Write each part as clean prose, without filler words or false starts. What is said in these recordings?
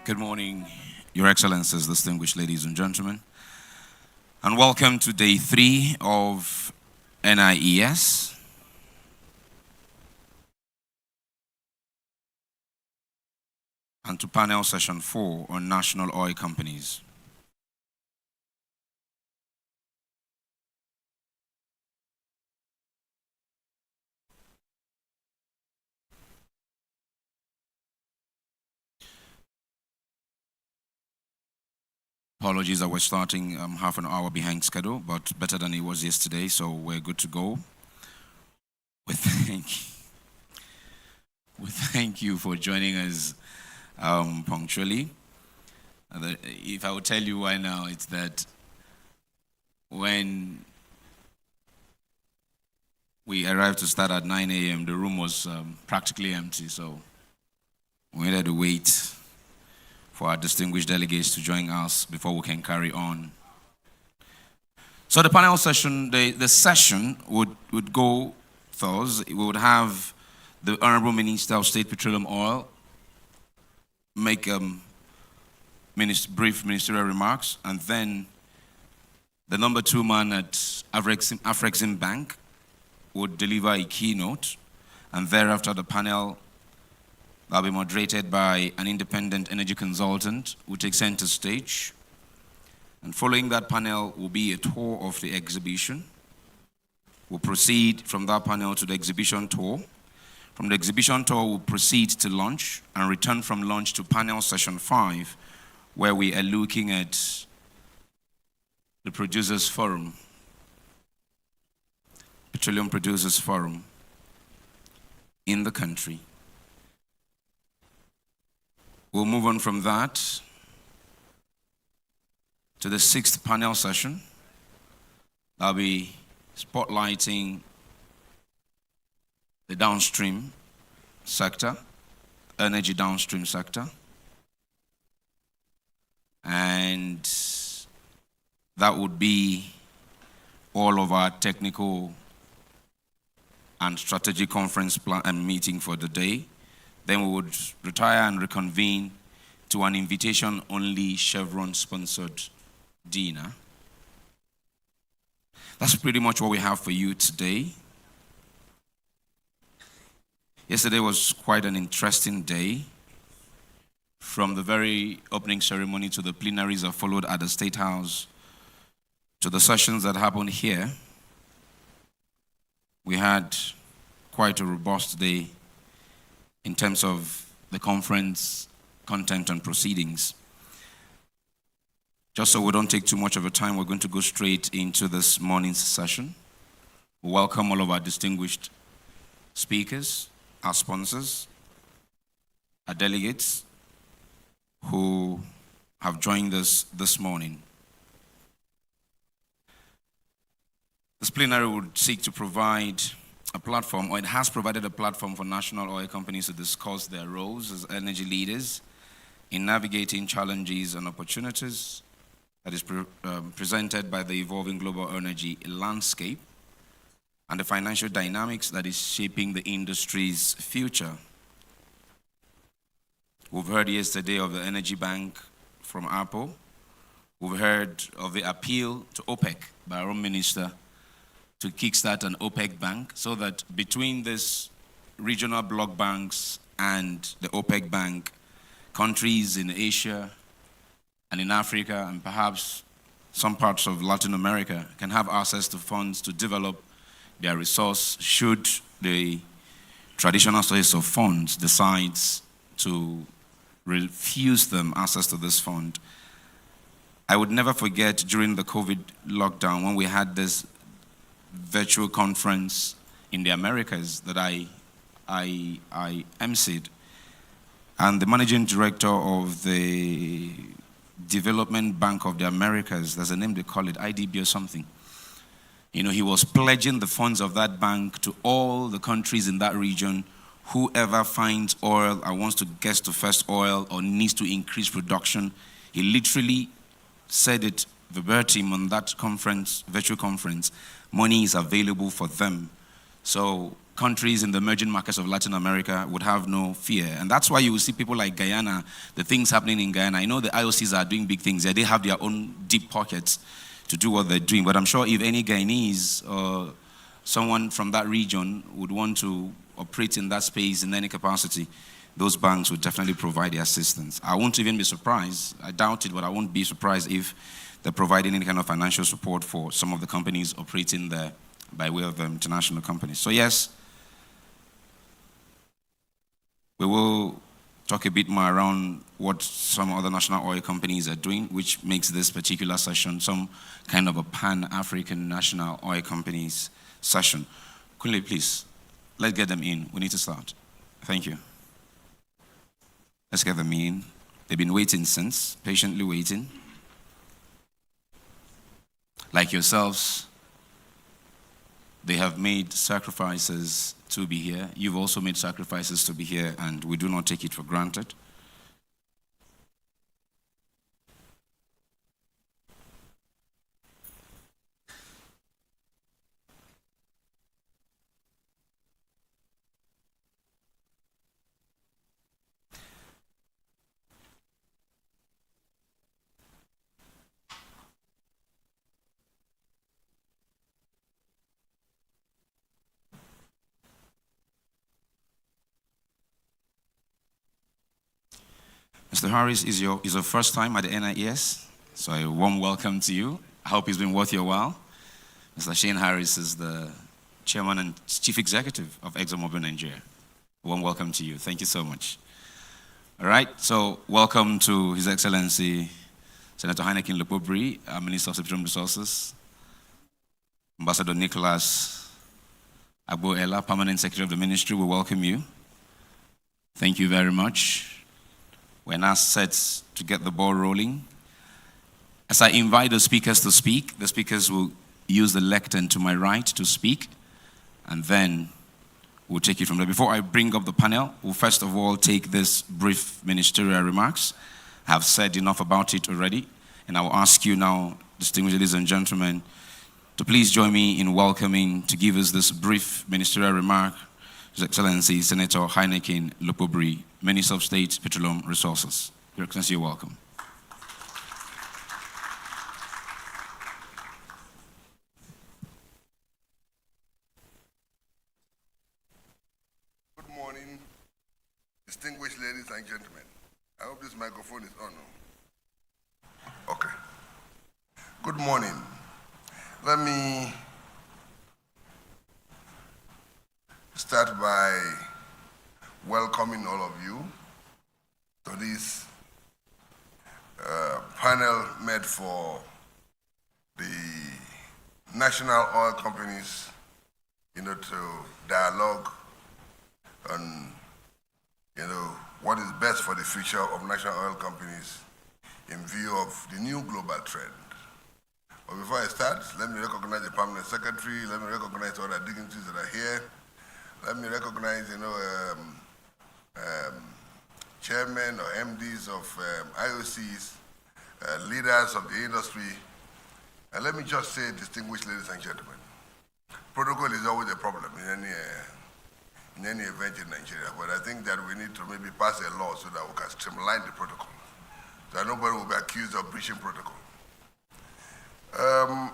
Good morning, Your Excellencies, distinguished ladies and gentlemen, and welcome to day 3 of NIES. And to panel session 4 on national oil companies. Apologies that we're starting half an hour behind schedule, but better than it was yesterday, so we're good to go. We thank you for joining us punctually. If I would tell you why now, it's that when we arrived to start at 9 a.m., the room was practically empty, so we had to wait for our distinguished delegates to join us before we can carry on. So the panel session, the session would go thus. We would have the Honorable Minister of State Petroleum Oil make brief ministerial remarks, and then the number 2 man at Afreximbank would deliver a keynote, and thereafter the panel will be moderated by an independent energy consultant who takes center stage. And following that panel will be a tour of the exhibition. We'll proceed from that panel to the exhibition tour. From the exhibition tour, we'll proceed to lunch and return from lunch to panel session 5, where we are looking at the Producers Forum, Petroleum Producers Forum in the country. We'll move on from that to the 6th panel session. I'll be spotlighting the downstream sector, energy downstream sector. And that would be all of our technical and strategic conference plan and meeting for the day. Then we would retire and reconvene to an invitation-only Chevron-sponsored dinner. That's pretty much what we have for you today. Yesterday was quite an interesting day. From the very opening ceremony to the plenaries that followed at the State House, to the sessions that happened here, we had quite a robust day in terms of the conference content and proceedings. Just so we don't take too much of your time, we're going to go straight into this morning's session. We welcome all of our distinguished speakers, our sponsors, our delegates who have joined us this morning. This plenary would seek to provide a platform, or it has provided a platform for national oil companies to discuss their roles as energy leaders in navigating challenges and opportunities that is presented by the evolving global energy landscape and the financial dynamics that is shaping the industry's future. We've heard yesterday of the Energy Bank from Apple. We've heard of the appeal to OPEC by our own minister to kickstart an OPEC bank, so that between these regional bloc banks and the OPEC bank, countries in Asia and in Africa and perhaps some parts of Latin America can have access to funds to develop their resource should the traditional source of funds decides to refuse them access to this fund. I would never forget during the COVID lockdown when we had this virtual conference in the Americas that I emceed, and the managing director of the Development Bank of the Americas, there's a name they call it, IDB or something. He was pledging the funds of that bank to all the countries in that region. Whoever finds oil and wants to get to first oil or needs to increase production, he literally said it verbatim on that conference, virtual conference. Money is available for them. So countries in the emerging markets of Latin America would have no fear. And that's why you will see people like Guyana, the things happening in Guyana. I know the IOCs are doing big things there. They have their own deep pockets to do what they're doing. But I'm sure if any Guyanese or someone from that region would want to operate in that space in any capacity, those banks would definitely provide the assistance. I won't even be surprised. I doubt it, but I won't be surprised if they're providing any kind of financial support for some of the companies operating there by way of international companies. So yes, we will talk a bit more around what some other national oil companies are doing, which makes this particular session some kind of a pan-African national oil companies session. Kunle, please, let's get them in. We need to start. Thank you. Let's get them in. They've been waiting since, patiently waiting. Like yourselves, they have made sacrifices to be here. You've also made sacrifices to be here, and we do not take it for granted. Mr. Harris is your first time at the NIES, so a warm welcome to you. I hope it's been worth your while. Mr. Shane Harris is the Chairman and Chief Executive of ExxonMobil Nigeria. Warm welcome to you. Thank you so much. All right, so welcome to His Excellency Senator Heineken Lokpobiri, our Minister of Petroleum Resources, Ambassador Nicholas Agbo-Ella, Permanent Secretary of the Ministry. We welcome you. Thank you very much. We're now set to get the ball rolling. As I invite the speakers to speak, the speakers will use the lectern to my right to speak, and then we'll take it from there. Before I bring up the panel, we'll first of all take this brief ministerial remarks. I have said enough about it already, and I will ask you now, distinguished ladies and gentlemen, to please join me in welcoming to give us this brief ministerial remark His Excellency Senator Heineken Lokpobiri, Minister of State, Petroleum Resources. Your Excellency, you're welcome. Distinguished ladies and gentlemen, I hope this microphone is on. Okay. Good morning. Let me start by welcoming all of you to this panel made for the national oil companies, to dialogue on, what is best for the future of national oil companies in view of the new global trend. But before I start, let me recognize the permanent secretary, let me recognize all the dignitaries that are here, let me recognize, chairmen or MDs of IOCs, leaders of the industry, and let me just say, distinguished ladies and gentlemen, protocol is always a problem in any event in Nigeria, but I think that we need to maybe pass a law so that we can streamline the protocol, so that nobody will be accused of breaching protocol.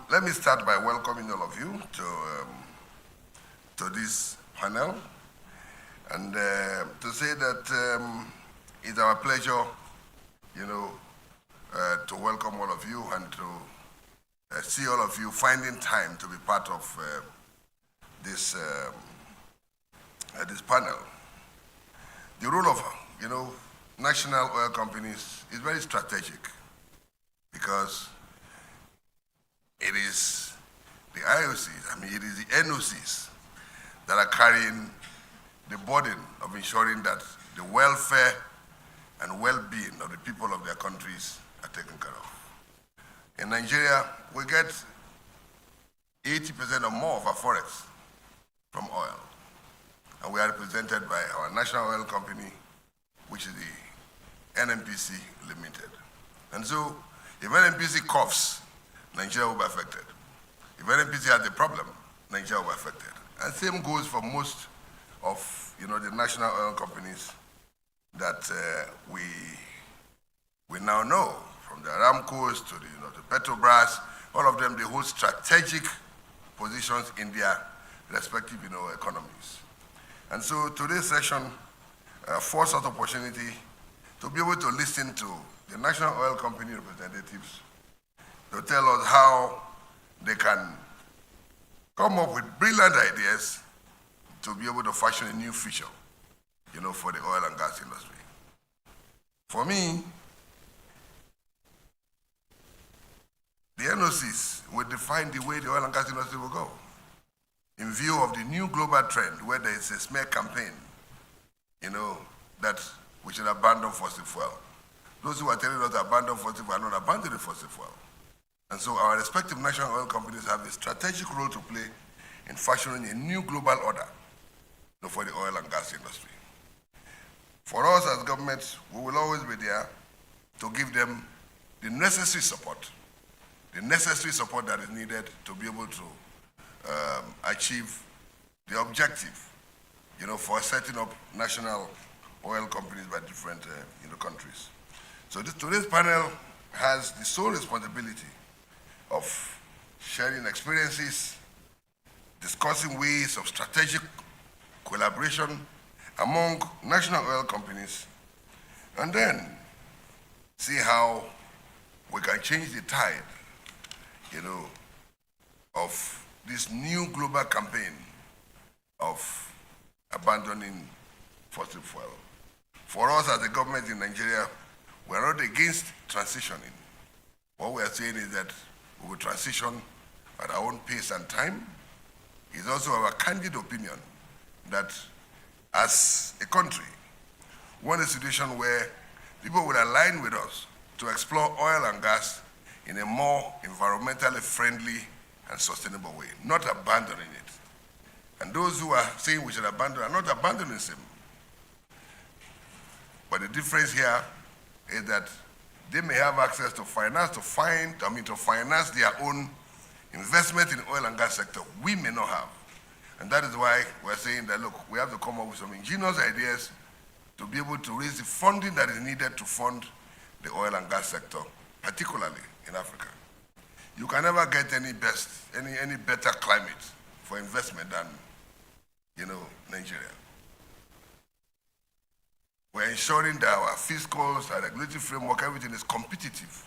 Let me start by welcoming all of you to this panel, and to say that it's our pleasure, to welcome all of you and to see all of you finding time to be part of this panel. The role of, national oil companies is very strategic because it is the IOCs, it is the NOCs that are carrying the burden of ensuring that the welfare and well-being of the people of their countries are taken care of. In Nigeria, we get 80% or more of our forex from oil. And we are represented by our national oil company, which is the NNPC Limited. And so, if NNPC coughs, Nigeria will be affected. If NNPC has a problem, Nigeria will be affected. And same goes for most of, the national oil companies that we now know, from the Aramcos to the Petrobras, all of them, they hold strategic positions in their respective, economies. And so today's session affords us opportunity to be able to listen to the national oil company representatives to tell us how they can come up with brilliant ideas to be able to fashion a new future, for the oil and gas industry. For me, the NOCs will define the way the oil and gas industry will go. In view of the new global trend where there is a smear campaign, that we should abandon fossil fuel. Those who are telling us to abandon fossil fuel are not abandoning fossil fuel. And so our respective national oil companies have a strategic role to play in fashioning a new global order for the oil and gas industry. For us as government, we will always be there to give them the necessary support that is needed to be able to achieve the objective, for setting up national oil companies by different countries. So today's panel has the sole responsibility of sharing experiences, discussing ways of strategic collaboration among national oil companies, and then see how we can change the tide, of this new global campaign of abandoning fossil fuel. For us as a government in Nigeria, we are not against transitioning. What we are saying is that we will transition at our own pace and time. It's also our candid opinion that as a country, we want a situation where people will align with us to explore oil and gas in a more environmentally friendly and sustainable way, not abandoning it. And those who are saying we should abandon are not abandoning them. But the difference here is that they may have access to finance to finance their own investment in the oil and gas sector. We may not have. And that is why we're saying that, look, we have to come up with some ingenious ideas to be able to raise the funding that is needed to fund the oil and gas sector, particularly in Africa. You can never get any better climate for investment than, Nigeria. we're ensuring that our fiscal, our regulatory framework, everything is competitive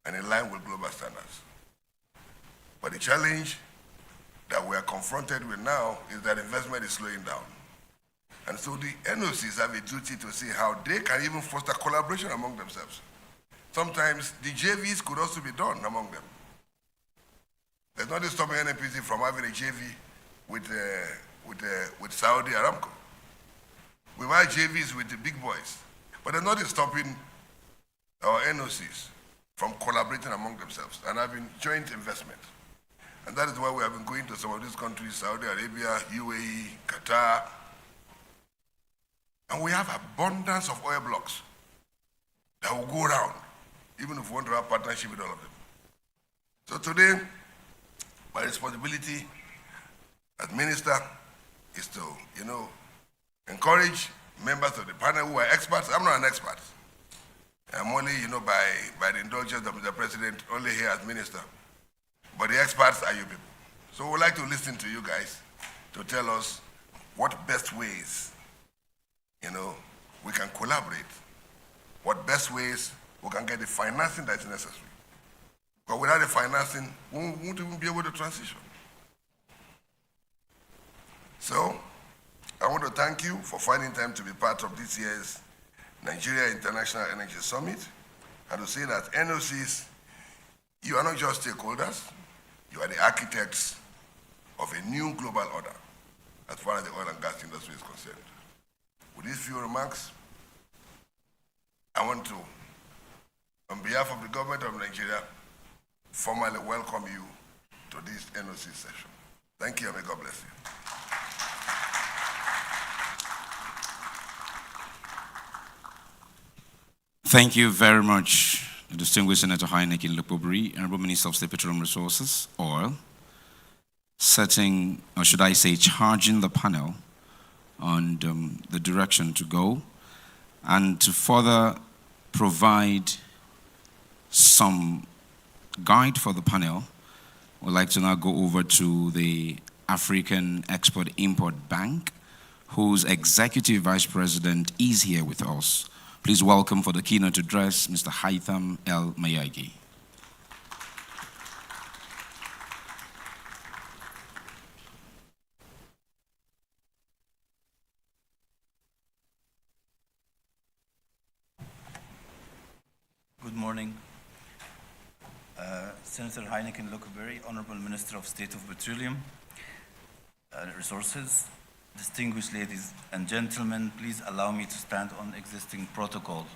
and in line with global standards. But the challenge that we are confronted with now is that investment is slowing down. And so the NOCs have a duty to see how they can even foster collaboration among themselves. Sometimes the JVs could also be done among them. There's nothing stopping NNPC from having a JV with Saudi Aramco. We've had JVs with the big boys, but there's nothing stopping our NOCs from collaborating among themselves and having joint investment. And that is why we have been going to some of these countries, Saudi Arabia, UAE, Qatar, and we have abundance of oil blocks that will go around, even if we want to have partnership with all of them. So today, my responsibility as minister is to, encourage members of the panel who are experts. I'm not an expert. I'm only, by the indulgence of the president, only here as minister. But the experts are you people. So we'd like to listen to you guys to tell us what best ways, we can collaborate, what best ways we can get the financing that's necessary. But without the financing, we won't even be able to transition. So, I want to thank you for finding time to be part of this year's Nigeria International Energy Summit, and to say that NOCs, you are not just stakeholders, you are the architects of a new global order as far as the oil and gas industry is concerned. With these few remarks, I want to, on behalf of the government of Nigeria, formally welcome you to this NOC session. Thank you, and may God bless you. Thank you very much, distinguished Senator Heineken Lokpobiri, Honorable Minister of State Petroleum Resources, Oil, setting, or should I say, charging the panel on the direction to go, and to further provide some guide for the panel, we'd like to now go over to the African Export-Import Bank, whose Executive Vice President is here with us. Please welcome for the keynote address, Mr. Haytham ElMaayergi. Good morning. Senator Heineken Lokpobiri, Honorable Minister of State of Petroleum Resources, distinguished ladies and gentlemen, please allow me to stand on existing protocol.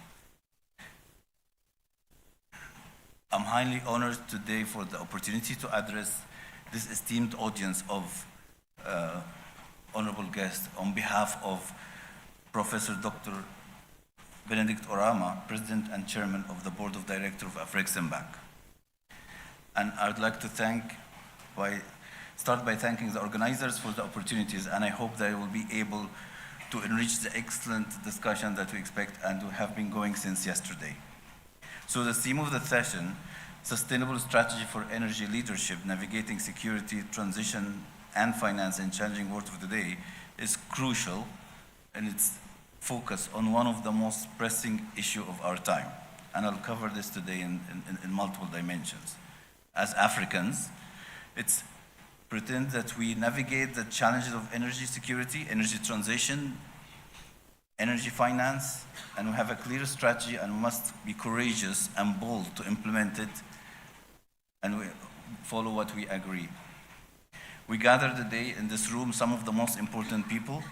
I'm highly honored today for the opportunity to address this esteemed audience of honorable guests on behalf of Professor Dr. Benedict Orama, President and Chairman of the Board of Directors of Afreximbank. And I would like to start by thanking the organizers for the opportunities, and I hope they will be able to enrich the excellent discussion that we expect and we have been going since yesterday. So the theme of the session, Sustainable Strategy for Energy Leadership, Navigating Security, Transition, and Finance in Challenging World of Today, is crucial in its focus on one of the most pressing issues of our time. And I'll cover this today in multiple dimensions. As Africans, it's pretend that we navigate the challenges of energy security, energy transition, energy finance, and we have a clear strategy and must be courageous and bold to implement it, and we follow what we agree. We gather today in this room some of the most important people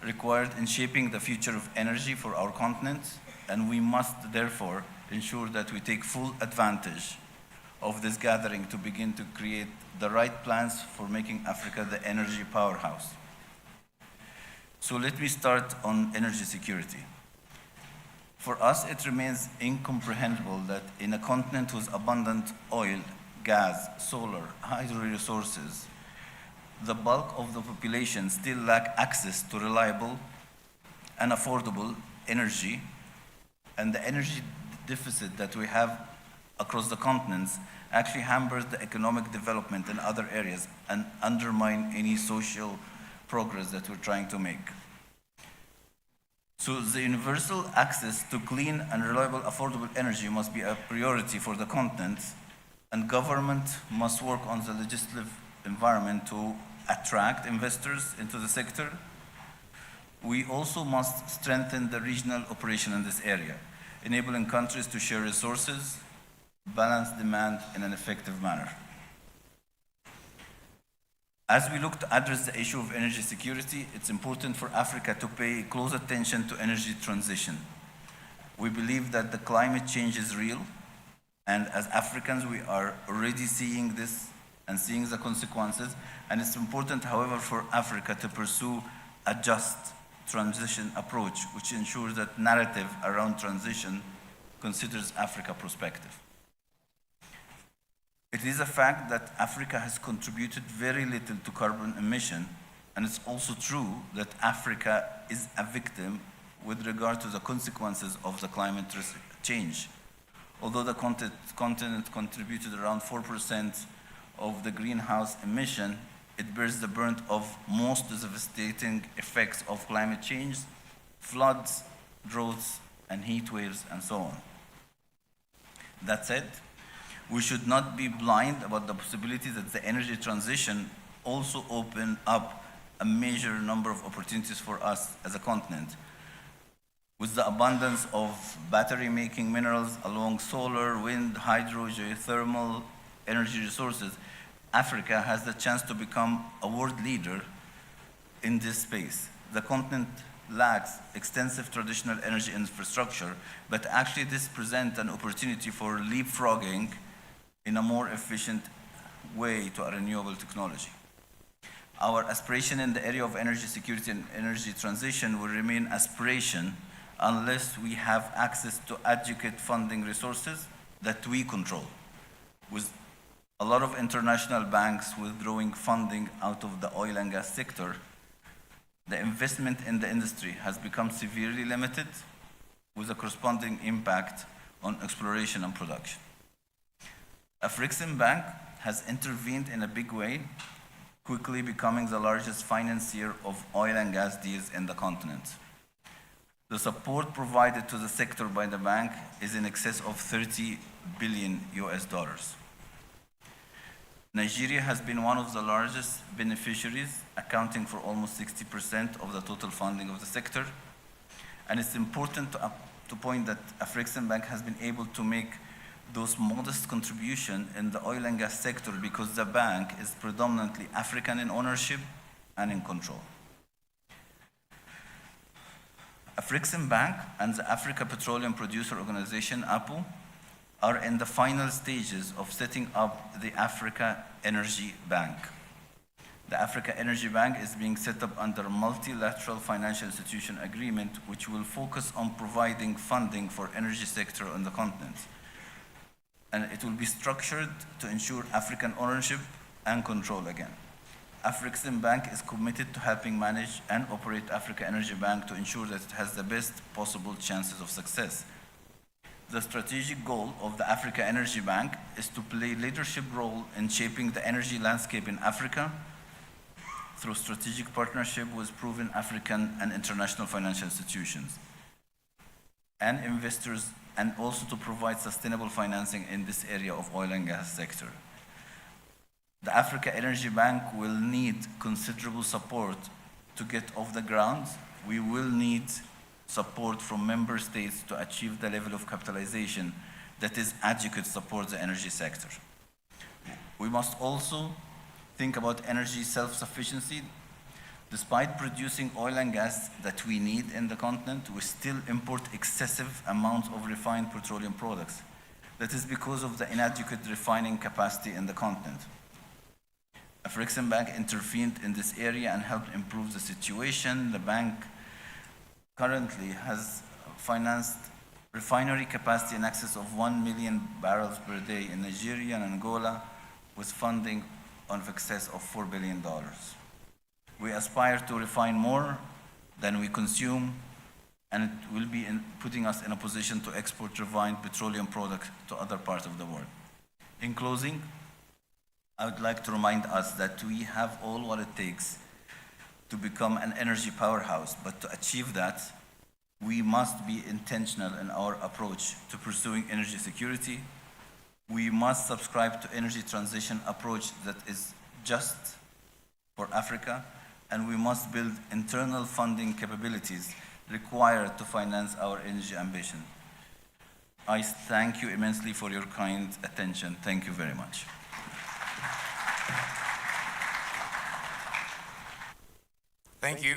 required in shaping the future of energy for our continent, and we must therefore ensure that we take full advantage of this gathering to begin to create the right plans for making Africa the energy powerhouse. So let me start on energy security. For us, it remains incomprehensible that in a continent with abundant oil, gas, solar, hydro resources, the bulk of the population still lack access to reliable and affordable energy, and the energy deficit that we have across the continents actually hampers the economic development in other areas and undermine any social progress that we're trying to make. So the universal access to clean and reliable, affordable energy must be a priority for the continent, and government must work on the legislative environment to attract investors into the sector. We also must strengthen the regional operation in this area, enabling countries to share resources, balance demand in an effective manner. As we look to address the issue of energy security, it's important for Africa to pay close attention to energy transition. We believe that the climate change is real, and as Africans, we are already seeing this and seeing the consequences, and it's important, however, for Africa to pursue a just transition approach, which ensures that narrative around transition considers Africa perspective. It is a fact that Africa has contributed very little to carbon emission, and it's also true that Africa is a victim with regard to the consequences of the climate change. Although the continent contributed around 4% of the greenhouse emission, it bears the brunt of most devastating effects of climate change, floods, droughts, and heat waves, and so on. That said, we should not be blind about the possibility that the energy transition also open up a major number of opportunities for us as a continent. With the abundance of battery-making minerals along solar, wind, hydro, geothermal energy resources, Africa has the chance to become a world leader in this space. The continent lacks extensive traditional energy infrastructure, but actually this presents an opportunity for leapfrogging in a more efficient way to a renewable technology. Our aspiration in the area of energy security and energy transition will remain aspiration unless we have access to adequate funding resources that we control. With a lot of international banks withdrawing funding out of the oil and gas sector, the investment in the industry has become severely limited, with a corresponding impact on exploration and production. Afreximbank has intervened in a big way, quickly becoming the largest financier of oil and gas deals in the continent. The support provided to the sector by the bank is in excess of $30 billion. Nigeria has been one of the largest beneficiaries, accounting for almost 60% of the total funding of the sector. And it's important to point that Afreximbank has been able to make those modest contributions in the oil and gas sector because the bank is predominantly African in ownership and in control. Afreximbank and the Africa Petroleum Producer Organization, APO, are in the final stages of setting up the Africa Energy Bank. The Africa Energy Bank is being set up under a multilateral financial institution agreement, which will focus on providing funding for energy sector on the continent. And it will be structured to ensure African ownership and control again. Afreximbank is committed to helping manage and operate Africa Energy Bank to ensure that it has the best possible chances of success. The strategic goal of the Africa Energy Bank is to play a leadership role in shaping the energy landscape in Africa through strategic partnership with proven African and international financial institutions and investors, and also to provide sustainable financing in this area of oil and gas sector. The Africa Energy Bank will need considerable support to get off the ground. We will need support from member states to achieve the level of capitalization that is adequate to support the energy sector. We must also think about energy self-sufficiency. Despite producing oil and gas that we need in the continent, we still import excessive amounts of refined petroleum products. That is because of the inadequate refining capacity in the continent. Afreximbank intervened in this area and helped improve the situation. The bank currently has financed refinery capacity in excess of 1 million barrels per day in Nigeria and Angola, with funding in excess of $4 billion. We aspire to refine more than we consume, and it will be putting us in a position to export refined petroleum products to other parts of the world. In closing, I would like to remind us that we have all what it takes to become an energy powerhouse, but to achieve that, We must be intentional in our approach to pursuing energy security. We must subscribe to energy transition approach that is just for Africa, and we must build internal funding capabilities required to finance our energy ambition. I thank you immensely for your kind attention. Thank you very much. Thank you.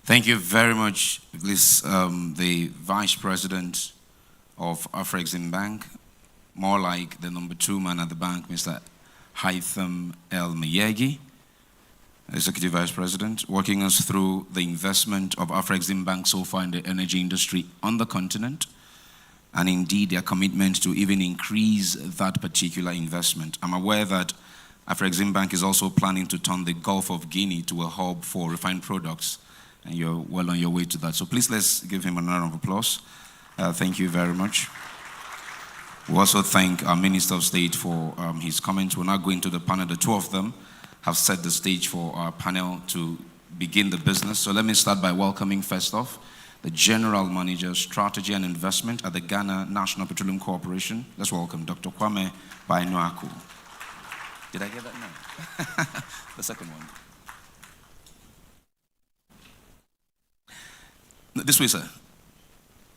Thank you very much, the Vice President of Afreximbank, more like the number 2 man at the bank, Mr. Haytham ElMaayergi, Executive Vice President, walking us through the investment of Afreximbank so far in the energy industry on the continent, and indeed their commitment to even increase that particular investment. I'm aware that Afreximbank is also planning to turn the Gulf of Guinea to a hub for refined products, and you're well on your way to that. So please, let's give him a round of applause. Thank you very much. We also thank our Minister of State for his comments. We're now going to the panel. The 2 of them have set the stage for our panel to begin the business. So let me start by welcoming, first off, the General Manager, Strategy and Investment at the Ghana National Petroleum Corporation. Let's welcome Dr. Kwame Bainuaku. Did I get that? No. The second one. No, this way, sir.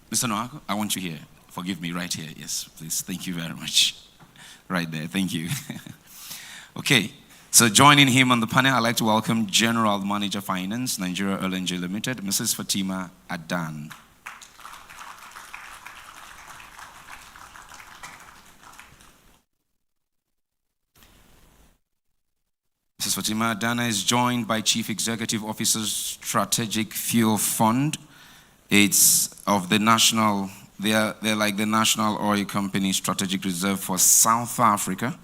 Mr. Noaku, I want you here. Forgive me, right here. Yes, please. Thank you very much. Right there. Thank you. Okay. So joining him on the panel, I'd like to welcome General Manager Finance, Nigeria LNG Limited, Mrs. Fatima Adan. Mrs. Fatima Adana is joined by Chief Executive Officer, Strategic Fuel Fund. It's of the national, they're like the National Oil Company Strategic Reserve for South Africa.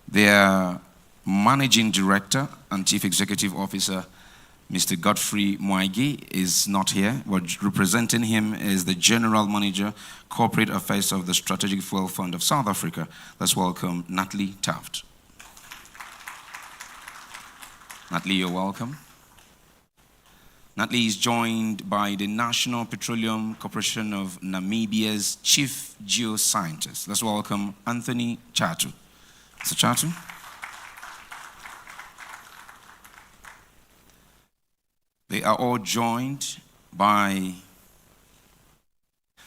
Their Managing Director and Chief Executive Officer, Mr. Godfrey Moagi, is not here. But representing him is the General Manager, Corporate Affairs of the Strategic Fuel Fund of South Africa. Let's welcome Natalie Taft. Natalie, you're welcome. Natalie is joined by the National Petroleum Corporation of Namibia's Chief Geoscientist. Let's welcome Anthony Chatu. Mr. Chatu. They are all joined by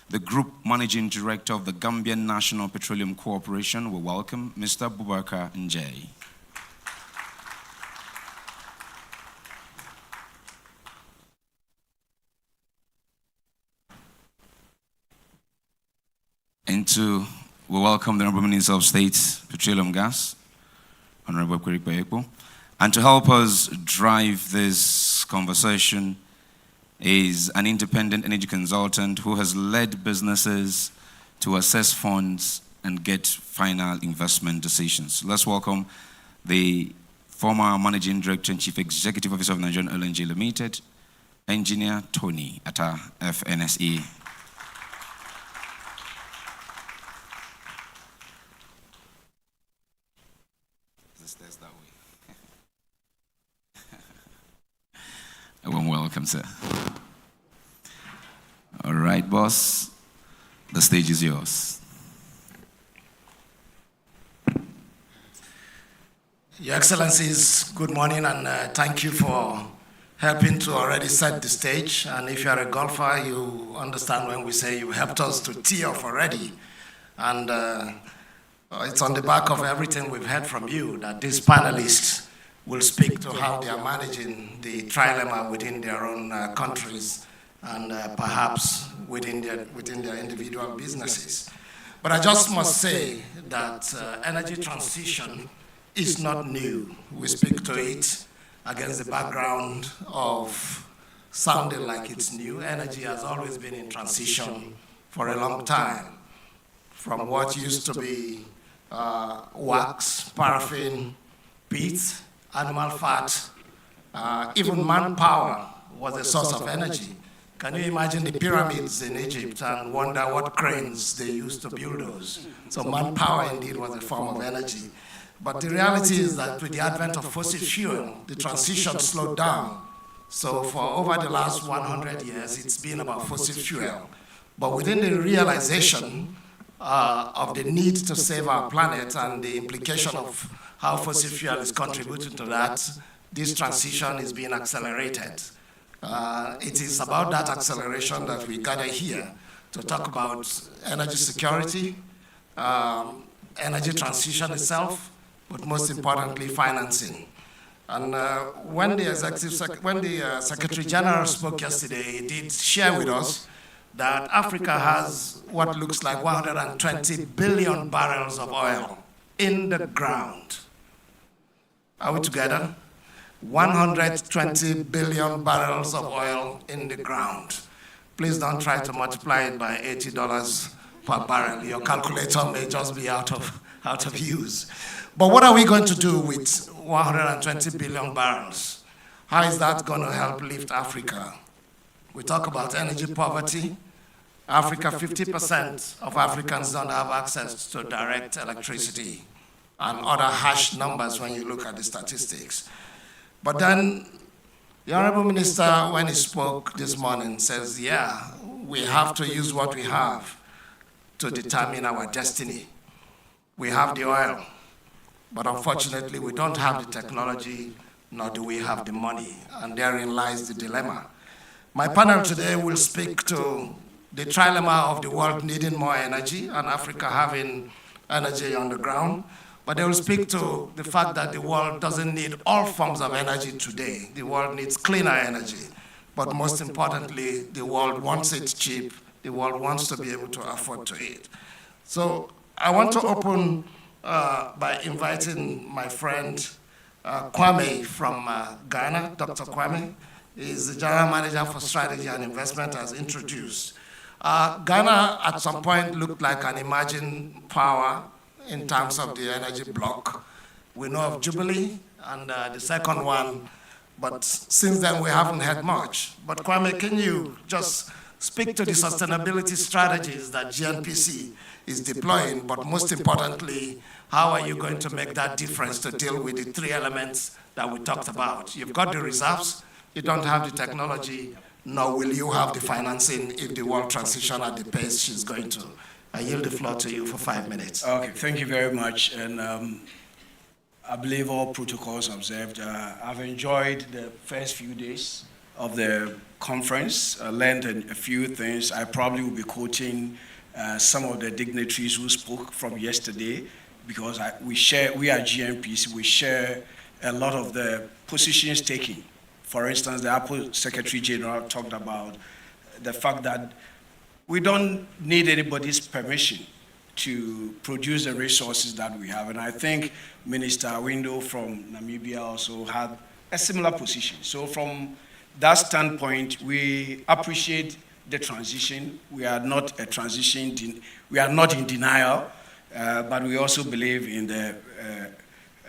the Group Managing Director of the Gambian National Petroleum Corporation. We welcome Mr. Boubacar Njay. We welcome the Honorable Minister of State, Petroleum Gas, Honorable Kwerik Bayekpo. And to help us drive this conversation is an independent energy consultant who has led businesses to assess funds and get final investment decisions. Let's welcome the former Managing Director and Chief Executive Officer of Nigerian LNG Limited, Engineer Tony Atta, FNSE. A warm welcome, sir. All right, boss. The stage is yours. Your Excellencies, good morning, and thank you for helping to already set the stage. And if you are a golfer, you understand when we say you helped us to tee off already. And it's on the back of everything we've heard from you that these panelists will speak to how they are managing the trilemma within their own countries and perhaps within their individual businesses. But I just must say that energy transition is not new. We speak to it against the background of sounding like it's new. Energy has always been in transition for a long time, from what used to be wax, paraffin, peat, animal fat, even manpower was a source of energy. Can you imagine the pyramids in Egypt and wonder what cranes they used to build those? So manpower indeed was a form of energy. But the reality is that with the advent of fossil fuel, the transition slowed down. So for over the last 100 years, it's been about fossil fuel. But within the realization of the need to save our planet and the implication of how fossil fuel is contributing to that, this transition is being accelerated. It is about that acceleration that we gather here to talk about energy security, energy transition itself, but most importantly, financing. And when the Secretary General spoke yesterday, he did share with us that Africa has what looks like 120 billion barrels of oil in the ground. Are we together? 120 billion barrels of oil in the ground. Please don't try to multiply it by $80 per barrel. Your calculator may just be out of use. But what are we going to do with 120 billion barrels? How is that going to help lift Africa? We talk about energy poverty. Africa, 50% of Africans don't have access to direct electricity, and other harsh numbers when you look at the statistics. But then the Honorable Minister, when he spoke this morning, says, yeah, we have to use what we have to determine our destiny. We have the oil, but unfortunately we don't have the technology, nor do we have the money, and therein lies the dilemma. My panel today will speak to the trilemma of the world needing more energy and Africa having energy on the ground, but they will speak to the fact that the world doesn't need all forms of energy today. The world needs cleaner energy, but most importantly, the world wants it cheap. The world wants to be able to afford to it. So I want to open by inviting my friend Kwame from Ghana. Dr. Kwame is the General Manager for Strategy and Investment, as introduced. Ghana at some point looked like an emerging power in terms of the energy bloc. We know of Jubilee and the second one, but since then we haven't had much. But Kwame, can you just speak to the sustainability strategies that GNPC is deploying, but most importantly, how are you going to make that difference to deal with the three elements that we talked about? You've got the reserves, you don't have the technology, nor will you have the financing if the world transition at the pace she's going to. I yield the floor to you for 5 minutes. Okay, thank you very much. And I believe all protocols observed. I've enjoyed the first few days of the conference. I learned a few things. I probably will be quoting some of the dignitaries who spoke from yesterday, because we are GNPC, we share a lot of the positions taken. For instance, the Apple Secretary General talked about the fact that we don't need anybody's permission to produce the resources that we have. And I think Minister Windo from Namibia also had a similar position. So from that standpoint, we appreciate the transition. We are not we are not in denial, but we also believe in the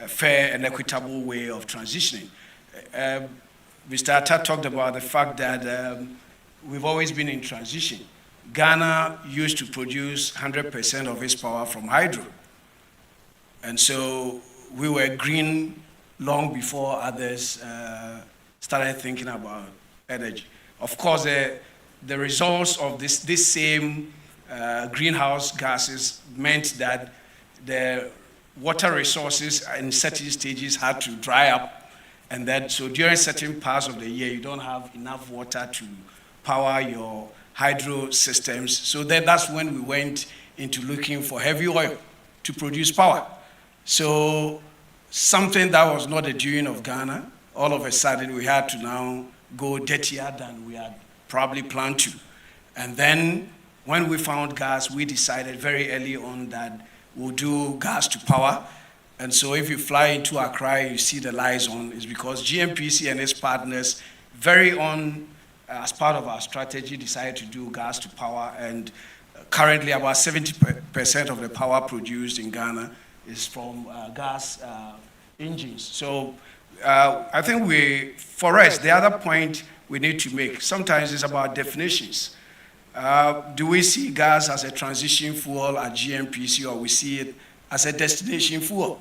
fair and equitable way of transitioning. Mr. Atta talked about the fact that we've always been in transition. Ghana used to produce 100% of its power from hydro. And so we were green long before others started thinking about energy. Of course, the results of this same greenhouse gases meant that the water resources in certain stages had to dry up. And then, so during certain parts of the year, you don't have enough water to power your hydro systems. So then that's when we went into looking for heavy oil to produce power. So something that was not the doing of Ghana, all of a sudden we had to now go dirtier than we had probably planned to. And then when we found gas, we decided very early on that we'll do gas to power. And so if you fly into Accra, you see the lights on, it's because GNPC and its partners very on, as part of our strategy, decided to do gas to power. And currently about 70% of the power produced in Ghana is from gas engines. So I think for us, the other point we need to make, sometimes it's about definitions. Do we see gas as a transition fuel at GNPC, or we see it as a destination fuel?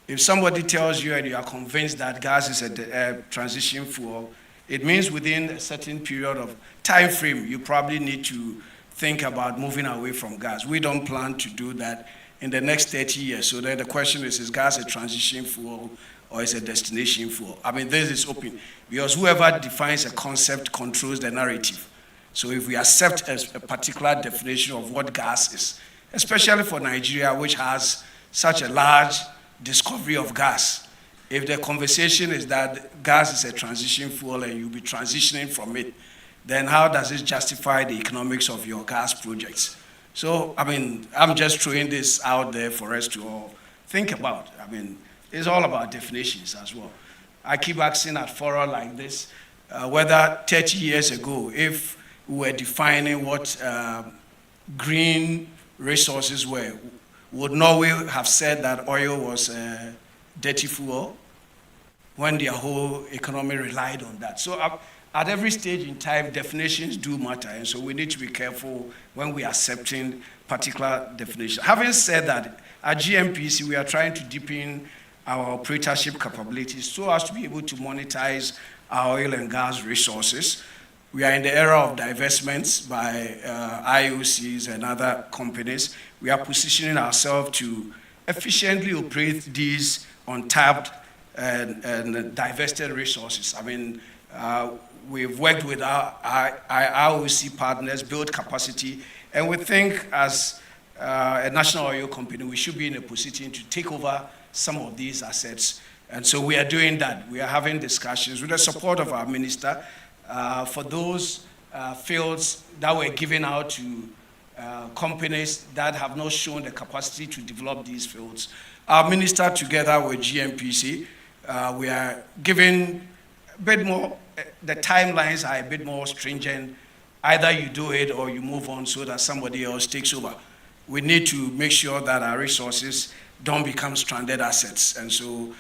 If somebody tells you and you are convinced that gas is a transition fuel, It means within a certain period of time frame, you probably need to think about moving away from gas. We don't plan to do that in the next 30 years. So then the question is gas a transition fuel or is a destination fuel? I mean, this is open because whoever defines a concept controls the narrative. So if we accept a particular definition of what gas is, especially for Nigeria, which has such a large discovery of gas, if the conversation is that gas is a transition fuel and you'll be transitioning from it, then how does it justify the economics of your gas projects? So, I mean, I'm just throwing this out there for us to all think about. I mean, it's all about definitions as well. I keep asking at fora like this, whether 30 years ago, if we were defining what green resources were, would Norway have said that oil was a dirty fuel when their whole economy relied on that? So at every stage in time, definitions do matter, and so we need to be careful when we are accepting particular definitions. Having said that, at GNPC, we are trying to deepen our operatorship capabilities so as to be able to monetize our oil and gas resources. We are in the era of divestments by IOCs and other companies. We are positioning ourselves to efficiently operate these untapped and divested resources. I mean, we've worked with our IOC partners, built capacity, and we think as a national oil company, we should be in a position to take over some of these assets. And so we are doing that. We are having discussions with the support of our minister for those fields that were given out to companies that have not shown the capacity to develop these fields. Our minister, together with GNPC, we are giving a bit more, the timelines are a bit more stringent. Either you do it or you move on so that somebody else takes over. We need to make sure that our resources don't become stranded assets. And so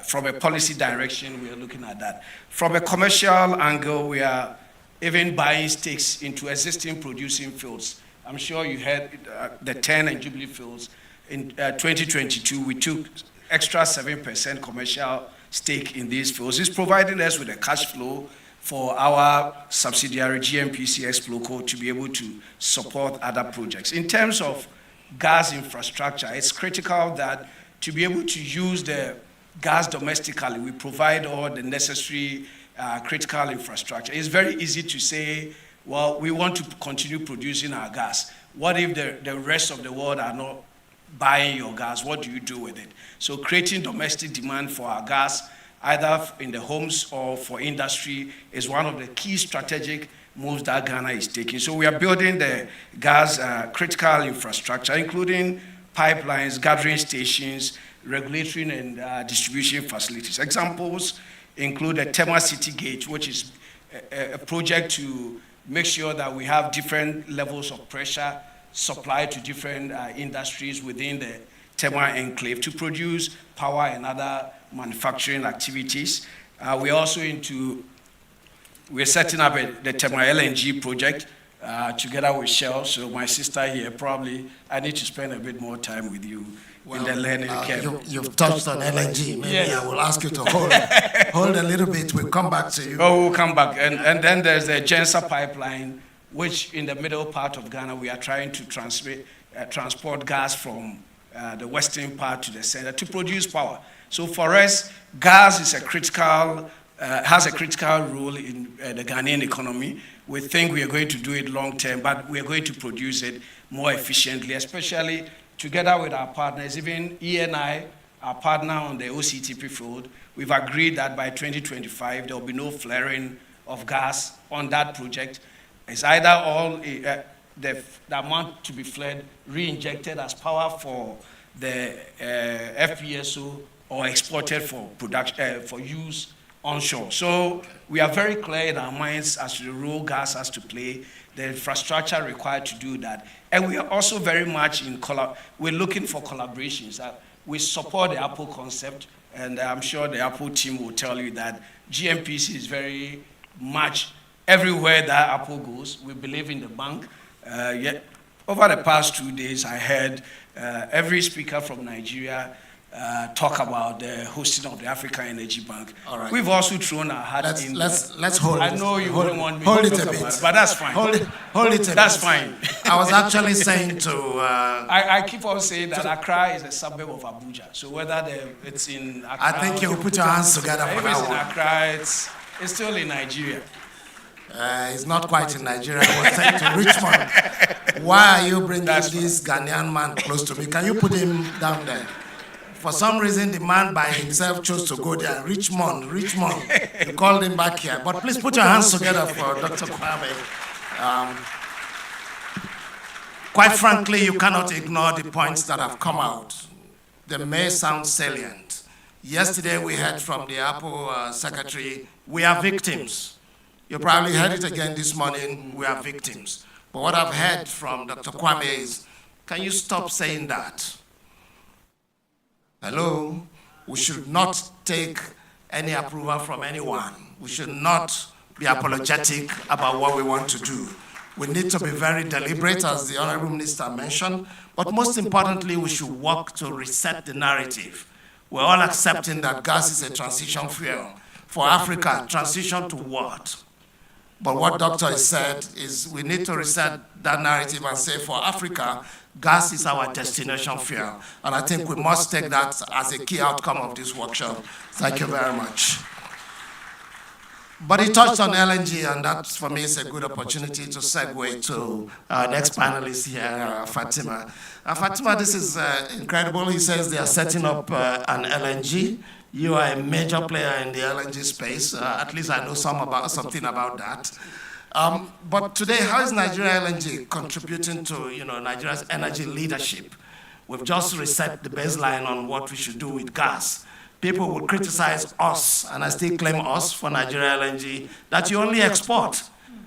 from a policy direction, we are looking at that. From a commercial angle, we are even buying stakes into existing producing fields. I'm sure you heard the 10 and Jubilee fields. In 2022, we took extra 7% commercial stake in these fields. It's providing us with a cash flow for our subsidiary GNPC Exploco to be able to support other projects. In terms of gas infrastructure, it's critical that to be able to use the gas domestically, we provide all the necessary critical infrastructure. It's very easy to say, well, we want to continue producing our gas. What if the rest of the world are not buying your gas? What do you do with it? So creating domestic demand for our gas, either in the homes or for industry, is one of the key strategic moves that Ghana is taking. So we are building the gas critical infrastructure, including pipelines, gathering stations, regulatory and distribution facilities. Examples include the Tema City Gate, which is a project to make sure that we have different levels of pressure supplied to different industries within the Tema enclave to produce power and other manufacturing activities. We're also we're setting up the Tema LNG project together with Shell. So my sister here, probably, I need to spend a bit more time with you in the learning camp. You've touched on LNG. Maybe yes. I will ask you to hold a little bit. We'll come back to you. Oh, we'll come back. And then there's the Gensa pipeline, which in the middle part of Ghana, we are trying to transport gas from the western part to the center to produce power. So for us, gas is has a critical role in the Ghanaian economy. We think we are going to do it long term, but we are going to produce it more efficiently, especially together with our partners, even E.N.I., our partner on the OCTP field. We've agreed that by 2025, there will be no flaring of gas on that project. It's either all the amount to be flared, re-injected as power for the FPSO or exported for production for use onshore. So we are very clear in our minds as to the role gas has to play, the infrastructure required to do that. And we are also very much we're looking for collaborations. We support the Apple concept, and I'm sure the Apple team will tell you that GNPC is very much everywhere that Apple goes. We believe in the bank. Yet over the past 2 days, I heard every speaker from Nigeria talk about the hosting of the African Energy Bank. All right. We've also thrown our hat in. Let's hold it. I know you hold, don't want me hold to it talk a bit. about it, but that's fine. Hold it a That's bit. fine. I was actually saying to... I keep on saying that Accra is a suburb of Abuja. So whether it's in Accra... I think you'll put your hands together for if that it's in one. Accra, it's still in Nigeria. It's not quite in Nigeria. I was saying to Richmond, why are you bringing this Ghanaian man close to me? Can you put him down there? For some reason, the man by himself chose to go there. Richmond. You called him back here. But please put your hands together for Dr. Kwame. Quite frankly, you cannot ignore the points that have come out. They may sound salient. Yesterday, we heard from the Apple secretary, we are victims. You probably heard it again this morning, we are victims. But what I've heard from Dr. Kwame is, can you stop saying that? Hello? We should not take any approval from anyone. We should not be apologetic about what we want to do. We need to be very deliberate, as the Honorable Minister mentioned, but most importantly, we should work to reset the narrative. We're all accepting that gas is a transition fuel. For Africa, transition to what? But what Doctor has said is we need to reset that narrative and say for Africa, gas is our destination fuel. And I think we must take that as a key outcome of this workshop. Thank you very much. But he touched on LNG, and that for me is a good opportunity to segue to our next panelist here, Fatima. Fatima, this is incredible. He says they are setting up an LNG. You are a major player in the LNG space. At least I know something about that. But today, how is Nigeria LNG contributing to Nigeria's energy leadership? We've just reset the baseline on what we should do with gas. People will criticize us, and I still claim us for Nigeria LNG, that you only export.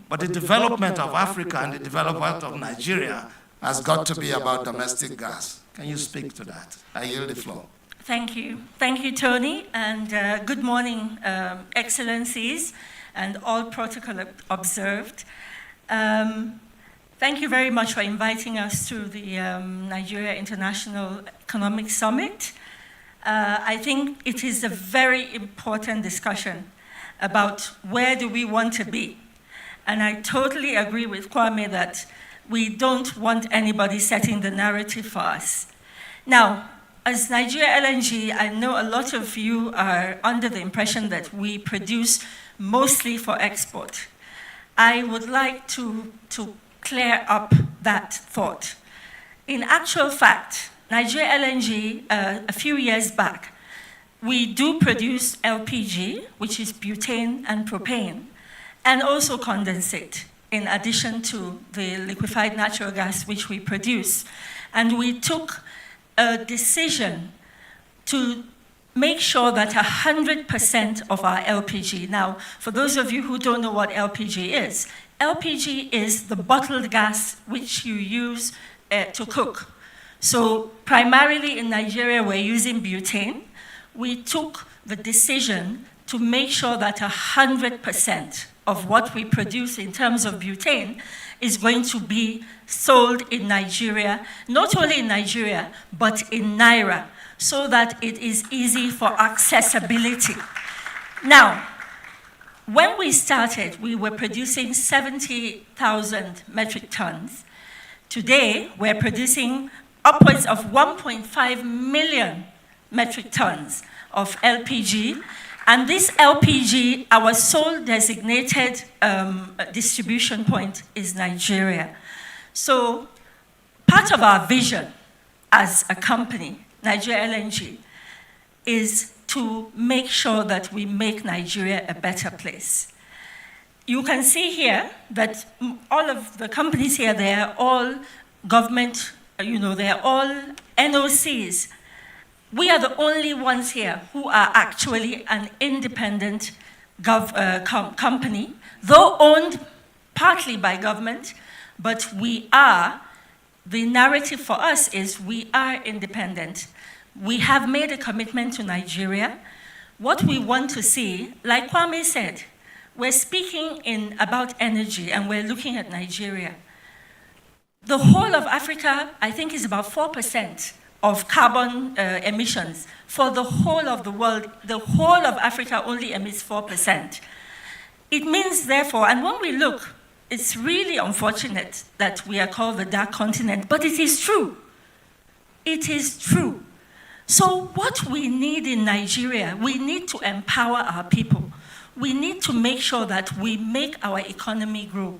But the development of Africa and the development of Nigeria has got to be about domestic gas. Can you speak to that? I yield the floor. Thank you. Thank you, Tony, and good morning, Excellencies, and all protocol observed. Thank you very much for inviting us to the Nigeria International Economic Summit. I think it is a very important discussion about where do we want to be. And I totally agree with Kwame that we don't want anybody setting the narrative for us. Now, as Nigeria LNG, I know a lot of you are under the impression that we produce mostly for export. I would like to clear up that thought. In actual fact, Nigeria LNG, a few years back, we do produce LPG, which is butane and propane, and also condensate, in addition to the liquefied natural gas which we produce. And we took a decision to make sure that 100% of our LPG, now, for those of you who don't know what LPG is the bottled gas which you use to cook. So primarily in Nigeria, we're using butane. We took the decision to make sure that 100% of what we produce in terms of butane is going to be sold in Nigeria, not only in Nigeria, but in Naira, so that it is easy for accessibility. Now, when we started, we were producing 70,000 metric tons. Today, we're producing upwards of 1.5 million metric tons of LPG. And this LPG, our sole designated distribution point is Nigeria. So part of our vision as a company, Nigeria LNG, is to make sure that we make Nigeria a better place. You can see here that all of the companies here, they are all government, they are all NOCs. We are the only ones here who are actually an independent company, though owned partly by government, but we are, the narrative for us is we are independent. We have made a commitment to Nigeria. What we want to see, like Kwame said, we're speaking about energy and we're looking at Nigeria. The whole of Africa, I think, is about 4% of carbon emissions. For the whole of the world, the whole of Africa only emits 4%. It means, therefore, and when we look, it's really unfortunate that we are called the dark continent, but it is true. It is true. So what we need in Nigeria, we need to empower our people. We need to make sure that we make our economy grow.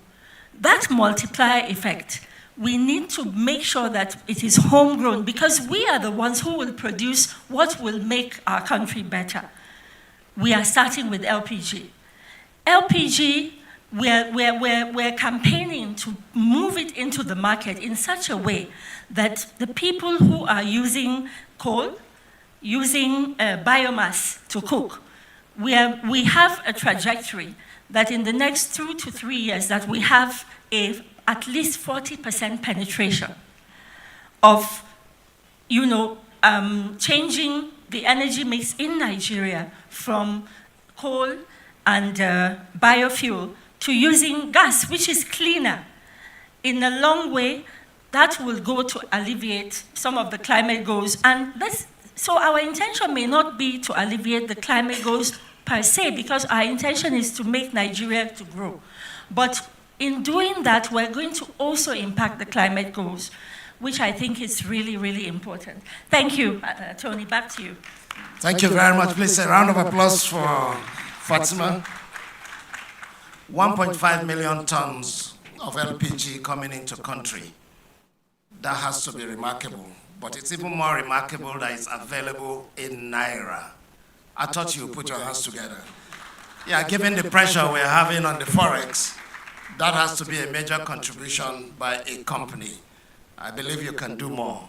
That multiplier effect, we need to make sure that it is homegrown, because we are the ones who will produce what will make our country better. We are starting with LPG. LPG, we're campaigning to move it into the market in such a way that the people who are using coal, using biomass to cook, we have a trajectory that in the next 2 to 3 years that we have at least 40% penetration of, changing the energy mix in Nigeria from coal and biofuel to using gas, which is cleaner. In a long way, that will go to alleviate some of the climate goals. And so our intention may not be to alleviate the climate goals per se, because our intention is to make Nigeria to grow. But in doing that, we're going to also impact the climate goals, which I think is really, really important. Thank you, Tony, back to you. Thank you very much. Please, a round of applause for Fatima. 1.5 million tons of LPG coming into country. That has to be remarkable. But it's even more remarkable that it's available in Naira. I thought you would put your hands together. Yeah, given the pressure we're having on the Forex, that has to be a major contribution by a company. I believe you can do more.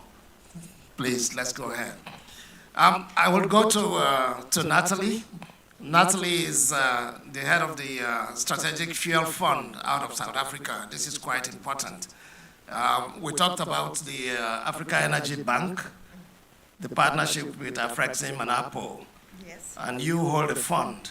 Please, let's go ahead. I will go to Natalie. Natalie is the head of the Strategic Fuel Fund out of South Africa. This is quite important. We talked about the Africa Energy Bank, the partnership with Afreximbank and Apple. Yes. And you hold a fund.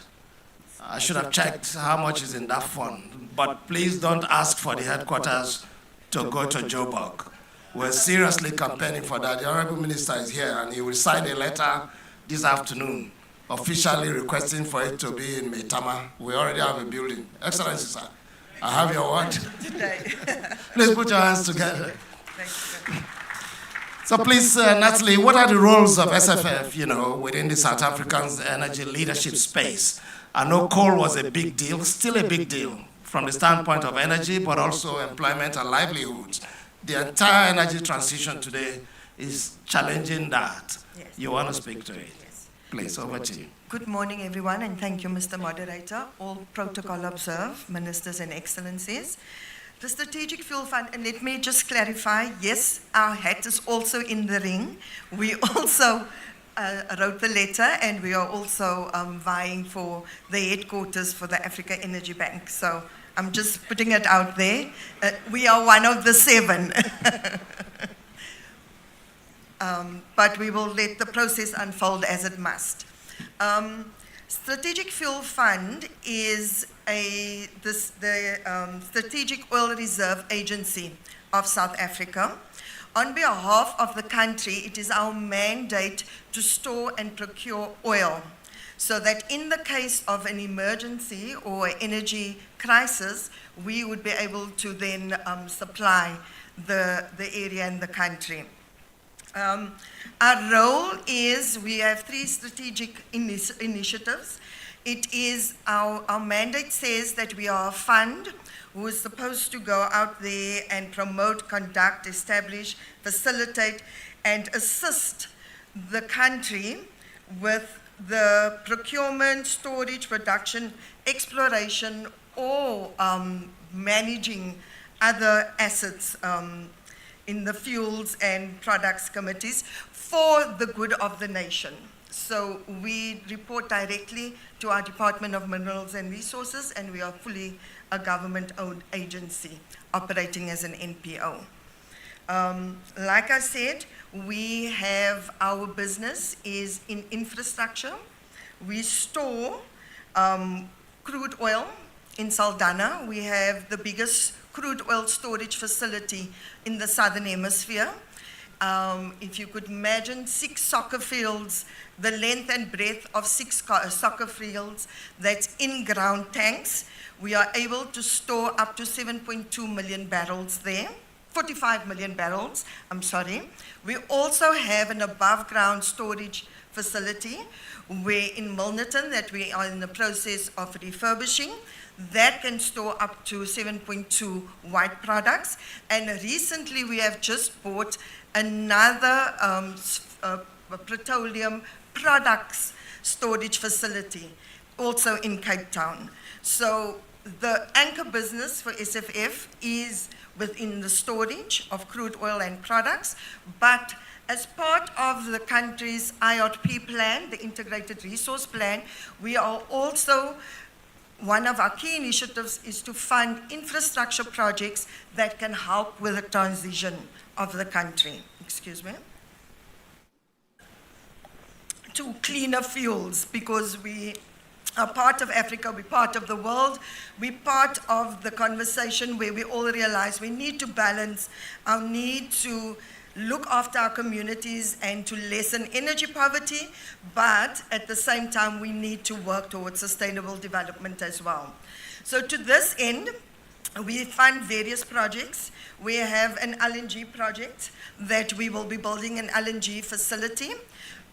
I should have checked how much is in that fund, but please don't ask for the headquarters to go to Joburg. We're seriously campaigning for that. The Honorable Minister is here, and he will sign a letter this afternoon officially requesting for it to be in Maitama. We already have a building. Excellency, sir, I have your word. Please put your hands together. Thank you. So please, Natalie, what are the roles of SFF, within the South African energy leadership space? I know coal was a big deal, still a big deal, from the standpoint of energy, but also employment and livelihoods. The entire energy transition today is challenging that. Yes. You want to speak to it? Yes. Please, over to you. Good morning, everyone, and thank you, Mr. Moderator. All protocol observed, ministers and excellencies. The Strategic Fuel Fund, and let me just clarify, yes, our hat is also in the ring. We also wrote the letter, and we are also vying for the headquarters for the Africa Energy Bank. So I'm just putting it out there. We are one of the 7. But we will let the process unfold as it must. Strategic Fuel Fund is the Strategic Oil Reserve Agency of South Africa. On behalf of the country, it is our mandate to store and procure oil, so that in the case of an emergency or energy crisis, we would be able to then supply the area and the country. Our role is, we have 3 strategic initiatives. It is, our mandate says that we are a fund who is supposed to go out there and promote, conduct, establish, facilitate, and assist the country with the procurement, storage, production, exploration, or managing other assets in the fuels and products committees for the good of the nation. So we report directly to our Department of Minerals and Resources, and we are fully a government-owned agency operating as an NPO. Like I said, we have, our business is in infrastructure. We store crude oil in Saldanha. We have the biggest crude oil storage facility in the Southern Hemisphere. if you could imagine 6 soccer fields, the length and breadth of 6 soccer fields, that's in-ground tanks. We are able to store up to 7.2 million barrels there, 45 million barrels, I'm sorry. We also have an above-ground storage facility where in Milnerton that we are in the process of refurbishing, that can store up to 7.2 white products. And recently we have just bought another petroleum products storage facility, also in Cape Town. So the anchor business for SFF is within the storage of crude oil and products, but as part of the country's IRP plan, the Integrated Resource Plan, we are also, one of our key initiatives is to fund infrastructure projects that can help with the transition of the country, to cleaner fuels, because we are part of Africa, we're part of the world, we're part of the conversation where we all realize we need to balance our need to look after our communities and to lessen energy poverty, but at the same time we need to work towards sustainable development as well. So to this end, we fund various projects. We have an LNG project that we will be building an LNG facility.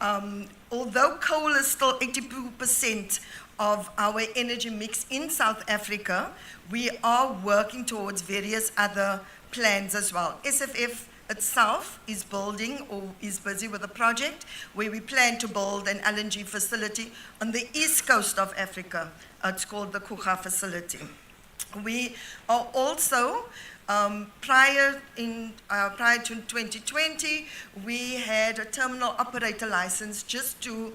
Although coal is still 82% of our energy mix in South Africa, we are working towards various other plans as well. SFF itself is building or is busy with a project where we plan to build an LNG facility on the east coast of Africa. It's called the Kucha facility. We are also, prior to 2020, we had a terminal operator license just to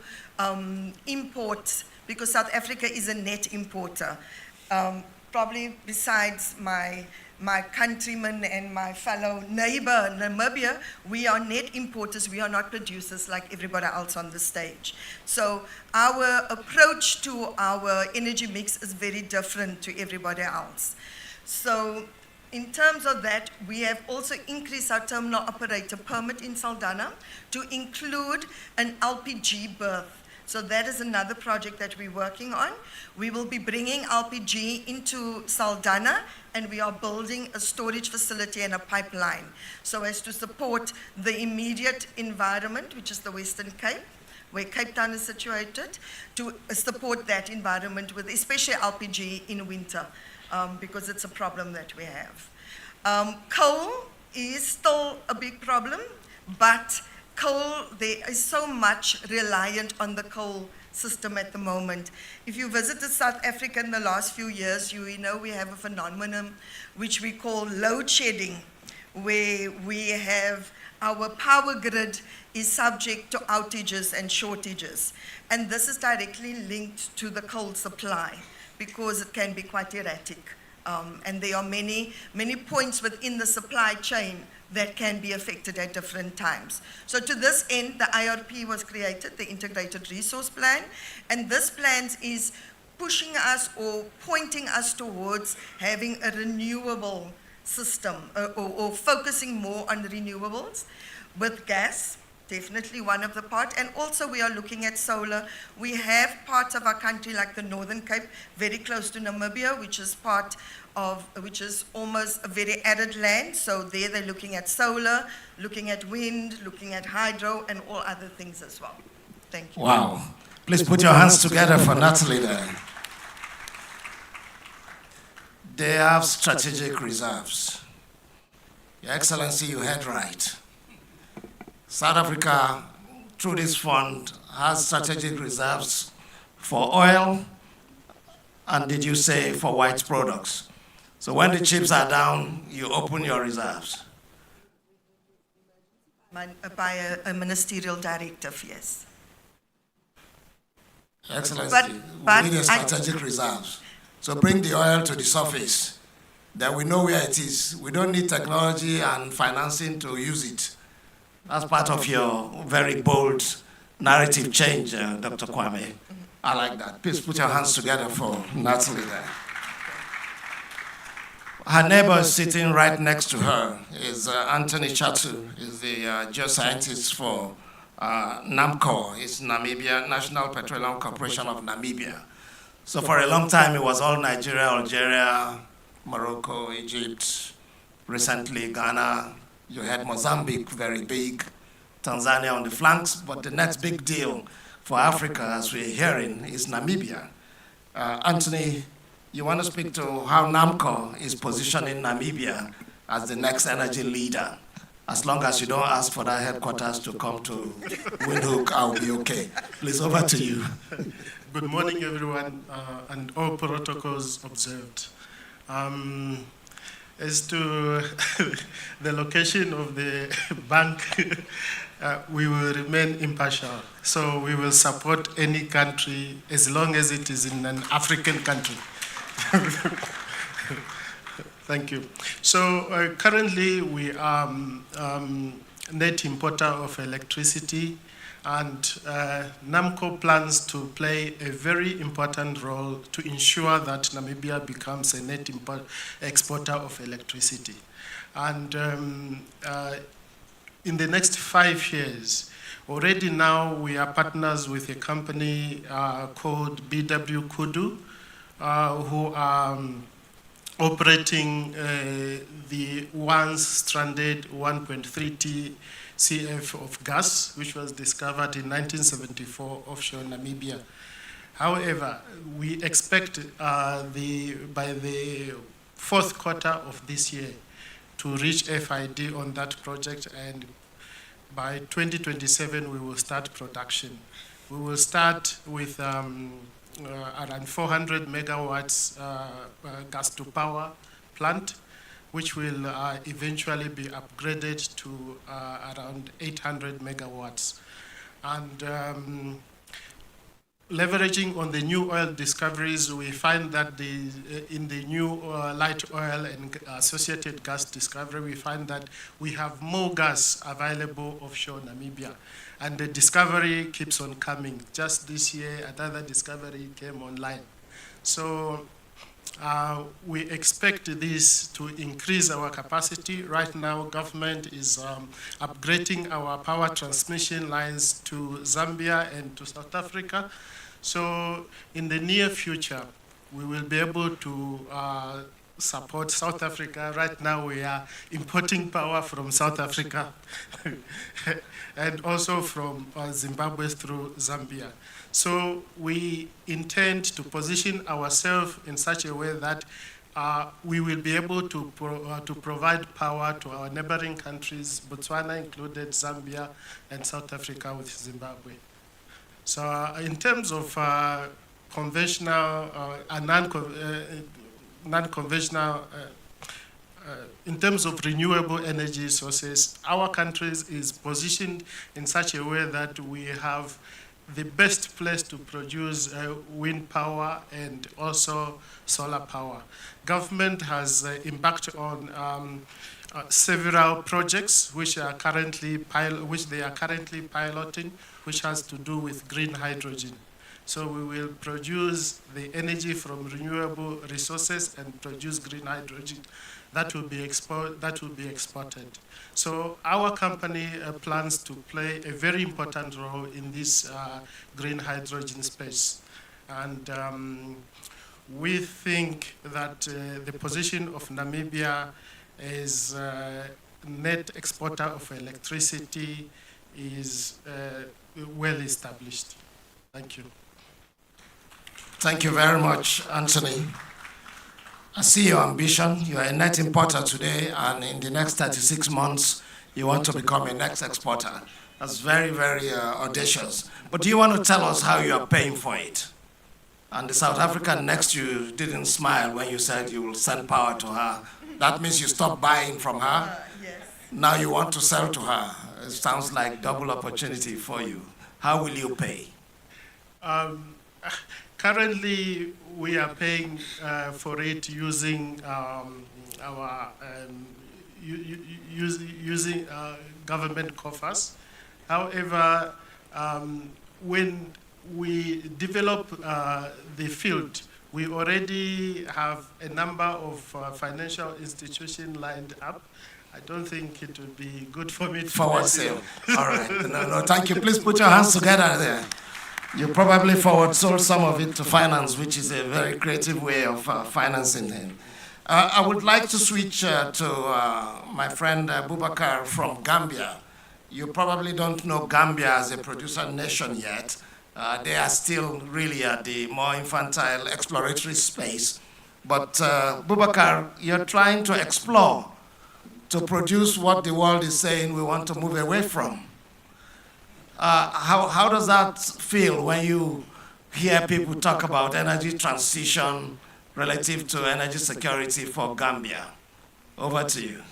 import, because South Africa is a net importer. Probably besides my countrymen and my fellow neighbor, Namibia, we are net importers, we are not producers like everybody else on the stage. So our approach to our energy mix is very different to everybody else. So in terms of that, we have also increased our terminal operator permit in Saldanha to include an LPG berth. So that is another project that we're working on. We will be bringing LPG into Saldanha, and we are building a storage facility and a pipeline so as to support the immediate environment, which is the Western Cape, where Cape Town is situated, to support that environment with especially LPG in winter, because it's a problem that we have. Coal is still a big problem, but coal, there is so much reliant on the coal system at the moment. If you visited South Africa in the last few years, you know we have a phenomenon which we call load shedding, where we have our power grid is subject to outages and shortages. And this is directly linked to the coal supply because it can be quite erratic. And there are many points within the supply chain that can be affected at different times. So to this end, the IRP was created, the Integrated Resource Plan, and this plan is pushing us or pointing us towards having a renewable system or focusing more on renewables with gas, definitely one of the part, and also we are looking at solar. We have parts of our country like the Northern Cape, very close to Namibia, which is almost a very arid land. So there they're looking at solar, looking at wind, looking at hydro, and all other things as well. Thank you. Wow. Please put your hands together for Natalie there. They have strategic reserves. Your Excellency, you heard right. South Africa, through this fund, has strategic reserves for oil, and did you say for white products? So when the chips are down, you open your reserves. By a ministerial directive, yes. Excellency, we need a strategic reserves. So bring the oil to the surface, that we know where it is. We don't need technology and financing to use it. That's part of your very bold narrative change, Dr. Kwame. I like that. Please put your hands together for Natalie there. Her neighbor sitting right next to her is Anthony Chatu, is the geoscientist for NAMCO, it's Namibia, National Petroleum Corporation of Namibia. So for a long time, it was all Nigeria, Algeria, Morocco, Egypt, recently Ghana. You had Mozambique, very big, Tanzania on the flanks, but the next big deal for Africa, as we're hearing, is Namibia. Anthony, you want to speak to how NAMCO is positioning Namibia as the next energy leader? As long as you don't ask for that headquarters to come to Windhoek, I'll be okay. Please, over to you. Good morning, everyone, and all protocols observed. As to the location of the bank, we will remain impartial. So we will support any country as long as it is in an African country. Thank you. So currently we are net importer of electricity, and NAMCO plans to play a very important role to ensure that Namibia becomes a net exporter of electricity. And in the next 5 years, already now we are partners with a company called BW Kudu, who are operating the once stranded 1.3 TCF of gas, which was discovered in 1974 offshore Namibia. However, we expect by the fourth quarter of this year to reach FID on that project, and by 2027 we will start production. We will start with around 400 megawatts gas to power plant, which will eventually be upgraded to around 800 megawatts. And leveraging on the new oil discoveries, we find that in the new light oil and associated gas discovery, we find that we have more gas available offshore Namibia. And the discovery keeps on coming. Just this year, another discovery came online. So we expect this to increase our capacity. Right now, government is upgrading our power transmission lines to Zambia and to South Africa. So in the near future, we will be able to support South Africa. Right now, we are importing power from South Africa and also from Zimbabwe through Zambia. So we intend to position ourselves in such a way that we will be able to provide power to our neighboring countries, Botswana included, Zambia, and South Africa with Zimbabwe. So in terms of conventional and non-conventional, in terms of renewable energy sources, our country is positioned in such a way that we have the best place to produce wind power and also solar power. Government has embarked on several projects which they are currently piloting, which has to do with green hydrogen. So we will produce the energy from renewable resources and produce green hydrogen that will be exported. So our company plans to play a very important role in this green hydrogen space. And we think that the position of Namibia as net exporter of electricity is well established. Thank you. Thank you very much, Anthony. I see your ambition. You are a net importer today, and in the next 36 months, you want to become a net exporter. That's very, very audacious. But do you want to tell us how you are paying for it? And the South African next to you didn't smile when you said you will send power to her. That means you stopped buying from her? Yes. Now you want to sell to her. It sounds like double opportunity for you. How will you pay? Currently, we are paying for it using using government coffers. However, when we develop the field, We already have a number of financial institutions lined up. I don't think it would be good for me to forward sale. All right. No, thank you. Please put your hands together there. You probably forward sold some of it to finance, which is a very creative way of financing it. I would like to switch to my friend Boubacar from Gambia. You probably don't know Gambia as a producer nation yet. They are still really at the more infantile exploratory space. But Boubacar, you're trying to explore to produce what the world is saying we want to move away from. How does that feel when you hear people talk about energy transition relative to energy security for Gambia? Over to you.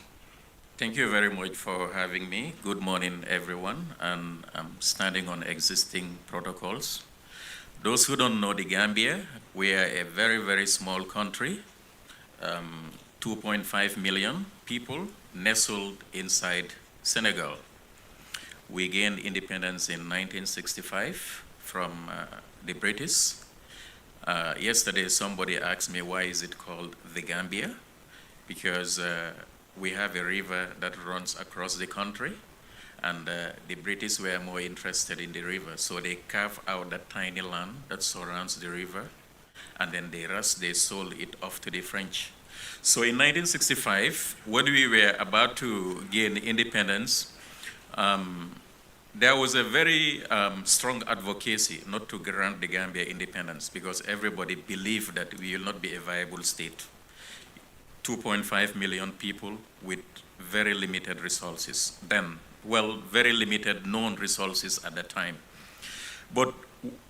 Thank you very much for having me. Good morning, everyone. And I'm standing on existing protocols. Those who don't know the Gambia, we are a very, very small country, 2.5 million people nestled inside Senegal. We gained independence in 1965 from the British. Yesterday, somebody asked me, why is it called the Gambia? Because we have a river that runs across the country, and the British were more interested in the river, so they carved out that tiny land that surrounds the river, and then they sold it off to the French. So in 1965, when we were about to gain independence, there was a very strong advocacy not to grant the Gambia independence, because everybody believed that we will not be a viable state. 2.5 million people with very limited resources then. Well, very limited known resources at the time. But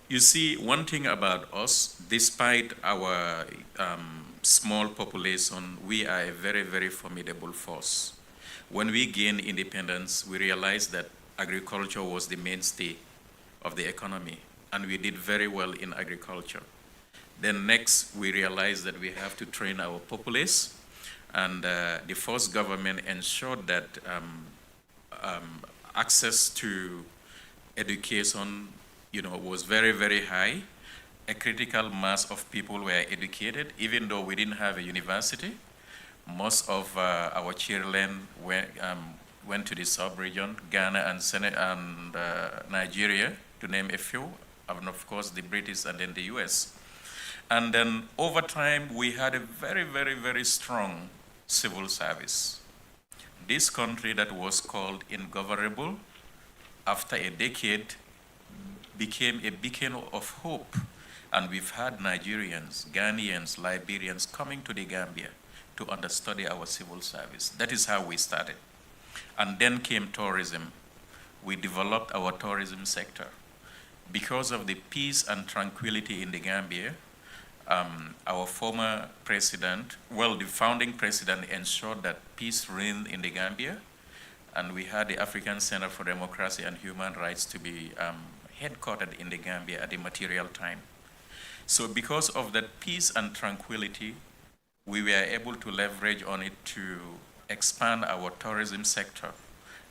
you see, one thing about us, despite our small population, we are a very, very formidable force. When we gained independence, we realized that agriculture was the mainstay of the economy, and we did very well in agriculture. Then next, we realized that we have to train our populace, and the first government ensured that access to education, was very, very high. A critical mass of people were educated, even though we didn't have a university. Most of our children went to the sub-region, Ghana and Nigeria, to name a few, and of course the British and then the US. And then over time, we had a very, very, very strong civil service. This country that was called ungovernable, after a decade, became a beacon of hope. And we've had Nigerians, Ghanaians, Liberians coming to the Gambia to understudy our civil service. That is how we started. And then came tourism. We developed our tourism sector. Because of the peace and tranquility in the Gambia, our former president, the founding president, ensured that peace reigned in the Gambia, and we had the African Center for Democracy and Human Rights to be headquartered in the Gambia at the material time. So because of that peace and tranquility, we were able to leverage on it to expand our tourism sector,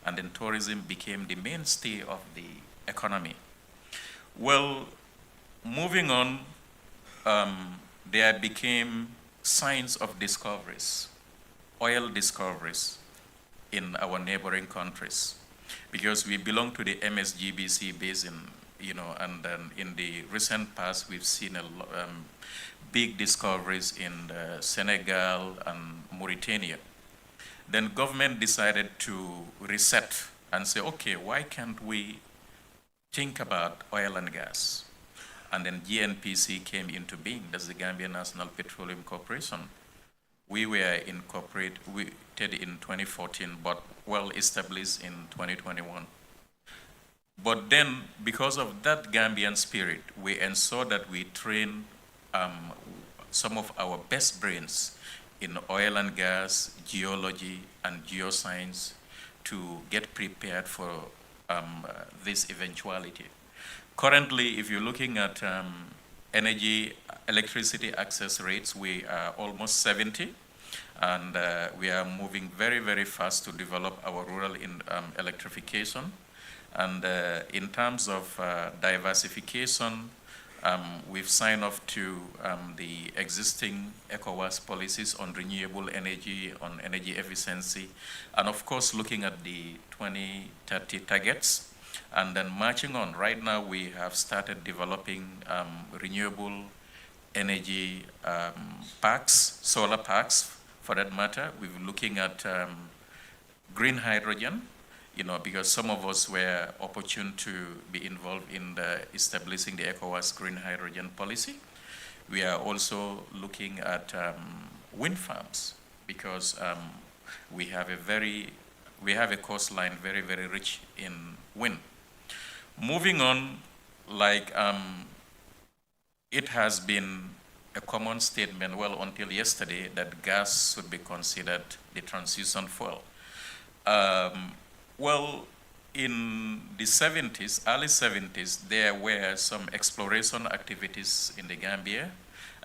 and then tourism became the mainstay of the economy. Well, moving on, there became signs of discoveries, oil discoveries in our neighboring countries, because we belong to the MSGBC basin, and then in the recent past, we've seen big discoveries in Senegal and Mauritania. Then government decided to reset and say, okay, why can't we think about oil and gas? And then NNPC came into being. That's the Gambia National Petroleum Corporation. We were incorporated in 2014, but well established in 2021. But then, because of that Gambian spirit, we ensured that we train some of our best brains in oil and gas, geology, and geoscience to get prepared for this eventuality. Currently, if you're looking at electricity access rates, we are almost 70, and we are moving very, very fast to develop our rural electrification. And in terms of diversification, we've signed off to the existing ECOWAS policies on renewable energy, on energy efficiency, and of course looking at the 2030 targets. And then marching on, right now we have started developing renewable energy parks, solar parks for that matter. We're looking at green hydrogen, because some of us were opportune to be involved in establishing the ECOWAS green hydrogen policy. We are also looking at wind farms because we have a coastline very, very rich in wind. Moving on, it has been a common statement, well, until yesterday, that gas should be considered the transition fuel. Well, in the 70s, early 70s, there were some exploration activities in the Gambia,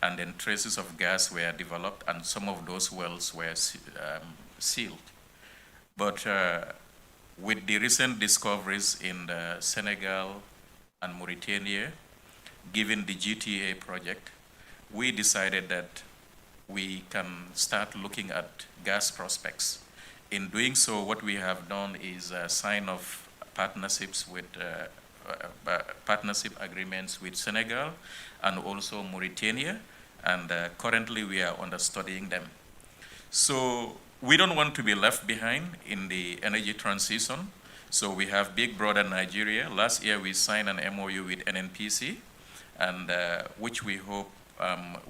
and then traces of gas were developed, and some of those wells were sealed. But with the recent discoveries in Senegal and Mauritania, given the GTA project, we decided that we can start looking at gas prospects. In doing so, what we have done is sign off partnerships with partnership agreements with Senegal and also Mauritania, and currently we are studying them. So we don't want to be left behind in the energy transition. So we have big brother Nigeria. Last year we signed an MOU with NNPC, and which we hope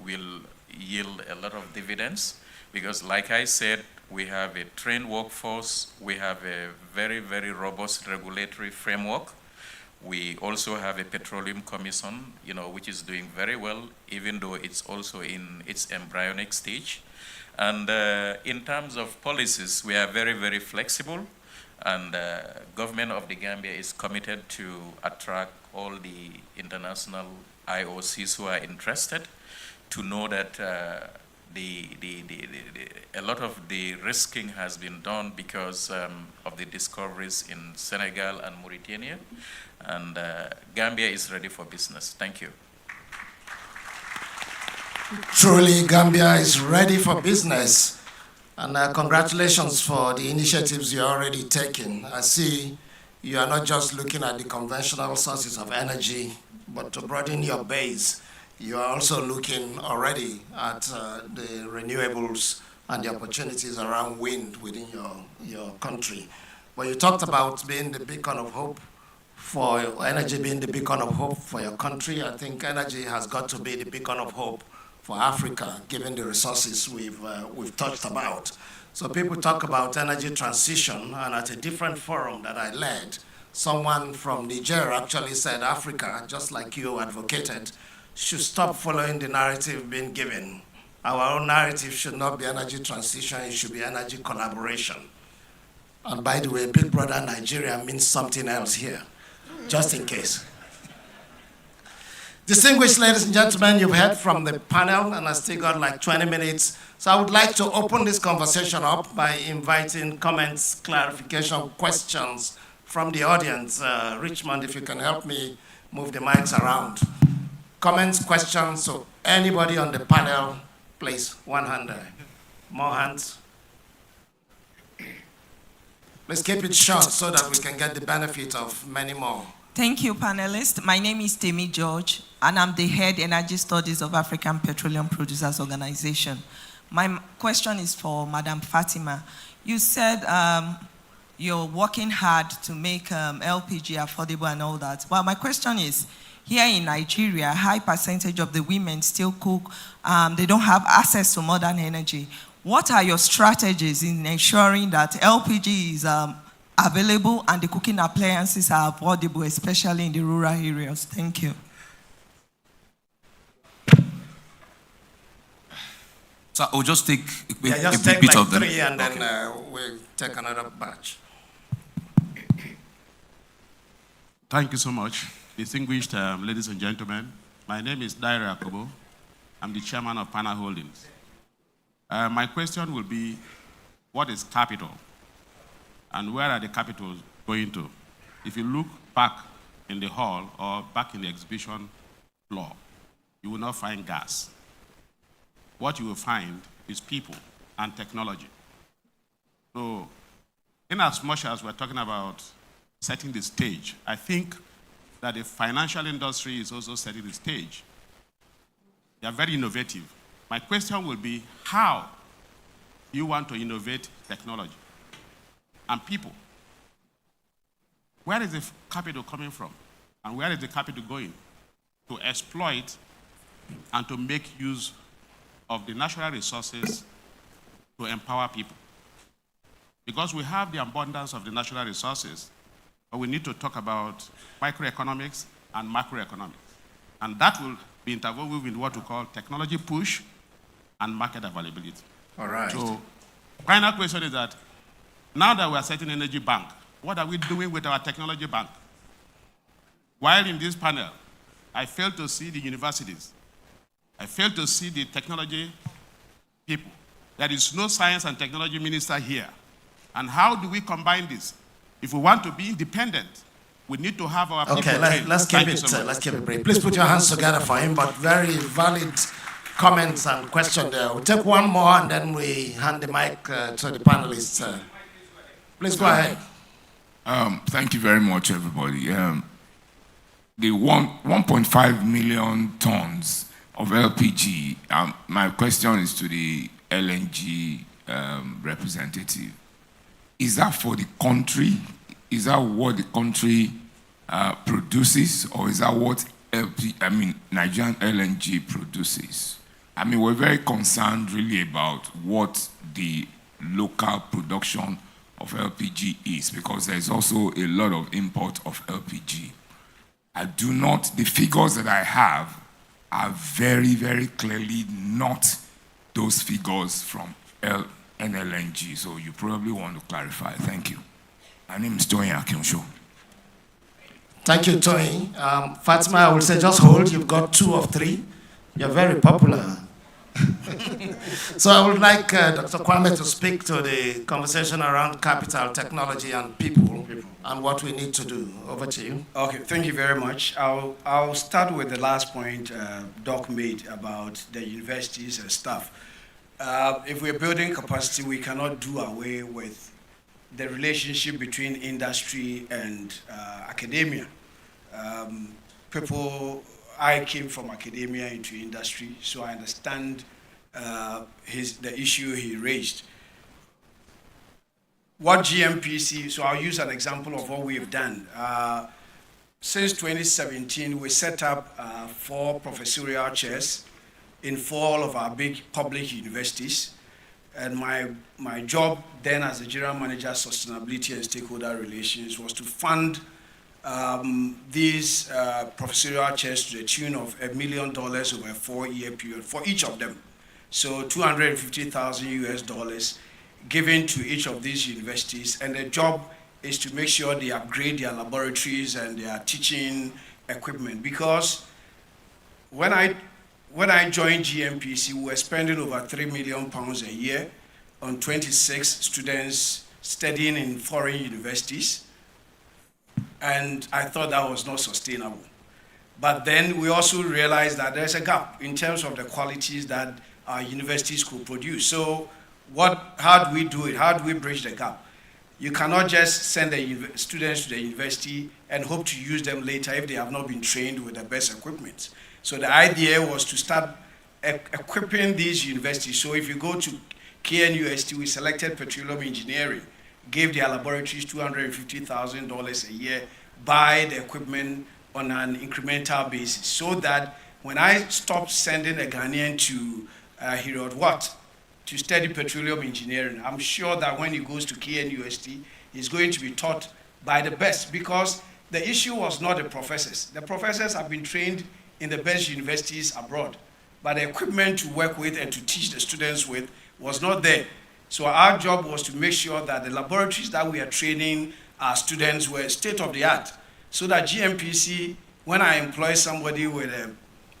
will yield a lot of dividends, because like I said, we have a trained workforce, we have a very, very robust regulatory framework. We also have a Petroleum Commission, which is doing very well, even though it's also in its embryonic stage. And in terms of policies, we are very, very flexible, and government of the Gambia is committed to attract all the international IOCs who are interested, to know that a lot of the risking has been done because of the discoveries in Senegal and Mauritania, and Gambia is ready for business. Thank you. Truly, Gambia is ready for business, and congratulations for the initiatives you're already taking. I see you are not just looking at the conventional sources of energy, but to broaden your base, you are also looking already at the renewables and the opportunities around wind within your country. But you talked about being the beacon of hope for energy, being the beacon of hope for your country. I think energy has got to be the beacon of hope for Africa, given the resources we've touched about. So people talk about energy transition, and at a different forum that I led, someone from Niger actually said Africa, just like you advocated, should stop following the narrative being given. Our own narrative should not be energy transition, it should be energy collaboration. And by the way, Big Brother Nigeria means something else here, just in case. Distinguished ladies and gentlemen, you've heard from the panel, and I still got like 20 minutes. So I would like to open this conversation up by inviting comments, clarification, questions from the audience. Richmond, if you can help me move the mics around. Comments, questions, so anybody on the panel, please, one hand there. More hands. Let's keep it short so that we can get the benefit of many more. Thank you, panelists. My name is Temi George, and I'm the head energy studies of African Petroleum Producers Organization. My question is for Madam Fatima. You said you're working hard to make LPG affordable and all that. Well, my question is, here in Nigeria, a high percentage of the women still cook. They don't have access to modern energy. What are your strategies in ensuring that LPG is available and the cooking appliances are affordable, especially in the rural areas? Thank you. So I'll just take a bit like of them. Three, and then we'll take another batch. Thank you so much. Distinguished ladies and gentlemen, my name is Daira Akobo. I'm the chairman of Pana Holdings. My question will be, what is capital? And where are the capitals going to? If you look back in the hall or back in the exhibition floor, you will not find gas. What you will find is people and technology. So, in as much as we're talking about setting the stage, I think that the financial industry is also setting the stage. They are very innovative. My question will be, how do you want to innovate technology and people? Where is the capital coming from? And where is the capital going? To exploit and to make use of the natural resources to empower people. Because we have the abundance of the natural resources, but we need to talk about microeconomics and macroeconomics. And that will be interwoven with what we call technology push and market availability. All right. So, final question is that now that we are setting energy bank, what are we doing with our technology bank? While in this panel, I failed to see the universities. I failed to see the technology people. There is no science and technology minister here. And how do we combine this? If we want to be independent, we need to have our people. Okay, let's keep it brief. Please put your hands together for him, but very valid comments and questions there. We'll take one more and then we hand the mic to the panelists. Please go ahead. Thank you very much, everybody. The 1.5 million tons of LPG, my question is to the LNG representative. Is that for the country? Is that what the country produces, or is that what Nigerian LNG produces? I mean, we're very concerned really about what the local production of LPG is, because there's also a lot of import of LPG. The figures that I have are very, very clearly not those figures from NLNG, so you probably want to clarify. Thank you. My name is Tony Akinsho. Thank you, Tony. Fatima, I will say just hold. You've got 2 of 3. You're very popular. So I would like Dr. Kwame to speak to the conversation around capital, technology, and people, and what we need to do. Over to you. Okay, thank you very much. I'll start with the last point Doc made about the universities and stuff. If we're building capacity, we cannot do away with the relationship between industry and academia. I came from academia into industry, so I understand the issue he raised. What GMPC, so I'll use an example of what we have done. Since 2017, we set up 4 professorial chairs in 4 of our big public universities. And my job then as the General Manager of Sustainability and Stakeholder Relations was to fund these professorial chairs to the tune of $1 million over a 4-year period for each of them. So $250,000 given to each of these universities, and the job is to make sure they upgrade their laboratories and their teaching equipment. Because when I joined GMPC, we were spending over £3 million a year on 26 students studying in foreign universities. And I thought that was not sustainable. But then we also realized that there's a gap in terms of the qualities that our universities could produce. So how do we do it? How do we bridge the gap? You cannot just send the students to the university and hope to use them later if they have not been trained with the best equipment. So the idea was to start equipping these universities. So if you go to KNUST, we selected Petroleum Engineering, gave their laboratories $250,000 a year, buy the equipment on an incremental basis, so that when I stopped sending a Ghanaian to Herod Watt to study petroleum engineering, I'm sure that when he goes to KNUST, he's going to be taught by the best, because the issue was not the professors. The professors have been trained in the best universities abroad, but the equipment to work with and to teach the students with was not there. So our job was to make sure that the laboratories that we are training our students were state-of-the-art, so that GMPC, when I employ somebody with an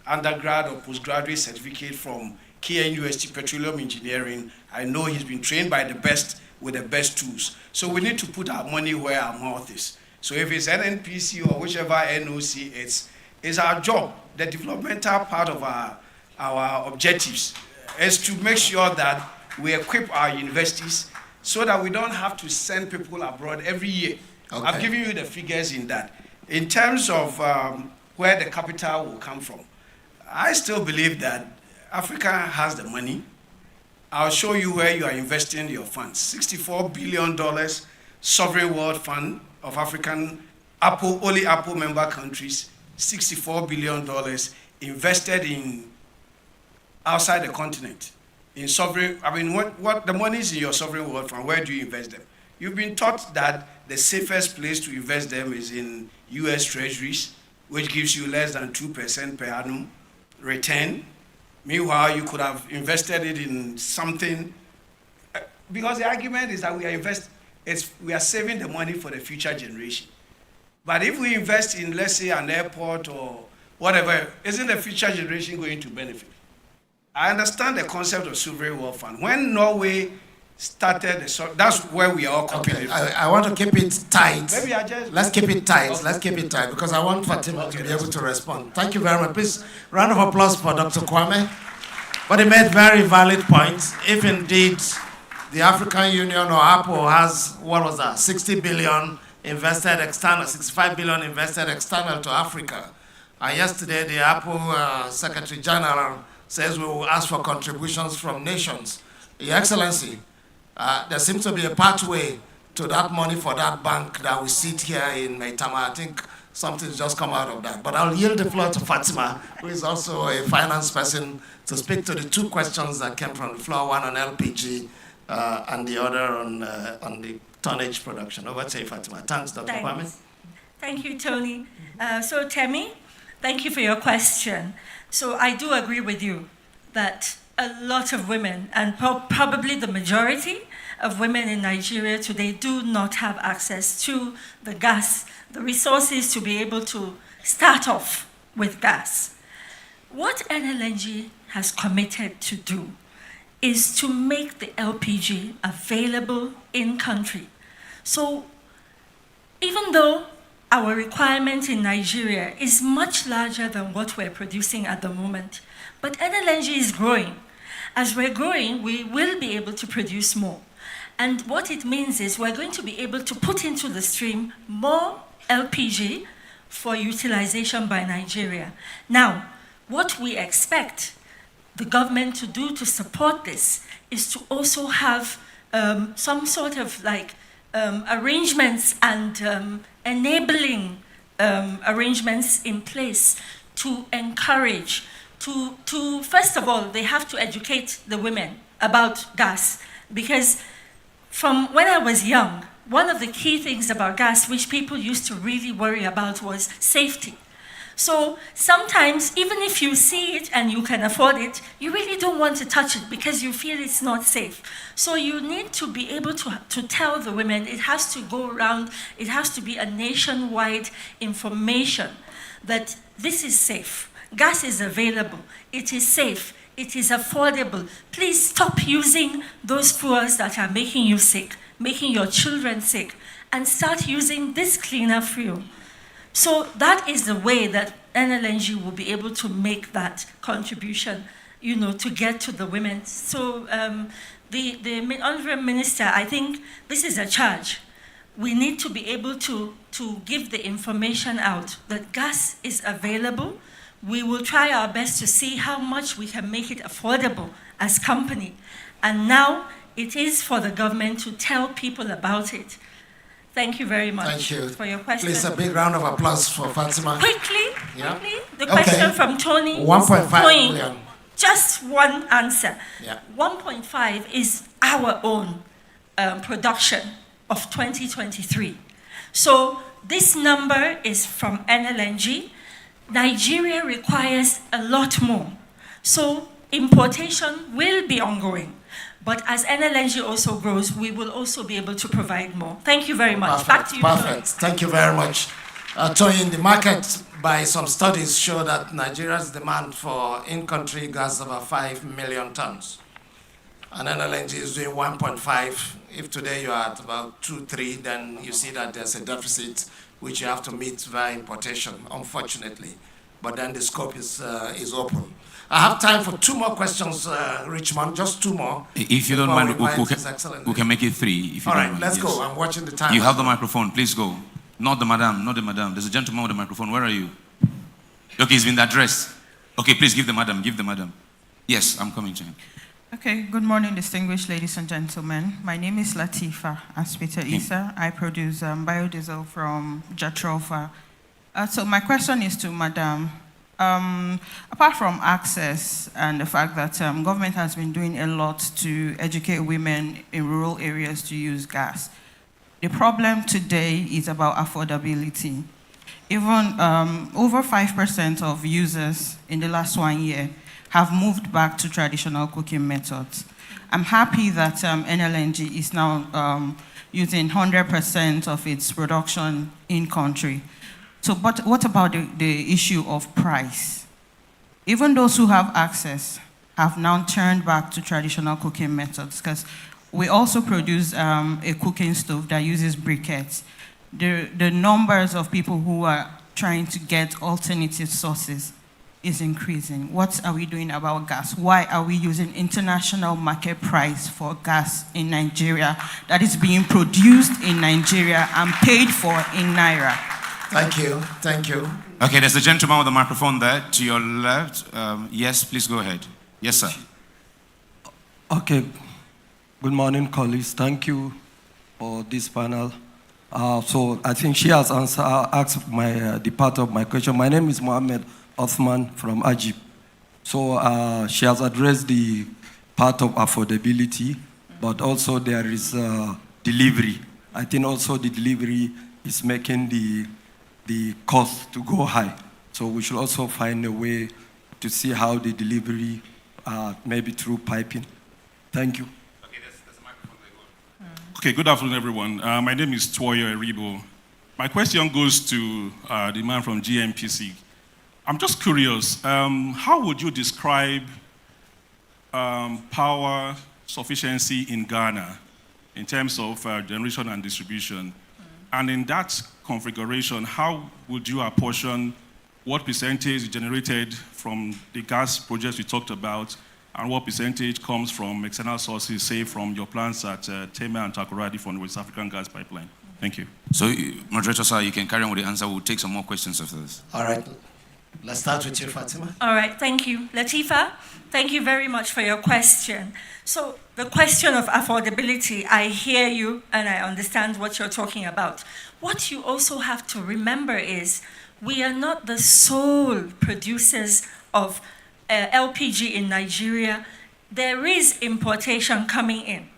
undergrad or postgraduate certificate from KNUST Petroleum Engineering, I know he's been trained by the best with the best tools. So we need to put our money where our mouth is. So if it's NNPC or whichever NOC, It's our job, the developmental part of our objectives, is to make sure that we equip our universities so that we don't have to send people abroad every year. Okay. I've given you the figures in that. In terms of where the capital will come from, I still believe that Africa has the money. I'll show you where you are investing your funds. $64 billion sovereign wealth fund of African only Apple member countries, $64 billion invested in outside the continent. In sovereign, I mean, what the money is in your sovereign wealth fund, where do you invest them? You've been taught that the safest place to invest them is in US Treasuries, which gives you less than 2% per annum return. Meanwhile, you could have invested it in something, because the argument is that we are saving the money for the future generation. But if we invest in, let's say, an airport or whatever, isn't the future generation going to benefit? I understand the concept of sovereign wealth fund. When Norway started, that's where we are all competing. Okay. I want to keep it tight. Maybe I just... Let's keep it tight. Okay. Let's keep it tight, because I want Fatima to be able to respond. Thank you very much. Please, round of applause for Dr. Kwame. But he made very valid points. If indeed the African Union or Apple has, what was that, 60 billion invested external, 65 billion invested external to Africa. And yesterday, the Apple Secretary General says we will ask for contributions from nations. Your Excellency, there seems to be a pathway to that money for that bank that we sit here in Haytham. I think something's just come out of that. But I'll yield the floor to Fatima, who is also a finance person, to speak to the two questions that came from the floor, one on LPG and the other on the tonnage production. Over to you, Fatima. Thanks, Dr. Kwame. Thank you, Tony. So, Temi, thank you for your question. So I do agree with you that a lot of women, and probably the majority of women in Nigeria today, do not have access to the gas, the resources to be able to start off with gas. What NLNG has committed to do is to make the LPG available in country. So even though our requirement in Nigeria is much larger than what we're producing at the moment, but NLNG is growing. As we're growing, we will be able to produce more. And what it means is we're going to be able to put into the stream more LPG for utilization by Nigeria. Now, what we expect the government to do to support this is to also have some sort of arrangements and enabling arrangements in place to encourage, to first of all, they have to educate the women about gas, because from when I was young, one of the key things about gas which people used to really worry about was safety. So sometimes, even if you see it and you can afford it, you really don't want to touch it because you feel it's not safe. So you need to be able to tell the women it has to go around, it has to be a nationwide information that this is safe. Gas is available, it is safe, it is affordable. Please stop using those fuels that are making you sick, making your children sick, and start using this cleaner fuel. So that is the way that NLNG will be able to make that contribution, to get to the women. So the Honourable Minister, I think this is a charge. We need to be able to give the information out that gas is available. We will try our best to see how much we can make it affordable as company. And now it is for the government to tell people about it. Thank you very much for your question. Please, a big round of applause for Fatima. Quickly, the question from Tony. 1.5 million. Just one answer. Yeah. 1.5 is our own production of 2023. So this number is from NLNG. Nigeria requires a lot more. So importation will be ongoing. But as NLNG also grows, we will also be able to provide more. Thank you very much. Perfect. Back to you, Perfect. Tony. Thank you very much. Tony, in the market, by some studies, show that Nigeria's demand for in-country gas is about 5 million tons. And NLNG is doing 1.5. If today you are at about 2, 3, then you see that there's a deficit which you have to meet via importation, unfortunately. but then the scope is open. I have time for 2 more questions, Richmond, just 2 more. If you don't mind, we can make it 3. If you All don't right, mind. let's Yes. go. I'm watching the time. You have the microphone, please go. Not the madam, not the madam. There's a gentleman with the microphone. Where are you? Okay, he's been addressed. Okay, please give the madam, give the madam. Yes, I'm coming to him. Okay, good morning, distinguished ladies and gentlemen. My name is Latifa Aspita Isa. I produce biodiesel from Jatropha. So my question is to Madam. Apart from access and the fact that government has been doing a lot to educate women in rural areas to use gas, the problem today is about affordability. Even over 5% of users in the last 1 year have moved back to traditional cooking methods. I'm happy that NLNG is now using 100% of its production in country. So, but what about the issue of price? Even those who have access have now turned back to traditional cooking methods, because we also produce a cooking stove that uses briquettes. The numbers of people who are trying to get alternative sources is increasing. What are we doing about gas? Why are we using international market price for gas in Nigeria that is being produced in Nigeria and paid for in Naira? Thank you, thank you. Okay, there's a gentleman with the microphone there to your left. Yes, please go ahead. Yes, sir. Okay, good morning, colleagues. Thank you for this panel. So I think she has asked the part of my question. My name is Mohammed Othman from Ajib. So she has addressed the part of affordability, but also there is delivery. I think also the delivery is making the cost to go high. So we should also find a way to see how the delivery, maybe through piping. Thank you. Okay, there's a microphone there. Okay, good afternoon, everyone. My name is Twoyo Eribo. My question goes to the man from GNPC. I'm just curious, how would you describe power sufficiency in Ghana in terms of generation and distribution? And in that configuration, how would you apportion what percentage is generated from the gas projects we talked about, and what percentage comes from external sources, say from your plants at Tema and Takoradi from the West African gas pipeline? Thank you. So, Moderator, sir, you can carry on with the answer. We'll take some more questions after this. All right. Let's start with you, Fatima. All right, thank you. Latifa, thank you very much for your question. So the question of affordability, I hear you and I understand what you're talking about. What you also have to remember is we are not the sole producers of LPG in Nigeria. There is importation coming in.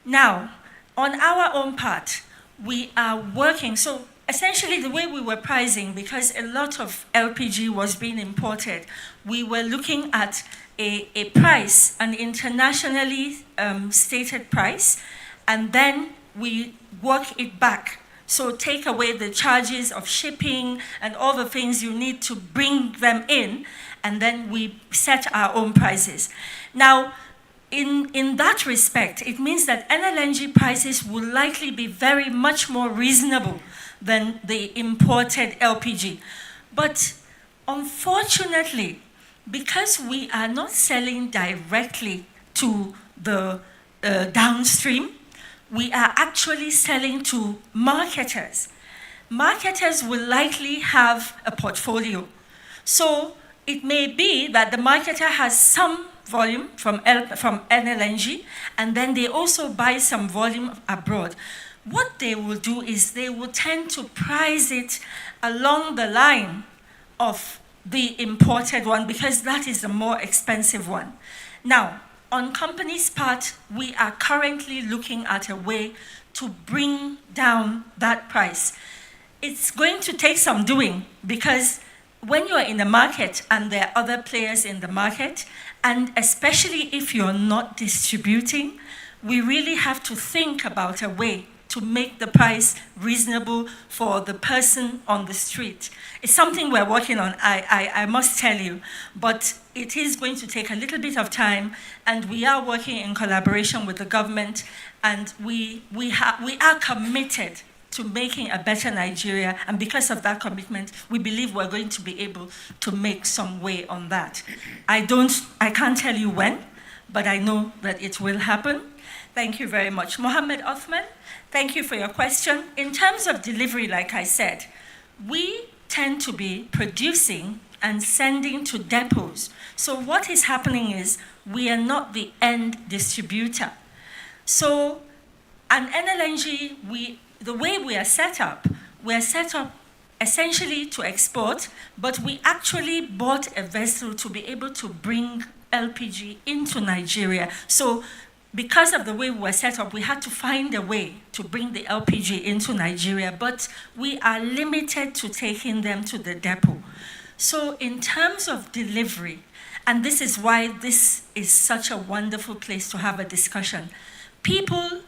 Now, on our own part, we are working. So essentially, the way we were pricing, because a lot of LPG was being imported, we were looking at a price, an internationally stated price, and then we work it back. So take away the charges of shipping and all the things you need to bring them in, and then we set our own prices. Now, in that respect, it means that NLNG prices will likely be very much more reasonable than the imported LPG. But unfortunately, because we are not selling directly to the downstream, we are actually selling to marketers. Marketers will likely have a portfolio. So it may be that the marketer has some volume from NLNG, and then they also buy some volume abroad. What they will do is they will tend to price it along the line of the imported one, because that is the more expensive one. Now, on company's part, we are currently looking at a way to bring down that price. It's going to take some doing, because when you're in the market and there are other players in the market, and especially if you're not distributing, we really have to think about a way to make the price reasonable for the person on the street. It's something we're working on, I must tell you, but it is going to take a little bit of time, and we are working in collaboration with the government, and we are committed to making a better Nigeria. And because of that commitment, we believe we're going to be able to make some way on that. I can't tell you when, but I know that it will happen. Thank you very much. Mohammed Othman, thank you for your question. In terms of delivery, like I said, we tend to be producing and sending to depots. So what is happening is we are not the end distributor. So an NLNG, the way we are set up essentially to export, but we actually bought a vessel to be able to bring LPG into Nigeria. So because of the way we were set up, we had to find a way to bring the LPG into Nigeria, but we are limited to taking them to the depot. So in terms of delivery, and this is why this is such a wonderful place to have a discussion, people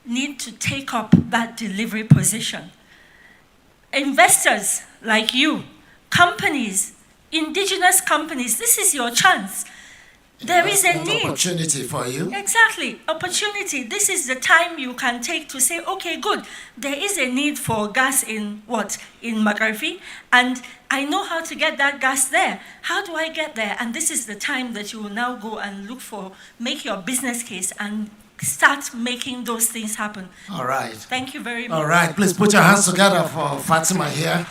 need to take up that delivery position. Investors like you, companies, indigenous companies, this is your chance. There is a need. Opportunity for you. Exactly, opportunity. This is the time you can take to say, okay, good, there is a need for gas in Magharibi, and I know how to get that gas there. How do I get there? And this is the time that you will now go and make your business case and start making those things happen. All right. Thank you very much. All right, please put your hands together for Fatima here.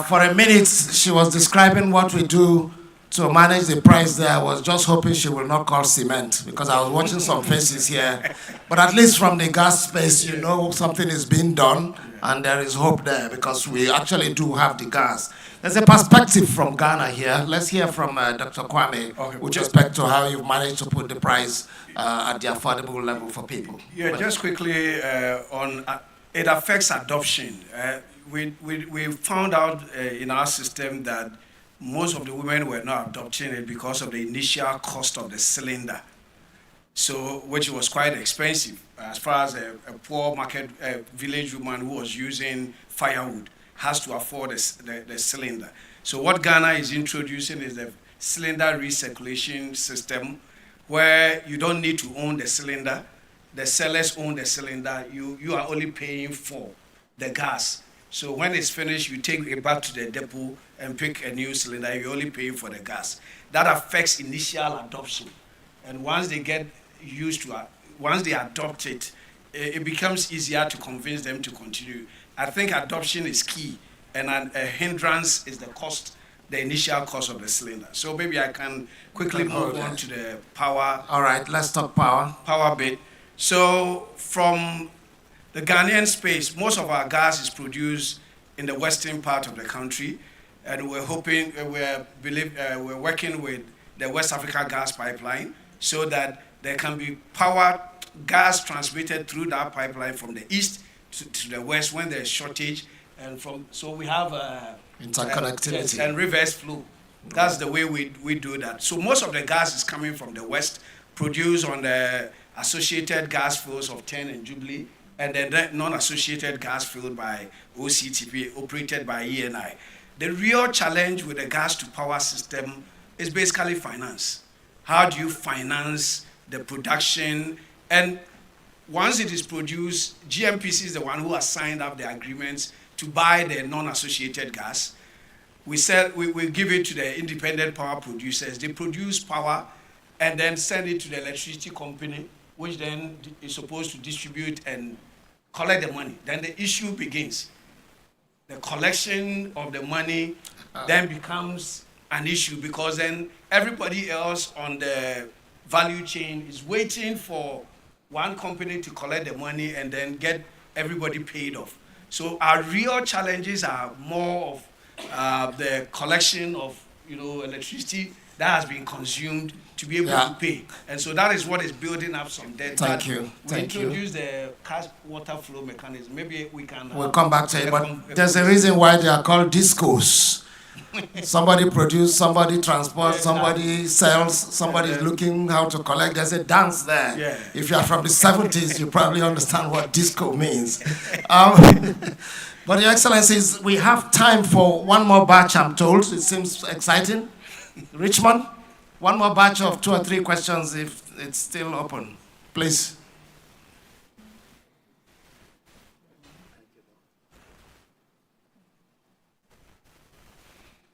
For a minute, she was describing what we do to manage the price there. I was just hoping she will not call cement, because I was watching some faces here. But at least from the gas space, you know something is being done, and there is hope there, because we actually do have the gas. There's a perspective from Ghana here. Let's hear from Dr. Kwame, with respect to how you've managed to put the price at the affordable level for people. Yeah, just quickly on it affects adoption. We found out in our system that most of the women were not adopting it because of the initial cost of the cylinder, so which was quite expensive. As far as a poor market village woman who was using firewood has to afford the cylinder. So what Ghana is introducing is the cylinder recirculation system, where you don't need to own the cylinder. The sellers own the cylinder. You are only paying for the gas. So when it's finished, you take it back to the depot and pick a new cylinder. You're only paying for the gas. That affects initial adoption. And once they get used to it, once they adopt it, it becomes easier to convince them to continue. I think adoption is key, and a hindrance is the initial cost of the cylinder. So maybe I can quickly move on to the power. All right, let's talk power. Power bit. So from the Ghanaian space, most of our gas is produced in the western part of the country, and we're hoping, we're working with the West Africa gas pipeline so that there can be gas transmitted through that pipeline from the east to the west when there's shortage, and so we have interconnectivity and reverse flow. That's the way we do that. So most of the gas is coming from the west, produced on the associated gas fields of 10 and Jubilee, and then non-associated gas field by OCTP, operated by E.N.I.E. The real challenge with the gas to power system is basically finance. How do you finance the production? And once it is produced, GMPC is the one who has signed up the agreements to buy the non-associated gas. We give it to the independent power producers. They produce power and then send it to the electricity company, which then is supposed to distribute and collect the money. Then the issue begins. The collection of the money then becomes an issue, because then everybody else on the value chain is waiting for one company to collect the money and then get everybody paid off. So our real challenges are more of the collection of electricity that has been consumed to be able to pay. And so that is what is building up some debt. Thank you. We introduce the cash water flow mechanism. Maybe we can... We'll come back to it, but there's a reason why they are called discos. Somebody produces, somebody transports, somebody sells, somebody is looking how to collect. There's a dance there. Yeah. If you are from the 70s, you probably understand what disco means. But Your Excellencies, we have time for one more batch, I'm told. It seems exciting. Richmond, one more batch of 2 or 3 questions if it's still open. Please.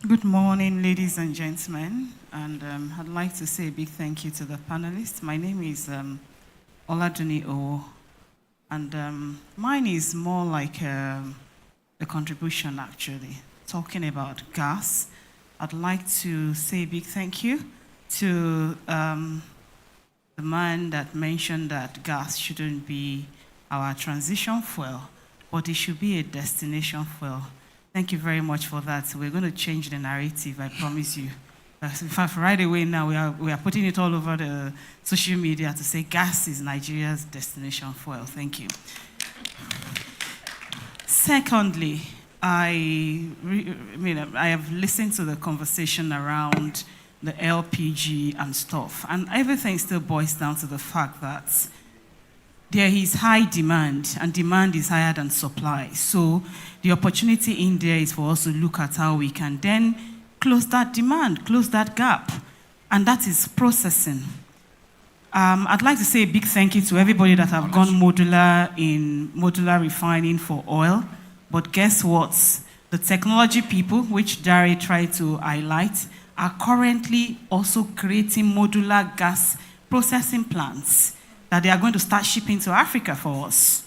Good morning, ladies and gentlemen, and I'd like to say a big thank you to the panelists. My name is Oladuni O, and mine is more like a contribution, actually, talking about gas. I'd like to say a big thank you to the man that mentioned that gas shouldn't be our transition fuel, but it should be a destination fuel. Thank you very much for that. We're going to change the narrative, I promise you. In fact, right away now, we are putting it all over the social media to say gas is Nigeria's destination fuel. Thank you. Secondly, I have listened to the conversation around the LPG and stuff, and everything still boils down to the fact that there is high demand, and demand is higher than supply. So the opportunity in there is for us to look at how we can then close that demand, close that gap, and that is processing. I'd like to say a big thank you to everybody that have gone modular in modular refining for oil, but guess what? The technology people, which Dari tried to highlight, are currently also creating modular gas processing plants that they are going to start shipping to Africa for us.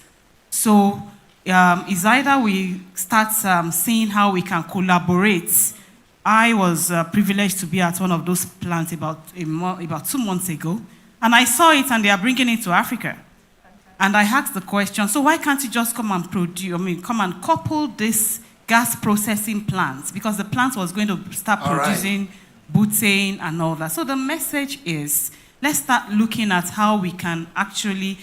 So it's either we start seeing how we can collaborate. I was privileged to be at one of those plants about 2 months ago, and I saw it and they are bringing it to Africa. And I asked the question, so why can't you just come and come and couple this gas processing plants? Because the plant was going to start producing butane and all that. So the message is, let's start looking at how we can actually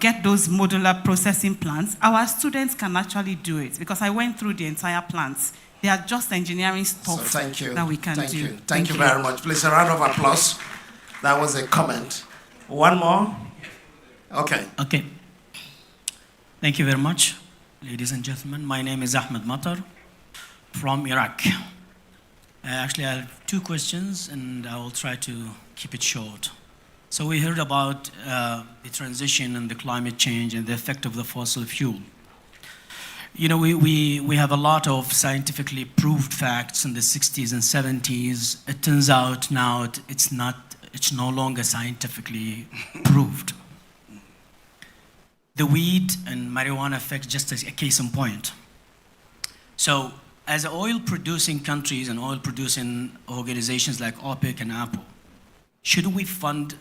get those modular processing plants. Our students can actually do it, because I went through the entire plants. They are just engineering stuff that we can do. Thank you very much. Please, a round of applause. That was a comment. One more? Okay. Okay. Thank you very much, ladies and gentlemen. My name is Ahmed Matar from Iraq. Actually, I have 2 questions, and I will try to keep it short. So we heard about the transition and the climate change and the effect of the fossil fuel. You know, we have a lot of scientifically proved facts in the 60s and 70s. It turns out now it's no longer scientifically proved. The weed and marijuana effect, just as a case in point. So as oil-producing countries and oil-producing organizations like OPEC and Apple, should we fund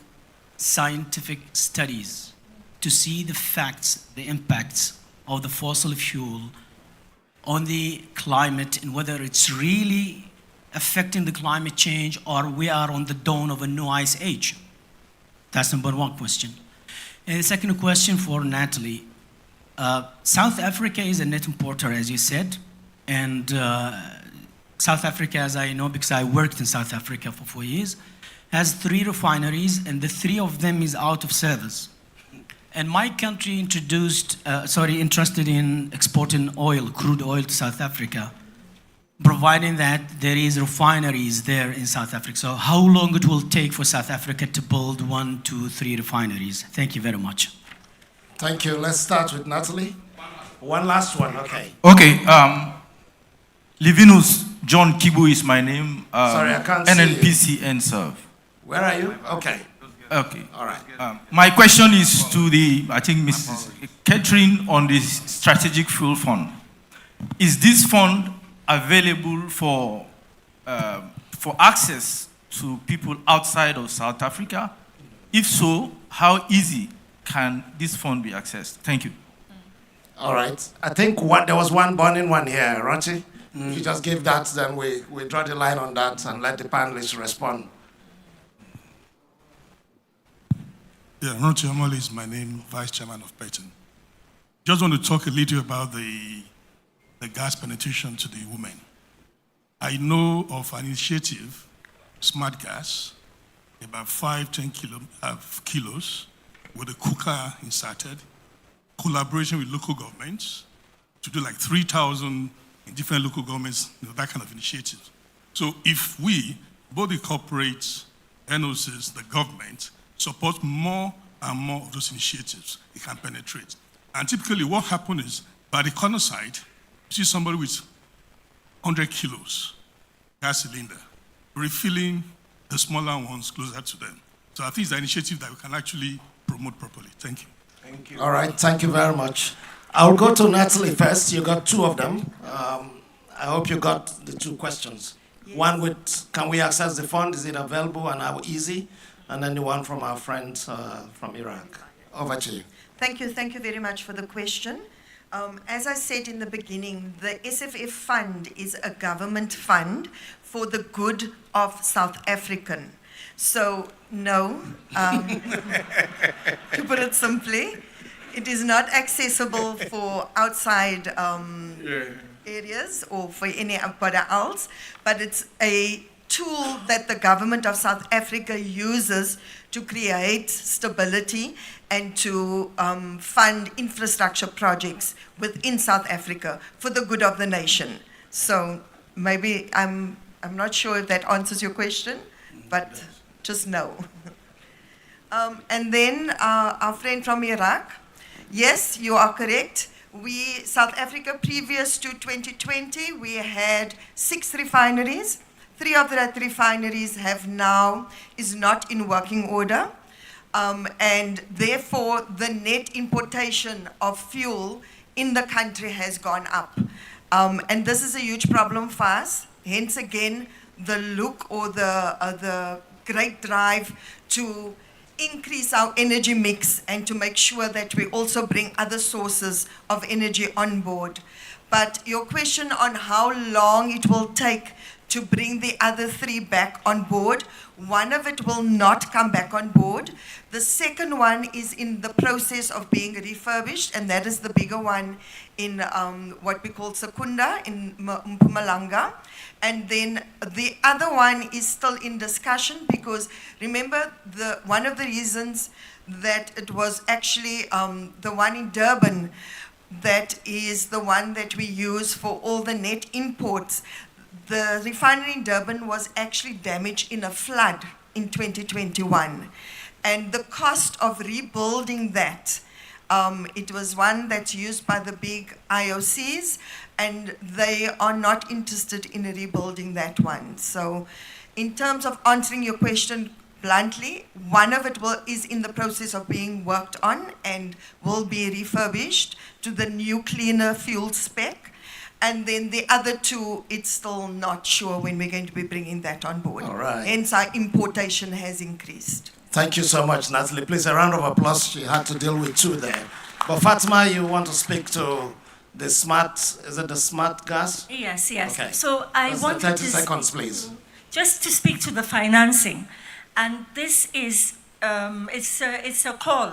scientific studies to see the facts, the impacts of the fossil fuel on the climate, and whether it's really affecting the climate change or we are on the dawn of a new ice age? That's number 1 question. And the second question for Natalie. South Africa is a net importer, as you said, and South Africa, as I know because I worked in South Africa for 4 years, has 3 refineries, and the 3 of them is out of service. And my country interested in exporting oil, crude oil to South Africa, providing that there is refineries there in South Africa. So how long it will take for South Africa to build 1, 2, 3 refineries? Thank you very much. Thank you. Let's start with Natalie. One last one, okay. Okay, Livinus John Kibu is my name. Sorry, I can't NNPC see you. and serve. Where are you? Okay. Okay. All right. My question is to Mrs. Catherine on the Strategic Fuel Fund. Is this fund available for access to people outside of South Africa? If so, how easy can this fund be accessed? Thank you. All right. I think there was one burning one here, Ranchi. If you just give that, then we draw the line on that and let the panelists respond. Yeah, Ranchi Amole is my name, Vice Chairman of Petroleum. Just want to talk a little about the gas penetration to the women. I know of an initiative, Smart Gas, about 5-10 kilos, with a cooker inserted, collaboration with local governments to do like 3,000 in different local governments, that kind of initiative. So if we, both the corporates, NOCs, the government, support more and more of those initiatives, it can penetrate. And typically what happens is, by the corner side, you see somebody with 100 kilos. gas cylinder, refilling the smaller ones closer to them. So I think it's an initiative that we can actually promote properly. Thank you. Thank you. All right, thank you very much. I'll go to Natalie first. You got two of them. I hope you got the two questions. Yes. One with, can we access the fund? Is it available and how easy? And then the one from our friends from Iraq. Over to you. Thank you very much for the question. As I said in the beginning, the SFF fund is a government fund for the good of South African. So, no, to put it simply, it is not accessible for outside areas or for anybody else, but it's a tool that the government of South Africa uses to create stability and to fund infrastructure projects within South Africa for the good of the nation. So maybe I'm not sure if that answers your question, but just know. And then our friend from Iraq, yes, you are correct. South Africa, previous to 2020, we had 6 refineries. 3 of that refineries is not in working order. And therefore, the net importation of fuel in the country has gone up. And this is a huge problem for us. Hence again, the look or the great drive to increase our energy mix and to make sure that we also bring other sources of energy on board. But your question on how long it will take to bring the other 3 back on board, one of it will not come back on board. The second one is in the process of being refurbished, and that is the bigger one in what we call Secunda in Mpumalanga. And then the other one is still in discussion because remember one of the reasons that it was actually the one in Durban that is the one that we use for all the net imports. The refinery in Durban was actually damaged in a flood in 2021. And the cost of rebuilding that, it was one that's used by the big IOCs, and they are not interested in rebuilding that one. So in terms of answering your question bluntly, one of it is in the process of being worked on and will be refurbished to the new cleaner fuel spec. And then the other 2, it's still not sure when we're going to be bringing that on board. All right. Hence, our importation has increased. Thank you so much, Natalie. Please, a round of applause. She had to deal with 2 there. But Fatima, you want to speak to the smart, is it the smart gas? Yes. Okay. So I want 30 seconds, please. Just to speak to the financing. And this is, it's a call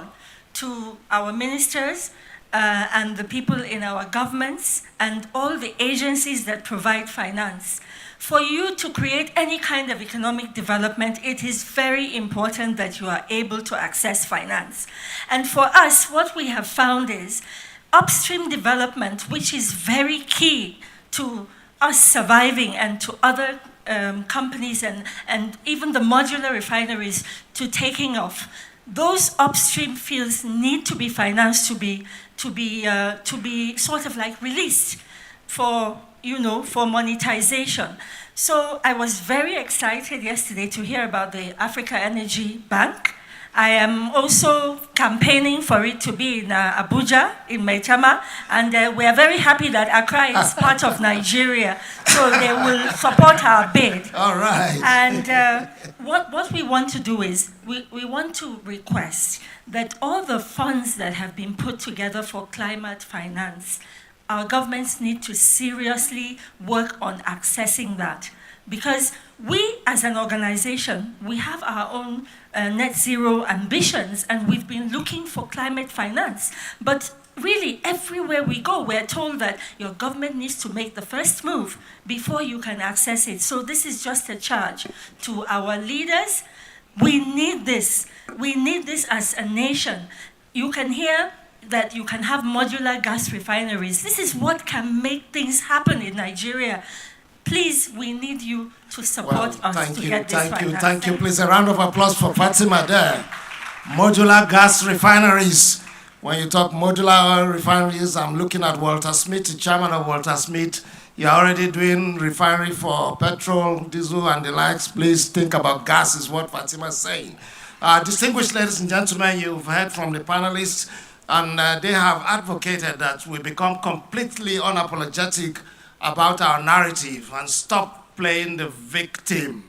to our ministers, and the people in our governments and all the agencies that provide finance. For you to create any kind of economic development, it is very important that you are able to access finance. And for us, what we have found is upstream development, which is very key to us surviving and to other companies and even the modular refineries to taking off. Those upstream fields need to be financed to be sort of like released for monetization. So I was very excited yesterday to hear about the Africa Energy Bank. I am also campaigning for it to be in Abuja, in Maitama, and we are very happy that Accra is part of Nigeria, so they will support our bid. All right. And what we want to do is, we want to request that all the funds that have been put together for climate finance, our governments need to seriously work on accessing that. Because we, as an organization, we have our own net zero ambitions, and we've been looking for climate finance. But really, everywhere we go, we're told that your government needs to make the first move before you can access it. So this is just a charge to our leaders. We need this. We need this as a nation. You can hear that you can have modular gas refineries. This is what can make things happen in Nigeria. Please, we need you to support us to get this finance. Thank you. Please, a round of applause for Fatima there. Modular gas refineries. When you talk modular oil refineries, I'm looking at Walter Smith, the chairman of Walter Smith. You're already doing refinery for petrol, diesel, and the likes. Please think about gas, is what Fatima is saying. Distinguished ladies and gentlemen, you've heard from the panelists, and they have advocated that we become completely unapologetic about our narrative and stop playing the victim.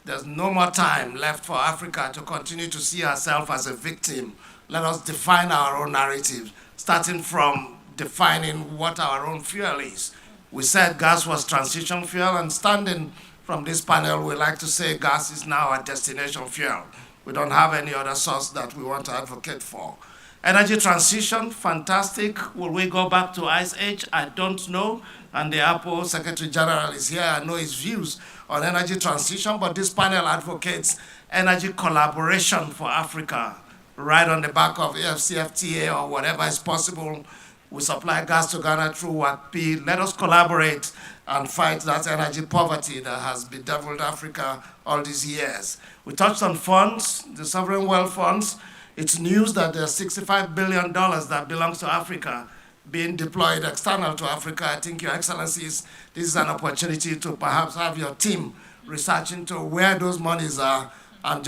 There's no more time left for Africa to continue to see herself as a victim. Let us define our own narrative, starting from defining what our own fuel is. We said gas was transition fuel, and standing from this panel, we like to say gas is now a destination fuel. We don't have any other source that we want to advocate for. Energy transition, fantastic. Will we go back to Ice Age? I don't know. And the Apple Secretary General is here. I know his views on energy transition, but this panel advocates energy collaboration for Africa, right on the back of AFCFTA or whatever is possible. We supply gas to Ghana through WACP. Let us collaborate and fight that energy poverty that has bedeviled Africa all these years. We touched on funds, the sovereign wealth funds. It's news that there's $65 billion that belongs to Africa being deployed external to Africa. I think, Your Excellencies, this is an opportunity to perhaps have your team research into where those monies are, and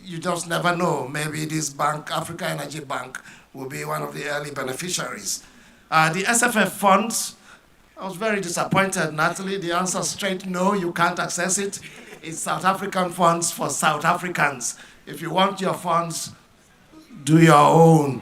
you just never know. Maybe this bank, Africa Energy Bank, will be one of the early beneficiaries. The SFF funds, I was very disappointed, Natalie. The answer straight, no, you can't access it. It's South African funds for South Africans. If you want your funds, do your own.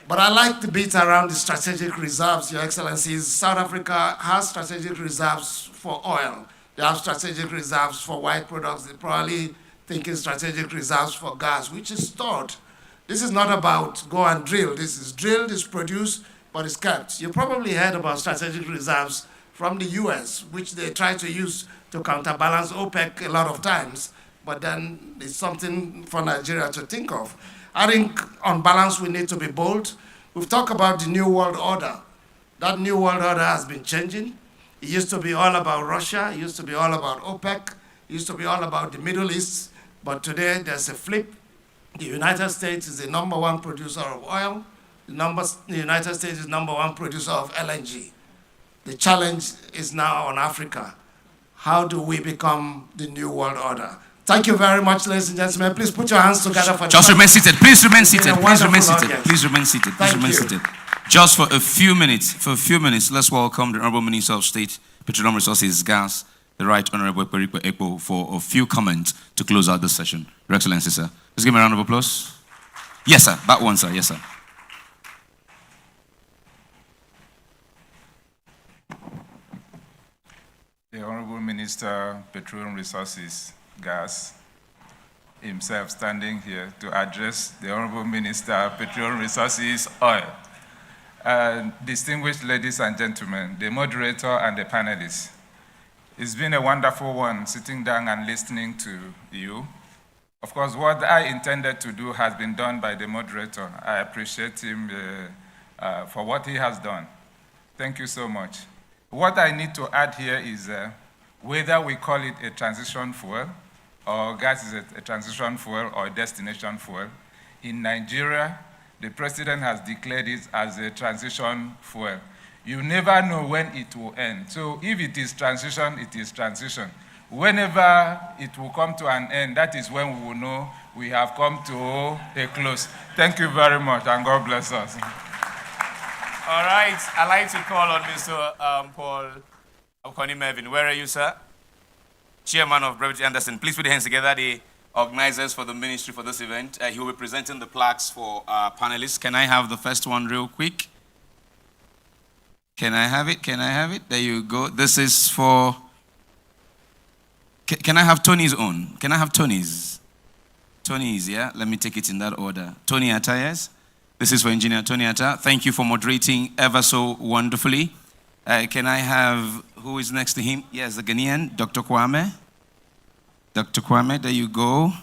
But I like the bit around the strategic reserves, Your Excellencies. South Africa has strategic reserves for oil. They have strategic reserves for white products. They're probably thinking strategic reserves for gas, which is stored. This is not about go and drill. This is drilled, is produced, but it's kept. You probably heard about strategic reserves from the US, which they try to use to counterbalance OPEC a lot of times, but then it's something for Nigeria to think of. I think on balance we need to be bold. We've talked about the New World Order. That New World Order has been changing. It used to be all about Russia. It used to be all about OPEC. It used to be all about the Middle East. But today there's a flip. The United States is the #1 producer of oil. The United States is #1 producer of LNG. The challenge is now on Africa. How do we become the New World Order? Thank you very much, ladies and gentlemen. Please put your hands together for just remain seated. Please remain seated. Please remain seated. Please remain seated. Please remain seated. Just for a few minutes, let's welcome the Honorable Minister of State, Petroleum Resources, Gas, the Right Honorable Peripo Ekpo, for a few comments to close out this session. Your Excellency, sir. Let's give him a round of applause. Yes, sir. That one, sir. Yes, sir. The Honorable Minister, Petroleum Resources, Gas, himself standing here to address the Honorable Minister, Petroleum Resources, Oil. Distinguished ladies and gentlemen, the moderator and the panelists, it's been a wonderful one sitting down and listening to you. Of course, what I intended to do has been done by the moderator. I appreciate him for what he has done. Thank you so much. What I need to add here is whether we call it a transition fuel, or gas is a transition fuel or a destination fuel. In Nigeria, the president has declared it as a transition fuel. You never know when it will end. So if it is transition, it is transition. Whenever it will come to an end, that is when we will know we have come to a close. Thank you very much, and God bless us. All right, I'd like to call on Mr. Paul Okoni-Mervin. Where are you, sir? Chairman of Brevity Anderson. Please put your hands together, the organizers for the ministry for this event. He will be presenting the plaques for our panelists. Can I have the first one real quick? Can I have it? Can I have it? There you go. This is for... Can I have Tony's own? Can I have Tony's? Tony's, yeah? Let me take it in that order. Tony Atta, yes? This is for Engineer Tony Atta. Thank you for moderating ever so wonderfully. Can I have, who is next to him? Yes, the Ghanaian, Dr. Kwame. Dr. Kwame, there you go.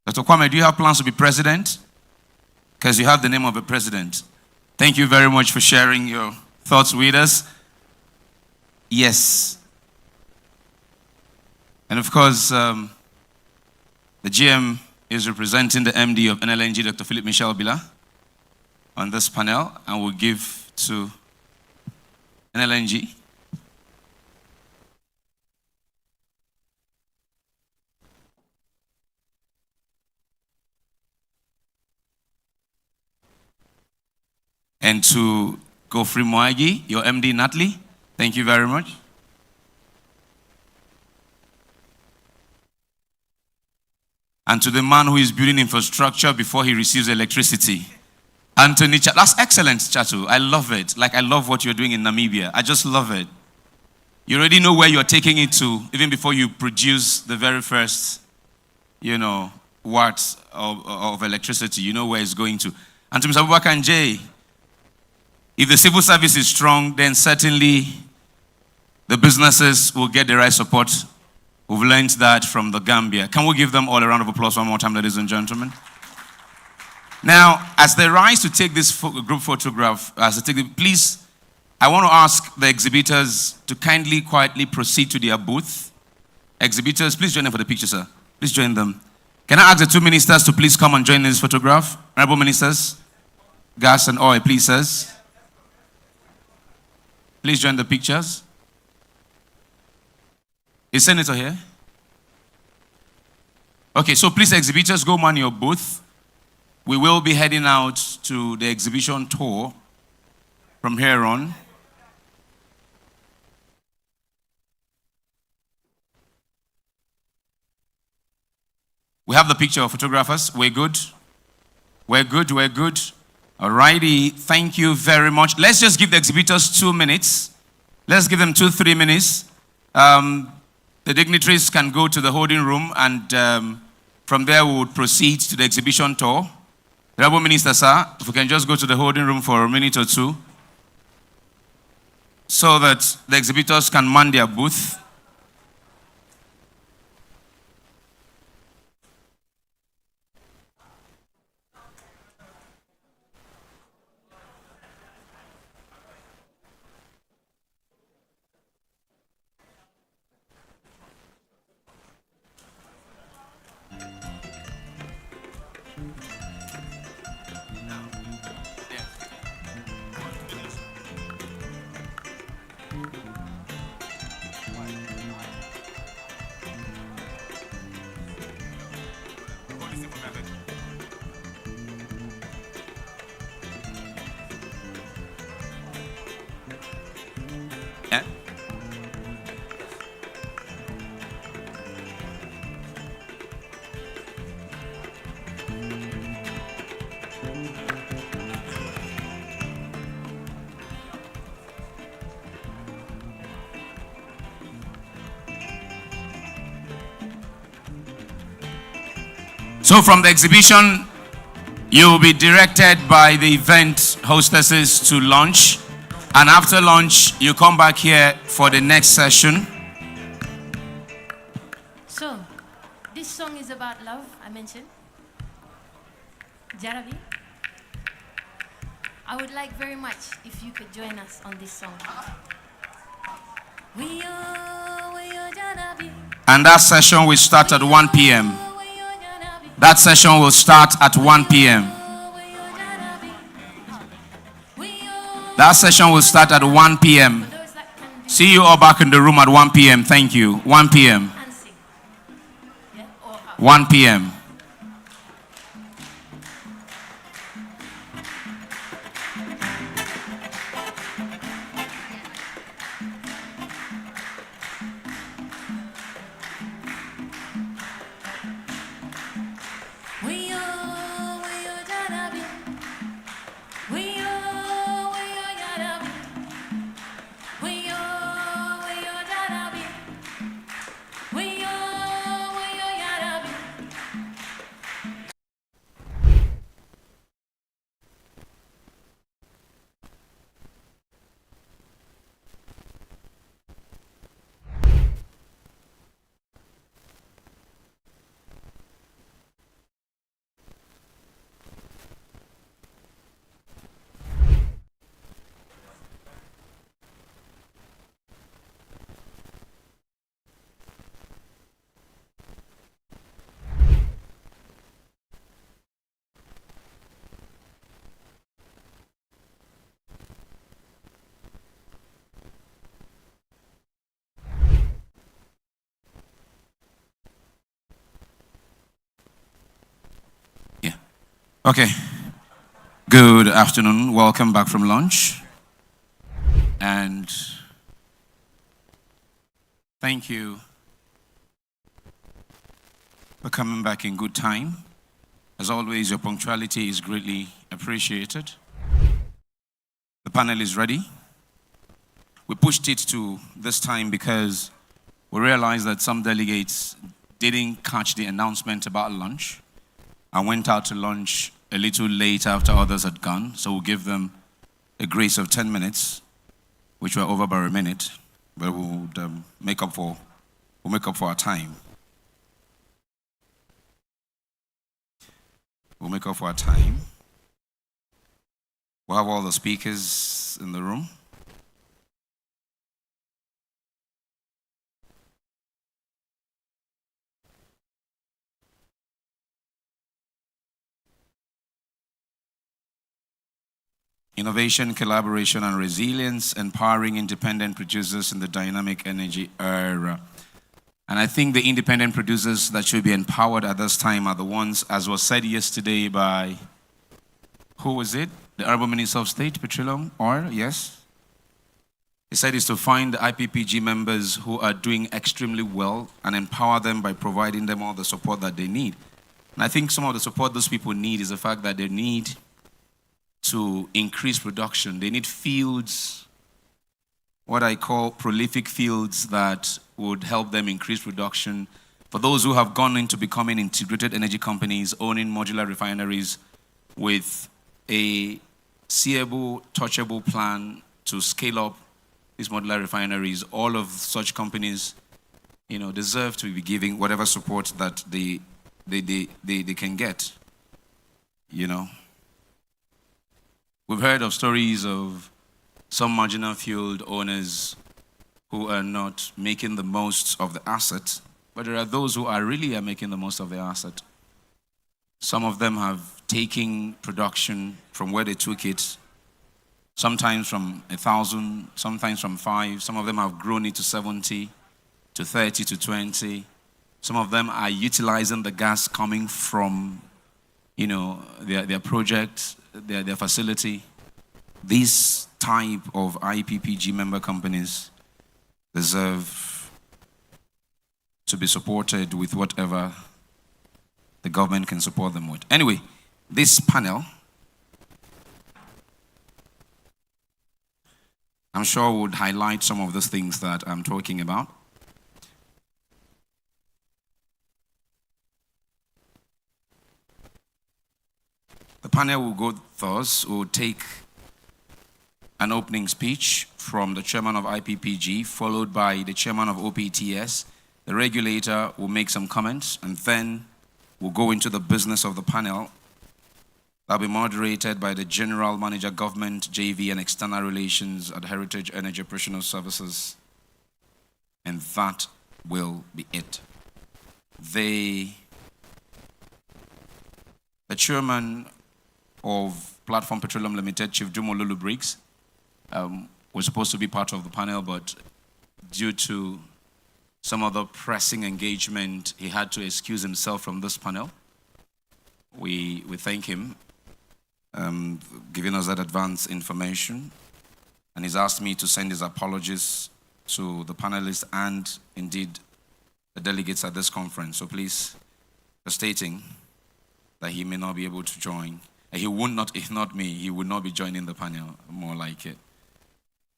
Dr. Kwame, do you have plans to be president? Because you have the name of a president. Thank you very much for sharing your thoughts with us. Yes. And of course, the GM is representing the MD of NLNG, Dr. Philip Michel Bila, on this panel, and will give to NLNG. And to ElMaayergi, your MD Natalie, thank you very much. And to the man who is building infrastructure before he receives electricity, Anthony, that's excellent, Chatu. I love it. Like, I love what you're doing in Namibia. I just love it. You already know where you're taking it to, even before you produce the very first, watts of electricity. You know where it's going to. And to Mr. Abubakar and Jay, if the civil service is strong, then certainly the businesses will get the right support. We've learned that from the Gambia. Can we give them all a round of applause one more time, ladies and gentlemen? Now, as they rise to take this group photograph, please, I want to ask the exhibitors to kindly, quietly proceed to their booth. Exhibitors, please join them for the picture, sir. Please join them. Can I ask the two ministers to please come and join in this photograph? Honorable ministers, gas and oil, please, sirs. Please join the pictures. Is Senator here? Okay, so please, exhibitors, go man your booth. We will be heading out to the exhibition tour from here on. We have the picture of photographers. We're good. We're good. We're good. Alrighty. Thank you very much. Let's just give the exhibitors 2 minutes. Let's give them 2-3 minutes. The dignitaries can go to the holding room, and from there we would proceed to the exhibition tour. Honorable Minister, sir, if we can just go to the holding room for a minute or two so that the exhibitors can man their booth. So from the exhibition, you will be directed by the event hostesses to lunch. And after lunch, you come back here for the next session. So, this song is about love, I mentioned. Jarabi, I would like very much if you could join us on this song. And that session will start at 1 p.m. That session will start at 1 p.m. That session will start at 1 p.m. See you all back in the room at 1 p.m. Thank you. 1 p.m. 1 p.m. Okay. Good afternoon. Welcome back from lunch. And thank you for coming back in good time. As always, your punctuality is greatly appreciated. The panel is ready. We pushed it to this time because we realized that some delegates didn't catch the announcement about lunch and went out to lunch a little late after others had gone. So we'll give them a grace of 10 minutes, which we're over by a minute, but we'll make up for our time. We'll make up for our time. We'll have all the speakers in the room. Innovation, collaboration, and resilience, empowering independent producers in the dynamic energy era. And I think the independent producers that should be empowered at this time are the ones, as was said yesterday by, who was it? The Honorable Minister of State, Petroleum, Oil, yes? He said it's to find the IPPG members who are doing extremely well and empower them by providing them all the support that they need. And I think some of the support those people need is the fact that they need to increase production. They need fields, what I call prolific fields, that would help them increase production. For those who have gone into becoming integrated energy companies, owning modular refineries with a seeable, touchable plan to scale up these modular refineries, all of such companies, deserve to be giving whatever support that they can get, We've heard of stories of some marginal field owners who are not making the most of the asset, but there are those who are really making the most of the asset. Some of them have taken production from where they took it, sometimes from 1,000, sometimes from 5. Some of them have grown it to 70, to 30, to 20. Some of them are utilizing the gas coming from, their project, their facility. These type of IPPG member companies deserve to be supported with whatever the government can support them with. Anyway, this panel, I'm sure would highlight some of those things that I'm talking about. The panel will go first. We'll take an opening speech from the chairman of IPPG, followed by the chairman of OPTS. The regulator will make some comments, and then we'll go into the business of the panel. That'll be moderated by the General Manager, Government, JV, and External Relations at Heritage Energy Operational Services. And that will be it. The chairman of Platform Petroleum Limited, Chief Dumo Lulu Briggs, was supposed to be part of the panel, but due to some other pressing engagement, he had to excuse himself from this panel. We thank him giving us that advance information, and he's asked me to send his apologies to the panelists and indeed the delegates at this conference. So please, stating that he may not be able to join. He would not, if not me, he would not be joining the panel, more like it.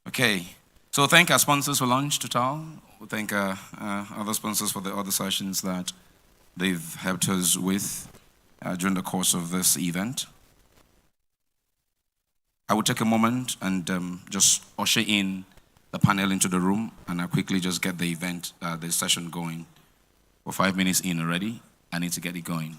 Okay, so thank our sponsors for lunch, Total. We thank other sponsors for the other sessions that they've helped us with during the course of this event. I will take a moment and just usher in the panel into the room, and I'll quickly just get the event, the session going. We're 5 minutes in already. I need to get it going.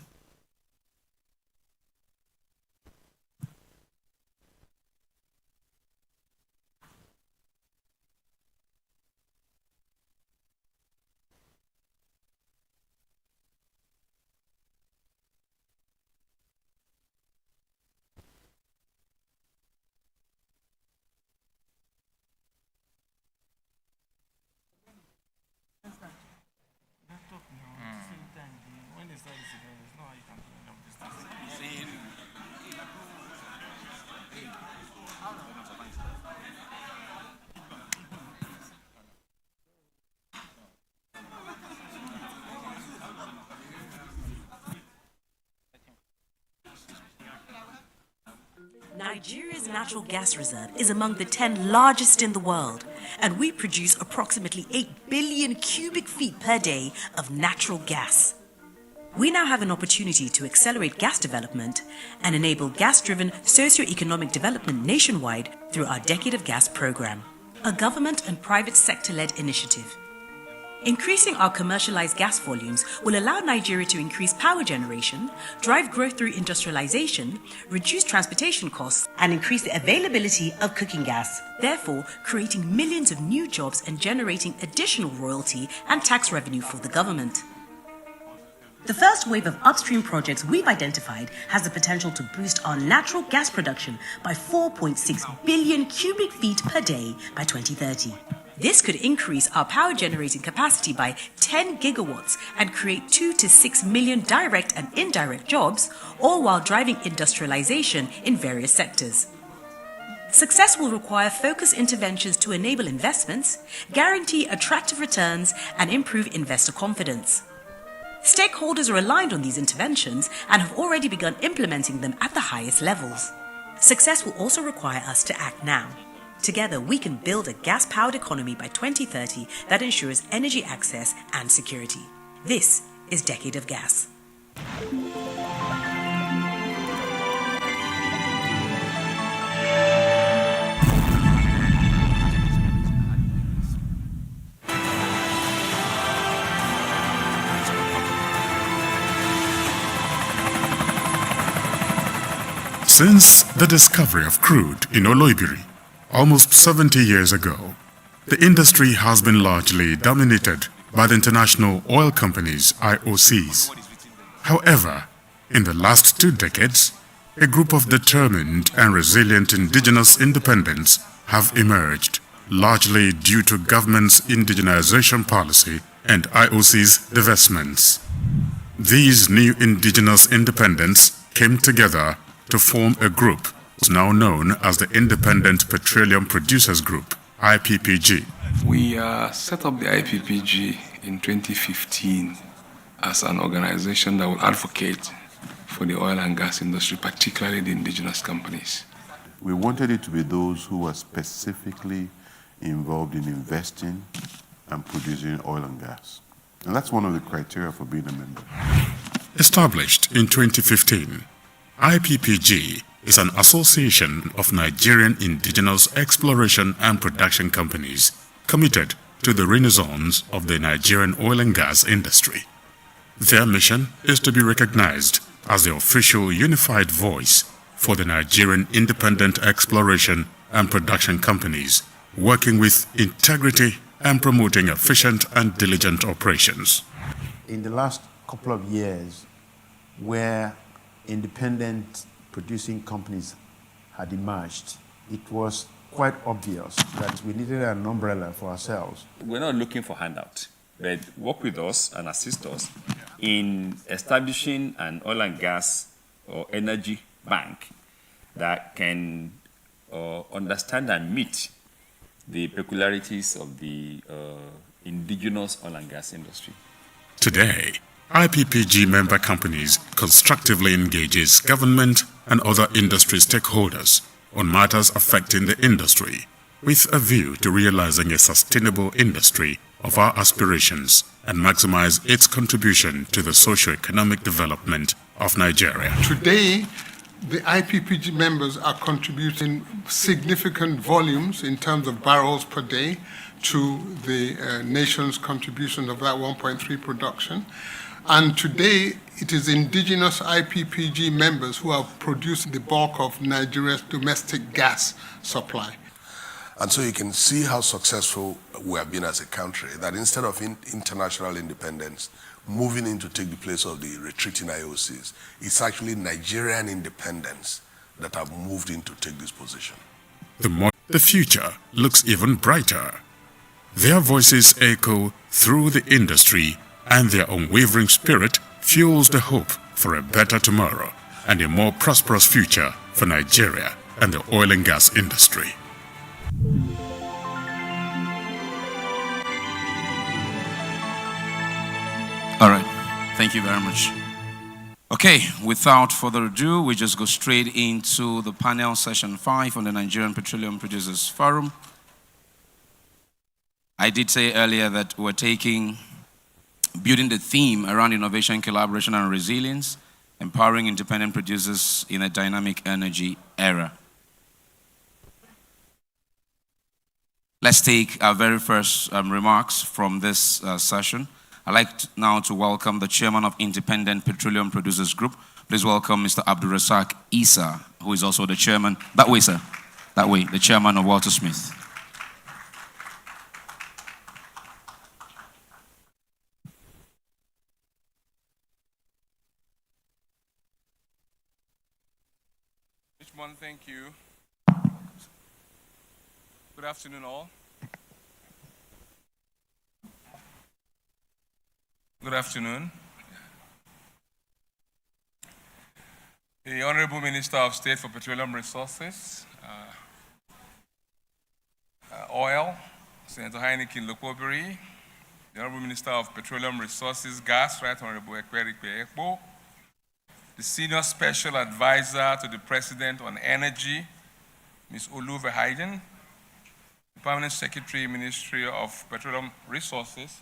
Nigeria's natural gas reserve is among the 10 largest in the world, and we produce approximately 8 billion cubic feet per day of natural gas. We now have an opportunity to accelerate gas development and enable gas-driven socio-economic development nationwide through our Decade of Gas program, a government and private sector-led initiative. Increasing our commercialized gas volumes will allow Nigeria to increase power generation, drive growth through industrialization, reduce transportation costs, and increase the availability of cooking gas, therefore creating millions of new jobs and generating additional royalty and tax revenue for the government. The first wave of upstream projects we've identified has the potential to boost our natural gas production by 4.6 billion cubic feet per day by 2030. This could increase our power generating capacity by 10 gigawatts and create 2 to 6 million direct and indirect jobs, all while driving industrialization in various sectors. Success will require focused interventions to enable investments, guarantee attractive returns, and improve investor confidence. Stakeholders are aligned on these interventions and have already begun implementing them at the highest levels. Success will also require us to act now. Together, we can build a gas-powered economy by 2030 that ensures energy access and security. This is Decade of Gas. Since the discovery of crude in Lokpobiri, almost 70 years ago, the industry has been largely dominated by the international oil companies, IOCs. However, in the last 2 decades, a group of determined and resilient indigenous independents have emerged, largely due to government's indigenization policy and IOC's divestments. These new indigenous independents came together to form a group now known as the Independent Petroleum Producers Group, IPPG. We set up the IPPG in 2015 as an organization that will advocate for the oil and gas industry, particularly the indigenous companies. We wanted it to be those who were specifically involved in investing and producing oil and gas. And that's one of the criteria for being a member. Established in 2015, IPPG is an association of Nigerian indigenous exploration and production companies committed to the renaissance of the Nigerian oil and gas industry. Their mission is to be recognized as the official unified voice for the Nigerian independent exploration and production companies, working with integrity and promoting efficient and diligent operations. In the last couple of years, where independent producing companies had emerged, it was quite obvious that we needed an umbrella for ourselves. We're not looking for handouts, but work with us and assist us in establishing an oil and gas or energy bank that can understand and meet the peculiarities of the indigenous oil and gas industry. Today, IPPG member companies constructively engages government and other industry stakeholders on matters affecting the industry, with a view to realizing a sustainable industry of our aspirations and maximize its contribution to the socio-economic development of Nigeria. Today, the IPPG members are contributing significant volumes in terms of barrels per day to the nation's contribution of that 1.3 production. And today, it is indigenous IPPG members who have produced the bulk of Nigeria's domestic gas supply. And so you can see how successful we have been as a country, that instead of international independence moving in to take the place of the retreating IOCs, it's actually Nigerian independence that have moved in to take this position. The future looks even brighter. Their voices echo through the industry, and their unwavering spirit fuels the hope for a better tomorrow and a more prosperous future for Nigeria and the oil and gas industry. All right. Thank you very much. Okay, without further ado, we just go straight into the panel session 5 on the Nigerian Petroleum Producers Forum. I did say earlier that we're building the theme around innovation, collaboration, and resilience, empowering independent producers in a dynamic energy era. Let's take our very first remarks from this session. I'd like now to welcome the chairman of Independent Petroleum Producers Group. Please welcome Mr. Abdulrazak Isa, who is also the chairman, that way, sir, that way, the chairman of Walter Smith. Richmond, thank you. Good afternoon, all. Good afternoon. The Honorable Minister of State for Petroleum Resources, Oil, Senator Heineken Lokpobiri, the Honorable Minister of Petroleum Resources, Gas, Right Honorable Kyari, the Senior Special Advisor to the President on Energy, Ms. Oluve Hayden, the Permanent Secretary, Ministerial of Petroleum Resources,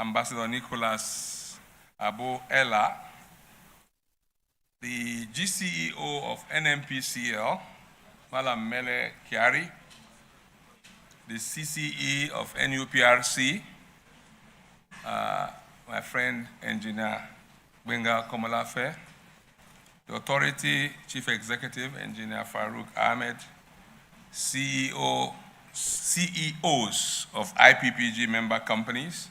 Ambassador Nicholas Abo-Ella, the GCEO of NNPCL, Madam Mele Kyari, the CCE of NUPRC, my friend Engineer Benga Komalafe, the Authority Chief Executive Engineer Farouk Ahmed, CEOs of IPPG member companies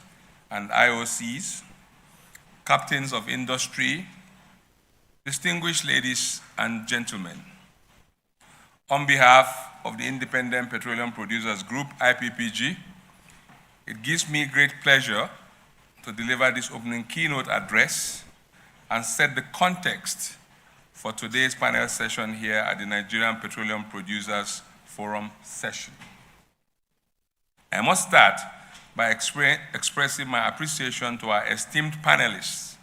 and IOCs, captains of industry, distinguished ladies and gentlemen. On behalf of the Independent Petroleum Producers Group, IPPG, it gives me great pleasure to deliver this opening keynote address and set the context for today's panel session here at the Nigerian Petroleum Producers Forum session. I must start by expressing my appreciation to our esteemed panelists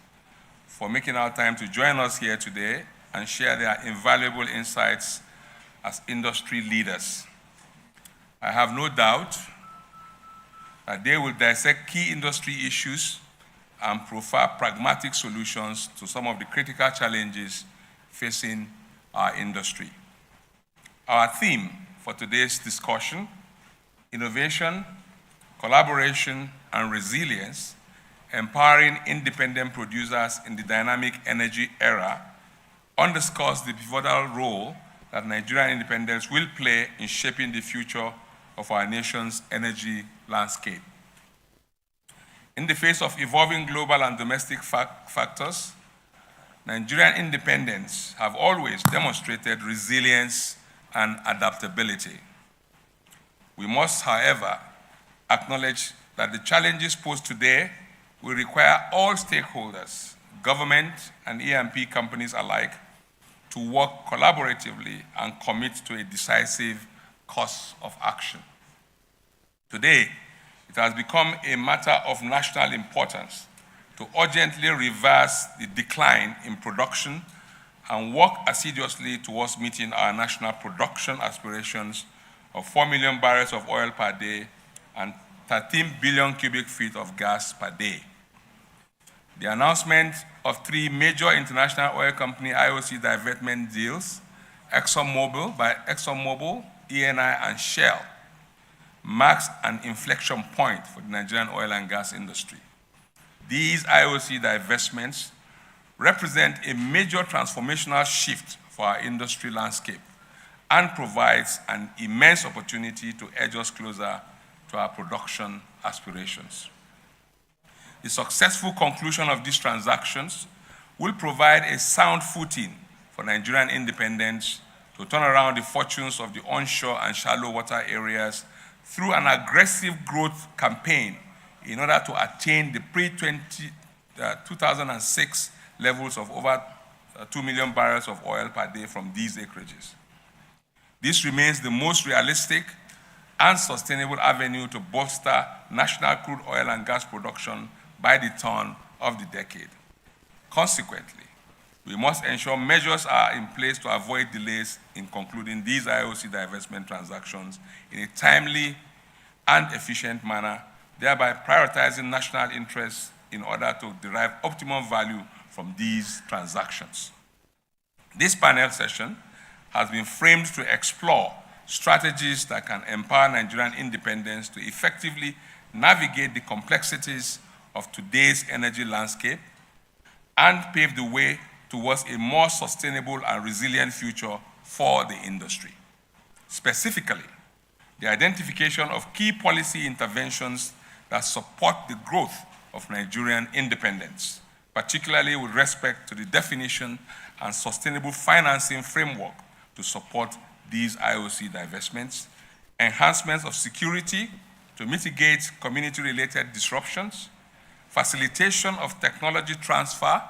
for making our time to join us here today and share their invaluable insights as industry leaders. I have no doubt that they will dissect key industry issues and provide pragmatic solutions to some of the critical challenges facing our industry. Our theme for today's discussion, innovation, collaboration, and resilience, empowering independent producers in the dynamic energy era, underscores the pivotal role that Nigerian independence will play in shaping the future of our nation's energy landscape. In the face of evolving global and domestic factors, Nigerian independents have always demonstrated resilience and adaptability. We must, however, acknowledge that the challenges posed today will require all stakeholders, government and E&P companies alike, to work collaboratively and commit to a decisive course of action. Today, it has become a matter of national importance to urgently reverse the decline in production and work assiduously towards meeting our national production aspirations of 4 million barrels of oil per day and 13 billion cubic feet of gas per day. The announcement of 3 major international oil company IOC divestment deals, ExxonMobil, Eni, and Shell, marks an inflection point for the Nigerian oil and gas industry. These IOC divestments represent a major transformational shift for our industry landscape and provides an immense opportunity to edge us closer to our production aspirations. The successful conclusion of these transactions will provide a sound footing for Nigerian independence to turn around the fortunes of the onshore and shallow water areas through an aggressive growth campaign in order to attain the pre-2006 levels of over 2 million barrels of oil per day from these acreages. This remains the most realistic and sustainable avenue to bolster national crude oil and gas production by the turn of the decade. Consequently, We must ensure measures are in place to avoid delays in concluding these IOC divestment transactions in a timely and efficient manner, thereby prioritizing national interests in order to derive optimum value from these transactions. This panel session has been framed to explore strategies that can empower Nigerian independence to effectively navigate the complexities of today's energy landscape and pave the way towards a more sustainable and resilient future for the industry. Specifically, the identification of key policy interventions that support the growth of Nigerian independence, particularly with respect to the definition and sustainable financing framework to support these IOC divestments, enhancements of security to mitigate community-related disruptions, facilitation of technology transfer,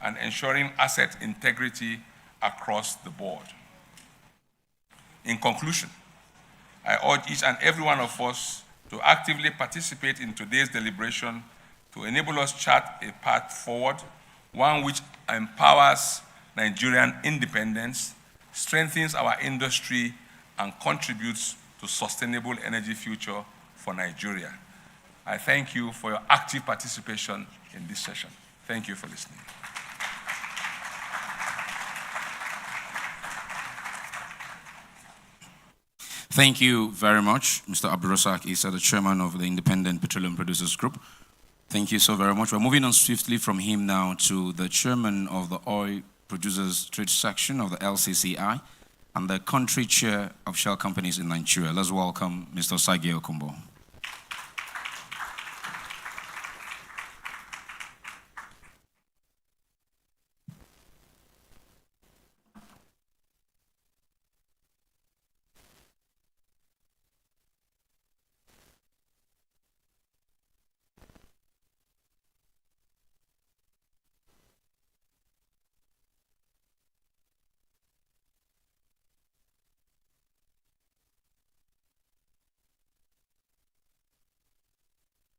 and ensuring asset integrity across the board. In conclusion, I urge each and every one of us to actively participate in today's deliberation to enable us chart a path forward, one which empowers Nigerian independence, strengthens our industry, and contributes to sustainable energy future for Nigeria. I thank you for your active participation in this session. Thank you for listening. Thank you very much, Mr. Abdulrasaq Issa, the chairman of the Independent Petroleum Producers Group. Thank you so very much. We're moving on swiftly from him now to the chairman of the Oil Producers Trade Section of the LCCI and the country chair of Shell Companies in Nigeria. Let's welcome Mr. Sagi Okumbo.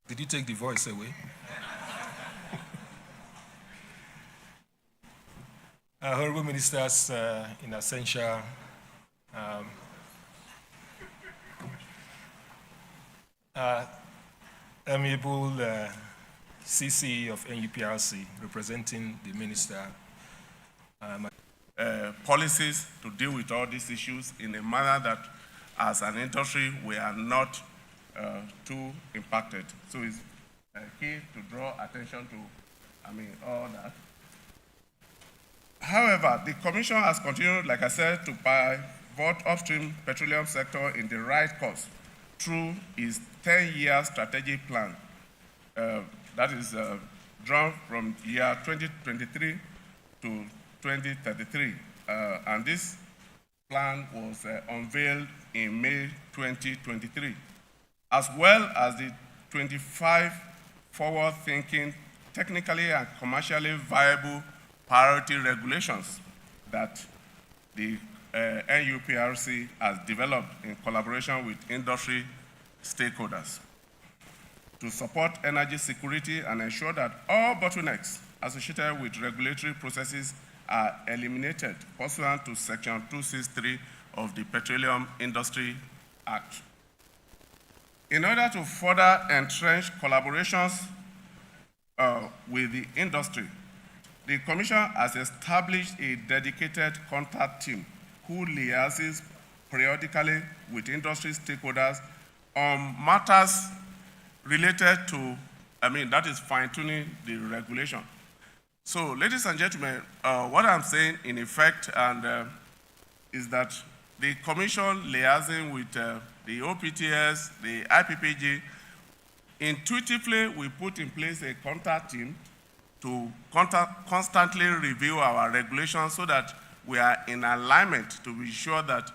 Did you take the voice away? Honorable Ministers in absentia, amiable CC of NUPRC representing the Minister, policies to deal with all these issues in a manner that, as an industry, we are not too impacted. So it's key to draw attention to, all that. However, the Commission has continued, like I said, to pivot upstream petroleum sector in the right course through its 10-year strategic plan. That is drawn from year 2023 to 2033. And this plan was unveiled in May 2023, as well as the 25 forward-thinking, technically and commercially viable priority regulations that the NUPRC has developed in collaboration with industry stakeholders to support energy security and ensure that all bottlenecks associated with regulatory processes are eliminated pursuant to Section 263 of the Petroleum Industry Act. In order to further entrench collaborations with the industry, the Commission has established a dedicated contact team who liaises periodically with industry stakeholders on matters related to, that is fine-tuning the regulation. So, ladies and gentlemen, what I'm saying in effect is that the Commission liaising with the OPTS, the IPPG, intuitively we put in place a contact team to constantly review our regulations so that we are in alignment to be sure that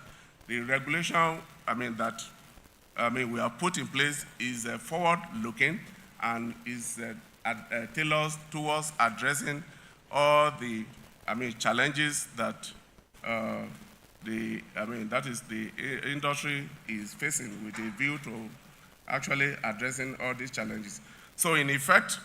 the regulation, we have put in place is forward-looking and is tailored towards addressing all the, challenges that the industry is facing with a view to actually addressing all these challenges. So in effect,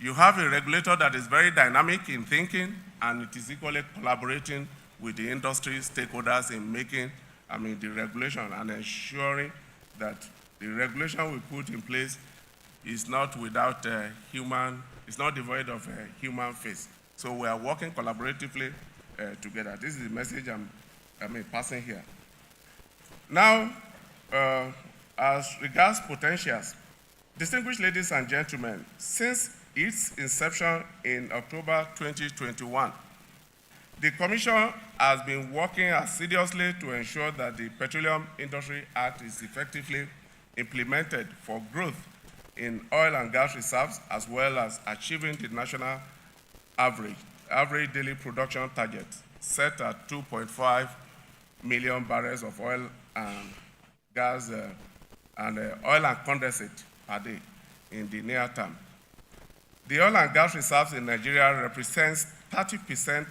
You have a regulator that is very dynamic in thinking, and it is equally collaborating with the industry stakeholders in making, the regulation and ensuring that the regulation we put in place is not without it's not devoid of a human face. So we are working collaboratively together. This is the message I'm passing here. Now, as regards potentials, distinguished ladies and gentlemen, since its inception in October 2021, the Commission has been working assiduously to ensure that the Petroleum Industry Act is effectively implemented for growth in oil and gas reserves, as well as achieving the national average daily production target set at 2.5 million barrels of oil and gas and oil and condensate per day in the near term. The oil and gas reserves in Nigeria represents 30%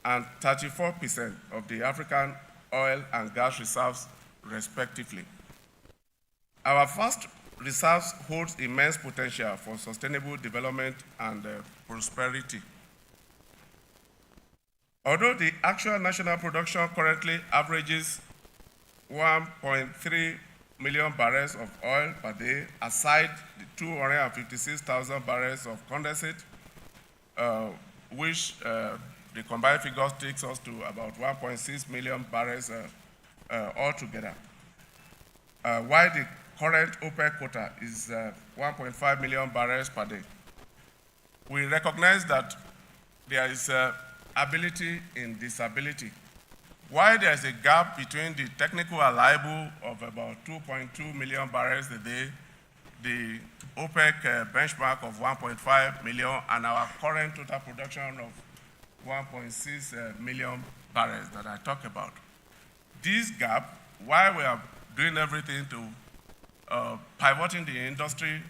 and 34% of the African oil and gas reserves, respectively. Our vast reserves holds immense potential for sustainable development and prosperity. Although the actual national production currently averages 1.3 million barrels of oil per day, aside the 256,000 barrels of condensate, which the combined figures takes us to about 1.6 million barrels altogether, while the current OPEC quota is 1.5 million barrels per day. We recognize that there is ability in disability. While there is a gap between the technical allowable of about 2.2 million barrels a day, the OPEC benchmark of 1.5 million, and our current total production of 1.6 million barrels that I talked about. This gap, while we are doing everything to pivoting the industry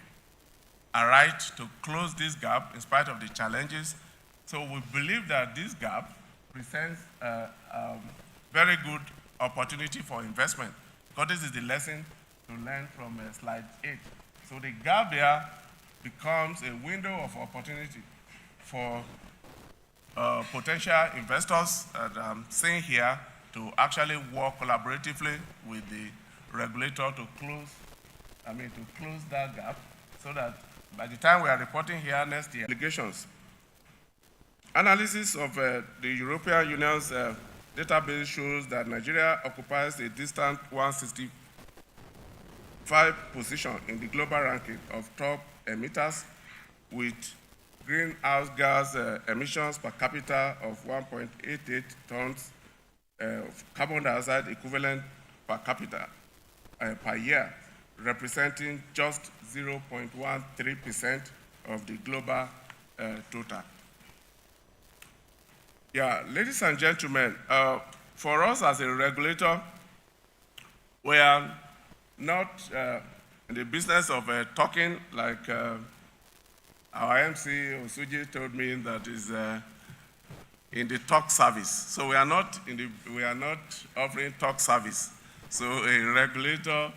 aright to close this gap in spite of the challenges, so we believe that this gap presents very good opportunity for investment, because this is the lesson to learn from slide 8. So the gap there becomes a window of opportunity for potential investors that I'm seeing here to actually work collaboratively with the regulator to close that gap, so that by the time we are reporting here next year, obligations. Analysis of the European Union's database shows that Nigeria occupies a distant 165 position in the global ranking of top emitters, with greenhouse gas emissions per capita of 1.88 tons of carbon dioxide equivalent per capita per year, representing just 0.13% of the global total. Yeah, ladies and gentlemen, for us as a regulator, we are not in the business of talking like our MC Osuji told me that is in the talk service. So we are not offering talk service. So a regulator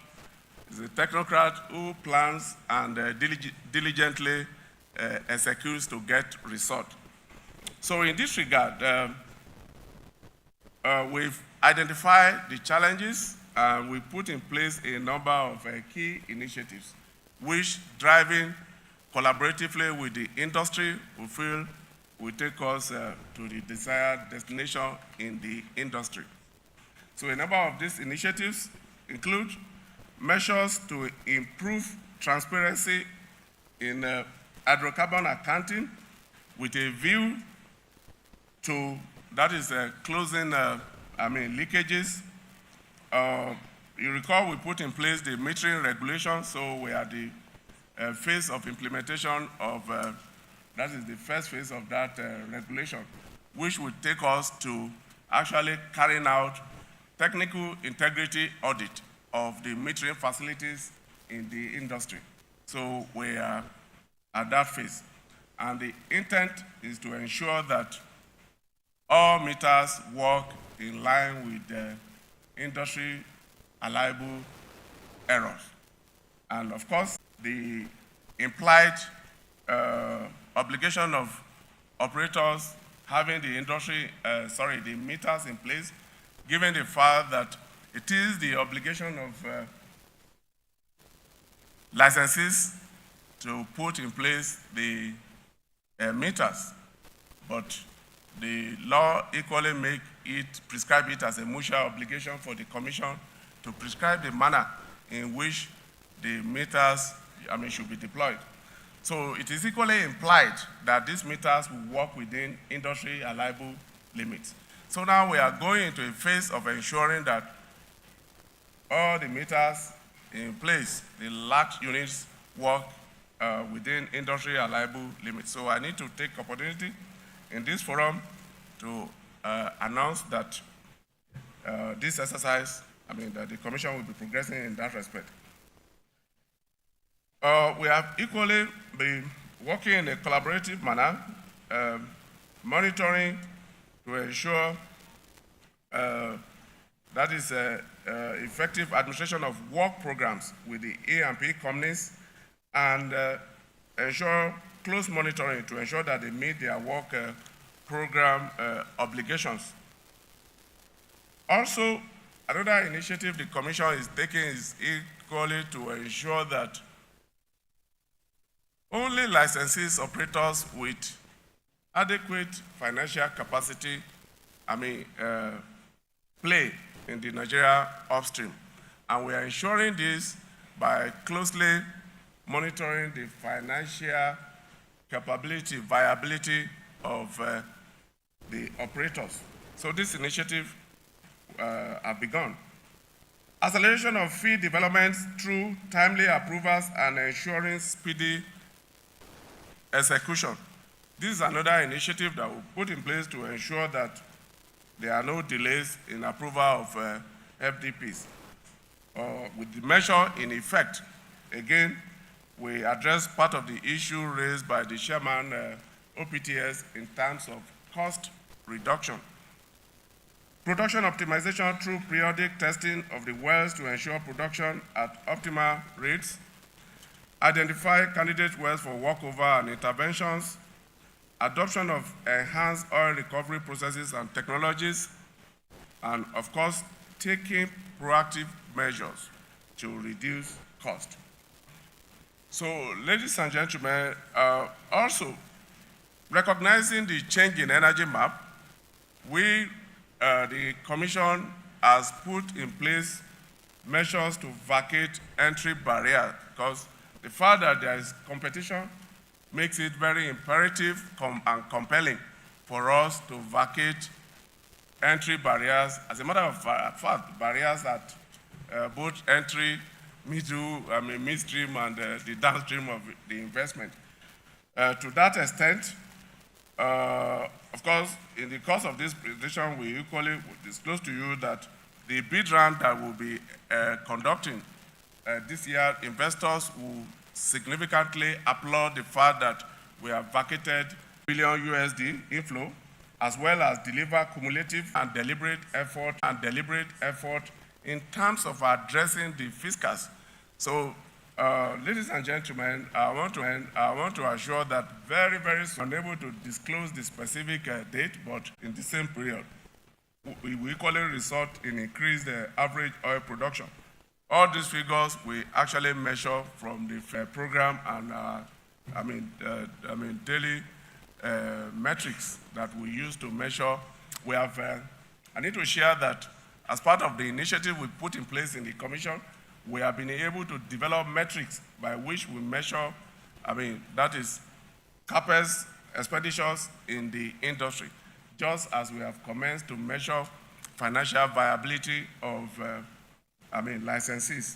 is a technocrat who plans and diligently executes to get result. So in this regard, we've identified the challenges and we put in place a number of key initiatives, which driving collaboratively with the industry, we feel will take us to the desired destination in the industry. So a number of these initiatives include measures to improve transparency in hydrocarbon accounting with a view to, that is closing leakages. You recall we put in place the metering regulation, so we are the phase of implementation of, that is the first phase of that regulation, which will take us to actually carrying out technical integrity audit of the metering facilities in the industry. So we are at that phase. And the intent is to ensure that all meters work in line with the industry allowable errors. And of course, the implied obligation of operators having the the meters in place, given the fact that it is the obligation of licensees to put in place the meters, but the law equally prescribe it as a mutual obligation for the Commission to prescribe the manner in which the meters, should be deployed. So it is equally implied that these meters will work within industry allowable limits. So now we are going into a phase of ensuring that all the meters in place, the large units, work within industry allowable limits. So I need to take opportunity in this forum to announce that this exercise, that the Commission will be progressing in that respect. We have equally been working in a collaborative manner, monitoring to ensure that is effective administration of work programs with the E&P companies, and ensure close monitoring to ensure that they meet their work program obligations. Also, another initiative the Commission is taking is equally to ensure that only licensees, operators with adequate financial capacity, play in the Nigeria upstream. And we are ensuring this by closely monitoring the financial capability, viability of the operators. So this initiative have begun. Acceleration of field development through timely approvals and ensuring speedy execution. This is another initiative that we put in place to ensure that there are no delays in approval of FDPs. With the measure in effect, again, we address part of the issue raised by the chairman OPTS in terms of cost reduction. Production optimization through periodic testing of the wells to ensure production at optimal rates. Identify candidate wells for workover and interventions. Adoption of enhanced oil recovery processes and technologies. And of course, taking proactive measures to reduce cost. So, ladies and gentlemen, also recognizing the change in energy map, the Commission has put in place measures to vacate entry barriers, because the fact that there is competition makes it very imperative and compelling for us to vacate entry barriers. As a matter of fact, barriers at both entry, midstream, and the downstream of the investment. To that extent, of course, in the course of this presentation, we equally disclose to you that the bid round that we'll be conducting this year, investors will significantly applaud the fact that we have vacated $1 billion USD inflow, as well as deliver cumulative and deliberate effort in terms of addressing the fiscus. So, ladies and gentlemen, I want to assure that very, very soon, unable to disclose the specific date, but in the same period, we will equally result in increased average oil production. All these figures we actually measure from the program and daily metrics that we use to measure. We have. I need to share that as part of the initiative we put in place in the Commission, we have been able to develop metrics by which we measure, that is CAPEX expenditures in the industry, just as we have commenced to measure financial viability of licensees.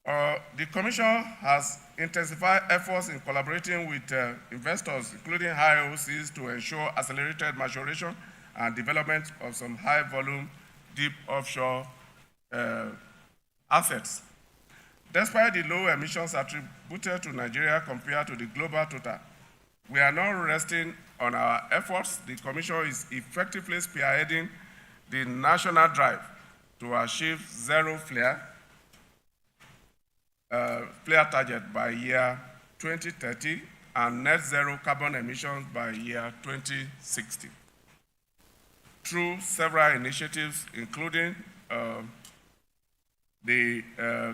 The Commission has intensified efforts in collaborating with investors, including IOCs, to ensure accelerated maturation and development of some high-volume, deep offshore assets. Despite the low emissions attributed to Nigeria compared to the global total, we are not resting on our efforts. The Commission is effectively spearheading the national drive to achieve zero flare target by year 2030 and net zero carbon emissions by year 2060. Through several initiatives, including the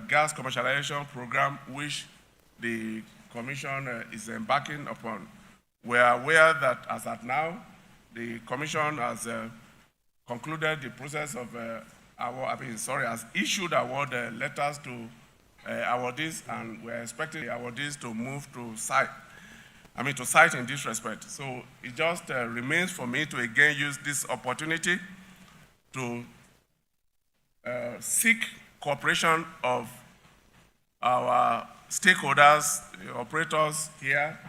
gas commercialization program, which the Commission is embarking upon. We are aware that as at now, the Commission has concluded the process of has issued award letters to awardees, and we're expecting the awardees to move to site. To cite in this respect. So it just remains for me to again use this opportunity to seek cooperation of our stakeholders, the operators here.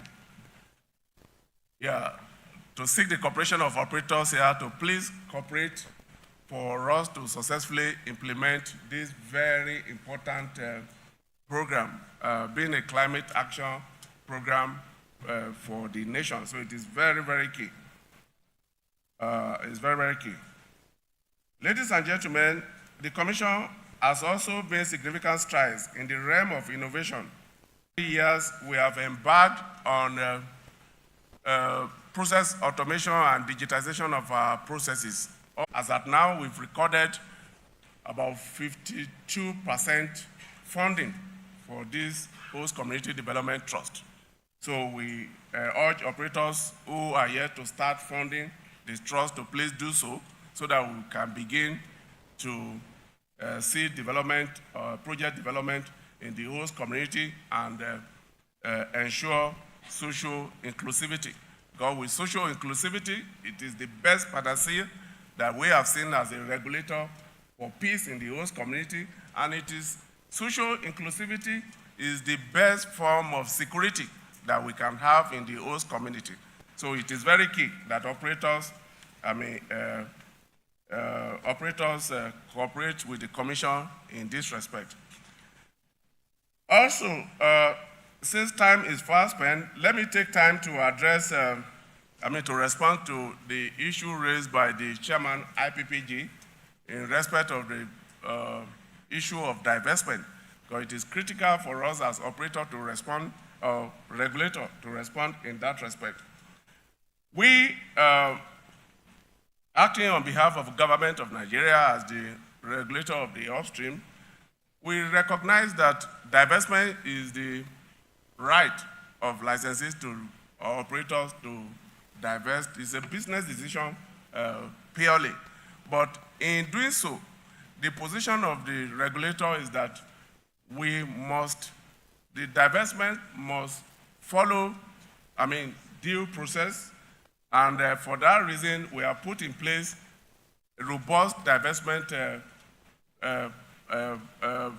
To seek the cooperation of operators here to please cooperate for us to successfully implement this very important program, being a climate action program for the nation. So it is very, very key. It's very, very key. Ladies and gentlemen, the Commission has also made significant strides in the realm of innovation. For years, we have embarked on process automation and digitization of our processes. As at now, we've recorded about 52% funding for this host community development trust. So we urge operators who are yet to start funding this trust to please do so that we can begin to see development, project development in the host community and ensure social inclusivity. Because with social inclusivity, it is the best panacea that we have seen as a regulator for peace in the host community, and it is social inclusivity is the best form of security that we can have in the host community. So it is very key that operators, cooperate with the Commission in this respect. Also, since time is fast spent, let me take time to address, to respond to the issue raised by the chairman IPPG in respect of the issue of divestment, because it is critical for us as operator to respond, or regulator to respond in that respect. We, acting on behalf of the government of Nigeria as the regulator of the upstream, we recognize that divestment is the right of licensees to or operators to divest. It's a business decision purely. But in doing so, the position of the regulator is that the divestment must follow, due process, and for that reason, we have put in place a robust divestment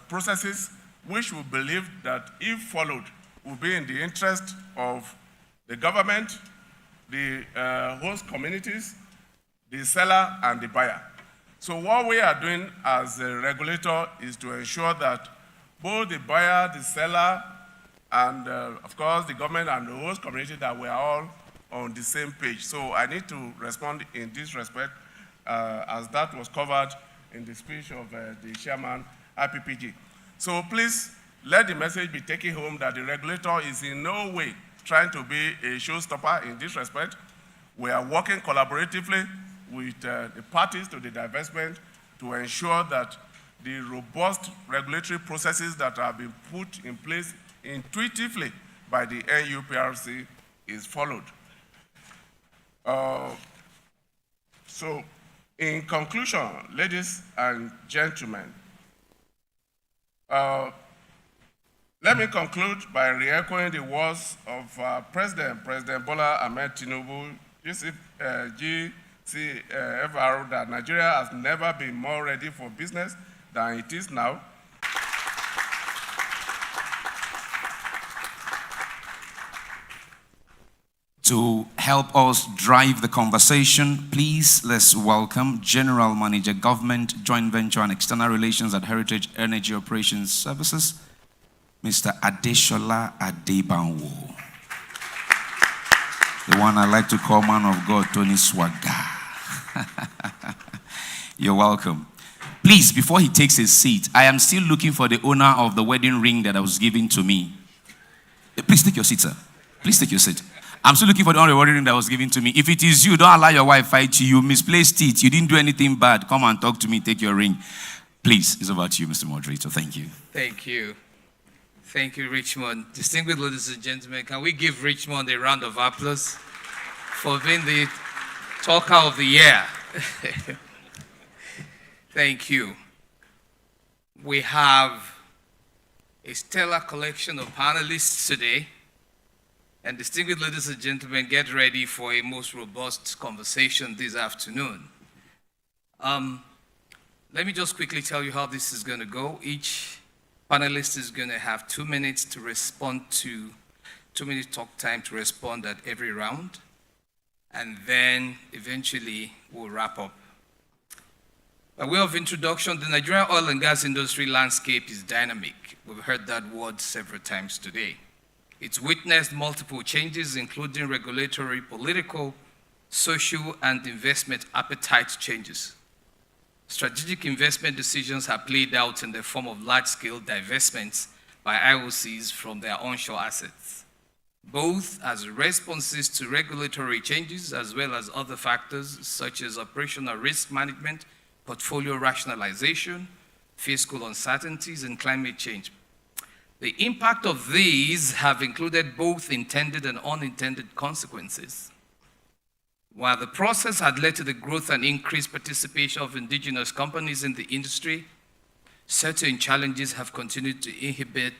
processes, which we believe that, if followed, will be in the interest of the government, the host communities, the seller, and the buyer. So what we are doing as a regulator is to ensure that both the buyer, the seller, and of course the government and the host community, that we are all on the same page. So I need to respond in this respect, as that was covered in the speech of the chairman, IPPG. So please let the message be taken home that the regulator is in no way trying to be a showstopper in this respect. We are working collaboratively with the parties to the divestment to ensure that the robust regulatory processes that have been put in place intuitively by the NUPRC is followed. So, in conclusion, ladies and gentlemen, let me conclude by re-echoing the words of President Bola Ahmed Tinubu, GCFR, that Nigeria has never been more ready for business than it is now. To help us drive the conversation, please let's welcome General Manager Government, Joint Venture and External Relations at Heritage Energy Operations Services, Mr. Adeshola Adebanwo. The one I like to call man of God, Tony Swagga. You're welcome. Please, before he takes his seat, I am still looking for the owner of the wedding ring that was given to me. Please take your seat, sir. Please take your seat. I'm still looking for the unrewarded ring that was given to me. If it is you, don't allow your wife fight you. You misplaced it. You didn't do anything bad. Come and talk to me. Take your ring. Please, it's over to you, Mr. Moderator. Thank you. Thank you. Thank you, Richmond. Distinguished ladies and gentlemen, can we give Richmond a round of applause for being the talker of the year? Thank you. We have a stellar collection of panelists today. And distinguished ladies and gentlemen, get ready for a most robust conversation this afternoon. Let me just quickly tell you how this is going to go. Each panelist is going to have 2 minutes to respond to, 2 minutes talk time to respond at every round. And then eventually we'll wrap up. By way of introduction, the Nigerian oil and gas industry landscape is dynamic. We've heard that word several times today. It's witnessed multiple changes, including regulatory, political, social, and investment appetite changes. Strategic investment decisions have played out in the form of large-scale divestments by IOCs from their onshore assets, both as responses to regulatory changes as well as other factors such as operational risk management, portfolio rationalization, fiscal uncertainties, and climate change. The impact of these have included both intended and unintended consequences. While the process had led to the growth and increased participation of indigenous companies in the industry, certain challenges have continued to inhibit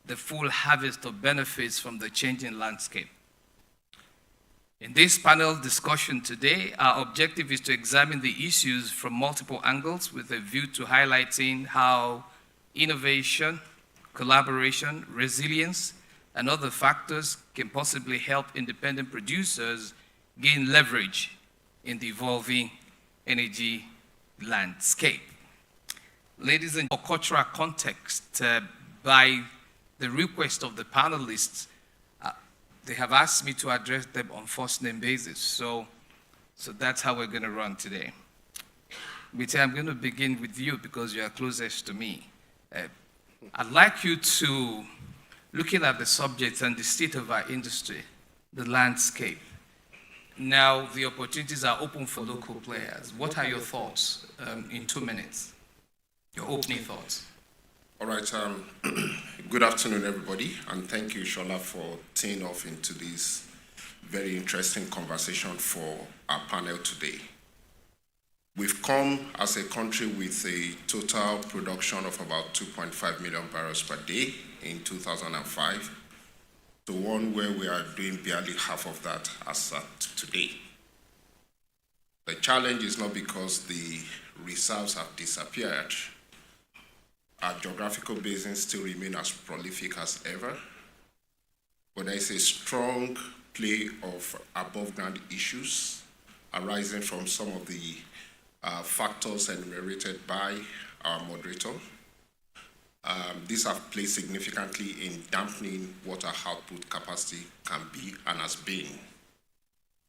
the full harvest of benefits from the changing landscape. In this panel discussion today, our objective is to examine the issues from multiple angles with a view to highlighting how innovation, collaboration, resilience, and other factors can possibly help independent producers gain leverage in the evolving energy landscape. Ladies and gentlemen, for cultural context, by the request of the panelists, they have asked me to address them on first name basis. So that's how we're going to run today. Mete, I'm going to begin with you because you are closest to me. I'd like you to, looking at the subject and the state of our industry, the landscape. Now, the opportunities are open for local players. What are your thoughts in 2 minutes? Your opening thoughts. All right. Good afternoon, everybody, and thank you, Shola, for teeing off into this very interesting conversation for our panel today. We've come as a country with a total production of about 2.5 million barrels per day in 2005 to one where we are doing barely half of that as at today. The challenge is not because the reserves have disappeared. Our geographical basins still remain as prolific as ever, but there is a strong play of above-ground issues arising from some of the factors enumerated by our moderator. These have played significantly in dampening what our output capacity can be and has been.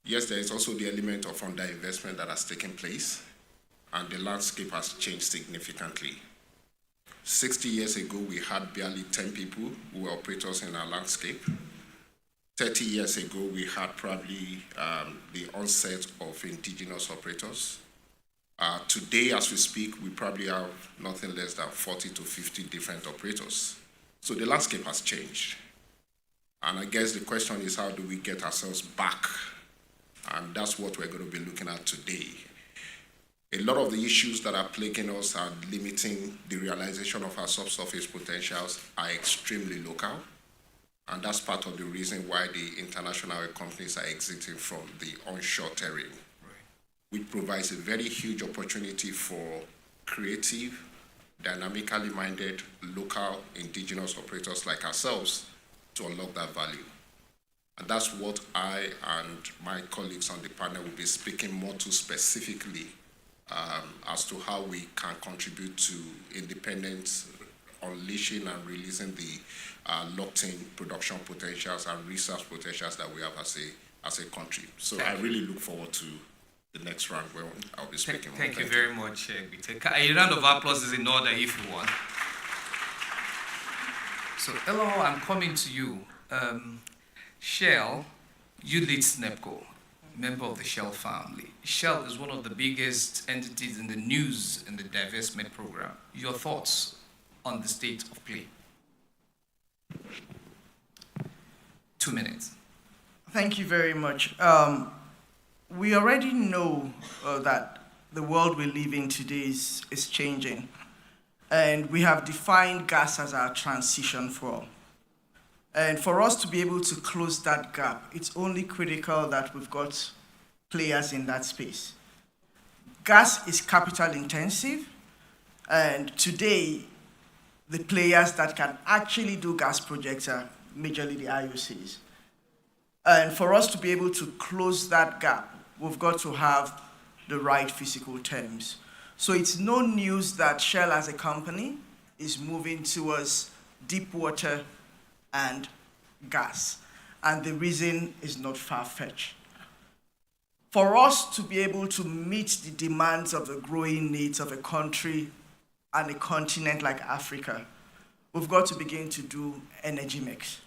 Yes, there is also the element of underinvestment that has taken place, and the landscape has changed significantly. 60 years ago, we had barely 10 people who were operators in our landscape. 30 years ago, we had probably the onset of indigenous operators. Today, as we speak, we probably have nothing less than 40 to 50 different operators. So the landscape has changed. And I guess the question is, how do we get ourselves back? And that's what we're going to be looking at today. A lot of the issues that are plaguing us and limiting the realization of our subsurface potentials are extremely local. And that's part of the reason why the international companies are exiting from the onshore terrain, which provides a very huge opportunity for creative, dynamically minded, local indigenous operators like ourselves to unlock that value. And that's what I and my colleagues on the panel will be speaking more to specifically as to how we can contribute to independence, unleashing and releasing the locked-in production potentials and research potentials that we have as a country. So I really look forward to the next round where I'll be speaking. Thank you very much. A round of applause is in order if you want. So, Elo, I'm coming to you. Shell, you lead SNEPCO, member of the Shell family. Shell is one of the biggest entities in the news in the divestment program. Your thoughts on the state of play? 2 minutes. Thank you very much. We already know that the world we live in today is changing. And we have defined gas as our transition fuel. And for us to be able to close that gap, it's only critical that we've got players in that space. Gas is capital intensive, and today, the players that can actually do gas projects are majorly the IOCs. And for us to be able to close that gap, we've got to have the right physical terms. So it's no news that Shell as a company is moving towards deep water and gas. And the reason is not far-fetched. For us to be able to meet the demands of the growing needs of a country and a continent like Africa, we've got to begin to do energy mix.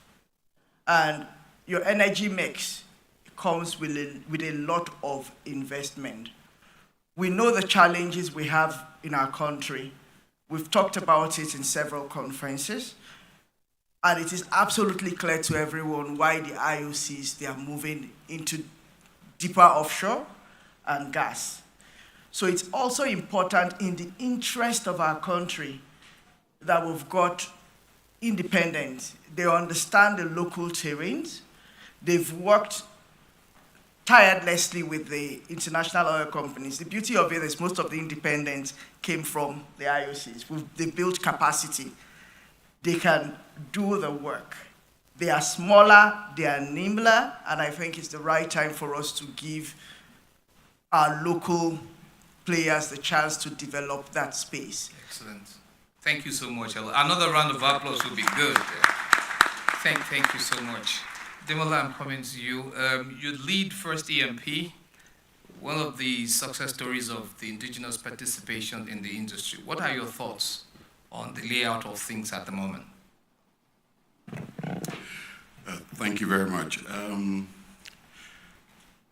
And your energy mix comes with a lot of investment. We know the challenges we have in our country. We've talked about it in several conferences. And it is absolutely clear to everyone why the IOCs, they are moving into deeper offshore and gas. So it's also important in the interest of our country that we've got independence. They understand the local terrains. They've worked tirelessly with the international oil companies. The beauty of it is most of the independence came from the IOCs. They built capacity. They can do the work. They are smaller, they are nimbler, and I think it's the right time for us to give our local players the chance to develop that space. Excellent. Thank you so much. Another round of applause would be good. Thank you so much. Demola, I'm coming to you. You lead First EMP, one of the success stories of the indigenous participation in the industry. What are your thoughts on the layout of things at the moment? Thank you very much.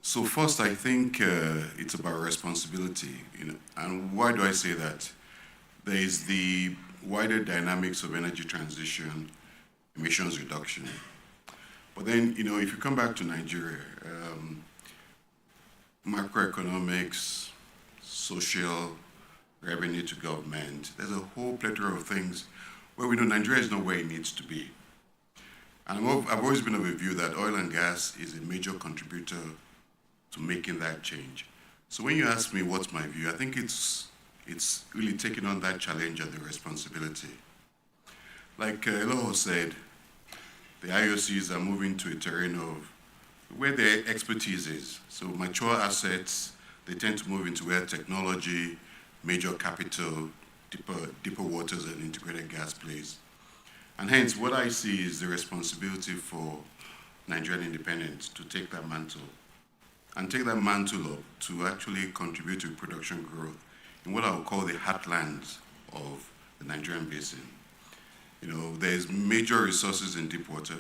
So first, I think it's about responsibility. And why do I say that? There is the wider dynamics of energy transition, emissions reduction. But then, if you come back to Nigeria, macroeconomics, social, revenue to government, there's a whole plethora of things where we know Nigeria is not where it needs to be. And I've always been of a view that oil and gas is a major contributor to making that change. So when you ask me what's my view, I think it's really taking on that challenge and the responsibility. Like Eloho said, the IOCs are moving to a terrain of where their expertise is. So mature assets, they tend to move into where technology, major capital, deeper waters and integrated gas plays. And hence, what I see is the responsibility for Nigerian independence to take that mantle and take that mantle up to actually contribute to production growth in what I would call the heartlands of the Nigerian basin. There's major resources in deep water,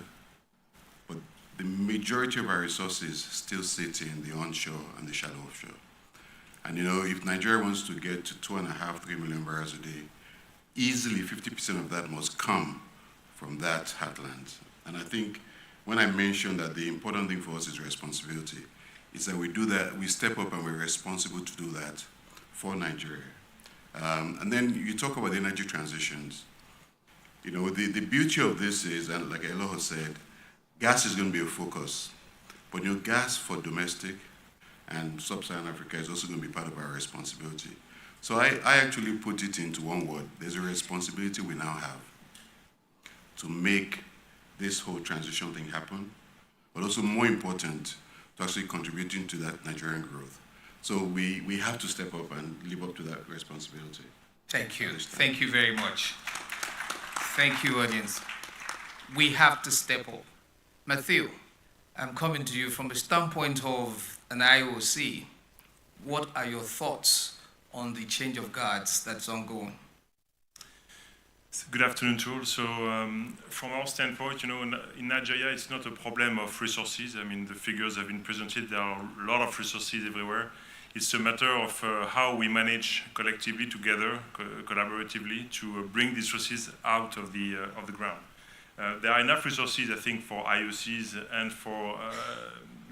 but the majority of our resources still sit in the onshore and the shallow offshore. And if Nigeria wants to get to 2.5, 3 million barrels a day, easily 50% of that must come from that heartland. And I think when I mentioned that the important thing for us is responsibility, it's that we do that, we step up and we're responsible to do that for Nigeria. And then you talk about the energy transitions. The beauty of this is, and like Eloho said, gas is going to be a focus. But gas for domestic and sub-Saharan Africa is also going to be part of our responsibility. So I actually put it into one word. There's a responsibility we now have to make this whole transition thing happen, but also more important, to actually contributing to that Nigerian growth. So we have to step up and live up to that responsibility. Thank you. Thank you very much. Thank you, audience. We have to step up. Matthew, I'm coming to you from the standpoint of an IOC. What are your thoughts on the change of guards that's ongoing? Good afternoon to all. So from our standpoint, in Nigeria, it's not a problem of resources. I mean, the figures have been presented. There are a lot of resources everywhere. It's a matter of how we manage collectively together, collaboratively, to bring these resources out of the ground. There are enough resources, I think, for IOCs and for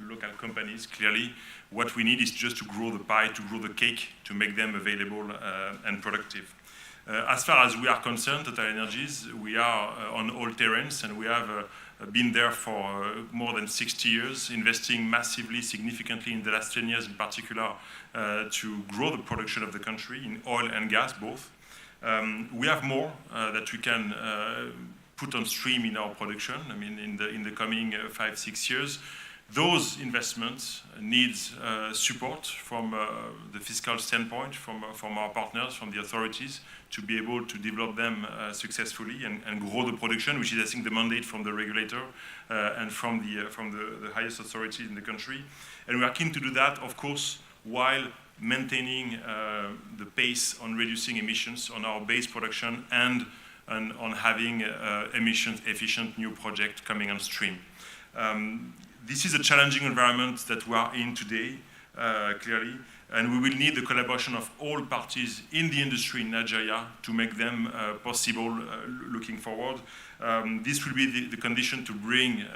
local companies. Clearly, what we need is just to grow the pie, to grow the cake, to make them available and productive. As far as we are concerned, TotalEnergies, we are on all terrains, and we have been there for more than 60 years, investing massively, significantly in the last 10 years in particular, to grow the production of the country in oil and gas, both. We have more that we can put on stream in our production, I mean, in the coming 5-6 years. Those investments need support from the fiscal standpoint, from our partners, from the authorities, to be able to develop them successfully and grow the production, which is, I think, the mandate from the regulator and from the highest authorities in the country. And we are keen to do that, of course, while maintaining the pace on reducing emissions on our base production and on having emissions-efficient new projects coming on stream. This is a challenging environment that we are in today, clearly, and we will need the collaboration of all parties in the industry in Nigeria to make them possible looking forward. This will be the condition to bring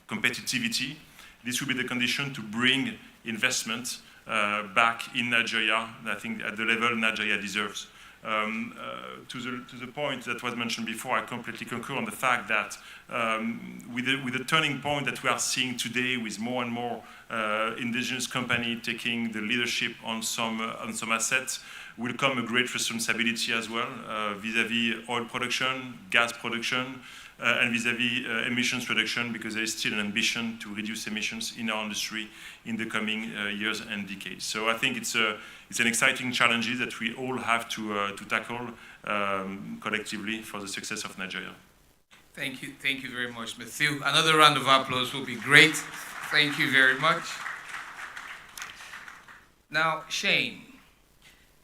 competitivity. This will be the condition to bring investment back in Nigeria, I think, at the level Nigeria deserves. To the point that was mentioned before, I completely concur on the fact that with the turning point that we are seeing today, with more and more indigenous companies taking the leadership on some assets, will come a great responsibility as well vis-à-vis oil production, gas production, and vis-à-vis emissions reduction, because there is still an ambition to reduce emissions in our industry in the coming years and decades. So I think it's an exciting challenge that we all have to tackle collectively for the success of Nigeria. Thank you very much, Matthew. Another round of applause will be great. Thank you very much. Now, Shane,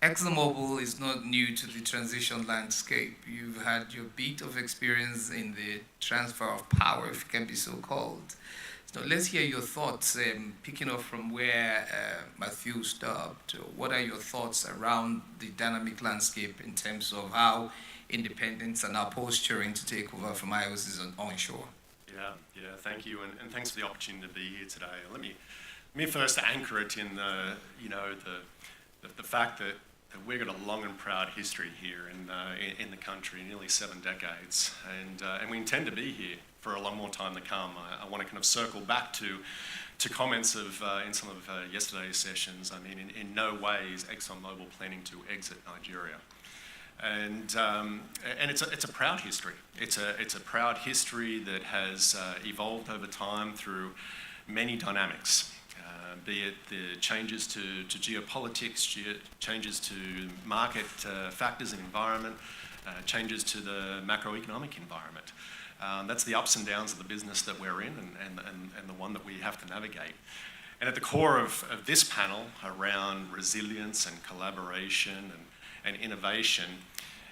ExxonMobil is not new to the transition landscape. You've had your bit of experience in the transfer of power, if it can be so called. So let's hear your thoughts, picking up from where Matthew stopped. What are your thoughts around the dynamic landscape in terms of how independents are now posturing to take over from IOCs onshore? Yeah, thank you, and thanks for the opportunity to be here today. Let me first anchor it in the fact that we've got a long and proud history here in the country, nearly 7 decades, and we intend to be here for a long more time to come. I want to kind of circle back to comments in some of yesterday's sessions. I mean, in no way is ExxonMobil planning to exit Nigeria. And it's a proud history. It's a proud history that has evolved over time through many dynamics, be it the changes to geopolitics, changes to market factors and environment, changes to the macroeconomic environment. That's the ups and downs of the business that we're in and the one that we have to navigate. And at the core of this panel around resilience and collaboration and innovation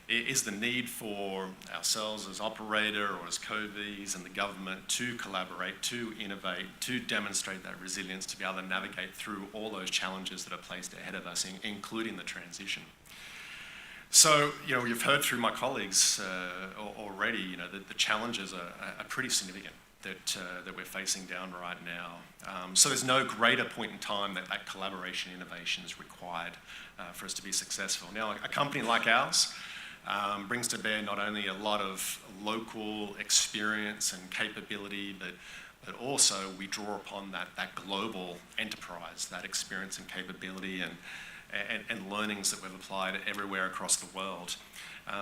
is the need for ourselves as operator or as co-Vs and the government to collaborate, to innovate, to demonstrate that resilience, to be able to navigate through all those challenges that are placed ahead of us, including the transition. So, you've heard through my colleagues already, that the challenges are pretty significant that we're facing down right now. So there's no greater point in time that collaboration innovation is required for us to be successful. Now, a company like ours brings to bear not only a lot of local experience and capability, but also we draw upon that global enterprise, that experience and capability and learnings that we've applied everywhere across the world.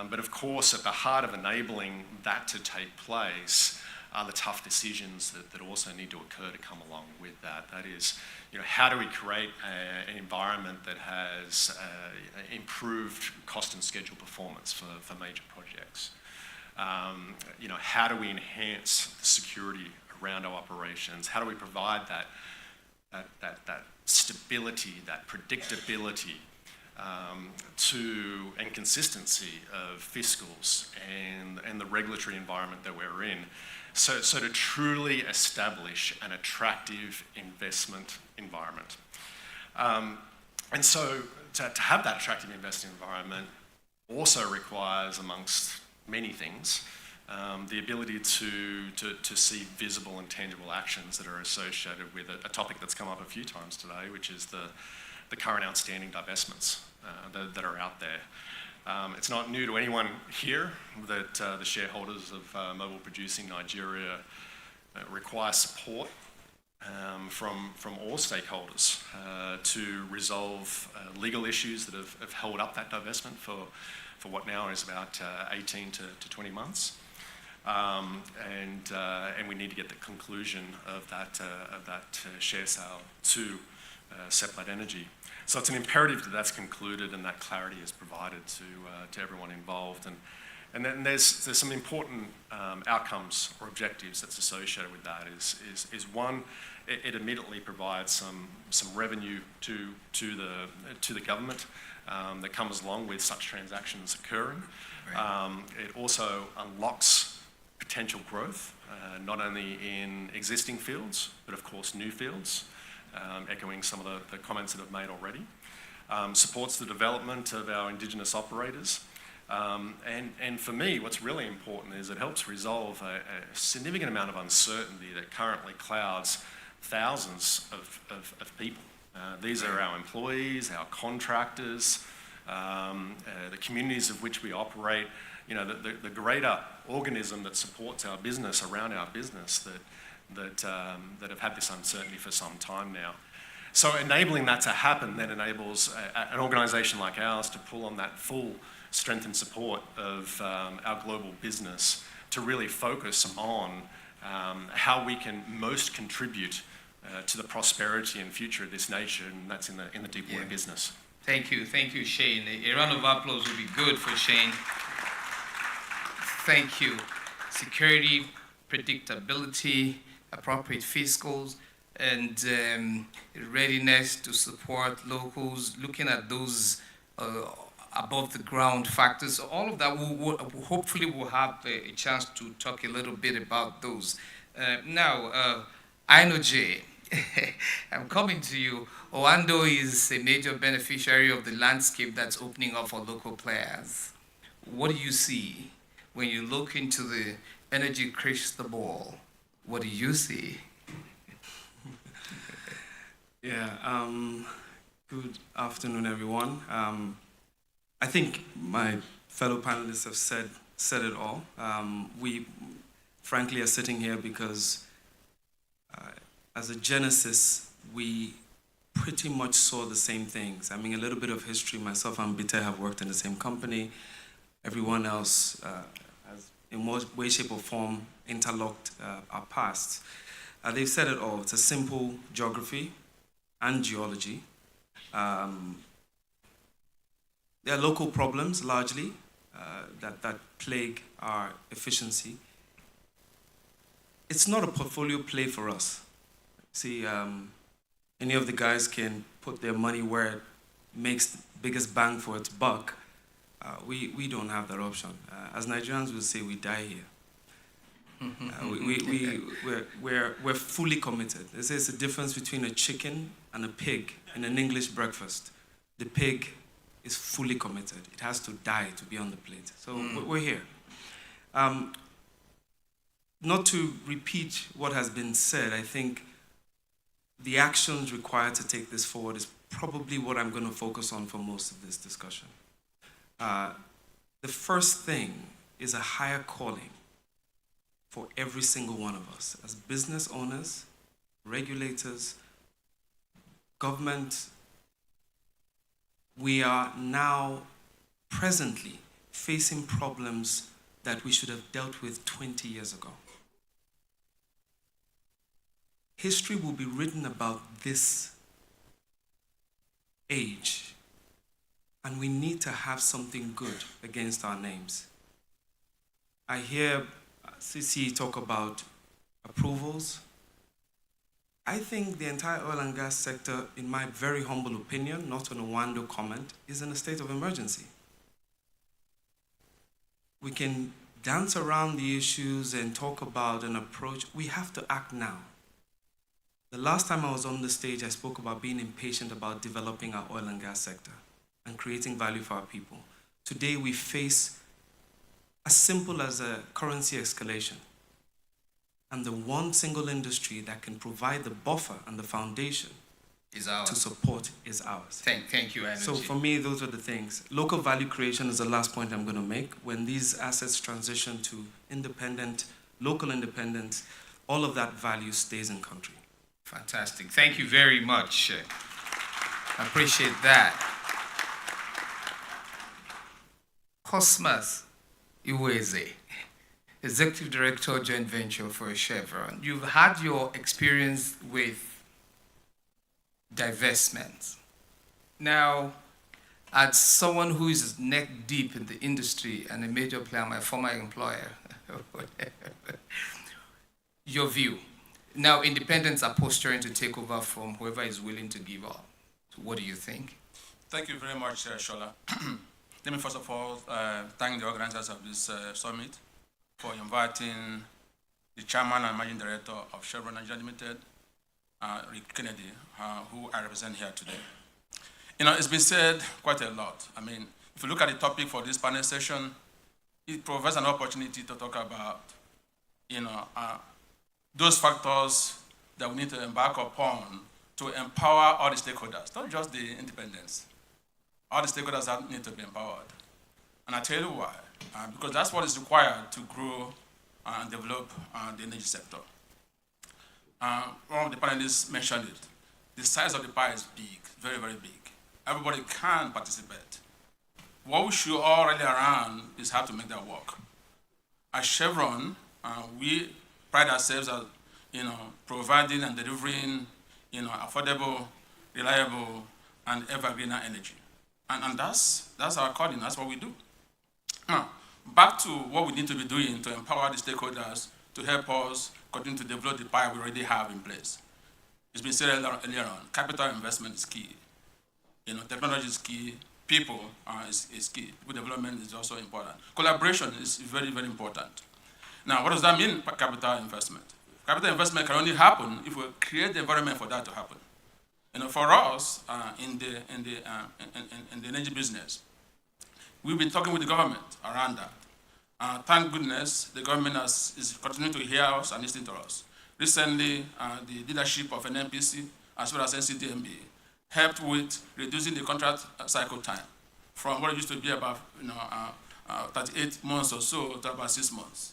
But of course, at the heart of enabling that to take place are the tough decisions that also need to occur to come along with that. That is, how do we create an environment that has improved cost and schedule performance for major projects? How do we enhance the security around our operations? How do we provide that stability, that predictability and consistency of fiscals and the regulatory environment that we're in. So to truly establish an attractive investment environment. And so to have that attractive investment environment also requires, amongst many things, the ability to see visible and tangible actions that are associated with a topic that's come up a few times today, which is the current outstanding divestments that are out there. It's not new to anyone here that the shareholders of Mobil Producing Nigeria require support from all stakeholders to resolve legal issues that have held up that divestment for what now is about 18 to 20 months. And we need to get the conclusion of that share sale to Seplat Energy. So it's an imperative that that's concluded and that clarity is provided to everyone involved. And then there's some important outcomes or objectives that's associated with that. Is one, it immediately provides some revenue to the government that comes along with such transactions occurring. It also unlocks potential growth, not only in existing fields, but of course new fields, echoing some of the comments that I've made already. Supports the development of our indigenous operators. And for me, what's really important is it helps resolve a significant amount of uncertainty that currently clouds thousands of people. These are our employees, our contractors, the communities of which we operate, you know, the greater organism that supports our business around our business that have had this uncertainty for some time now. So enabling that to happen then enables an organisation like ours to pull on that full strength and support of our global business to really focus on how we can most contribute to the prosperity and future of this nation, and that's in the deep water business. Thank you, Shane. A round of applause would be good for Shane. Thank you. Security, predictability, appropriate fiscals, and readiness to support locals, looking at those above the ground factors. All of that, hopefully we'll have a chance to talk a little bit about those. Now, I know Jay, I'm coming to you. Oando is a major beneficiary of the landscape that's opening up for local players. What do you see when you look into the energy crystal ball? What do you see? Yeah, good afternoon, everyone. I think my fellow panelists have said it all. We, frankly, are sitting here because as a genesis, we pretty much saw the same things. I mean, a little bit of history. Myself and Bite have worked in the same company. Everyone else has, in one way, shape, or form, interlocked our pasts. They've said it all. It's a simple geography and geology. There are local problems, largely, that plague our efficiency. It's not a portfolio play for us. See, any of the guys can put their money where it makes the biggest bang for its buck. We don't have that option. As Nigerians will say, we die here. We're fully committed. There's a difference between a chicken and a pig in an English breakfast. The pig is fully committed. It has to die to be on the plate. So we're here. Not to repeat what has been said, I think the actions required to take this forward is probably what I'm going to focus on for most of this discussion. The first thing is a higher calling for every single one of us as business owners, regulators, government. We are now presently facing problems that we should have dealt with 20 years ago. History will be written about this age, and we need to have something good against our names. I hear CC talk about approvals. I think the entire oil and gas sector, in my very humble opinion, not on a Wando comment, is in a state of emergency. We can dance around the issues and talk about an approach. We have to act now. The last time I was on the stage, I spoke about being impatient about developing our oil and gas sector and creating value for our people. Today, we face as simple as a currency escalation. And the one single industry that can provide the buffer and the foundation is ours. To support is ours. Thank you, Energy. So for me, those are the things. Local value creation is the last point I'm going to make. When these assets transition to independent, local independence, all of that value stays in country. Fantastic. Thank you very much. I appreciate that. Cosmas Iweze, Executive Director, Joint Venture for Chevron. You've had your experience with divestment. Now, as someone who is neck deep in the industry and a major player, my former employer, your view. Now, independents are posturing to take over from whoever is willing to give up. So what do you think? Thank you very much, Shola. Let me first of all thank the organizers of this summit for inviting the chairman and managing director of Chevron Nigeria Limited, Rick Kennedy, who I represent here today. You know, it's been said quite a lot. I mean, if you look at the topic for this panel session, it provides an opportunity to talk about, you know, those factors that we need to embark upon to empower all the stakeholders, not just the independents. All the stakeholders need to be empowered. And I tell you why. Because that's what is required to grow and develop the energy sector. One of the panelists mentioned it. The size of the pie is big, very, very big. Everybody can participate. What we should all rally around is how to make that work. At Chevron, we pride ourselves as, you know, providing and delivering, you know, affordable, reliable, and ever-greener energy. And that's our calling, that's what we do. Now, back to what we need to be doing to empower the stakeholders to help us continue to develop the pie we already have in place. It's been said earlier on, capital investment is key. You know, technology is key, people is key. People development is also important. Collaboration is very, very important. Now, what does that mean, capital investment? Capital investment can only happen if we create the environment for that to happen. You know, for us in the energy business, we've been talking with the government around that. Thank goodness the government is continuing to hear us and listen to us. Recently, the leadership of NNPC as well as NCDMB helped with reducing the contract cycle time from what it used to be about 38 months or so to about 6 months.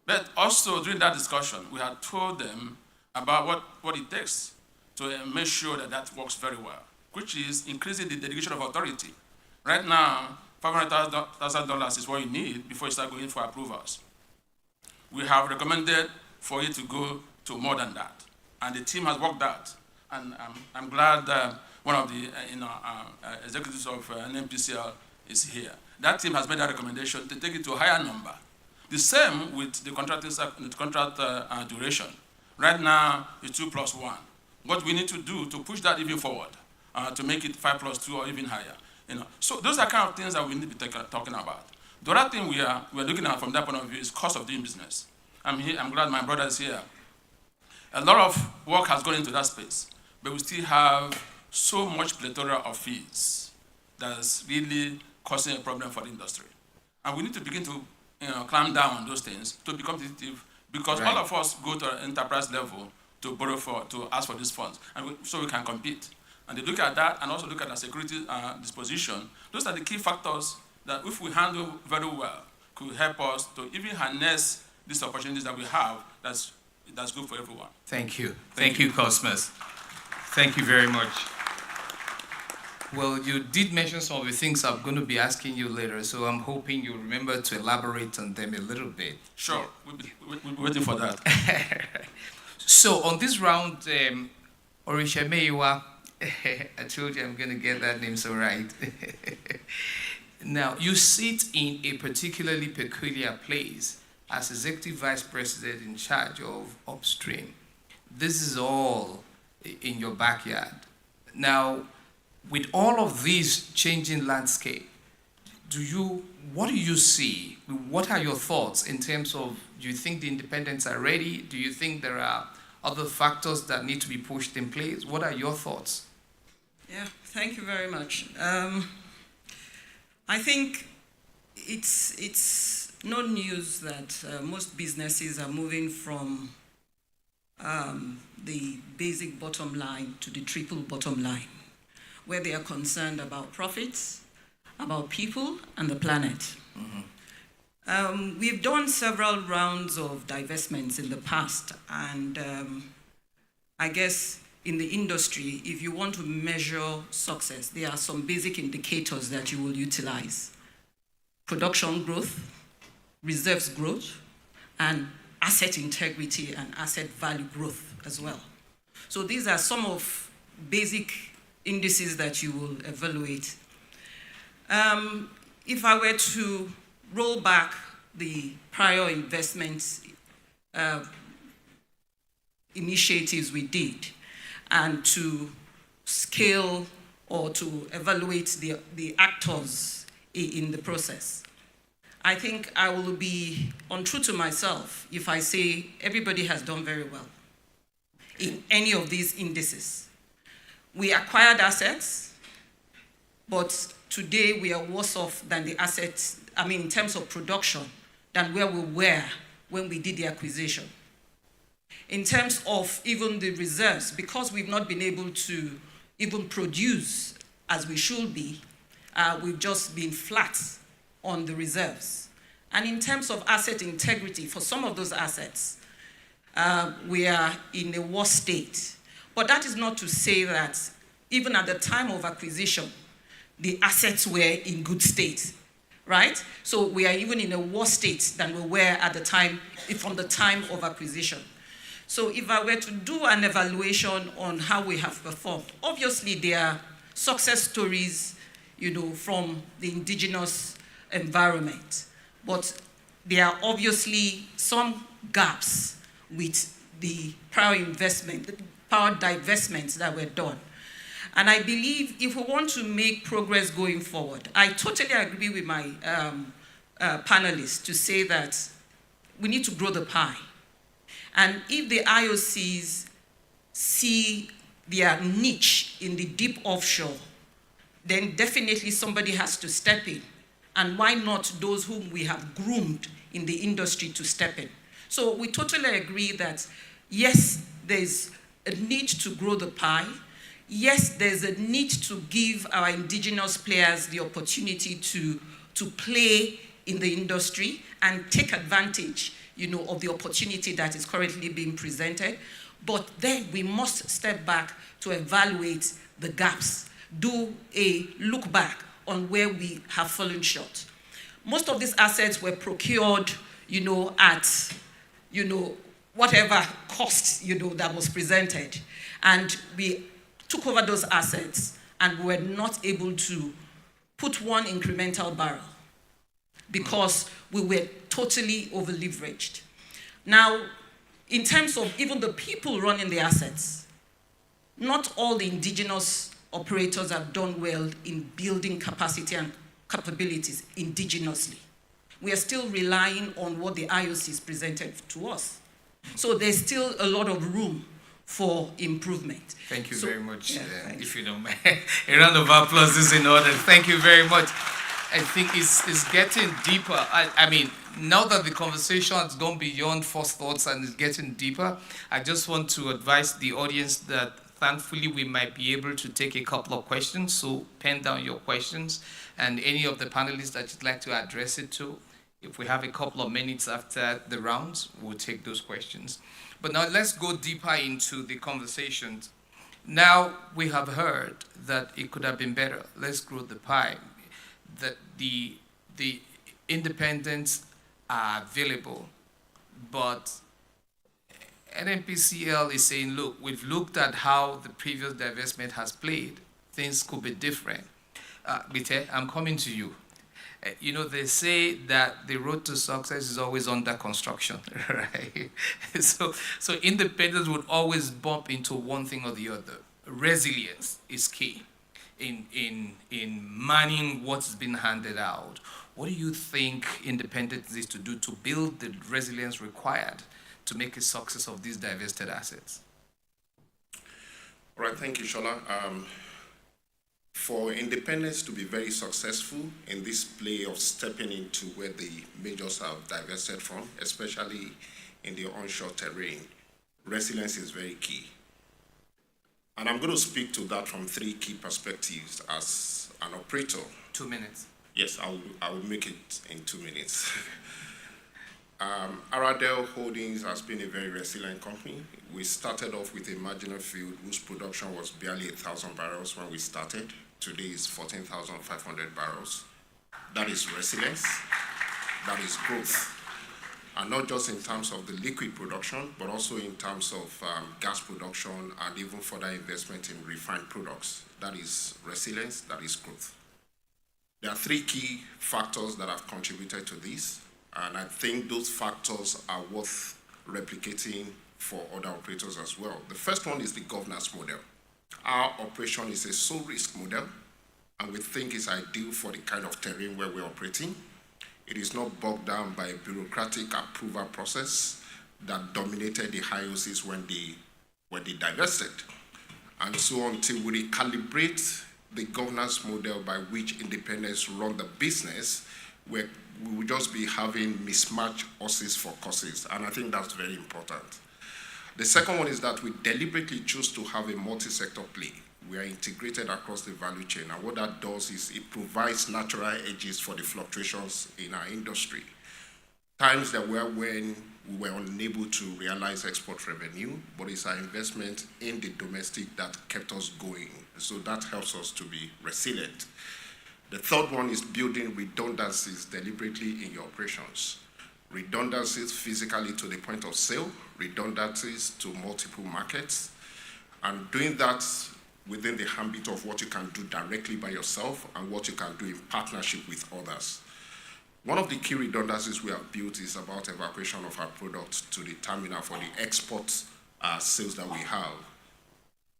But also during that discussion, we had told them about what it takes to make sure that that works very well, which is increasing the delegation of authority. Right now, $500,000 is what you need before you start going for approvals. We have recommended for you to go to more than that, and the team has worked that. And I'm glad one of the executives of NNPC is here. That team has made that recommendation to take it to a higher number. The same with the contract duration. Right now, it's 2+1. What we need to do to push that even forward, to make it 5+2 or even higher. You know, so those are kind of things that we need to be talking about. The other thing we're looking at from that point of view is cost of doing business. I'm glad my brother is here. A lot of work has gone into that space, but we still have so much plethora of fees that's really causing a problem for the industry. And we need to begin to clamp down on those things to be competitive, because all of us go to an enterprise level to borrow to ask for these funds, and so we can compete. And they look at that and also look at the security disposition. Those are the key factors that, if we handle very well, could help us to even harness these opportunities that we have. That's good for everyone. Thank you. Thank you, Cosmas. Thank you very much. Well, you did mention some of the things I'm going to be asking you later, so I'm hoping you remember to elaborate on them a little bit. Sure. We'll be waiting for that. So on this round, Orishameiwa, I told you I'm going to get that name so right. Now, you sit in a particularly peculiar place as Executive Vice President in charge of upstream. this is all in your backyard. Now, with all of these changing landscape, what do you see? What are your thoughts in terms of, do you think the independents are ready? Do you think there are other factors that need to be pushed in place? What are your thoughts? Yeah, thank you very much. I think it's no news that most businesses are moving from the basic bottom line to the triple bottom line, where they are concerned about profits, about people, and the planet. Mm-hmm. We've done several rounds of divestments in the past, and I guess in the industry, if you want to measure success, there are some basic indicators that you will utilize. Production growth, reserves growth, and asset integrity and asset value growth as well. So these are some of basic indices that you will evaluate. If I were to roll back the prior investments initiatives we did and to scale or to evaluate the actors in the process, I think I will be untrue to myself if I say everybody has done very well in any of these indices. We acquired assets, but today we are worse off than the assets, in terms of production, than where we were when we did the acquisition. In terms of even the reserves, because we've not been able to even produce as we should be, we've just been flat on the reserves. And in terms of asset integrity, for some of those assets, we are in a worse state. But that is not to say that even at the time of acquisition, the assets were in good state, right? So we are even in a worse state than we were at the time, from the time of acquisition. So if I were to do an evaluation on how we have performed, obviously there are success stories, from the indigenous environment, but there are obviously some gaps with the prior divestments that were done. And I believe if we want to make progress going forward, I totally agree with my panelists to say that we need to grow the pie. And if the IOCs see their niche in the deep offshore, then definitely somebody has to step in. And why not those whom we have groomed in the industry to step in? So we totally agree that, yes, there's a need to grow the pie. Yes, there's a need to give our indigenous players the opportunity to play in the industry and take advantage, of the opportunity that is currently being presented. But then we must step back to evaluate the gaps, do a look back on where we have fallen short. Most of these assets were procured, at, whatever cost, that was presented. And we took over those assets and we were not able to put one incremental barrel because we were totally over-leveraged. Now, in terms of even the people running the assets, not all the indigenous operators have done well in building capacity and capabilities indigenously. We are still relying on what the IOCs presented to us. So there's still a lot of room for improvement. Thank you very much. Yeah, if you don't mind, a round of applause is in order. Thank you very much. I think it's getting deeper. I mean, now that the conversation has gone beyond first thoughts and is getting deeper, I just want to advise the audience that thankfully we might be able to take a couple of questions. So pen down your questions and any of the panelists that you'd like to address it to. If we have a couple of minutes after the rounds, we'll take those questions. But now let's go deeper into the conversations. Now we have heard that it could have been better. Let's grow the pie. That the independents are available, but NNPCL is saying, look, we've looked at how the previous divestment has played. Things could be different. Bite, I'm coming to you. You know, they say that the road to success is always under construction, right? So independence would always bump into one thing or the other. Resilience is key in manning what's been handed out. What do you think independence is to do to build the resilience required to make a success of these divested assets? All right, thank you, Shola. For independence to be very successful in this play of stepping into where the majors have divested from, especially in the onshore terrain, resilience is very key. And I'm going to speak to that from three key perspectives as an operator. 2 minutes. Yes, I will make it in 2 minutes. Aradel Holdings has been a very resilient company. We started off with a marginal field whose production was barely 1,000 barrels when we started. Today is 14,500 barrels. That is resilience. That is growth. And not just in terms of the liquid production, but also in terms of gas production and even further investment in refined products. That is resilience, that is growth. There are three key factors that have contributed to this, and I think those factors are worth replicating for other operators as well. The first one is the governance model. Our operation is a sole risk model, and we think it's ideal for the kind of terrain where we're operating. It is not bogged down by a bureaucratic approval process that dominated the IOCs when they divested. And so until we recalibrate the governance model by which independents run the business, we will just be having mismatched horses for courses, and I think that's very important. The second one is that we deliberately choose to have a multi-sector play. We are integrated across the value chain, and what that does is it provides natural edges for the fluctuations in our industry. Times there were when we were unable to realize export revenue, but it's our investment in the domestic that kept us going. So that helps us to be resilient. The third one is building redundancies deliberately in your operations. Redundancies physically to the point of sale, redundancies to multiple markets, and doing that within the ambit of what you can do directly by yourself and what you can do in partnership with others. One of the key redundancies we have built is about evacuation of our products to the terminal for the export sales that we have.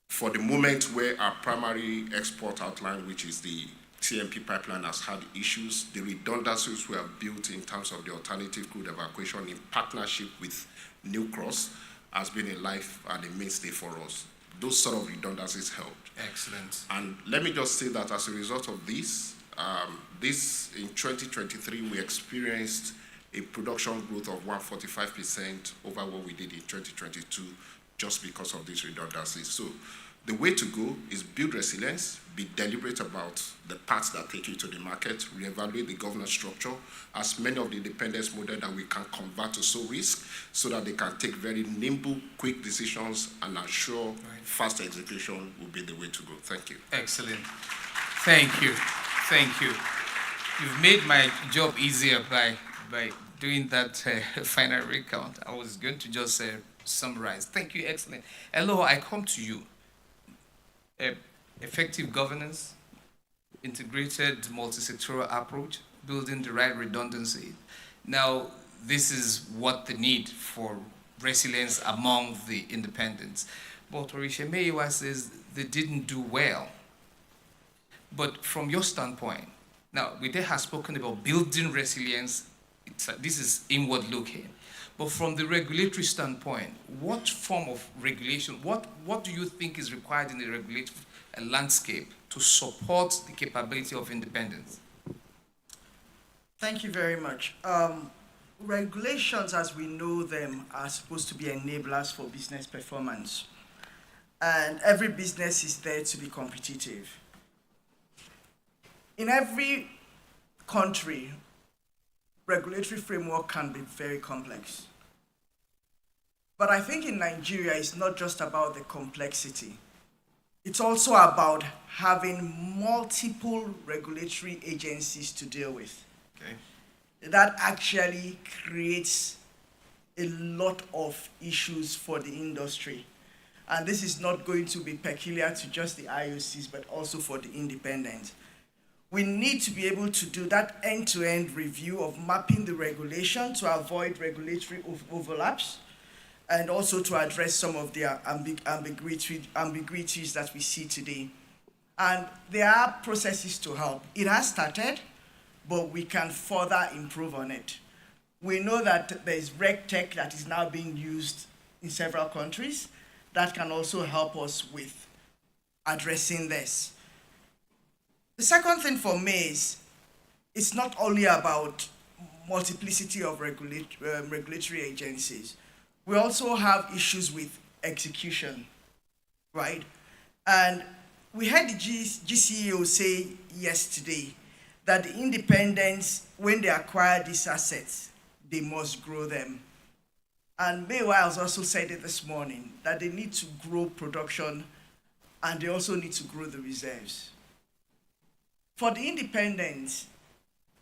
For the moment where our primary export outline, which is the TMP pipeline, has had issues, the redundancies we have built in terms of the alternative crude evacuation in partnership with New Cross has been a life and a mainstay for us. Those sort of redundancies helped. Excellent. And let me just say that as a result of this, in 2023, we experienced a production growth of 145% over what we did in 2022 just because of these redundancies. So the way to go is build resilience, be deliberate about the paths that take you to the market, reevaluate the governance structure, as many of the independence models that we can convert to sole risk so that they can take very nimble, quick decisions and ensure fast execution will be the way to go. Thank you. Excellent. Thank you. Thank you. You've made my job easier by doing that final recount. I was going to just summarize. Thank you. Excellent. Hello, I come to you. Effective governance, integrated multi-sectoral approach, building the right redundancy. Now, this is what the need for resilience among the independents. But Orisha says they didn't do well. But from your standpoint, now, Wide has spoken about building resilience. This is inward looking. But from the regulatory standpoint, what form of regulation, what do you think is required in the regulatory landscape to support the capability of independence? Thank you very much. Regulations, as we know them, are supposed to be enablers for business performance. And every business is there to be competitive. In every country, regulatory framework can be very complex. But I think in Nigeria, it's not just about the complexity. It's also about having multiple regulatory agencies to deal with. Okay. That actually creates a lot of issues for the industry. And this is not going to be peculiar to just the IOCs, but also for the independents. We need to be able to do that end-to-end review of mapping the regulation to avoid regulatory overlaps, and also to address some of the ambiguities that we see today. And there are processes to help. It has started, but we can further improve on it. We know that there's RegTech that is now being used in several countries that can also help us with addressing this. The second thing for me is, it's not only about multiplicity of regulatory agencies. We also have issues with execution, right? And we heard the GCEO say yesterday that the independents, when they acquire these assets, they must grow them. And Mele has also said it this morning, that they need to grow production and they also need to grow the reserves. For the independents,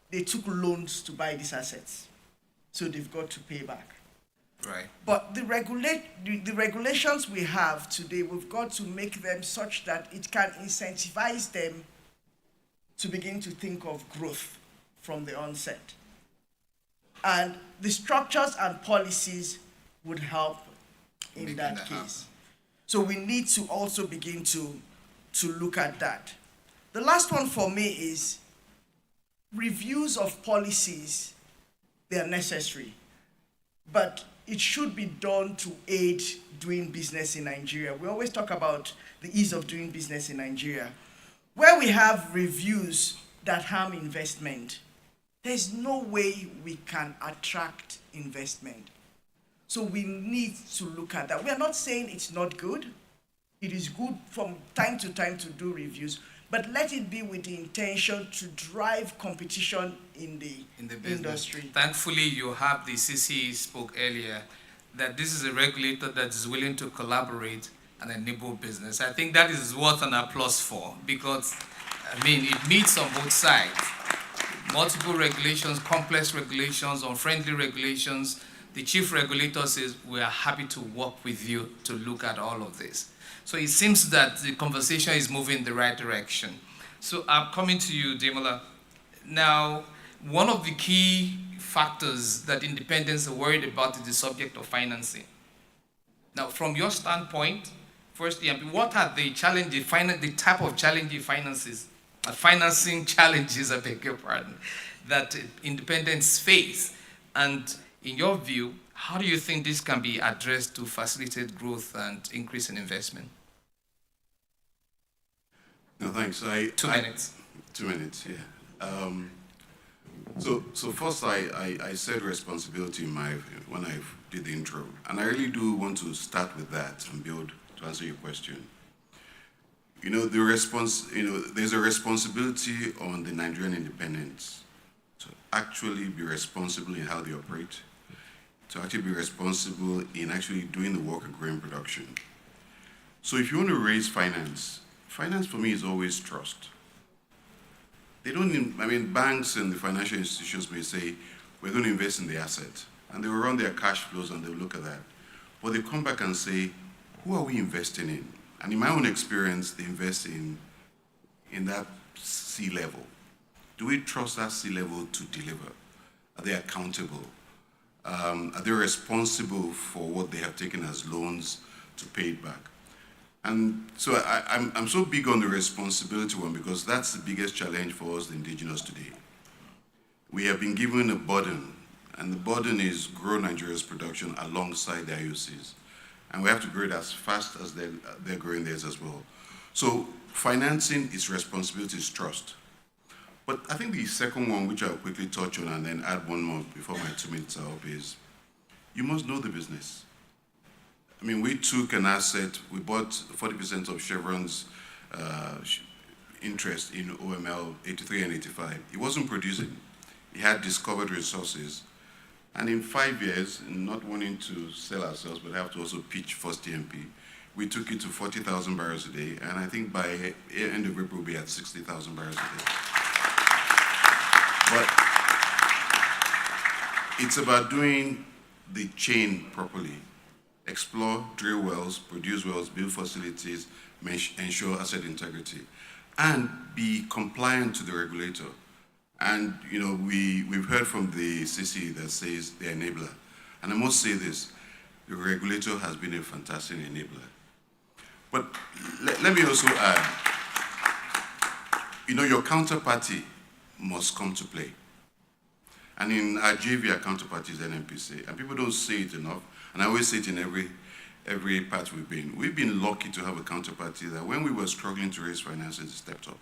they took loans to buy these assets, so they've got to pay back. Right. But the regulations we have today, we've got to make them such that it can incentivize them to begin to think of growth from the onset. And the structures and policies would help in that case. So we need to also begin to look at that. The last one for me is reviews of policies. They are necessary, but it should be done to aid doing business in Nigeria. We always talk about the ease of doing business in Nigeria. Where we have reviews that harm investment, there's no way we can attract investment. So we need to look at that. We are not saying it's not good. It is good from time to time to do reviews, but let it be with the intention to drive competition in the industry. Thankfully, you have the CCE spoke earlier, that this is a regulator that is willing to collaborate and enable business. I think that is worth an applause for, because, I mean, it meets on both sides. Multiple regulations, complex regulations, unfriendly regulations. The chief regulator says, we are happy to work with you to look at all of this. So it seems that the conversation is moving in the right direction. So I'm coming to you, Demola. Now, one of the key factors that independents are worried about is the subject of financing. Now, from your standpoint, firstly, what are the challenges, the type of challenging financing challenges, I beg your pardon, that independents face? And in your view, how do you think this can be addressed to facilitate growth and increase in investment? No, thanks. 2 minutes. 2 minutes, yeah. So first, I said responsibility when I did the intro, and I really do want to start with that and build to answer your question. You know, there's a responsibility on the Nigerian independents to actually be responsible in how they operate, to actually be responsible in actually doing the work of growing production. So if you want to raise finance for me is always trust. They don't, banks and the financial institutions may say, we're going to invest in the asset, and they will run their cash flows and they'll look at that. But they come back and say, who are we investing in? And in my own experience, they invest in that C-level. Do we trust that C-level to deliver? Are they accountable? Are they responsible for what they have taken as loans to pay it back? And so I'm so big on the responsibility one, because that's the biggest challenge for us, the indigenous today. We have been given a burden, and the burden is grow Nigeria's production alongside the IOCs. And we have to grow it as fast as they're growing theirs as well. So financing is responsibility, is trust. But I think the second one, which I'll quickly touch on and then add one more before my 2 minutes are up, is you must know the business. We took an asset, we bought 40% of Chevron's interest in OML 83 and 85. It wasn't producing. It had discovered resources. And in 5 years, not wanting to sell ourselves, but have to also pitch first TMP, we took it to 40,000 barrels a day. And I think by end of April, we'll be at 60,000 barrels a day. But it's about doing the chain properly. Explore, drill wells, produce wells, build facilities, ensure asset integrity. and be compliant to the regulator. And we've heard from the CC that says the enabler. And I must say this, the regulator has been a fantastic enabler. But let me also add, your counterparty must come to play. And in our JV, our counterparty is NNPC. And people don't say it enough. And I always say it in every part we've been. We've been lucky to have a counterparty that when we were struggling to raise finances, they stepped up.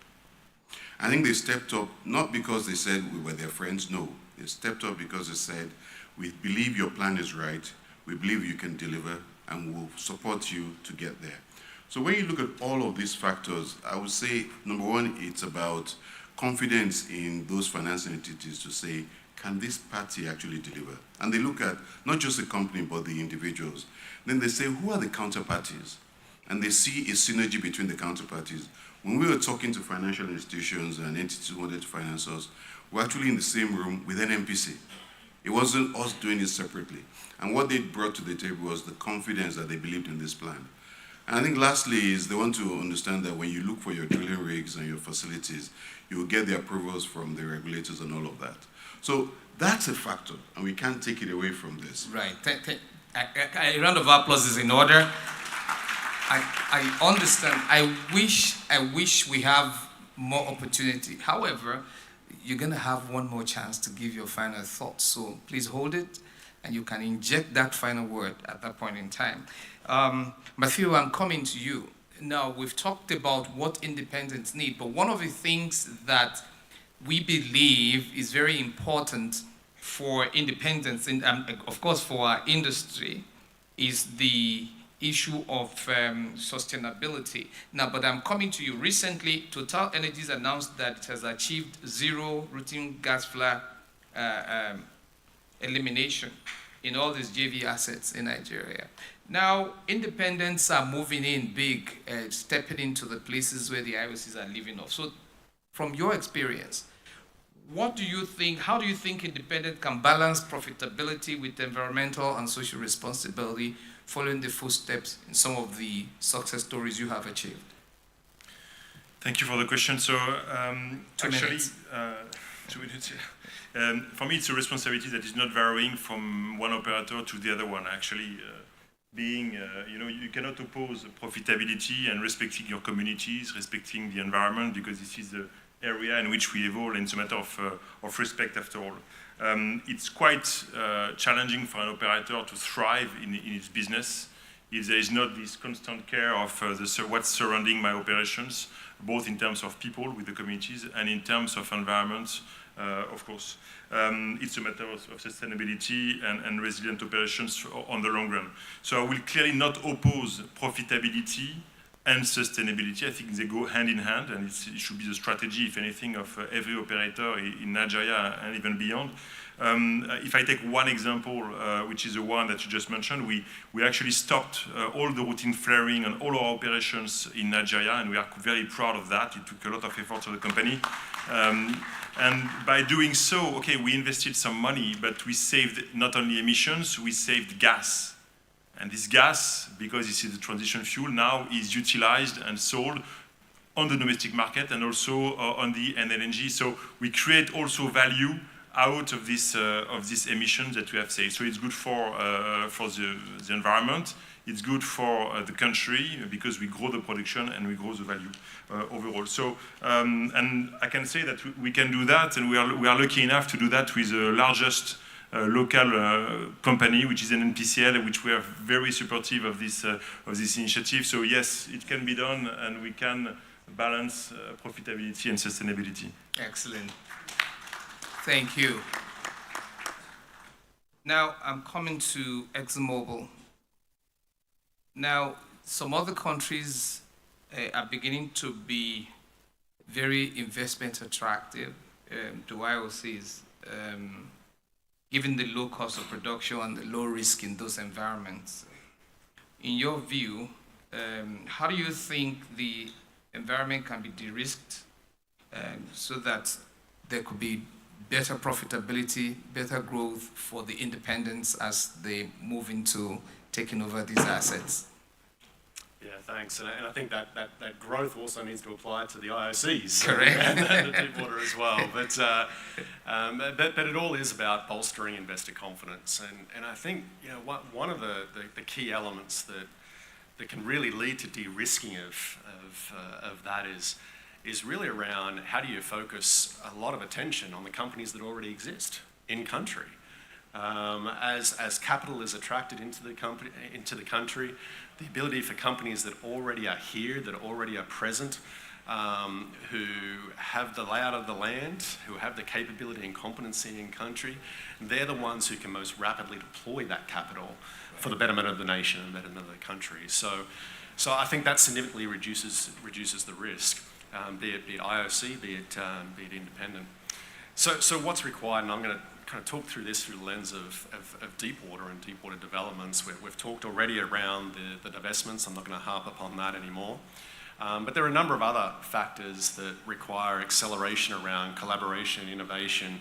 I think they stepped up not because they said we were their friends, no. They stepped up because they said, we believe your plan is right, we believe you can deliver, and we'll support you to get there. So when you look at all of these factors, I would say, number one, it's about confidence in those financing entities to say, can this party actually deliver? And they look at not just the company, but the individuals. Then they say, who are the counterparties? And they see a synergy between the counterparties. When we were talking to financial institutions and entities who wanted to finance us, we're actually in the same room with NNPC. It wasn't us doing it separately. And what they brought to the table was the confidence that they believed in this plan. And I think lastly is they want to understand that when you look for your drilling rigs and your facilities, you will get the approvals from the regulators and all of that. So that's a factor, and we can't take it away from this. Right. A round of applause is in order. I understand. I wish we have more opportunity. However, you're going to have one more chance to give your final thoughts. So please hold it, and you can inject that final word at that point in time. Matthew, I'm coming to you. Now, we've talked about what independents need, but one of the things that we believe is very important for independence, and of course for our industry, is the issue of sustainability. Now, but I'm coming to you. Recently, Total Energies announced that it has achieved zero routine gas flare elimination in all these JV assets in Nigeria. Now, independents are moving in big, stepping into the places where the IOCs are living off. So, from your experience, what do you think, how do you think independent can balance profitability with environmental and social responsibility, following the footsteps in some of the success stories you have achieved? Thank you for the question. So, 2 minutes. 2 minutes, yeah. For me, it's a responsibility that is not varying from one operator to the other one. Actually, you cannot oppose profitability and respecting your communities, respecting the environment, because this is the area in which we evolve, and it's a matter of respect after all. It's quite challenging for an operator to thrive in its business if there is not this constant care of what's surrounding my operations, both in terms of people with the communities and in terms of environment, of course. It's a matter of sustainability and resilient operations on the long run. So I will clearly not oppose profitability and sustainability. I think they go hand in hand, and it should be the strategy, if anything, of every operator in Nigeria and even beyond. If I take one example, which is the one that you just mentioned, we actually stopped all the routine flaring on all our operations in Nigeria, and we are very proud of that. It took a lot of effort of the company. And by doing so, okay, we invested some money, but we saved not only emissions, we saved gas. And this gas, because this is the transition fuel, now is utilized and sold on the domestic market and also on the LNG. So we create also value out of this emissions that we have saved. So it's good for the environment. It's good for the country because we grow the production and we grow the value overall. So and I can say that we can do that, and we are lucky enough to do that with the largest local company, which is NNPC, which we are very supportive of this initiative. So yes, it can be done, and we can balance profitability and sustainability. Excellent. Thank you. Now I'm coming to ExxonMobil. Now, some other countries are beginning to be very investment attractive to IOCs. Given the low cost of production and the low risk in those environments. In your view, how do you think the environment can be de-risked so that there could be better profitability, better growth for the independents as they move into taking over these assets? Yeah, thanks. And I think that growth also needs to apply to the IOCs. Correct. And the deepwater as well. But it all is about bolstering investor confidence. And I think, one of the key elements that can really lead to de-risking of that is really around how do you focus a lot of attention on the companies that already exist in country. As capital is attracted into the country, the ability for companies that already are here, that already are present, who have the layout of the land, who have the capability and competency in country, they're the ones who can most rapidly deploy that capital for the betterment of the nation and betterment of the country. So I think that significantly reduces the risk, be it IOC, be it independent. So what's required, and I'm going to kind of talk through this through the lens of deepwater and deepwater developments. We've talked already around the divestments. I'm not going to harp upon that anymore. But there are a number of other factors that require acceleration around collaboration and innovation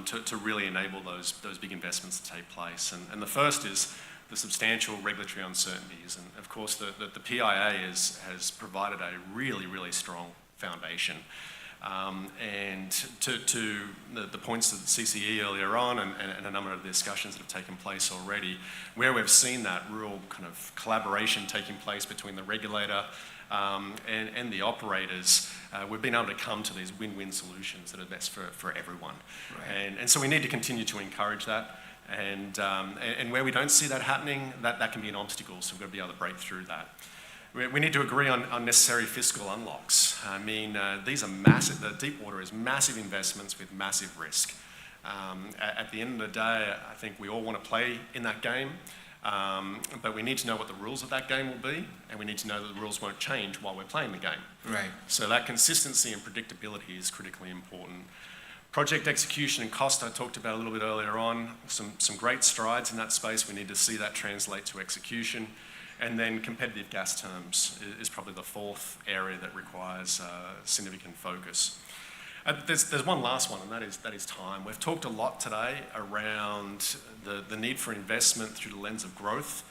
to really enable those big investments to take place. And the first is the substantial regulatory uncertainties. And of course, the PIA has provided a really, really strong foundation. And to the points of the CCE earlier on and a number of the discussions that have taken place already, where we've seen that real kind of collaboration taking place between the regulator and the operators, we've been able to come to these win-win solutions that are best for everyone. Right. And so we need to continue to encourage that. And where we don't see that happening, that can be an obstacle, so we've got to be able to break through that. We need to agree on necessary fiscal unlocks. I mean, these are massive, the deepwater is massive investments with massive risk. At the end of the day, I think we all want to play in that game, but we need to know what the rules of that game will be, and we need to know that the rules won't change while we're playing the game. Right. So that consistency and predictability is critically important. Project execution and cost I talked about a little bit earlier on. Some great strides in that space. We need to see that translate to execution. And then competitive gas terms is probably the fourth area that requires significant focus. There's one last one, and that is time. We've talked a lot today around the need for investment through the lens of growth.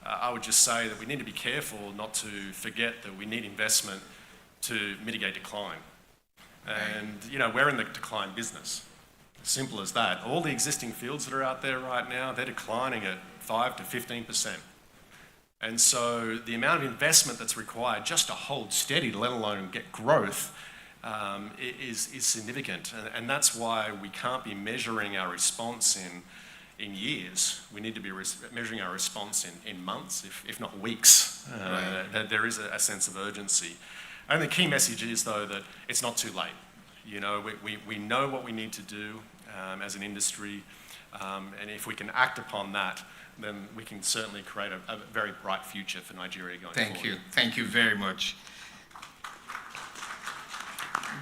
I would just say that we need to be careful not to forget that we need investment to mitigate decline. And we're in the decline business. Simple as that. All the existing fields that are out there right now, they're declining at 5 to 15%. And so the amount of investment that's required just to hold steady, let alone get growth, is significant. And that's why we can't be measuring our response in years. We need to be measuring our response in months, if not weeks. Right. There is a sense of urgency. And the key message is, though, that it's not too late. We know what we need to do as an industry, and if we can act upon that, then we can certainly create a very bright future for Nigeria going forward. Thank you very much.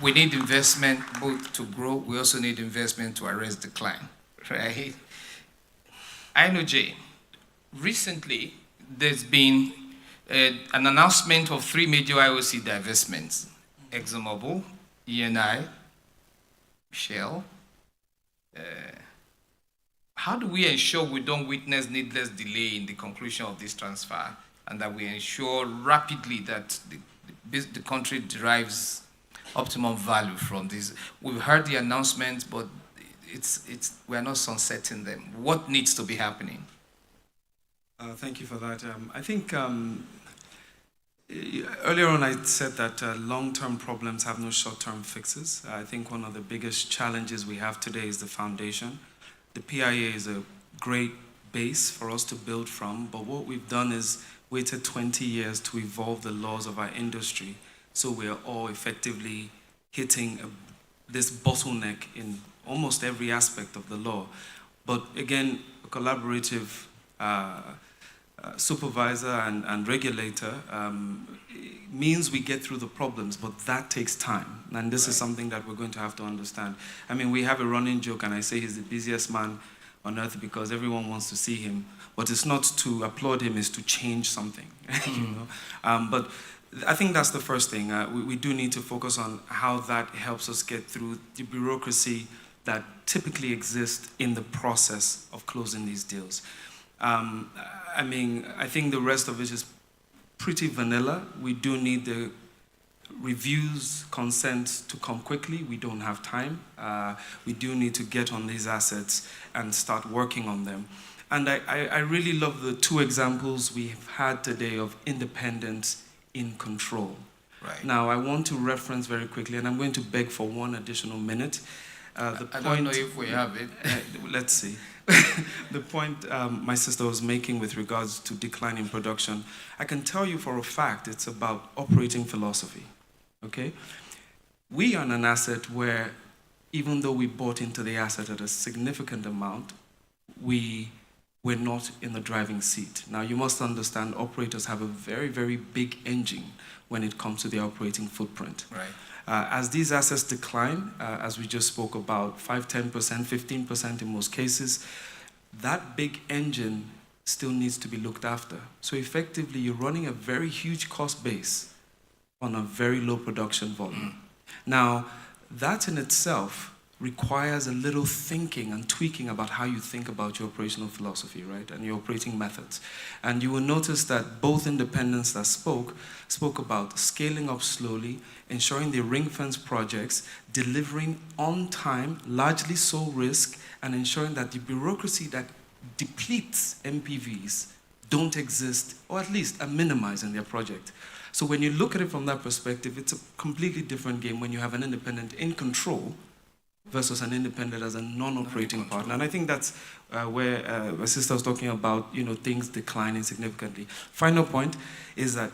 We need investment both to grow, we also need investment to arrest decline, right? I know, Jay, recently there's been an announcement of 3 major IOC divestments: ExxonMobil, Eni, Shell. How do we ensure we don't witness needless delay in the conclusion of this transfer, and that we ensure rapidly that the country derives optimum value from this? We've heard the announcements, but we're not sunsetting them. What needs to be happening? Thank you for that. I think earlier on I said that long-term problems have no short-term fixes. I think one of the biggest challenges we have today is the foundation. The PIA is a great base for us to build from, but what we've done is waited 20 years to evolve the laws of our industry, so we are all effectively hitting this bottleneck in almost every aspect of the law. But again, a collaborative supervisor and regulator means we get through the problems, but that takes time. And this is something that we're going to have to understand. I mean, we have a running joke, and I say he's the busiest man on earth because everyone wants to see him. But it's not to applaud him, it's to change something. But I think that's the first thing. We do need to focus on how that helps us get through the bureaucracy that typically exists in the process of closing these deals. I mean, I think the rest of it is pretty vanilla. We do need the reviews, consent to come quickly. We don't have time. We do need to get on these assets and start working on them. And I really love the two examples we've had today of independence in control. Right. Now, I want to reference very quickly, and I'm going to beg for one additional minute. I don't know if we have it. Let's see. The point my sister was making with regards to decline in production, I can tell you for a fact it's about operating philosophy, okay? We are on an asset where, even though we bought into the asset at a significant amount, we're not in the driving seat. Now, you must understand operators have a very, very big engine when it comes to their operating footprint. Right. As these assets decline, as we just spoke about, 5, 10%, 15% in most cases, that big engine still needs to be looked after. So effectively, you're running a very huge cost base on a very low production volume. Now, that in itself requires a little thinking and tweaking about how you think about your operational philosophy, right, and your operating methods. And you will notice that both independents that spoke about scaling up slowly, ensuring the ring-fence projects, delivering on time, largely sole risk, and ensuring that the bureaucracy that depletes MPVs don't exist, or at least are minimized in their project. So when you look at it from that perspective, it's a completely different game when you have an independent in control versus an independent as a non-operating partner. And I think that's where my sister was talking about, things declining significantly. Final point is that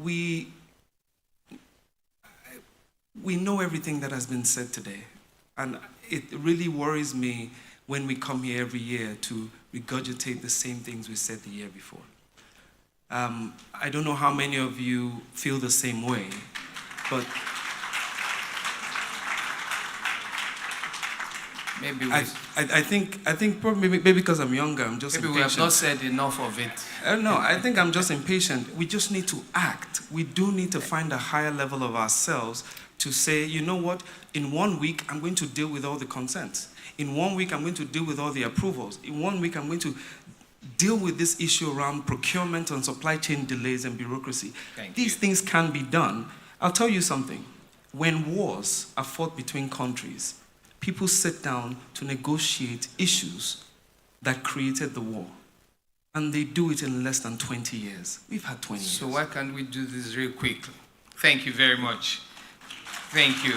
we know everything that has been said today. And it really worries me when we come here every year to regurgitate the same things we said the year before. I don't know how many of you feel the same way, but maybe I think probably maybe because I'm younger, I'm just maybe impatient. we have not said enough of it. No, I think I'm just impatient. We just need to act. We do need to find a higher level of ourselves to say, you know what, in 1 week, I'm going to deal with all the consents. In 1 week, I'm going to deal with all the approvals. In 1 week, I'm going to deal with this issue around procurement and supply chain delays and bureaucracy. These things can be done. I'll tell you something. When wars are fought between countries, people sit down to negotiate issues that created the war. And they do it in less than 20 years. We've had 20 years. So why can't we do this real quickly? Thank you very much. Thank you.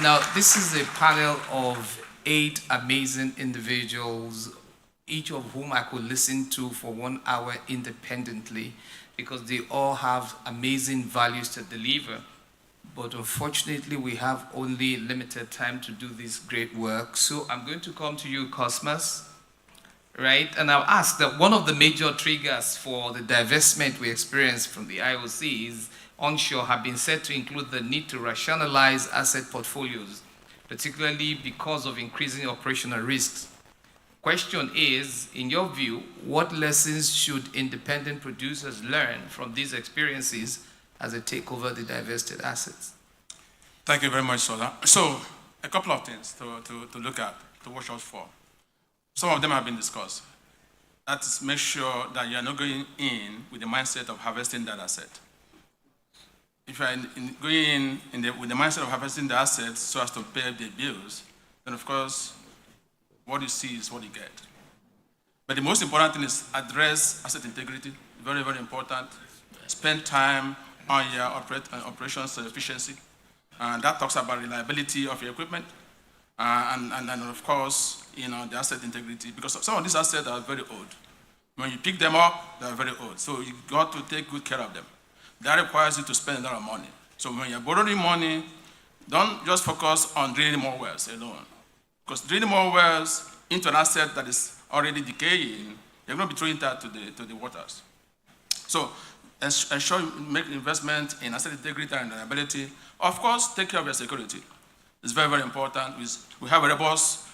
Now, this is a panel of 8 amazing individuals, each of whom I could listen to for 1 hour independently, because they all have amazing values to deliver. But unfortunately, we have only limited time to do this great work. So I'm going to come to you, Cosmas, right? And I'll ask that one of the major triggers for the divestment we experienced from the IOCs onshore have been said to include the need to rationalize asset portfolios, particularly because of increasing operational risks. Question is, in your view, what lessons should independent producers learn from these experiences as they take over the divested assets? Thank you very much, Sola. So, a couple of things to look at, to watch out for. Some of them have been discussed. That is, make sure that you are not going in with the mindset of harvesting that asset. If you are going in with the mindset of harvesting the assets so as to pay the bills, then of course, what you see is what you get. But the most important thing is address asset integrity, very, very important. Spend time on your operations efficiency. And that talks about reliability of your equipment. And of course, the asset integrity, because some of these assets are very old. When you pick them up, they are very old. So you got to take good care of them. That requires you to spend a lot of money. So when you're borrowing money, don't just focus on drilling more wells alone. Because drilling more wells into an asset that is already decaying, you're going to be throwing that to the waters. So ensure you make investment in asset integrity and reliability. Of course, take care of your security. It's very, very important. We have a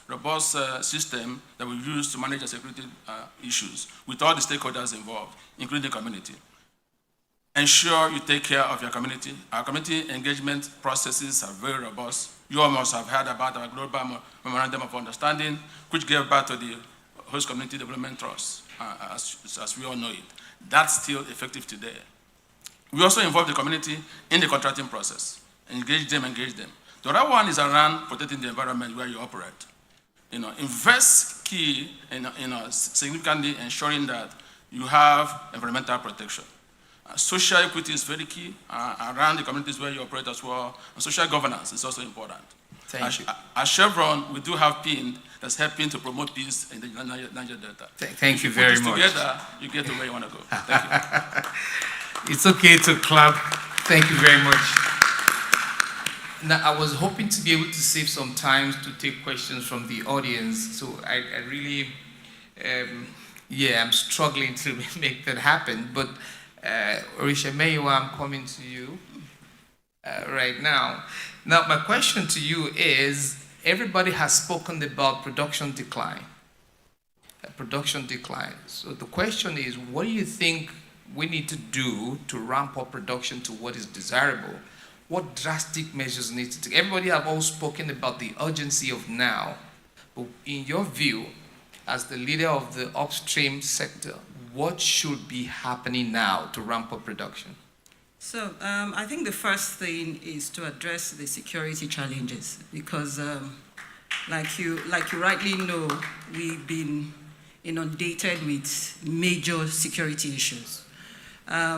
robust system that we use to manage the security issues with all the stakeholders involved, including the community. Ensure you take care of your community. Our community engagement processes are very robust. You all must have heard about our Global Memorandum of Understanding, which gave birth to the Host Community Development Trust. as we all know it. That's still effective today. We also involve the community in the contracting process. Engage them. The other one is around protecting the environment where you operate. Invest key in significantly ensuring that you have environmental protection. Social equity is very key around the communities where you operate as well, and social governance is also important. Thank you. At Chevron, we do have PIN that's helping to promote peace in the Niger Delta. Thank you very much. Together, you get to where you want to go. Thank you. It's okay to clap. Thank you very much. Now, I was hoping to be able to save some time to take questions from the audience, so I really, I'm struggling to make that happen. But Orisha Mayowa, I'm coming to you right now. Now, my question to you is, everybody has spoken about production decline. So the question is, what do you think we need to do to ramp up production to what is desirable? What drastic measures need to take? Everybody have all spoken about the urgency of now, but in your view, as the leader of the upstream sector, what should be happening now to ramp up production? So I think the first thing is to address the security challenges, because like you rightly know, we've been inundated with major security issues.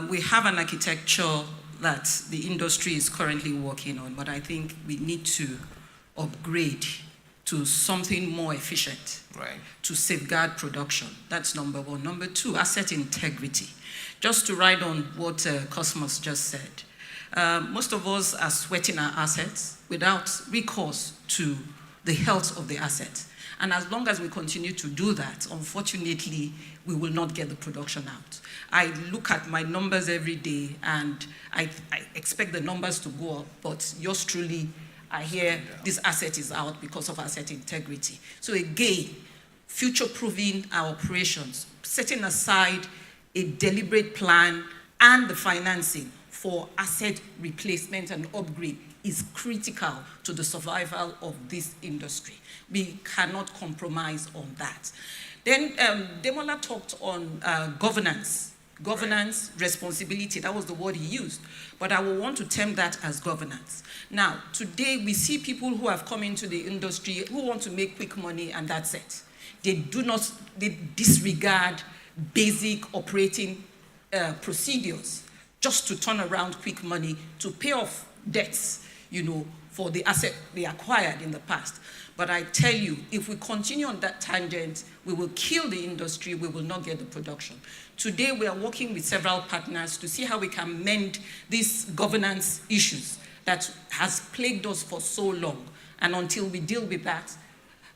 We have an architecture that the industry is currently working on, but I think we need to upgrade to something more efficient, right, to safeguard production. That's number one. Number two, asset integrity. Just to ride on what Cosmos just said, most of us are sweating our assets without recourse to the health of the assets. And as long as we continue to do that, unfortunately, we will not get the production out. I look at my numbers every day, and I expect the numbers to go up, but yours truly, I hear this asset is out because of asset integrity. So again, future-proofing our operations, setting aside a deliberate plan and the financing for asset replacement and upgrade is critical to the survival of this industry. We cannot compromise on that. Then Demola talked on governance, responsibility. That was the word he used. But I will want to term that as governance. Now, today we see people who have come into the industry who want to make quick money, and that's it. They disregard basic operating procedures just to turn around quick money to pay off debts, for the asset they acquired in the past. But I tell you, if we continue on that tangent, we will kill the industry, we will not get the production. Today, we are working with several partners to see how we can mend these governance issues that has plagued us for so long. And until we deal with that,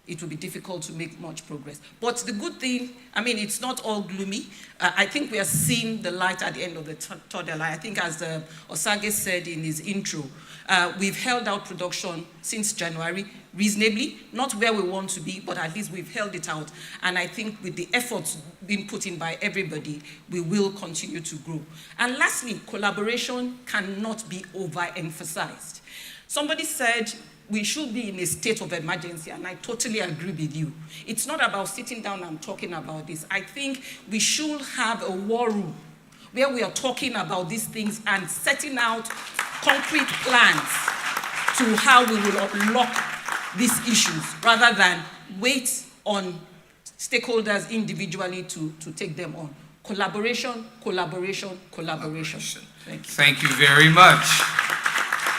it will be difficult to make much progress. But the good thing, it's not all gloomy. I think we are seeing the light at the end of the tunnel. I think as Osage said in his intro, we've held out production since January, reasonably, not where we want to be, but at least we've held it out. And I think with the efforts being put in by everybody, we will continue to grow. And lastly, collaboration cannot be overemphasized. Somebody said, we should be in a state of emergency, and I totally agree with you. It's not about sitting down and talking about this. I think we should have a war room where we are talking about these things and setting out concrete plans to how we will unlock these issues, rather than wait on stakeholders individually to take them on. Collaboration. Thank you. Thank you very much.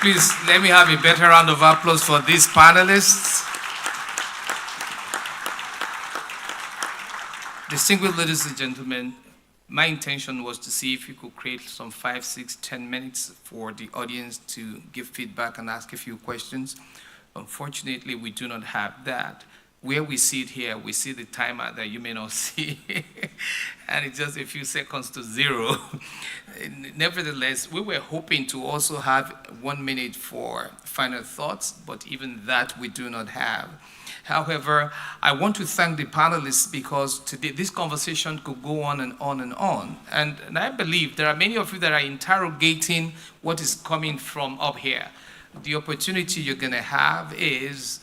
Please, let me have a better round of applause for these panelists. Distinguished ladies and gentlemen, my intention was to see if we could create some 5, 6, 10 minutes for the audience to give feedback and ask a few questions. Unfortunately, we do not have that. Where we see it here, we see the timer that you may not see, and it's just a few seconds to 0. Nevertheless, we were hoping to also have 1 minute for final thoughts, but even that we do not have. However, I want to thank the panelists, because today this conversation could go on and on and on. And I believe there are many of you that are interrogating what is coming from up here. The opportunity you're going to have is,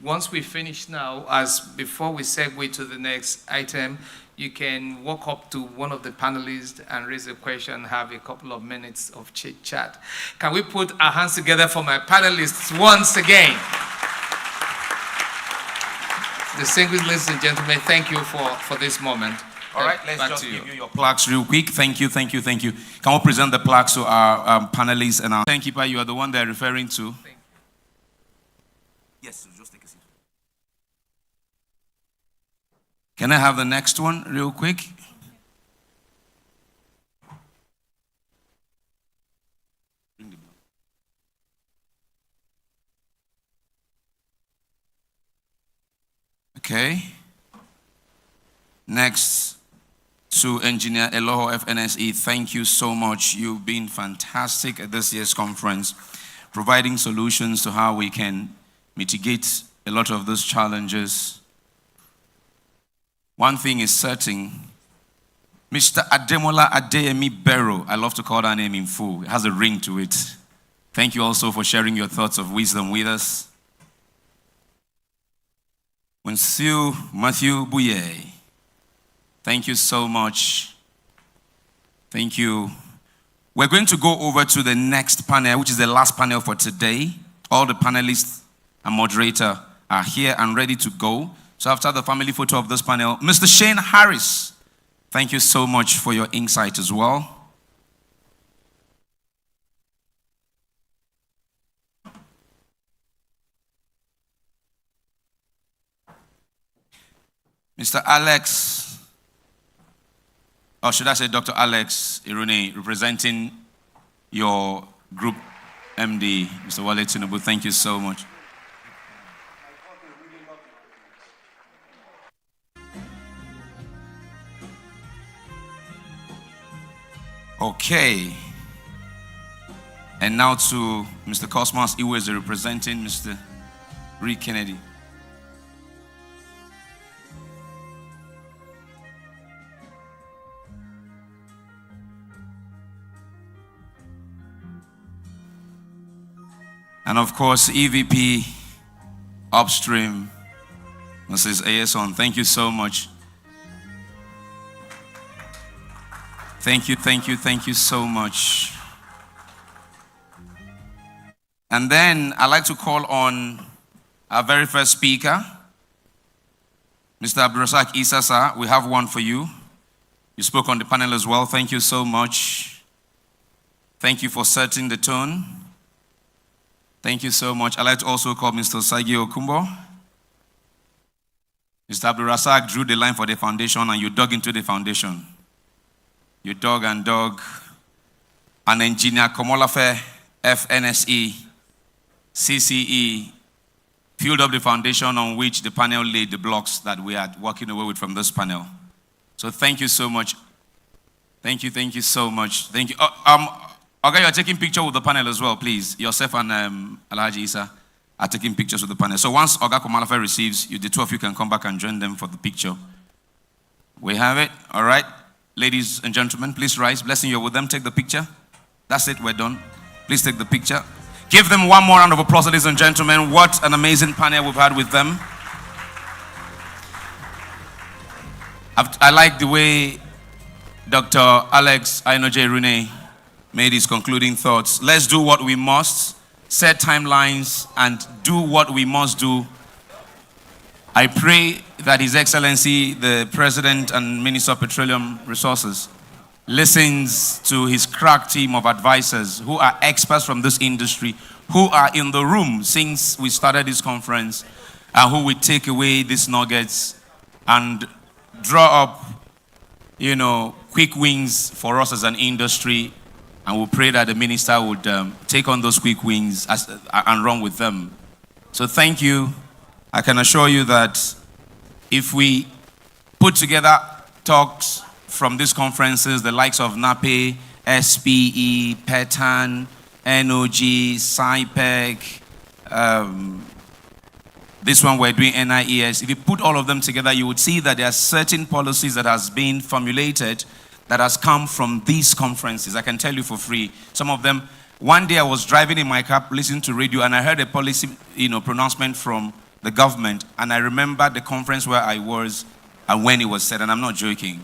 once we finish now, as before we segue to the next item, you can walk up to one of the panelists and raise a question, have a couple of minutes of chit-chat. Can we put our hands together for my panelists once again? Distinguished ladies and gentlemen, thank you for this moment. All right, let's just give you your plaques real quick. Thank you, thank you, thank you. Can we present the plaques to our panelists and our timekeeper? You are the one they're referring to. Yes, just take a seat. Can I have the next one real quick? Okay. Next, to Engineer Eloho FNSE, thank you so much. You've been fantastic at this year's conference, providing solutions to how we can mitigate a lot of those challenges. One thing is certain, Mr. Ademola Adeyemi Bero, I love to call that name in full, it has a ring to it. Thank you also for sharing your thoughts of wisdom with us. Monsieur Matthew Bouye, thank you so much. Thank you. We're going to go over to the next panel, which is the last panel for today. All the panelists and moderator are here and ready to go. So after the family photo of this panel, Mr. Shane Harris, thank you so much for your insight as well. Mr. Alex, or should I say Dr. Alex Irune, representing your group MD, Mr. Wale Tinubu, thank you so much. Okay. And now to Mr. Cosmas Iweze, representing Mr. Rick Kennedy. And of course, EVP Upstream, Mrs. Ayeson, thank you so much. Thank you, thank you, thank you so much. And then I'd like to call on our very first speaker, Mr. Abdurasak Isasa. We have one for you. You spoke on the panel as well. Thank you so much. Thank you for setting the tone. Thank you so much. I'd like to also call Mr. Sagi Okumbo. Mr. Abdurasak drew the line for the foundation and you dug into the foundation. You dug and dug. And Engineer Komolafe, FNSE, CCE, filled up the foundation on which the panel laid the blocks that we are walking away with from this panel. So thank you so much. Thank you so much. Thank you. Okay, you're taking picture with the panel as well, please. Yourself and Alhaji Isa are taking pictures with the panel. So once Oga Komalafe receives, you, the two of you can come back and join them for the picture. We have it. All right. Ladies and gentlemen, please rise. Blessing, you're with them. Take the picture. That's it. We're done. Please take the picture. Give them one more round of applause, ladies and gentlemen. What an amazing panel we've had with them. I like the way Dr. Alex Ainoje Irune made his concluding thoughts. Let's do what we must, set timelines, and do what we must do. I pray that His Excellency, the President and Minister of Petroleum Resources, listens to his crack team of advisors who are experts from this industry, who are in the room since we started this conference, and who will take away these nuggets and draw up, quick wins for us as an industry. And we pray that the minister would take on those quick wins and run with them. So thank you. I can assure you that if we put together talks from these conferences, the likes of NAPE, SPE, PETAN, NOG, SIPEC, this one we're doing NIES. If you put all of them together, you would see that there are certain policies that has been formulated that has come from these conferences. I can tell you for free. Some of them, one day I was driving in my car, listening to radio, and I heard a policy, pronouncement from the government, and I remember the conference where I was, and when it was said, and I'm not joking.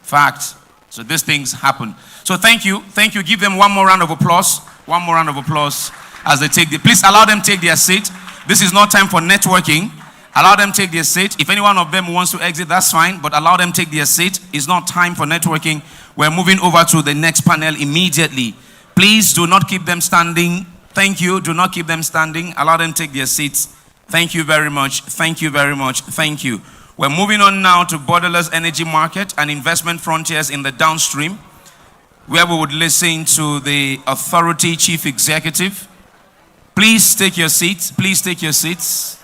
Fact. So these things happen. So thank you. Thank you. Give them one more round of applause. One more round of applause as they take please allow them take their seat. This is not time for networking. Allow them take their seat. If any one of them wants to exit, that's fine, but allow them take their seat. It's not time for networking. We're moving over to the next panel immediately. Please do not keep them standing. Thank you. Do not keep them standing. Allow them take their seats. Thank you very much. Thank you very much. Thank you. We're moving on now to borderless energy market and investment frontiers in the downstream, where we would listen to the authority chief executive. Please take your seats. Please take your seats.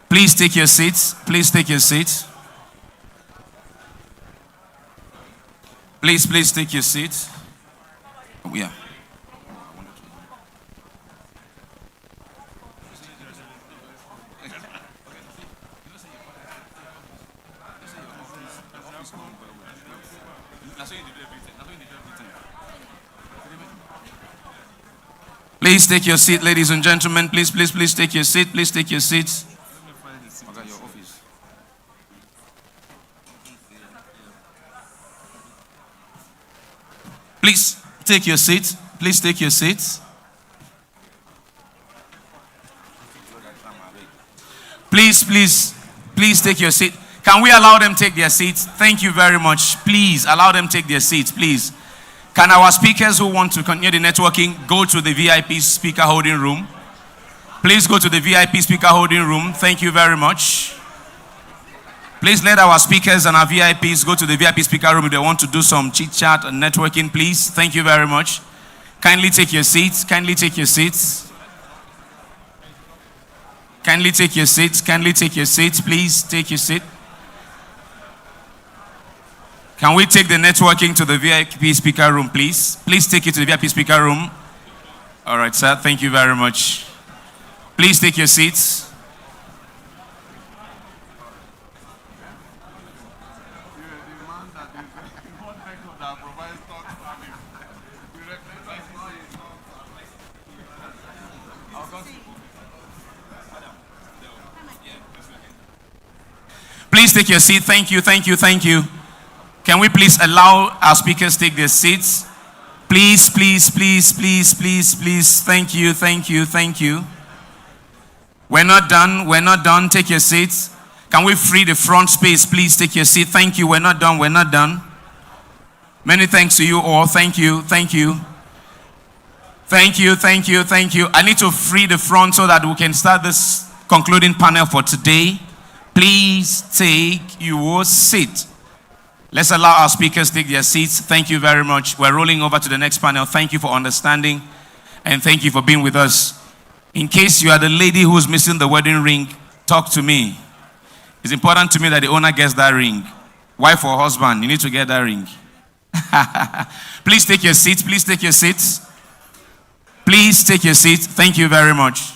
Please take your seats. Please take your seats. Please take your seats. Yeah. Please take your seat, ladies and gentlemen. Please take your seat. Please take your seats. Please take your seat. Please take your seats. Please take your seat. Can we allow them take their seats? Thank you very much. Please allow them take their seats, please. Can our speakers who want to continue the networking go to the VIP speaker holding room? Please go to the VIP speaker holding room. Thank you very much. Please let our speakers and our VIPs go to the VIP speaker room if they want to do some chit chat and networking, please. Thank you very much. Kindly take your seats. Kindly take your seats. Kindly take your seats. Kindly take your seats. Please take your seat. Can we take the networking to the VIP speaker room, please? Please take it to the VIP speaker room. All right, sir. Thank you very much. Please take your seats. Please take your seat. Thank you, thank you, thank you. Can we please allow our speakers take their seats? Please. Thank you, thank you, thank you. We're not done. We're not done. Take your seats. Can we free the front space? Please take your seat. Thank you. We're not done. We're not done. Many thanks to you all. Thank you. Thank you. Thank you. Thank you. Thank you. I need to free the front so that we can start this concluding panel for today. Please take your seat. Let's allow our speakers take their seats. Thank you very much. We're rolling over to the next panel. Thank you for understanding and thank you for being with us. In case you are the lady who's missing the wedding ring, talk to me. It's important to me that the owner gets that ring. Wife or husband, you need to get that ring. Please take your seats. Please take your seats. Please take your seats. Thank you very much.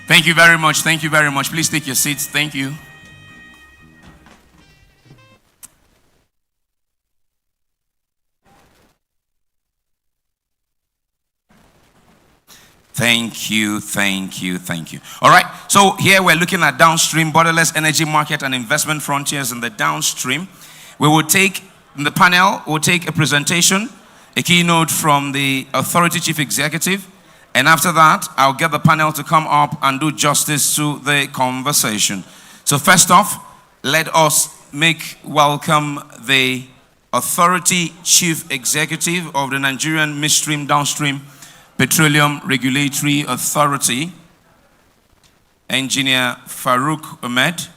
Thank you very much. Thank you very much. Please take your seats. Thank you. Thank you, thank you, thank you. All right, so here we're looking at downstream, borderless energy market and investment frontiers in the downstream. We will take, in the panel, we'll take a presentation, a keynote from the authority chief executive, and after that, I'll get the panel to come up and do justice to the conversation. So first off, let us make welcome the authority chief executive of the Nigerian midstream downstream Petroleum Regulatory Authority, Engineer Farouk Ahmed.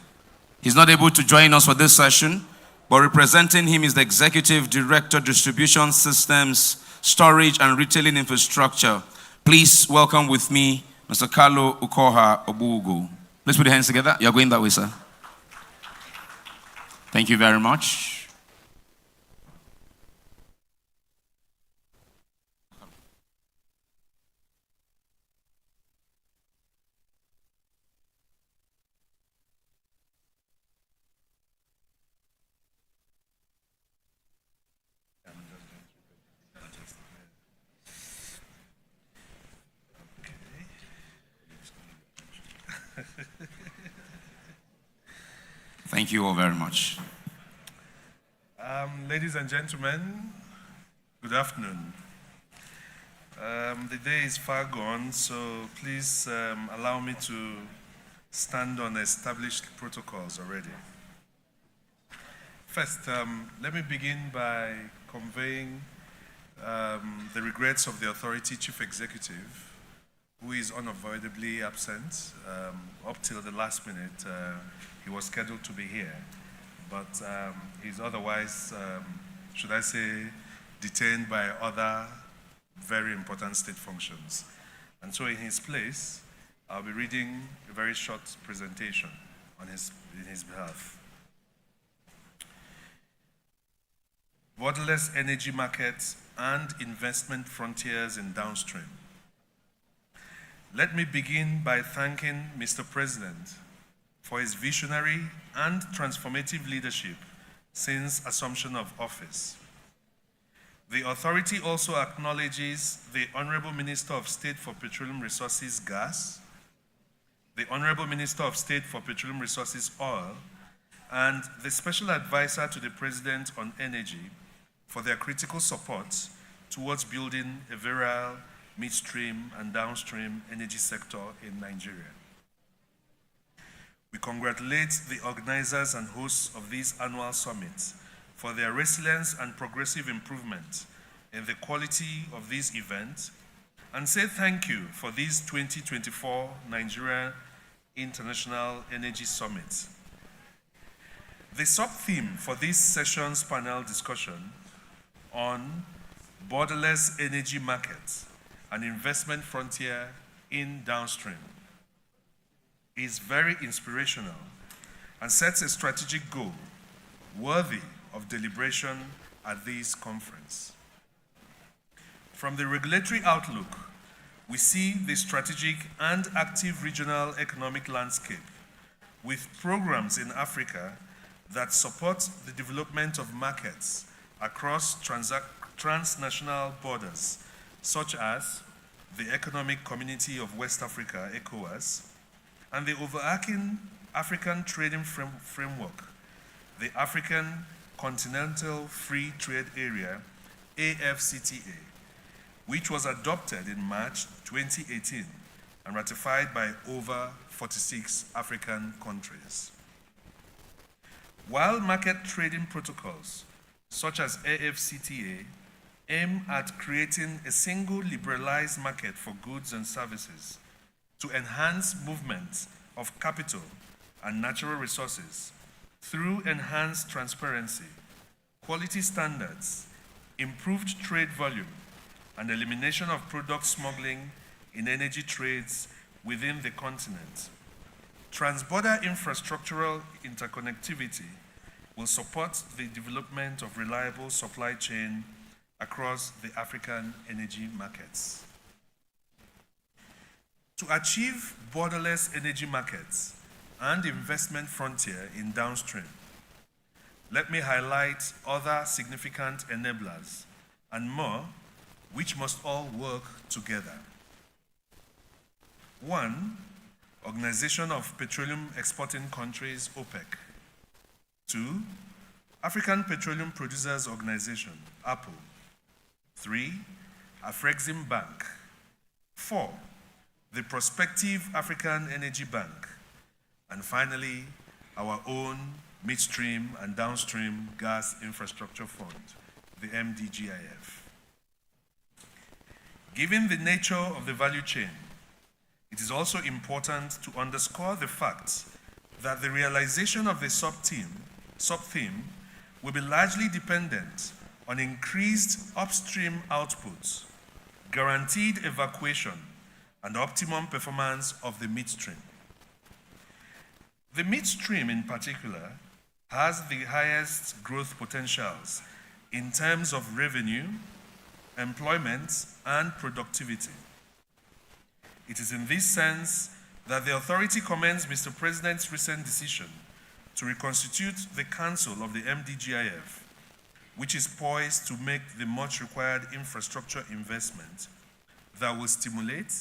He's not able to join us for this session, but representing him is the Executive Director, Distribution Systems, Storage and Retailing Infrastructure. Please welcome with me Mr. Kolo Ukoha Obugu. Let's put your hands together. You're going that way, sir. Thank you very much. Thank you all very much. Ladies and gentlemen, good afternoon. The day is far gone, so please allow me to stand on established protocols already. First, let me begin by conveying the regrets of the Authority Chief Executive, who is unavoidably absent. Up till the last minute, he was scheduled to be here, but he's otherwise, should I say, detained by other very important state functions. And so in his place, I'll be reading a very short presentation in his behalf. Borderless energy markets and investment frontiers in downstream. Let me begin by thanking Mr. President for his visionary and transformative leadership since assumption of office. The authority also acknowledges the Honorable Minister of State for Petroleum Resources Gas, the Honorable Minister of State for Petroleum Resources Oil, and the Special Advisor to the President on Energy for their critical support towards building a virile midstream and downstream energy sector in Nigeria. We congratulate the organizers and hosts of this annual summit for their resilience and progressive improvement in the quality of this event, and say thank you for this 2024 Nigeria International Energy Summit. The sub-theme for this session's panel discussion on borderless energy markets and investment frontier in downstream is very inspirational and sets a strategic goal worthy of deliberation at this conference. From the regulatory outlook, we see the strategic and active regional economic landscape with programs in Africa that support the development of markets across transnational borders, such as the Economic Community of West Africa, ECOWAS, and the overarching African Trading Framework, the African Continental Free Trade Area, AFCTA, which was adopted in March 2018 and ratified by over 46 African countries. While market trading protocols, such as AFCTA, aim at creating a single liberalized market for goods and services to enhance movement of capital and natural resources through enhanced transparency, quality standards, improved trade volume, and elimination of product smuggling in energy trades within the continent. Transborder infrastructural interconnectivity will support the development of reliable supply chain across the African energy markets. To achieve borderless energy markets and investment frontier in downstream, let me highlight other significant enablers and more which must all work together. 1, Organization of Petroleum Exporting Countries, OPEC. 2, African Petroleum Producers Organization, APO. 3, Afreximbank. 4, the Prospective African Energy Bank. And finally, our own midstream and downstream gas infrastructure fund, the MDGIF. Given the nature of the value chain, it is also important to underscore the fact that the realization of the sub-theme will be largely dependent on increased upstream outputs, guaranteed evacuation, and optimum performance of the midstream. The midstream in particular has the highest growth potentials in terms of revenue, employment, and productivity. It is in this sense that the authority commends Mr. President's recent decision to reconstitute the Council of the MDGIF, which is poised to make the much required infrastructure investment that will stimulate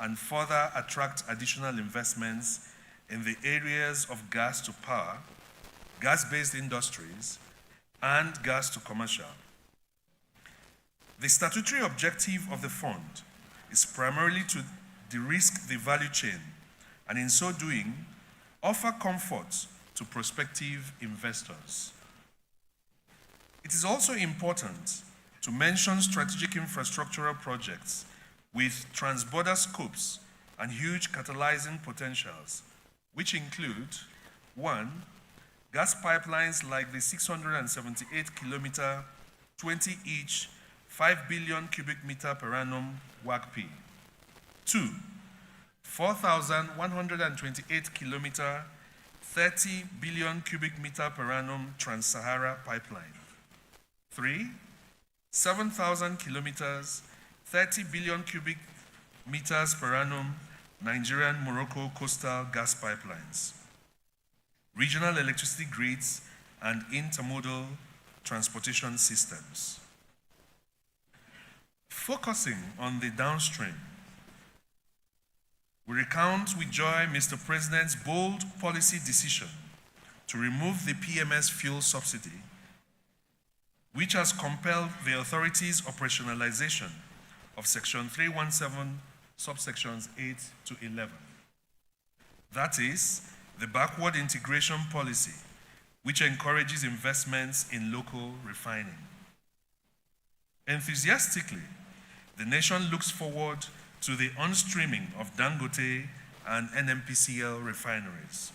and further attract additional investments in the areas of gas to power, gas-based industries, and gas to commercial. The statutory objective of the fund is primarily to de-risk the value chain and in so doing, offer comfort to prospective investors. It is also important to mention strategic infrastructural projects with transborder scopes and huge catalyzing potentials, which include 1. Gas pipelines like the 678-kilometer, 20-each, 5 billion cubic meter per annum WACP. 2. 4,128 kilometer, 30 billion cubic meter per annum Trans-Sahara pipeline. 3. 7,000 kilometers, 30 billion cubic meters per annum Nigerian-Morocco coastal gas pipelines. Regional electricity grids and intermodal transportation systems. Focusing on the downstream, we recount with joy Mr. President's bold policy decision to remove the PMS fuel subsidy, which has compelled the authority's operationalization of Section 317, subsections 8 to 11. That is, the backward integration policy, which encourages investments in local refining. Enthusiastically, the nation looks forward to the on-streaming of Dangote and NNPC refineries.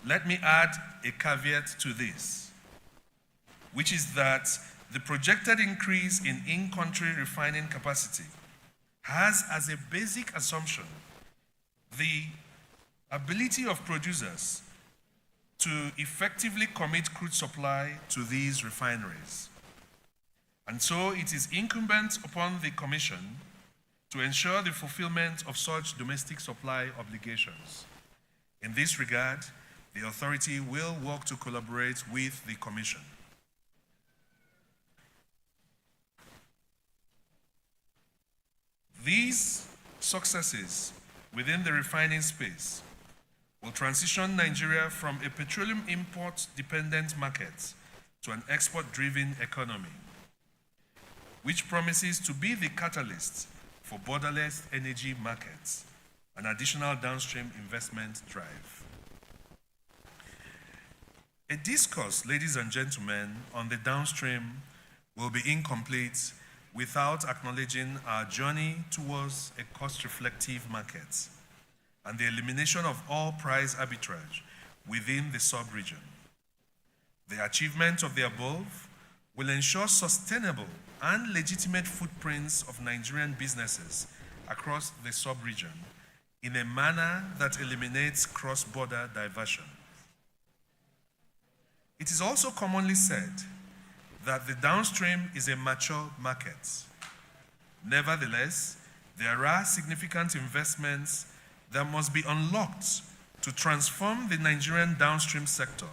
Let me add a caveat to this, which is that the projected increase in in-country refining capacity has as a basic assumption the ability of producers to effectively commit crude supply to these refineries. And so it is incumbent upon the Commission to ensure the fulfillment of such domestic supply obligations. In this regard, the authority will work to collaborate with the Commission. These successes within the refining space will transition Nigeria from a petroleum import-dependent market to an export-driven economy, which promises to be the catalyst for borderless energy markets and additional downstream investment drive. A discourse, ladies and gentlemen, on the downstream will be incomplete without acknowledging our journey towards a cost-reflective market and the elimination of all price arbitrage within the sub-region. The achievement of the above will ensure sustainable and legitimate footprints of Nigerian businesses across the sub-region in a manner that eliminates cross-border diversion. It is also commonly said that the downstream is a mature market. Nevertheless, there are significant investments that must be unlocked to transform the Nigerian downstream sector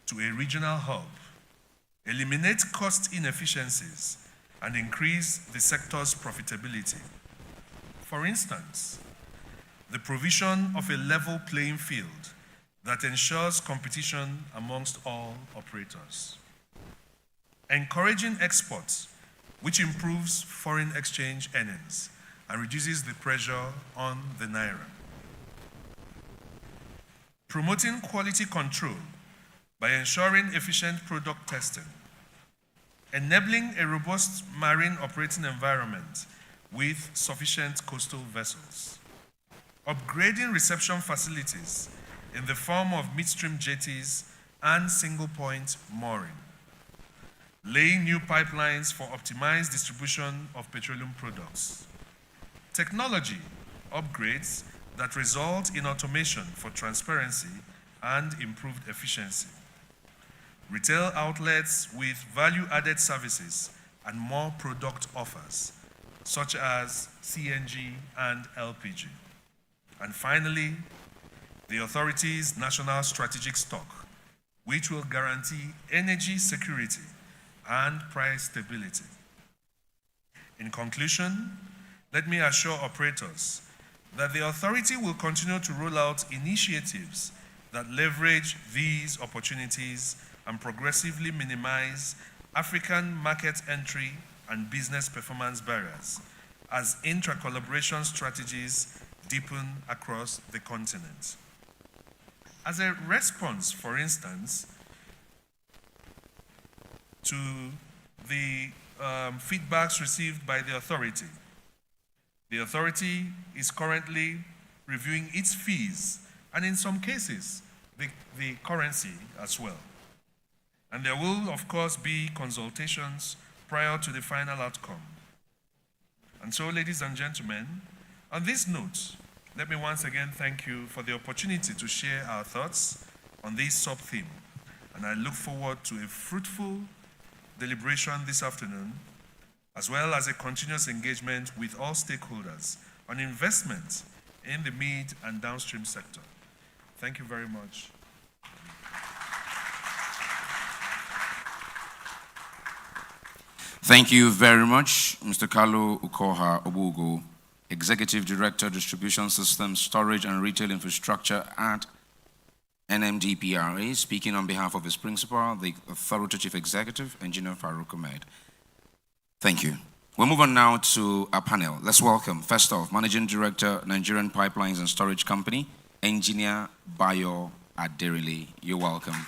to a regional hub, eliminate cost inefficiencies, and increase the sector's profitability. For instance, the provision of a level playing field that ensures competition amongst all operators. Encouraging exports, which improves foreign exchange earnings and reduces the pressure on the naira. Promoting quality control by ensuring efficient product testing. Enabling a robust marine operating environment with sufficient coastal vessels. Upgrading reception facilities in the form of midstream jetties and single-point mooring. Laying new pipelines for optimized distribution of petroleum products. Technology upgrades that result in automation for transparency and improved efficiency. Retail outlets with value-added services and more product offers, such as CNG and LPG. And finally, the authority's national strategic stock, which will guarantee energy security and price stability. In conclusion, let me assure operators that the authority will continue to roll out initiatives that leverage these opportunities and progressively minimize African market entry and business performance barriers as intra-collaboration strategies deepen across the continent. As a response, for instance, to the feedbacks received by the authority is currently reviewing its fees and in some cases, the currency as well. And there will, of course, be consultations prior to the final outcome. And so, ladies and gentlemen, on this note, let me once again thank you for the opportunity to share our thoughts on this sub-theme. And I look forward to a fruitful deliberation this afternoon, as well as a continuous engagement with all stakeholders on investment in the mid and downstream sector. Thank you very much. Thank you very much, Mr. Kolo Ukoha Obugo, Executive Director, Distribution Systems, Storage and Retail Infrastructure at NMDPRA, speaking on behalf of his principal, the Authority Chief Executive, Engineer Farouk Ahmed. Thank you. We'll move on now to our panel. Let's welcome, first off, Managing Director, Nigerian Pipelines and Storage Company, Engineer Bayo Aderile. You're welcome.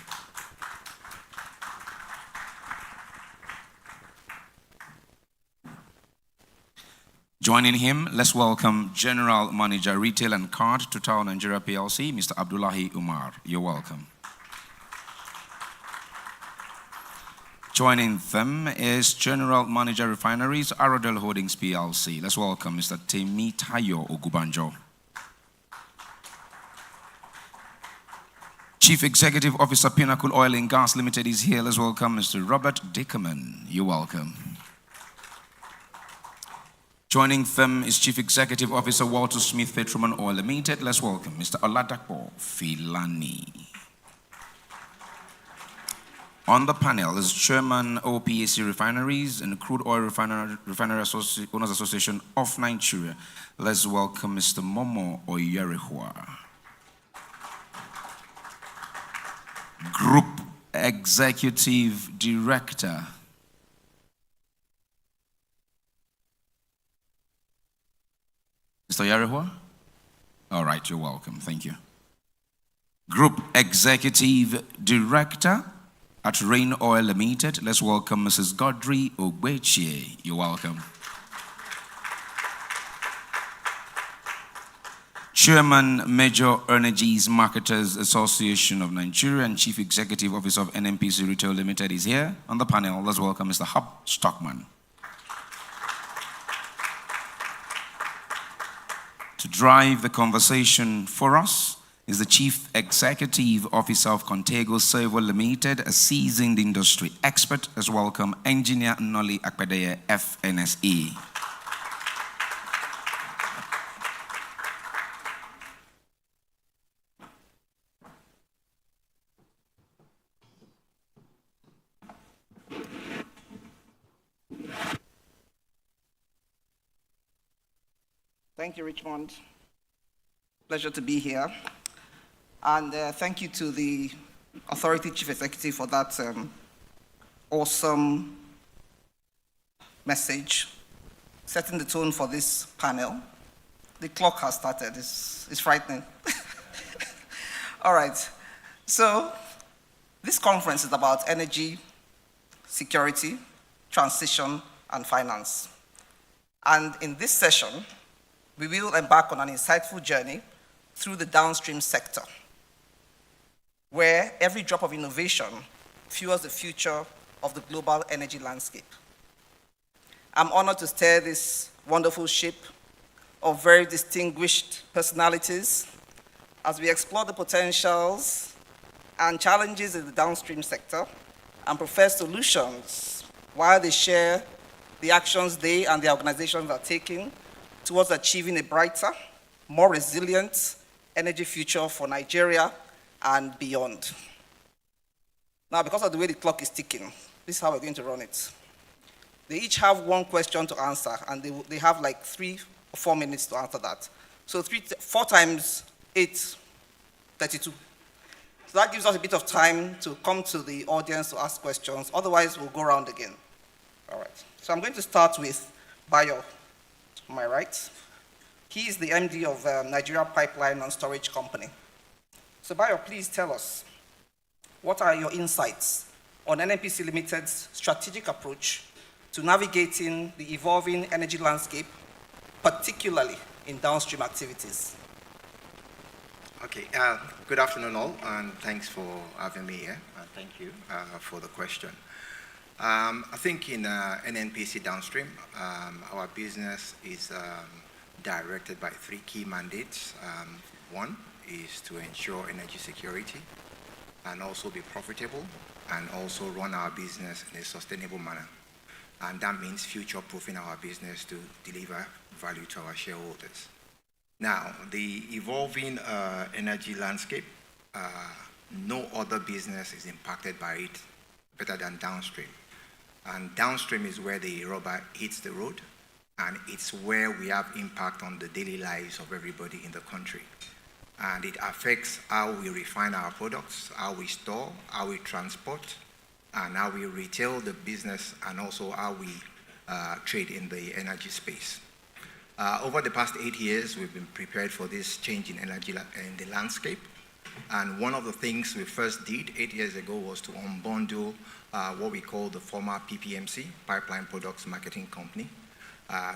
Joining him, let's welcome General Manager, Retail and Card, Total Nigeria PLC, Mr. Abdullahi Umar. You're welcome. Joining them is General Manager, Refineries, Arodel Holdings PLC. Let's welcome Mr. Temi Tayo Ogubanjo. Chief Executive Officer, Pinnacle Oil and Gas Limited is here. Let's welcome Mr. Robert Dickerman. You're welcome. Joining them is Chief Executive Officer, Walter Smith Petroleum Oil Limited. Let's welcome Mr. Oladapo Filani. On the panel is Chairman OPAC Refineries and Crude Oil Refinery Owners Association of Nigeria. Let's welcome Mr. Momo Oyerehua. Group Executive Director, Mr. Yarehua? All right, you're welcome. Thank you. Group Executive Director at Rain Oil Limited. Let's welcome Mrs. Godry Ogbeche. You're welcome. Chairman, Major Energies Marketers Association of Nigeria and Chief Executive Officer of NNPC Retail Limited is here on the panel. Let's welcome Mr. Hub Stockman. To drive the conversation for us is the Chief Executive Officer of Contego Servo Limited, a seasoned industry expert. Let's welcome Engineer Noli Akpedeye, FNSE. Thank you, Richmond. Pleasure to be here. And thank you to the Authority Chief Executive for that awesome message, setting the tone for this panel. The clock has started. It's frightening. All right. So this conference is about energy, security, transition, and finance. And in this session, we will embark on an insightful journey through the downstream sector, where every drop of innovation fuels the future of the global energy landscape. I'm honored to steer this wonderful ship of very distinguished personalities as we explore the potentials and challenges in the downstream sector and profess solutions while they share the actions they and their organizations are taking towards achieving a brighter, more resilient energy future for Nigeria and beyond. Now, because of the way the clock is ticking, this is how we're going to run it. They each have one question to answer, and they have like 3 or 4 minutes to answer that. So 4 times 8, 32. So that gives us a bit of time to come to the audience to ask questions. Otherwise, we'll go around again. All right. So I'm going to start with Bayo, to my right. He is the MD of Nigeria Pipeline and Storage Company. So Bayo, please tell us, what are your insights on NNPC Limited's strategic approach to navigating the evolving energy landscape, particularly in downstream activities? Okay, good afternoon all, and thanks for having me here, and thank you for the question. I think in NNPC Downstream, our business is directed by three key mandates. One is to ensure energy security, and also be profitable, and also run our business in a sustainable manner. And that means future-proofing our business to deliver value to our shareholders. Now, the evolving energy landscape, no other business is impacted by it better than downstream. And downstream is where the rubber hits the road, and it's where we have impact on the daily lives of everybody in the country. And it affects how we refine our products, how we store, how we transport, and how we retail the business, and also how we trade in the energy space. Over the past 8 years, we've been prepared for this change in energy in the landscape. And one of the things we first did 8 years ago was to unbundle what we call the former PPMC, Pipeline Products Marketing Company,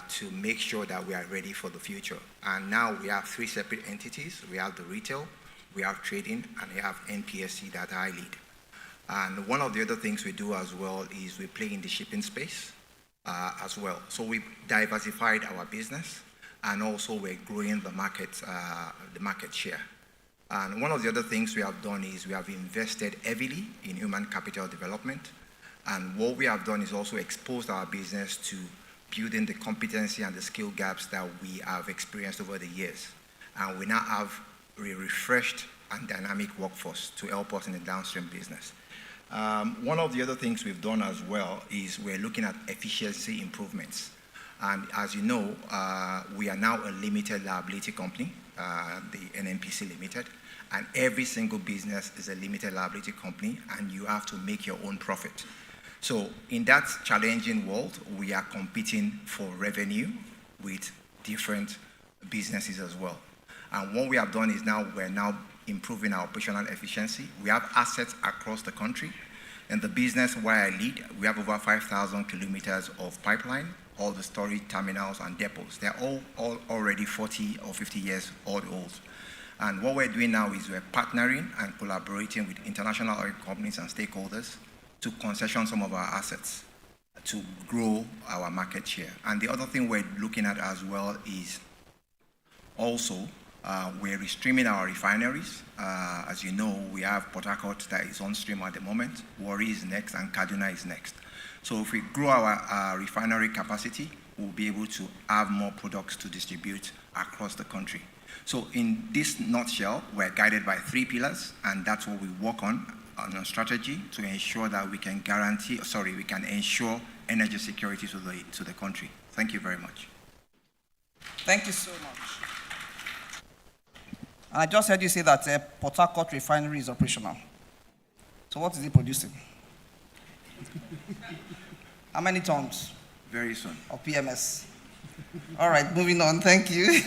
to make sure that we are ready for the future. And now we have 3 separate entities. We have the retail, we have trading, and we have NPSC that I lead. And one of the other things we do as well is we play in the shipping space as well. So we diversified our business, and also we're growing the market share. And one of the other things we have done is we have invested heavily in human capital development. And what we have done is also exposed our business to building the competency and the skill gaps that we have experienced over the years. And we now have a refreshed and dynamic workforce to help us in the downstream business. One of the other things we've done as well is we're looking at efficiency improvements. And as you know, we are now a limited liability company, the NNPC Limited, and every single business is a limited liability company, and you have to make your own profit. So in that challenging world, we are competing for revenue with different businesses as well. And what we have done is we're now improving our operational efficiency. We have assets across the country. In the business where I lead, we have over 5,000 kilometers of pipeline, all the storage terminals and depots. They're all already 40 or 50 years old. And what we're doing now is we're partnering and collaborating with international oil companies and stakeholders to concession some of our assets to grow our market share. And the other thing we're looking at as well is also we're restreaming our refineries. As you know, we have Port Harcourt that is on stream at the moment. Warri is next, and Kaduna is next. So if we grow our refinery capacity, we'll be able to have more products to distribute across the country. So in this nutshell, we're guided by 3 pillars, and that's what we work on a strategy to ensure that we can ensure energy security to the country. Thank you very much. Thank you so much. I just heard you say that Port Harcourt refinery is operational. So what is it producing? How many tons? Very soon. Of PMS. All right, moving on, thank you.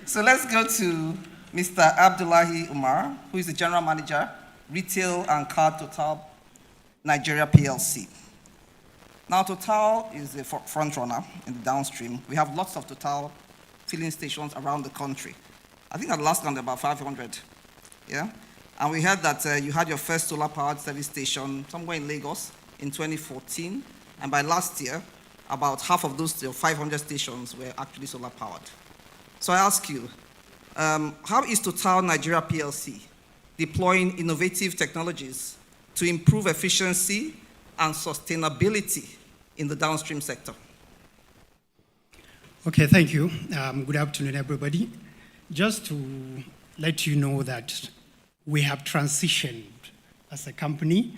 So let's go to Mr. Abdullahi Umar, who is the General Manager, Retail and Card Total Nigeria PLC. Now Total is the front runner in the downstream. We have lots of Total filling stations around the country. I think at last count about 500, yeah? And we heard that you had your first solar-powered service station somewhere in Lagos in 2014, and by last year, about half of those 500 stations were actually solar-powered. So I ask you, how is Total Nigeria PLC deploying innovative technologies to improve efficiency and sustainability in the downstream sector? Okay, thank you. Good afternoon, everybody. Just to let you know that we have transitioned as a company.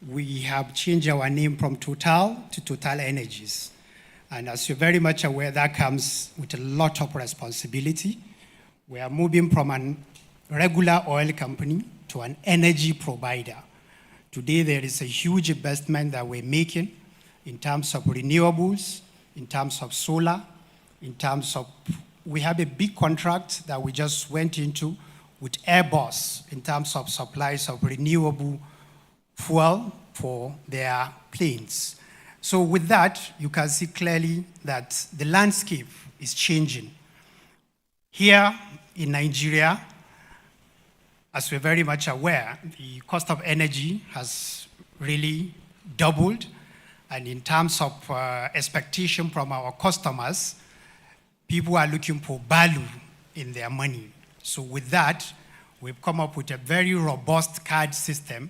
We have changed our name from Total to Total Energies. And as you're very much aware, that comes with a lot of responsibility. We are moving from a regular oil company to an energy provider. Today, there is a huge investment that we're making in terms of renewables, in terms of solar, in terms of, we have a big contract that we just went into with Airbus in terms of supplies of renewable fuel for their planes. So with that, you can see clearly that the landscape is changing. Here in Nigeria, as we're very much aware, the cost of energy has really doubled. And in terms of expectation from our customers, people are looking for value in their money. So with that, we've come up with a very robust card system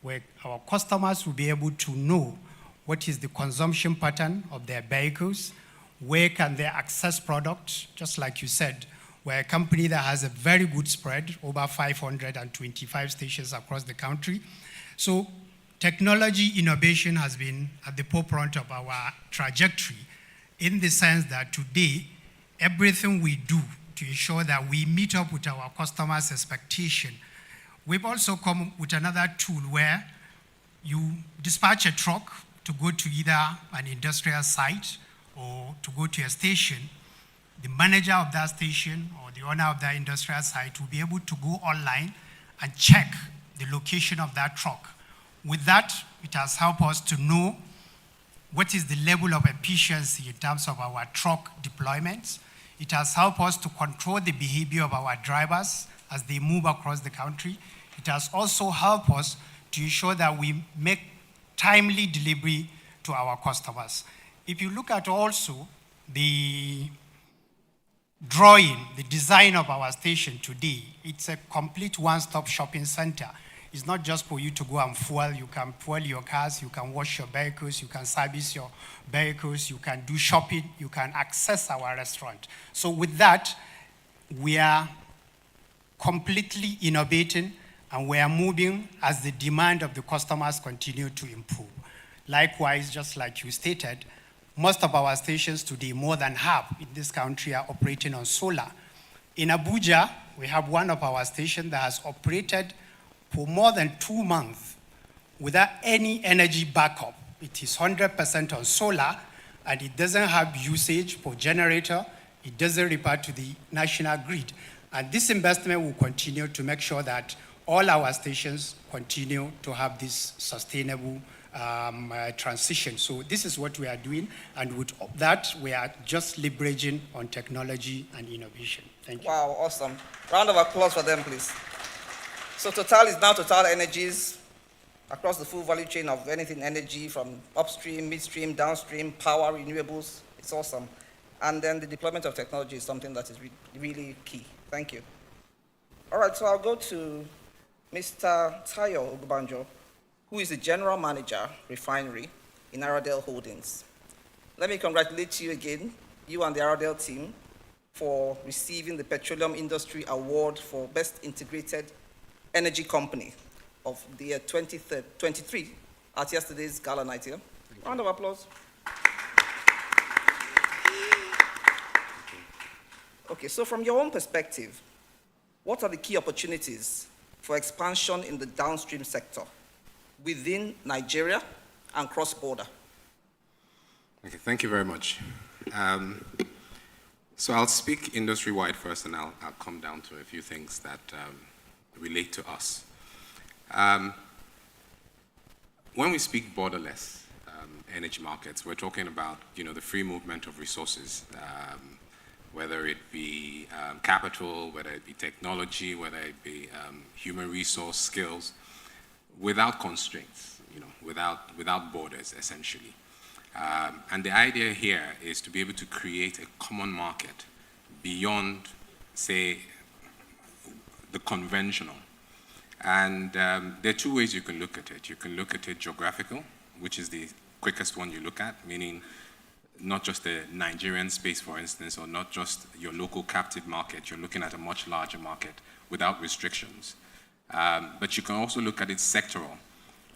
where our customers will be able to know what is the consumption pattern of their vehicles, where can they access products, just like you said, we're a company that has a very good spread, over 525 stations across the country. So technology innovation has been at the forefront of our trajectory in the sense that today, everything we do to ensure that we meet up with our customers' expectation. We've also come with another tool where you dispatch a truck to go to either an industrial site or to go to a station. The manager of that station or the owner of that industrial site will be able to go online and check the location of that truck. With that, it has helped us to know what is the level of efficiency in terms of our truck deployments. It has helped us to control the behavior of our drivers as they move across the country. It has also helped us to ensure that we make timely delivery to our customers. If you look at also the drawing, the design of our station today, it's a complete one-stop shopping center. It's not just for you to go and fuel. You can fuel your cars, you can wash your vehicles, you can service your vehicles, you can do shopping, you can access our restaurant. So with that, we are completely innovating and we are moving as the demand of the customers continue to improve. Likewise, just like you stated, most of our stations today, more than half in this country, are operating on solar. In Abuja, we have one of our stations that has operated for more than 2 months without any energy backup. It is 100% on solar, and it doesn't have usage for generator. It doesn't repair to the national grid. And this investment will continue to make sure that all our stations continue to have this sustainable transition. So this is what we are doing, and with that, we are just leveraging on technology and innovation. Thank you. Wow, awesome. Round of applause for them, please. So Total is now Total Energies across the full value chain of anything energy, from upstream, midstream, downstream, power, renewables. It's awesome. And then the deployment of technology is something that is really key. Thank you. All right, so I'll go to Mr. Tayo Ogubanjo, who is the General Manager, Refinery in Aradel Holdings. Let me congratulate you again, you and the Aradel team, for receiving the Petroleum Industry Award for Best Integrated Energy Company of the year 2023 at yesterday's gala night here. Round of applause. Okay, so from your own perspective, what are the key opportunities for expansion in the downstream sector within Nigeria and cross-border? Okay, thank you very much. So I'll speak industry-wide first, and I'll come down to a few things that relate to us. When we speak borderless energy markets, we're talking about the free movement of resources, whether it be capital, whether it be technology, whether it be human resource skills, without constraints, without borders, essentially. And the idea here is to be able to create a common market beyond, say, the conventional. And there are two ways you can look at it. You can look at it geographical, which is the quickest one you look at, meaning not just the Nigerian space, for instance, or not just your local captive market. You're looking at a much larger market without restrictions. But you can also look at it sectoral.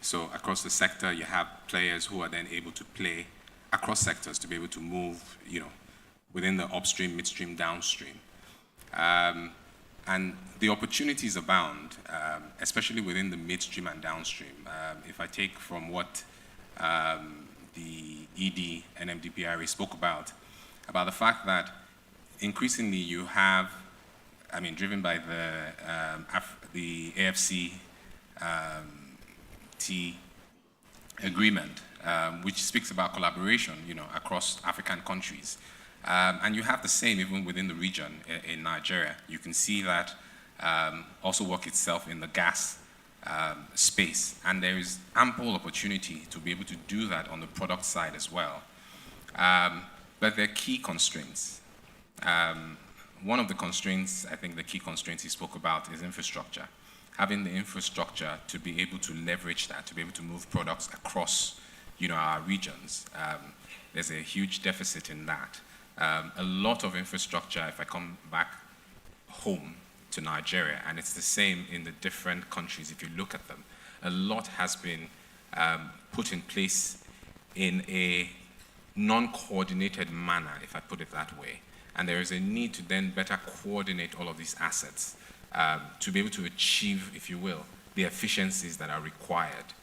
So across the sector, you have players who are then able to play across sectors to be able to move, within the upstream, midstream, downstream. And And the opportunities abound, especially within the midstream and downstream. If I take from what the ED and MDPRA spoke about the fact that increasingly you have, driven by the AFC agreement, which speaks about collaboration, across African countries. And you have the same even within the region in Nigeria. You can see that also work itself in the gas space. And there is ample opportunity to be able to do that on the product side as well. But there are key constraints. One of the constraints, I think the key constraints he spoke about is infrastructure. Having the infrastructure to be able to leverage that, to be able to move products across, our regions. There's a huge deficit in that. A lot of infrastructure, if I come back home to Nigeria, and it's the same in the different countries if you look at them, a lot has been put in place in a non-coordinated manner, if I put it that way. And there is a need to then better coordinate all of these assets to be able to achieve, if you will, the efficiencies that are required.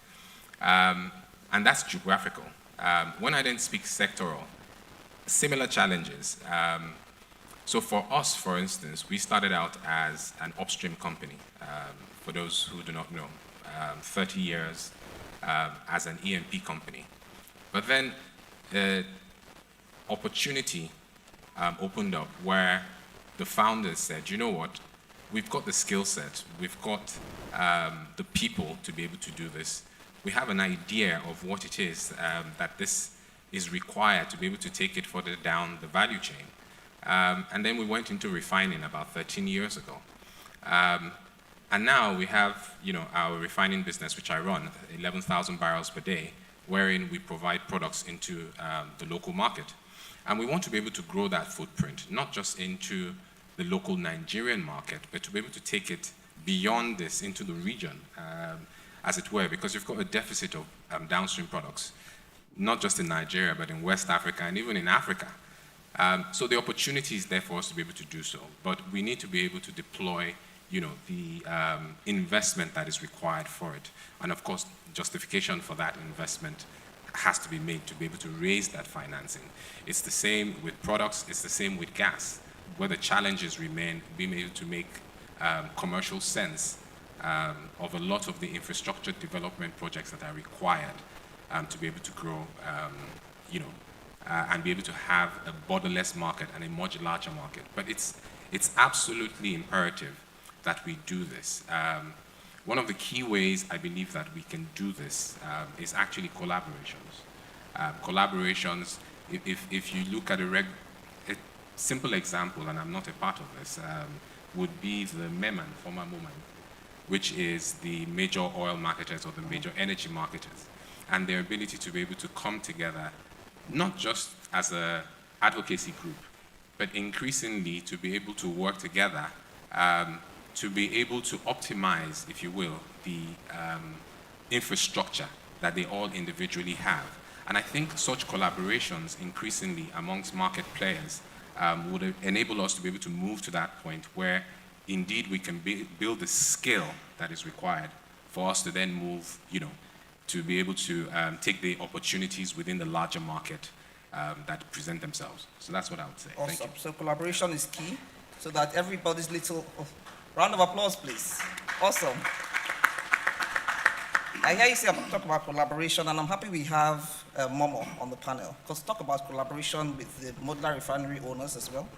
And that's geographical. When I then speak sectoral, similar challenges. So for us, for instance, we started out as an upstream company. For those who do not know, 30 years as an E&P company. But then the opportunity opened up where the founders said, you know what, we've got the skill set, we've got the people to be able to do this. We have an idea of what it is that this is required to be able to take it further down the value chain. And then we went into refining about 13 years ago. And now we have, our refining business, which I run, 11,000 barrels per day, wherein we provide products into the local market. And we want to be able to grow that footprint, not just into the local Nigerian market, but to be able to take it beyond this into the region, as it were, because you've got a deficit of downstream products, not just in Nigeria, but in West Africa and even in Africa. So the opportunity is there for us to be able to do so, but we need to be able to deploy, the investment that is required for it. And of course, justification for that investment has to be made to be able to raise that financing. It's the same with products, it's the same with gas, where the challenges remain being able to make commercial sense of a lot of the infrastructure development projects that are required to be able to grow, and be able to have a borderless market and a much larger market. But it's absolutely imperative that we do this. One of the key ways I believe that we can do this is actually collaborations. Collaborations, if you look at a simple example, and I'm not a part of this, would be the MEMAN, former MOMAN, which is the major oil marketers or the major energy marketers, and their ability to be able to come together, not just as an advocacy group, but increasingly to be able to work together to be able to optimize, if you will, the infrastructure that they all individually have. And I think such collaborations increasingly amongst market players would enable us to be able to move to that point where indeed we can build the skill that is required for us to then move, to be able to take the opportunities within the larger market that present themselves. So that's what I would say. Awesome. Thank you. So collaboration is key, so that everybody's little... round of applause, please. Awesome. I hear you say talk about collaboration, and I'm happy we have Momo on the panel, because talk about collaboration with the modular refinery owners as well.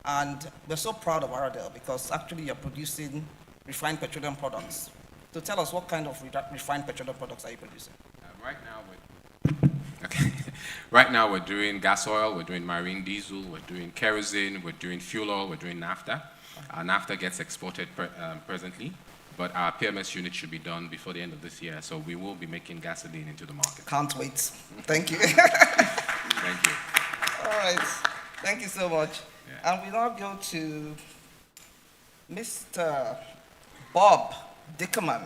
And we're so proud of Aradel, because actually you're producing refined petroleum products. So tell us, what kind of refined petroleum products are you producing? Right now we're doing gas oil, we're doing marine diesel, we're doing kerosene, we're doing fuel oil, we're doing naphtha. Our naphtha gets exported presently, but our PMS unit should be done before the end of this year, so we will be making gasoline into the market. Can't wait. Thank you. Thank you. All right. Thank you so much. Yeah. And we now go to Mr. Bob Dickerman.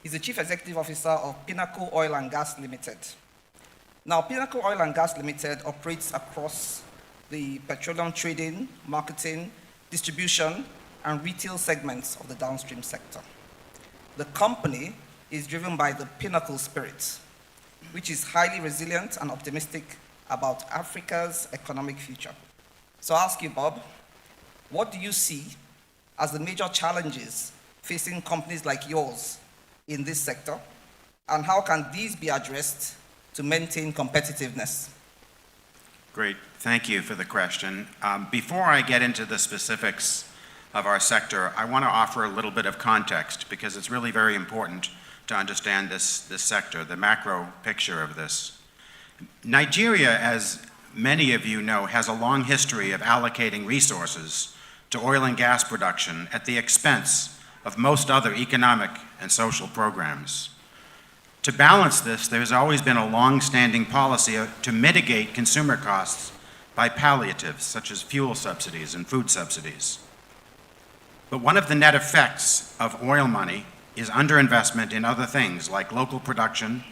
He's the Chief Executive Officer of Pinnacle Oil and Gas Limited. Now, Pinnacle Oil and Gas Limited operates across the petroleum trading, marketing, distribution, and retail segments of the downstream sector. The company is driven by the pinnacle spirit, which is highly resilient and optimistic about Africa's economic future. So I ask you, Bob, what do you see as the major challenges facing companies like yours in this sector, and how can these be addressed to maintain competitiveness? Great, thank you for the question. Before I get into the specifics of our sector, I want to offer a little bit of context because it's really very important to understand this sector, the macro picture of this. Nigeria, as many of you know, has a long history of allocating resources to oil and gas production at the expense of most other economic and social programs. To balance this, there's always been a long-standing policy to mitigate consumer costs by palliatives, such as fuel subsidies and food subsidies. But one of the net effects of oil money is underinvestment in other things like local production,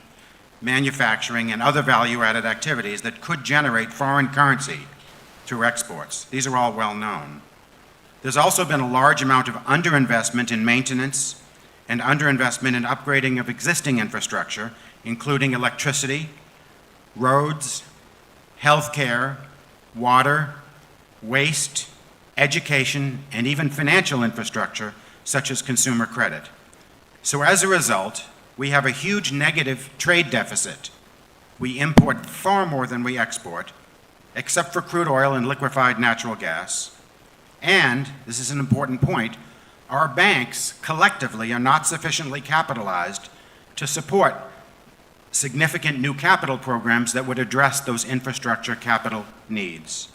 manufacturing, and other value-added activities that could generate foreign currency through exports. These are all well known. There's also been a large amount of underinvestment in maintenance and underinvestment in upgrading of existing infrastructure, including electricity, roads, healthcare, water, waste, education, and even financial infrastructure, such as consumer credit. So as a result, we have a huge negative trade deficit. We import far more than we export, except for crude oil and liquefied natural gas. And, this is an important point, our banks collectively are not sufficiently capitalized to support significant new capital programs that would address those infrastructure capital needs.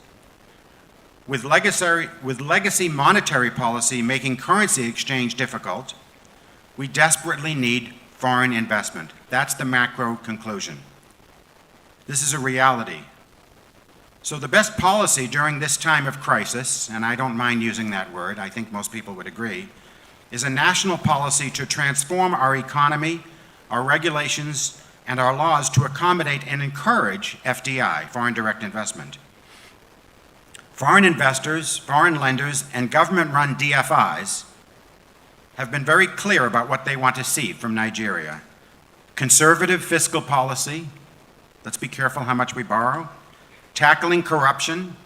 With legacy monetary policy making currency exchange difficult, we desperately need foreign investment. That's the macro conclusion. This is a reality. So the best policy during this time of crisis, and I don't mind using that word, I think most people would agree, is a national policy to transform our economy, our regulations, and our laws to accommodate and encourage FDI, foreign direct investment. Foreign investors, foreign lenders, and government-run DFIs have been very clear about what they want to see from Nigeria. Conservative fiscal policy, let's be careful how much we borrow, tackling corruption,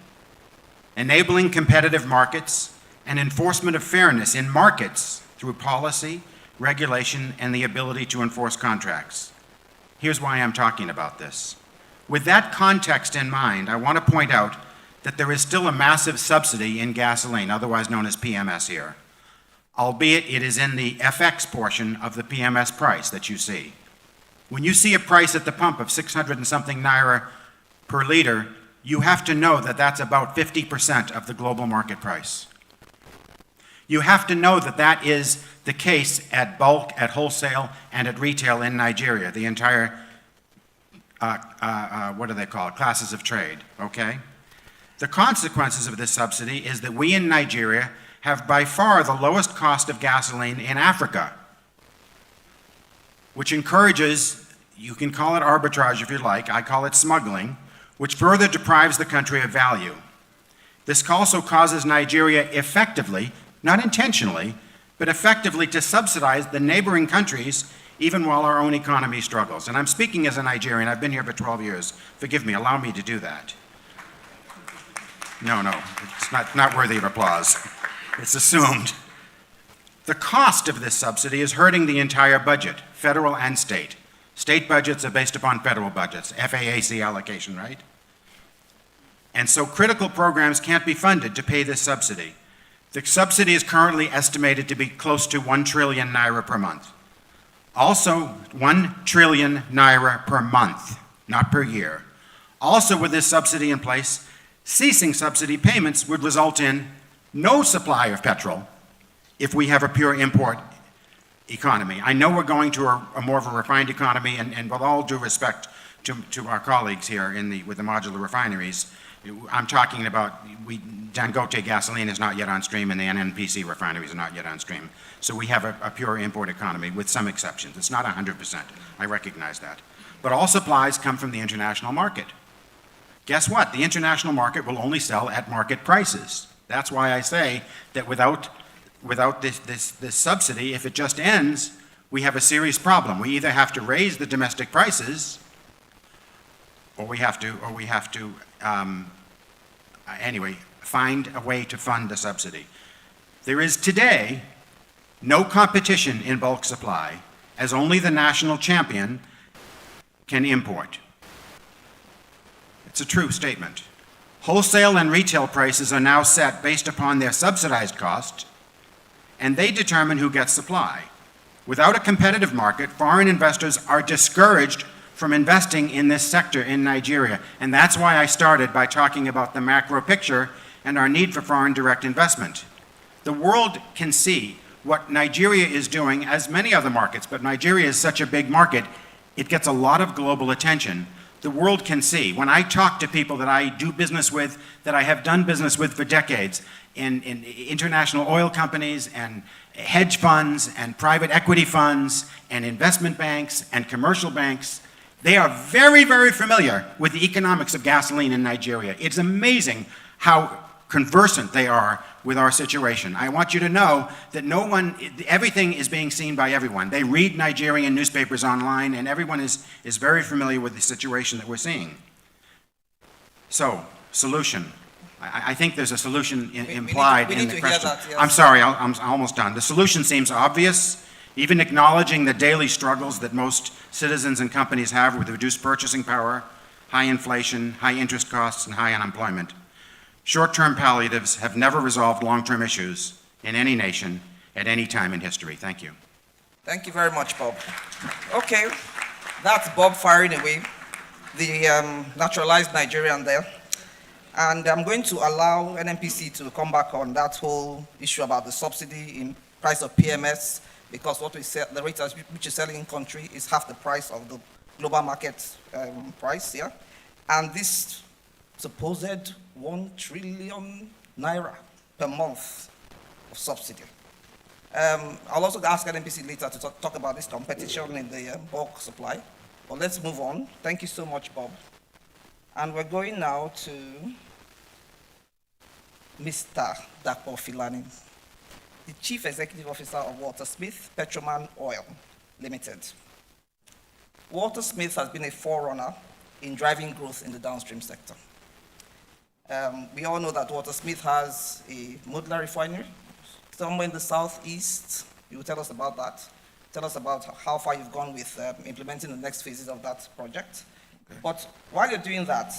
enabling competitive markets, and enforcement of fairness in markets through policy, regulation, and the ability to enforce contracts. Here's why I'm talking about this. With that context in mind, I want to point out that there is still a massive subsidy in gasoline, otherwise known as PMS here, albeit it is in the FX portion of the PMS price that you see. When you see a price at the pump of 600 and something naira per liter, you have to know that that's about 50% of the global market price. You have to know that that is the case at bulk, at wholesale, and at retail in Nigeria, the entire, what do they call it, classes of trade, okay? The consequences of this subsidy is that we in Nigeria have by far the lowest cost of gasoline in Africa, which encourages, you can call it arbitrage if you like, I call it smuggling, which further deprives the country of value. This also causes Nigeria effectively, not intentionally, but effectively to subsidize the neighboring countries even while our own economy struggles. And I'm speaking as a Nigerian, I've been here for 12 years. Forgive me, allow me to do that. No, it's not worthy of applause. It's assumed. The cost of this subsidy is hurting the entire budget, federal and state. State budgets are based upon federal budgets, FAAC allocation, right? And so critical programs can't be funded to pay this subsidy. The subsidy is currently estimated to be close to 1 trillion naira per month. Also, 1 trillion naira per month, not per year. Also, with this subsidy in place, ceasing subsidy payments would result in no supply of petrol if we have a pure import economy. I know we're going to a more of a refined economy, and with all due respect to our colleagues here with the modular refineries, I'm talking about Dangote gasoline is not yet on stream, and the NNPC refineries are not yet on stream. So we have a pure import economy with some exceptions. It's not 100%. I recognize that. But all supplies come from the international market. Guess what? The international market will only sell at market prices. That's why I say that without without this subsidy, if it just ends, we have a serious problem. We either have to raise the domestic prices, or we have to anyway, find a way to fund the subsidy. There is today no competition in bulk supply, as only the national champion can import. It's a true statement. Wholesale and retail prices are now set based upon their subsidized cost, and they determine who gets supply. Without a competitive market, foreign investors are discouraged from investing in this sector in Nigeria. And that's why I started by talking about the macro picture and our need for foreign direct investment. The world can see what Nigeria is doing, as many other markets, but Nigeria is such a big market, it gets a lot of global attention. The world can see. When I talk to people that I do business with, that I have done business with for decades, in international oil companies and hedge funds and private equity funds and investment banks and commercial banks, they are very, very familiar with the economics of gasoline in Nigeria. It's amazing how conversant they are with our situation. I want you to know that everything is being seen by everyone. They read Nigerian newspapers online, and everyone is very familiar with the situation that we're seeing. So, solution. I think there's a solution implied in the question. That, yes. I'm sorry, I'm almost done. The solution seems obvious, even acknowledging the daily struggles that most citizens and companies have with reduced purchasing power, high inflation, high interest costs, and high unemployment. Short-term palliatives have never resolved long-term issues in any nation at any time in history. Thank you. Thank you very much, Bob. Okay, that's Bob firing away, the naturalized Nigerian there. And I'm going to allow NNPC to come back on that whole issue about the subsidy in price of PMS, because what we sell, the rate at which is selling in country is half the price of the global market price, yeah? And this supposed 1 trillion naira per month of subsidy. I'll also ask NNPC later to talk about this competition in the bulk supply. But let's move on. Thank you so much, Bob. And we're going now to Mr. Dapo Filani, the Chief Executive Officer of Waltersmith Petroleum Oil Limited. Waltersmith has been a forerunner in driving growth in the downstream sector. We all know that Waltersmith has a modular refinery somewhere in the southeast. You will tell us about that. Tell us about how far you've gone with implementing the next phases of that project. Okay. But while you're doing that,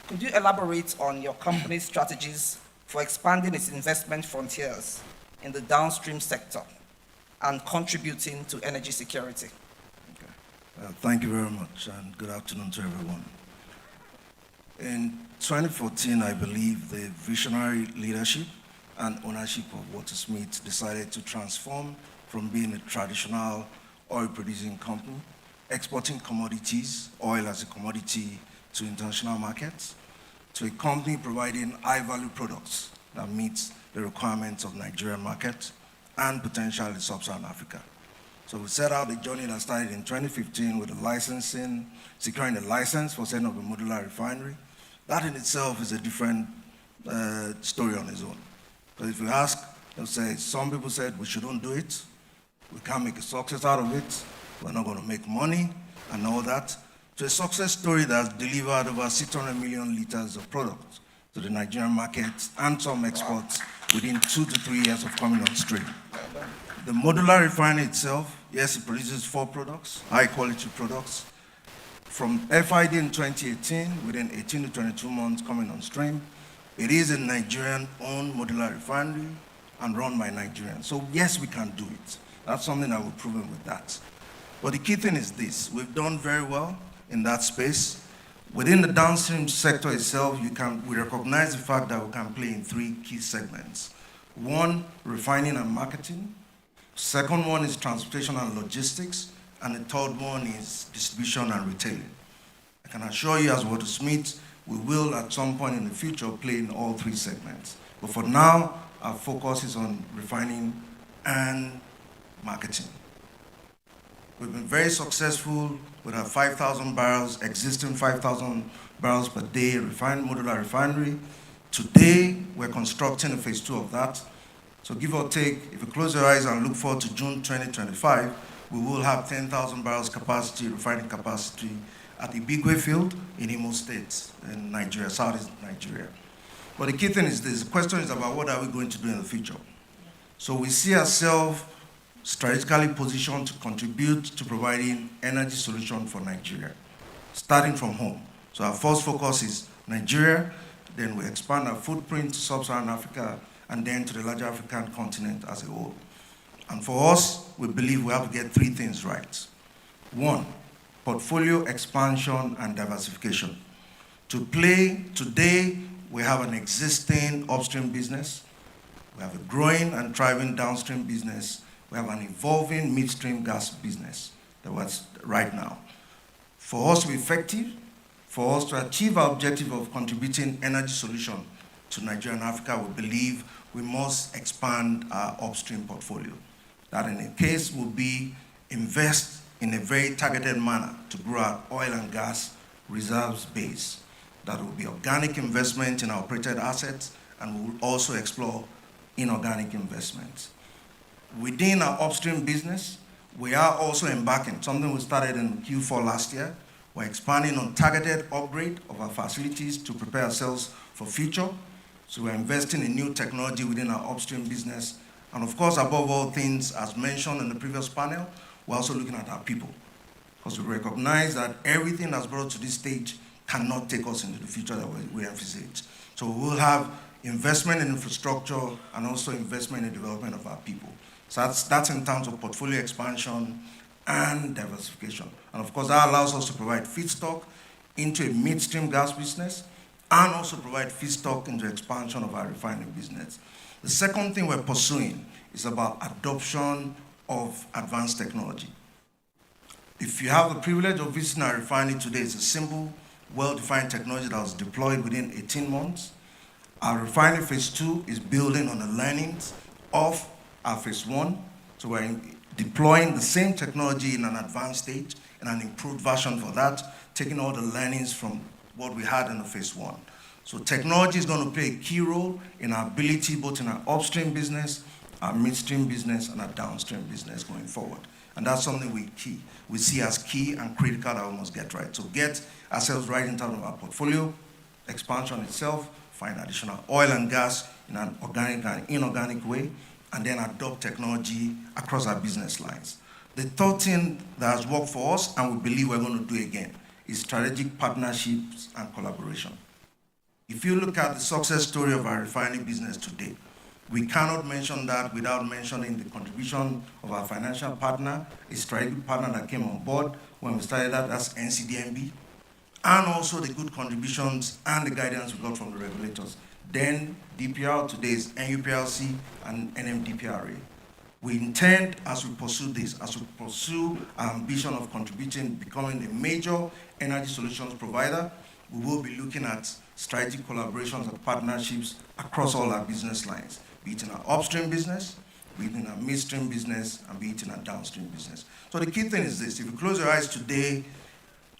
could you elaborate on your company's strategies for expanding its investment frontiers in the downstream sector and contributing to energy security? Okay. Thank you very much, and good afternoon to everyone. In 2014, I believe the visionary leadership and ownership of Waltersmith decided to transform from being a traditional oil-producing company, exporting commodities, oil as a commodity to international markets, to a company providing high-value products that meets the requirements of Nigerian market and potentially Sub-Saharan Africa. So we set out a journey that started in 2015 with the licensing, securing a license for setting up a modular refinery. That in itself is a different story on its own. So if you ask, they'll say, some people said we shouldn't do it, we can't make a success out of it, we're not going to make money and all that. So a success story that has delivered over 600 million liters of product to the Nigerian market and some exports within 2 to 3 years of coming on stream. The modular refinery itself, yes, it produces 4 products, high quality products. From FID in 2018, within 18 to 22 months coming on stream, it is a Nigerian-owned modular refinery and run by Nigerians. So yes, we can do it. That's something that we've proven with that. But the key thing is this, we've done very well in that space. Within the downstream sector itself, we recognize the fact that we can play in 3 key segments. 1, refining and marketing. Second one is transportation and logistics. And the third one is distribution and retailing. I can assure you as Waltersmith, we will at some point in the future play in all 3 segments. But for now, our focus is on refining and marketing. We've been very successful with our 5,000 barrels, existing 5,000 barrels per day refined modular refinery. Today, we're constructing a phase 2 of that. So give or take, if you close your eyes and look forward to June 2025, we will have 10,000 barrels capacity, refining capacity at the Ibigwe field in Imo State in Nigeria, southeast Nigeria. But the key thing is this, the question is about what are we going to do in the future? So we see ourselves strategically positioned to contribute to providing energy solution for Nigeria, starting from home. So our first focus is Nigeria, then we expand our footprint to sub-Saharan Africa, and then to the larger African continent as a whole. And for us, we believe we have to get three things right. One, portfolio expansion and diversification. To play today, we have an existing upstream business. We have a growing and thriving downstream business. We have an evolving midstream gas business that was right now. For us to be effective, for us to achieve our objective of contributing energy solution to Nigeria and Africa, we believe we must expand our upstream portfolio. That in a case will be invest in a very targeted manner to grow our oil and gas reserves base. That will be organic investment in our operated assets, and we will also explore inorganic investments. Within our upstream business, we are also embarking, something we started in Q4 last year. We're expanding on targeted upgrade of our facilities to prepare ourselves for future. So we're investing in new technology within our upstream business. And of course, above all things, as mentioned in the previous panel, we're also looking at our people. Because we recognize that everything that's brought to this stage cannot take us into the future that we envisage. So we will have investment in infrastructure and also investment in development of our people. So that's in terms of portfolio expansion and diversification. And of course, that allows us to provide feedstock into a midstream gas business and also provide feedstock into expansion of our refining business. The second thing we're pursuing is about adoption of advanced technology. If you have the privilege of visiting our refinery today, it's a simple, well-defined technology that was deployed within 18 months. Our refinery phase 2 is building on the learnings of our phase 1. So we're deploying the same technology in an advanced stage and an improved version for that, taking all the learnings from what we had in the phase 1. So technology is going to play a key role in our ability, both in our upstream business, our midstream business, and our downstream business going forward. And that's something we see as key and critical that we must get right. So get ourselves right in terms of our portfolio, expansion itself, find additional oil and gas in an organic and inorganic way, and then adopt technology across our business lines. The third thing that has worked for us, and we believe we're going to do again, is strategic partnerships and collaboration. If you look at the success story of our refining business today, we cannot mention that without mentioning the contribution of our financial partner, a strategic partner that came on board when we started that, that's NCDMB, and also the good contributions and the guidance we got from the regulators. Then DPR, today is NUPLC and NMDPRA. We intend, as we pursue this, as we pursue our ambition of contributing, becoming a major energy solutions provider, we will be looking at strategic collaborations and partnerships across all our business lines, be it in our upstream business, be it in our midstream business, and be it in our downstream business. So the key thing is this: if you close your eyes today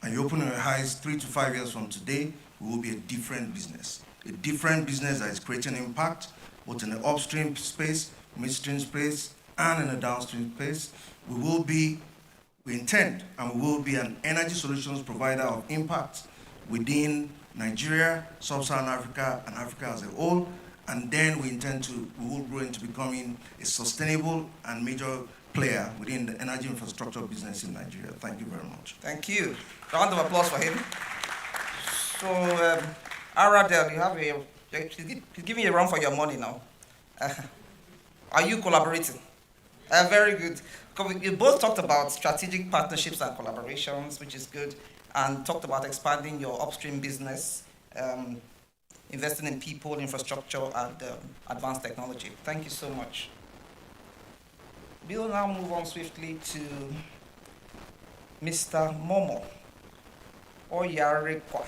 and you open your eyes 3 to 5 years from today, we will be a different business that is creating impact, both in the upstream space, midstream space, and in the downstream space. We intend, and we will be an energy solutions provider of impact within Nigeria, Sub-Saharan Africa, and Africa as a whole. And then we will grow into becoming a sustainable and major player within the energy infrastructure business in Nigeria. Thank you very much. Thank you. Round of applause for him. So, Aradel, he's giving you a run for your money now. Are you collaborating? Very good. You both talked about strategic partnerships and collaborations, which is good, and talked about expanding your upstream business, investing in people, infrastructure, and advanced technology. Thank you so much. We'll now move on swiftly to Mr. Momo Oyarekwa,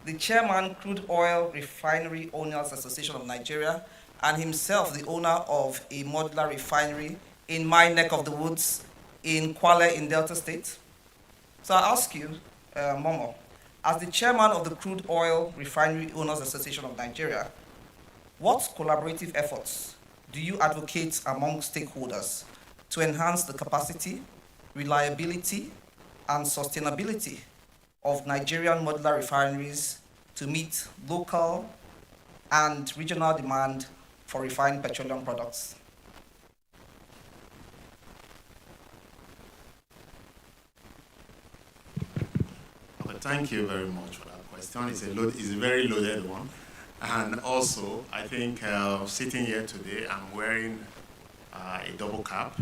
the chairman, Crude Oil Refinery Owners Association of Nigeria, and himself the owner of a modular refinery in my neck of the woods in Kwale in Delta State. So I ask you, Momo, as the chairman of the Crude Oil Refinery Owners Association of Nigeria, What collaborative efforts do you advocate among stakeholders to enhance the capacity, reliability, and sustainability of Nigerian modular refineries to meet local and regional demand for refined petroleum products? Okay, thank you very much for that question. It's a very loaded one. And also, I think sitting here today, I'm wearing a double cap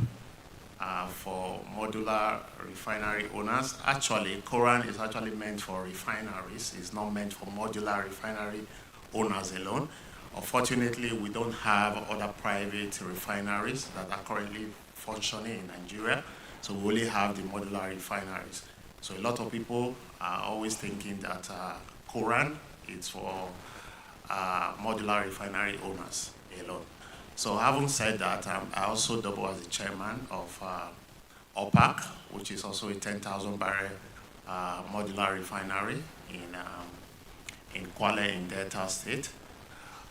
for modular refinery owners. Actually, Koran is actually meant for refineries. It's not meant for modular refinery owners alone. Unfortunately, we don't have other private refineries that are currently functioning in Nigeria. So we only have the modular refineries. So a lot of people are always thinking that Koran is for modular refinery owners alone. So having said that, I also double as the chairman of OPAC, which is also a 10,000 barrel modular refinery in Kwale in Delta State.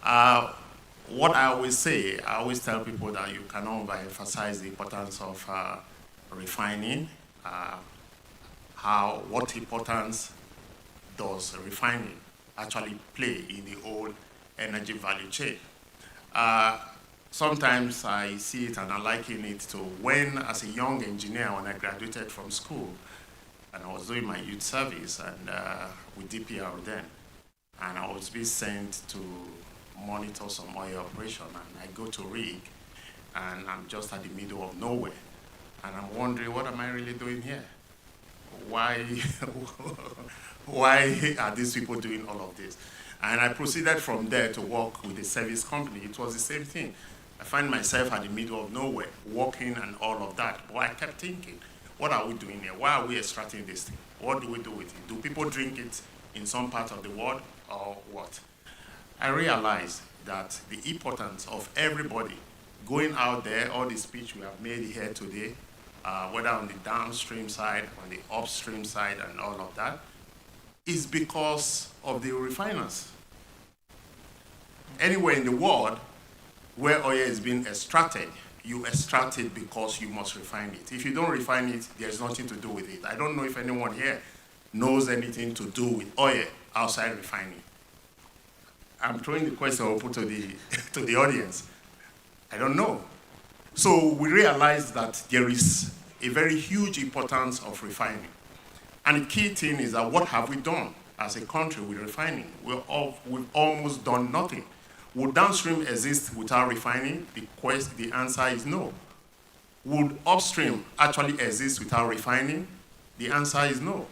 What I always say, I always tell people that you cannot overemphasize the importance of refining. What importance does refining actually play in the whole energy value chain? Sometimes I see it and I liken it to when, as a young engineer, when I graduated from school, and I was doing my youth service and with DPR then, and I was being sent to monitor some oil operation, and I go to rig, and I'm just at the middle of nowhere, and I'm wondering, what am I really doing here? Why are these people doing all of this? And I proceeded from there to work with a service company. It was the same thing. I find myself at the middle of nowhere, working and all of that. But I kept thinking, what are we doing here? Why are we extracting this thing? What do we do with it? Do people drink it in some part of the world or what? I realized that the importance of everybody going out there, all the speech we have made here today, whether on the downstream side, on the upstream side, and all of that, is because of the refiners. Anywhere in the world where oil is being extracted, you extract it because you must refine it. If you don't refine it, there's nothing to do with it. I don't know if anyone here knows anything to do with oil outside refining. I'm throwing the question open to the audience. I don't know. So we realized that there is a very huge importance of refining. And the key thing is that what have we done as a country with refining? We've almost done nothing. Would downstream exist without refining? The answer is no. Would upstream actually exist without refining? The answer is no.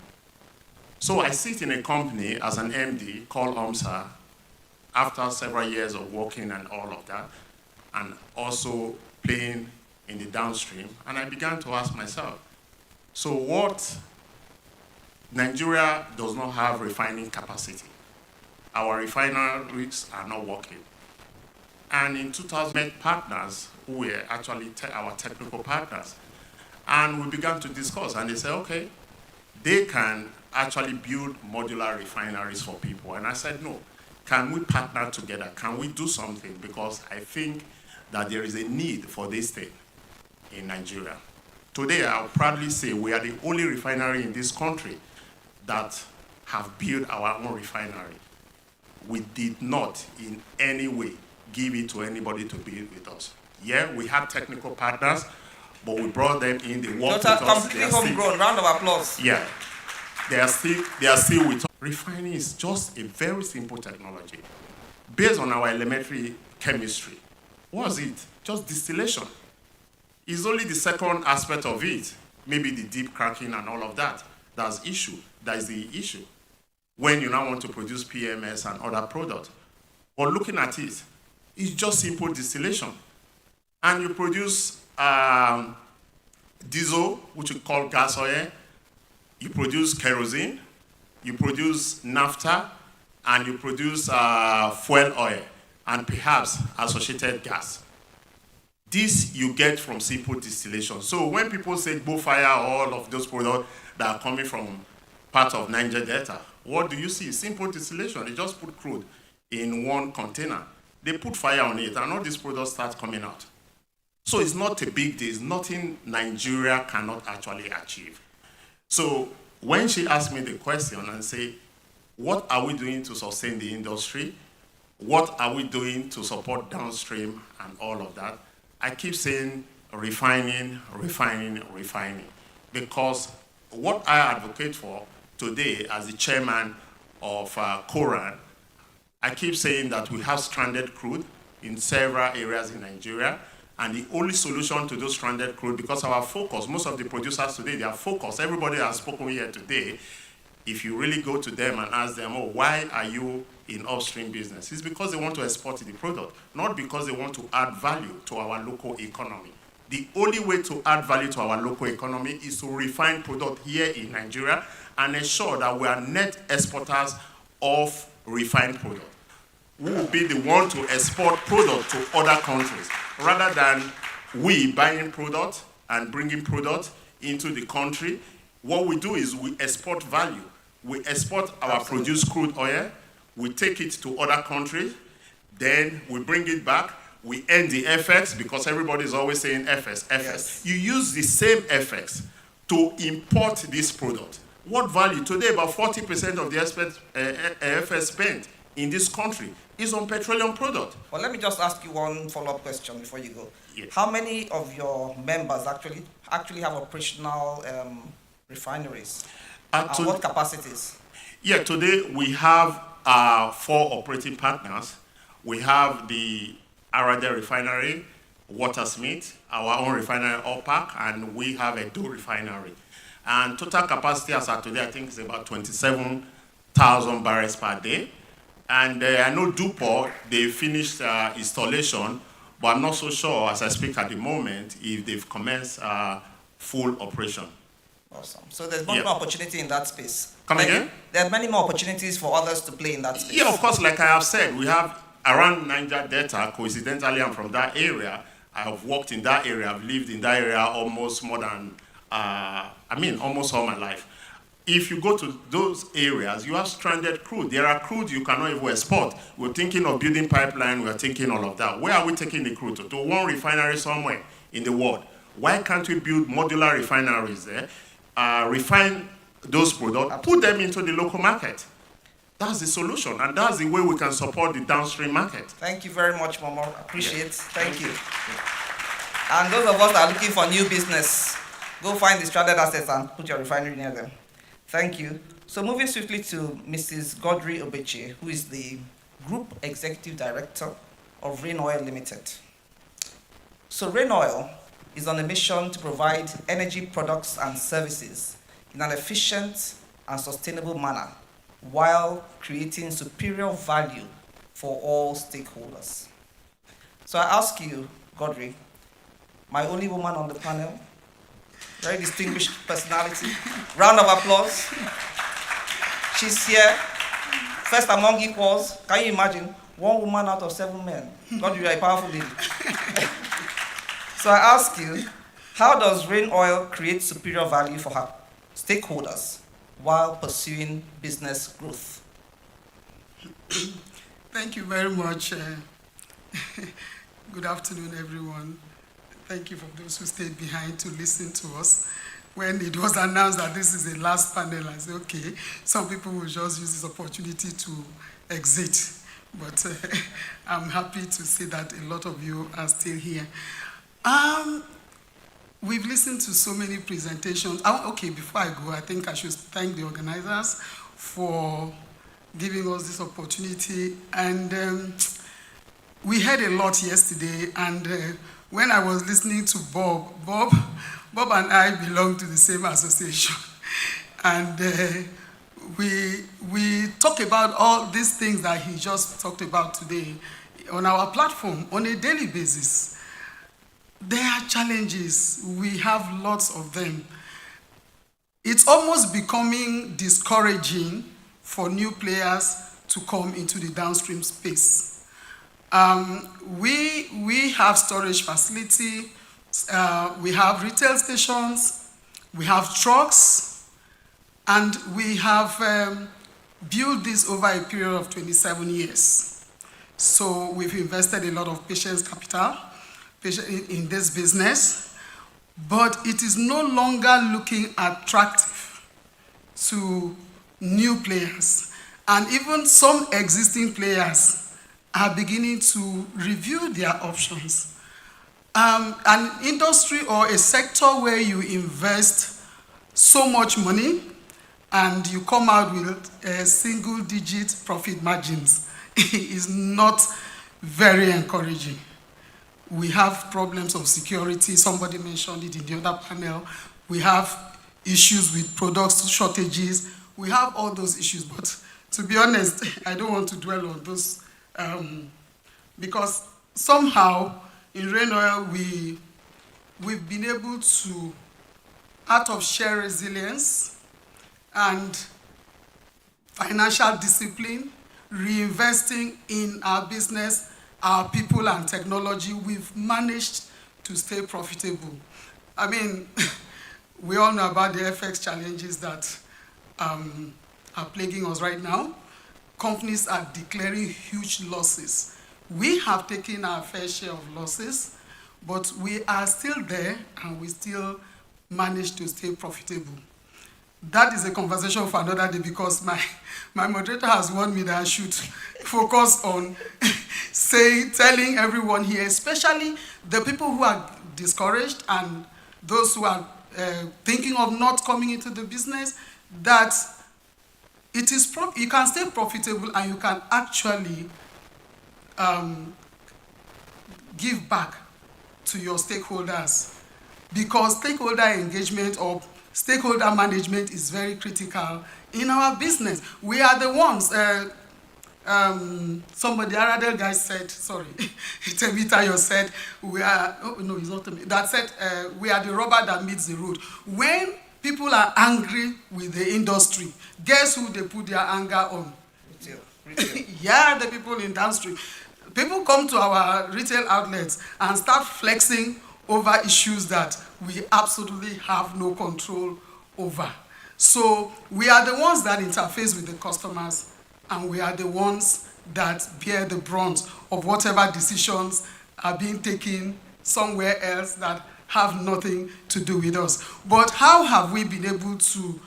So I sit in a company as an MD called OMSA after several years of working and all of that, and also playing in the downstream, and I began to ask myself, so what? Nigeria does not have refining capacity. Our refineries are not working. And in 2000, we met partners who were actually our technical partners. And we began to discuss, and they said, okay, they can actually build modular refineries for people. And I said, no, can we partner together? Can we do something? Because I think that there is a need for this thing in Nigeria. Today, I'll proudly say we are the only refinery in this country that have built our own refinery. We did not in any way give it to anybody to build with us. Yeah, we had technical partners, but we brought them in, they worked with us. Completely homegrown, round of applause. Yeah, they are still with us. Refining is just a very simple technology based on our elementary chemistry. What was it? Just distillation. It's only the second aspect of it, maybe the deep cracking and all of that. That is the issue when you now want to produce PMS and other products. But looking at it, it's just simple distillation. And you produce diesel, which we call gas oil, you produce kerosene, you produce naphtha, and you produce fuel oil, and perhaps associated gas. This you get from simple distillation. So when people say go fire all of those products that are coming from part of Niger Delta, what do you see? Simple distillation. They just put crude in one container. they put fire on it, and all these products start coming out. So it's not a big deal. It's nothing Nigeria cannot actually achieve. So when she asked me the question and say, what are we doing to sustain the industry? What are we doing to support downstream and all of that? I keep saying refining, refining, refining. Because what I advocate for today as the chairman of Koran, I keep saying that we have stranded crude in several areas in Nigeria, and the only solution to those stranded crude, because our focus, most of the producers today, they are focused. Everybody has spoken here today. If you really go to them and ask them, oh, why are you in upstream business? It's because they want to export the product, not because they want to add value to our local economy. The only way to add value to our local economy is to refine product here in Nigeria and ensure that we are net exporters of refined product. We will be the one to export product to other countries, rather than we buying product and bringing product into the country. What we do is we export value. We export our produced crude oil, we take it to other countries, then we bring it back, we earn the FX, because everybody is always saying FX, FX. Yes. You use the same FX to import this product. What value? Today, about 40% of the FX spent in this country is on petroleum product. Well, let me just ask you one follow-up question before you go. Yes. How many of your members actually have operational refineries? And what capacities? Yeah, today we have 4 operating partners. We have the Arade Refinery, Watersmith, our own refinery, OPAC, and we have a Edo Refinery. And total capacity as of today, I think, is about 27,000 barrels per day. And I know DuPont, they finished installation, but I'm not so sure, as I speak at the moment, if they've commenced full operation. Awesome. So there's more opportunity in that space. Come again? There are many more opportunities for others to play in that space. Yeah, of course, like I have said, we have around Niger Delta. Coincidentally, I'm from that area. I have worked in that area. I've lived in that area almost more than, almost all my life. If you go to those areas, you have stranded crude. There are crude you cannot even export. We're thinking of building pipeline. We're thinking all of that. Where are we taking the crude to? To one refinery somewhere in the world. Why can't we build modular refineries there, refine those products, put them into the local market? That's the solution, and that's the way we can support the downstream market. Thank you very much, Momo. Appreciate it. Thank you. And those of us that are looking for new business, go find the stranded assets and put your refinery near them. Thank you. So moving swiftly to Mrs. Godri Obeche, who is the Group Executive Director of Rain Oil Limited. So Rain Oil is on a mission to provide energy products and services in an efficient and sustainable manner while creating superior value for all stakeholders. So I ask you, Godri, my only woman on the panel, very distinguished personality, round of applause. She's here, first among equals. Can you imagine? 1 woman out of 7 men. Godri, you are a powerful lady. So I ask you, how does Rain Oil create superior value for her stakeholders while pursuing business growth? Thank you very much. Good afternoon, everyone. Thank you for those who stayed behind to listen to us. When it was announced that this is the last panel, I said, okay, some people will just use this opportunity to exit. But I'm happy to see that a lot of you are still here. We've listened to so many presentations. Okay, before I go, I think I should thank the organizers for giving us this opportunity. And we heard a lot yesterday, and when I was listening to Bob and I belong to the same association. And we talk about all these things that he just talked about today on our platform on a daily basis. There are challenges. We have lots of them. It's almost becoming discouraging for new players to come into the downstream space. We have storage facility, we have retail stations, we have trucks, and we have built this over a period of 27 years. So we've invested a lot of patience capital in this business, but it is no longer looking attractive to new players. And even some existing players are beginning to review their options. An industry or a sector where you invest so much money and you come out with single-digit profit margins is not very encouraging. We have problems of security. Somebody mentioned it in the other panel. We have issues with product shortages. We have all those issues, but to be honest, I don't want to dwell on those because somehow in Rain Oil we've been able to, out of sheer resilience and financial discipline, reinvesting in our business, our people and technology, we've managed to stay profitable. I mean, we all know about the FX challenges that are plaguing us right now. Companies are declaring huge losses. We have taken our fair share of losses, but we are still there and we still manage to stay profitable. That is a conversation for another day because my moderator has warned me that I should focus on telling everyone here, especially the people who are discouraged and those who are thinking of not coming into the business, that it is you can stay profitable and you can actually give back to your stakeholders, because stakeholder engagement or stakeholder management is very critical in our business. We are the ones, somebody, other guy said, sorry, Temitayo said, we are, oh no, it's not Temitayo, that said, we are the rubber that meets the road. When people are angry with the industry, guess who they put their anger on? Retail. Yeah, the people in downstream. People come to our retail outlets and start flexing over issues that we absolutely have no control over. So we are the ones that interface with the customers, and we are the ones that bear the brunt of whatever decisions are being taken somewhere else that have nothing to do with us. But how have we been able to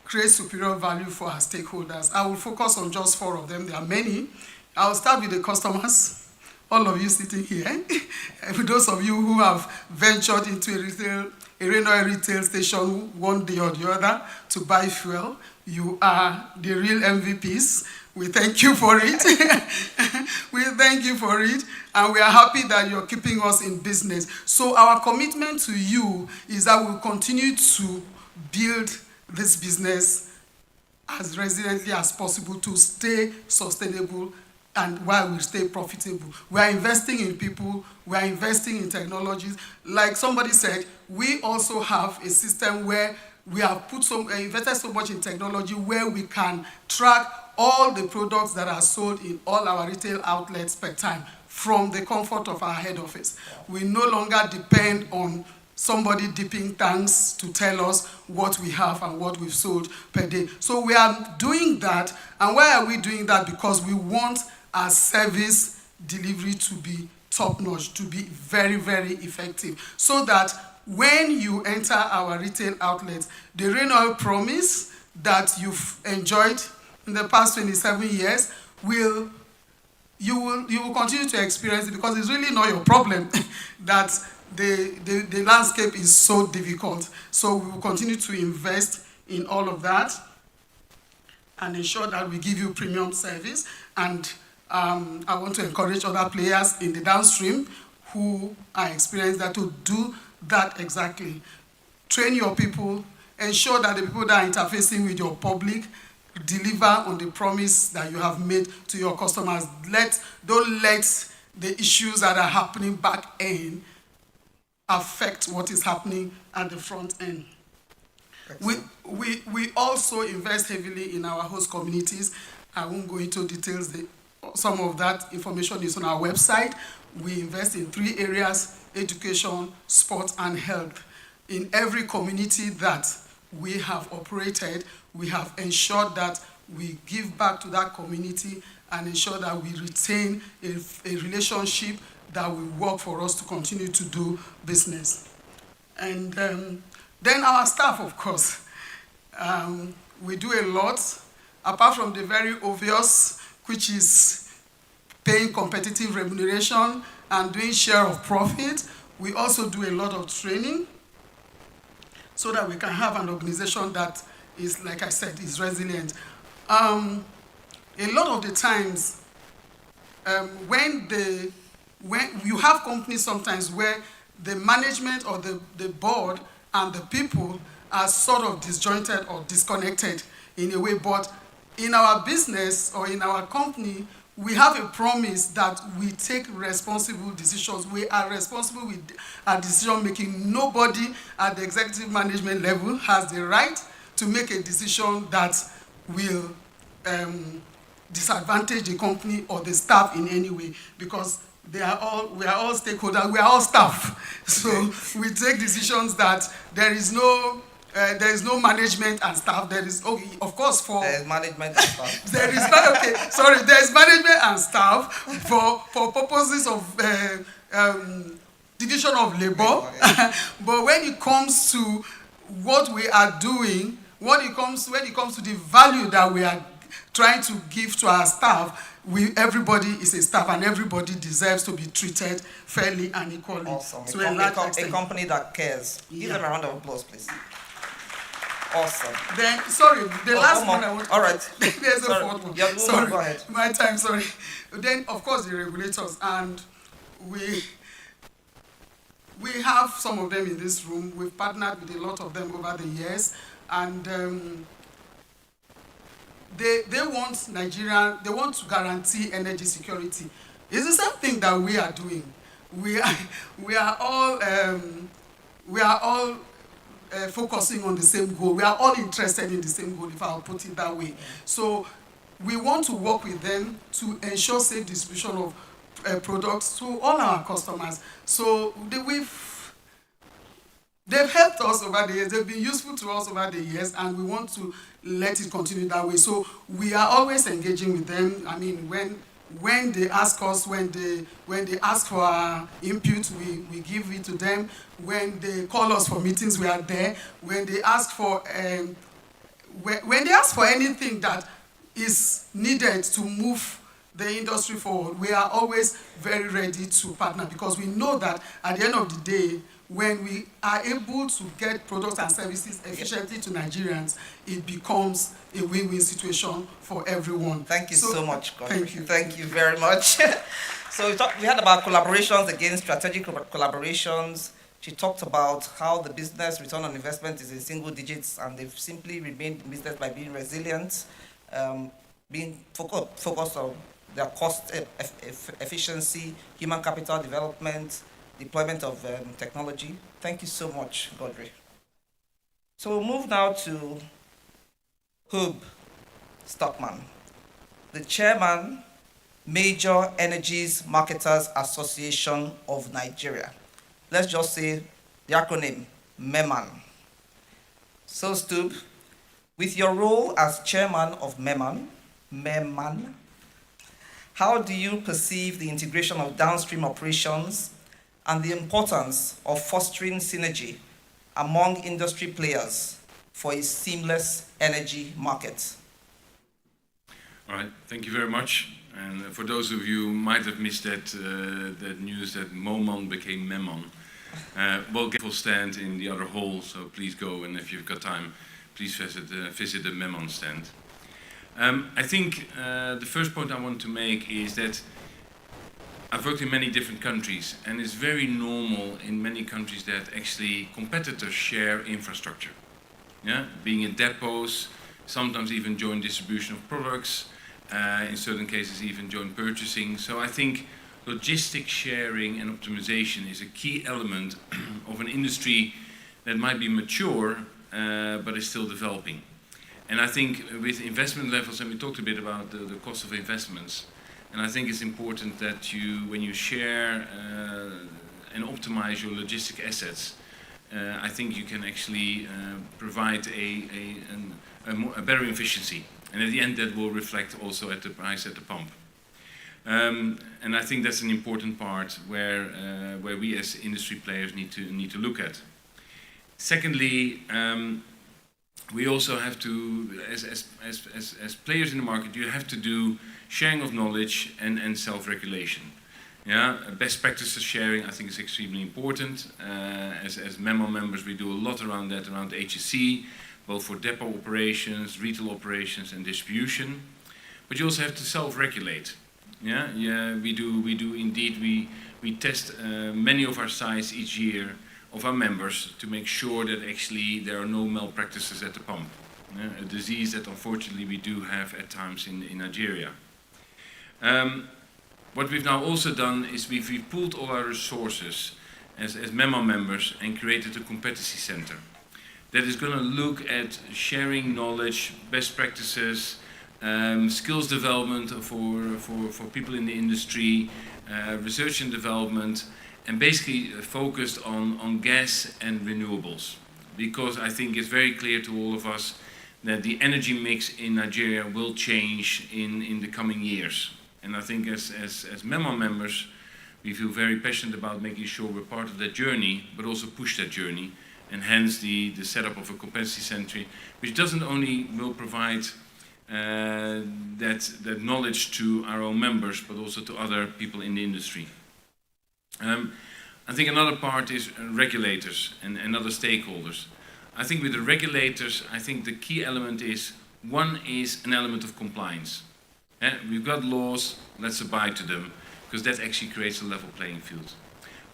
create superior value for our stakeholders? I will focus on just 4 of them. There are many. I'll start with the customers. All of you sitting here, for those of you who have ventured into a Rain Oil retail station one day or the other to buy fuel, you are the real MVPs. We thank you for it. We thank you for it, and we are happy that you're keeping us in business. So our commitment to you is that we'll continue to build this business as resiliently as possible to stay sustainable and while we stay profitable. We are investing in people, we are investing in technologies. Like somebody said, we also have a system where we have invested so much in technology where we can track all the products that are sold in all our retail outlets per time from the comfort of our head office. We no longer depend on somebody dipping tanks to tell us what we have and what we've sold per day. So we are doing that. And why are we doing that? Because we want our service delivery to be top-notch, to be very, very effective, so that when you enter our retail outlets, the Rain Oil promise that you've enjoyed in the past 27 years you will continue to experience it, because it's really not your problem that the landscape is so difficult. So we will continue to invest in all of that and ensure that we give you premium service. And I want to encourage other players in the downstream who are experienced that to do that exactly. Train your people, ensure that the people that are interfacing with your public deliver on the promise that you have made to your customers. Don't let the issues that are happening back end affect what is happening at the front end. We also invest heavily in our host communities. I won't go into details. Some of that information is on our website. We invest in 3 areas: education, sport, and health. In every community that we have operated, we have ensured that we give back to that community and ensure that we retain a relationship that will work for us to continue to do business. And then our staff, of course. We do a lot, apart from the very obvious, which is paying competitive remuneration and doing share of profit. We also do a lot of training so that we can have an organization that is, like I said, is resilient. A lot of the times, when you have companies sometimes where the management or the board and the people are sort of disjointed or disconnected in a way, but in our business or in our company, we have a promise that we take responsible decisions. We are responsible with our decision making. Nobody at the executive management level has the right to make a decision that will disadvantage the company or the staff in any way, because we are all stakeholders, we are all staff. So we take decisions that there is no management and staff. There is, of course, there is management and staff. There is management and staff for purposes of division of labor. But when it comes to what we are doing, when it comes to the value that we are trying to give to our staff, everybody is a staff and everybody deserves to be treated fairly and equally. Awesome. So a company that cares. Give them a round of applause, please. Awesome. Then, sorry, the last one I want to... All right. There's a fourth one. Yeah, sorry, go ahead. My time, sorry. Then, of course, the regulators, and we have some of them in this room. We've partnered with a lot of them over the years, and they want Nigeria, they want to guarantee energy security. It's the same thing that we are doing. We are all focusing on the same goal. We are all interested in the same goal, if I'll put it that way. So we want to work with them to ensure safe distribution of products to all our customers. So they've helped us over the years. They've been useful to us over the years, and we want to let it continue that way. So we are always engaging with them. I mean, when they ask us, when they ask for our input, we give it to them. When they call us for meetings, we are there. When they ask for anything that is needed to move the industry forward, we are always very ready to partner, because we know that at the end of the day, when we are able to get products and services efficiently to Nigerians, it becomes a win-win situation for everyone. Thank you so much, Godfrey. Thank you. Thank you very much. So we had about collaborations, again, strategic collaborations. She talked about how the business return on investment is in single digits, and they've simply remained in business by being resilient, being focused on their cost efficiency, human capital development, deployment of technology. Thank you so much, Godfrey. So we'll move now to Hub Stockman, the chairman, Major Energies Marketers Association of Nigeria. Let's just say the acronym, MEMAN. So, Stub, with your role as chairman of MEMAN, how do you perceive the integration of downstream operations and the importance of fostering synergy among industry players for a seamless energy market? All right, thank you very much. And for those of you who might have missed that news that MOMAN became MEMAN, we'll get a full stand in the other hall, so please go, and if you've got time, please visit the MEMAN stand. I think the first point I want to make is that I've worked in many different countries, and it's very normal in many countries that actually competitors share infrastructure. Yeah, being in depots, sometimes even joint distribution of products, in certain cases even joint purchasing. So I think logistics sharing and optimization is a key element of an industry that might be mature, but is still developing. And I think with investment levels, and we talked a bit about the cost of investments, and I think it's important that when you share and optimize your logistic assets, I think you can actually provide a better efficiency. And at the end, that will reflect also at the price at the pump. And I think that's an important part where we as industry players need to look at. Secondly, we also have to, as players in the market, you have to do sharing of knowledge and self-regulation. Yeah, best practices sharing I think is extremely important. As MEMO members, we do a lot around that, around HSE, both for depot operations, retail operations, and distribution. But you also have to self-regulate. Yeah, we do indeed. We test many of our sites each year of our members to make sure that actually there are no malpractices at the pump. A disease that unfortunately we do have at times in Nigeria. What we've now also done is we've pooled all our resources as MEMO members and created a competency center that is going to look at sharing knowledge, best practices, skills development for people in the industry, research and development, and basically focused on gas and renewables. Because I think it's very clear to all of us that the energy mix in Nigeria will change in the coming years. And I think as MEMO members, we feel very passionate about making sure we're part of that journey, but also push that journey, and hence the setup of a competency center, which doesn't only will provide that knowledge to our own members, but also to other people in the industry. I think another part is regulators and other stakeholders. I think with the regulators, I think the key element is, one is an element of compliance. We've got laws, let's abide to them, because that actually creates a level playing field.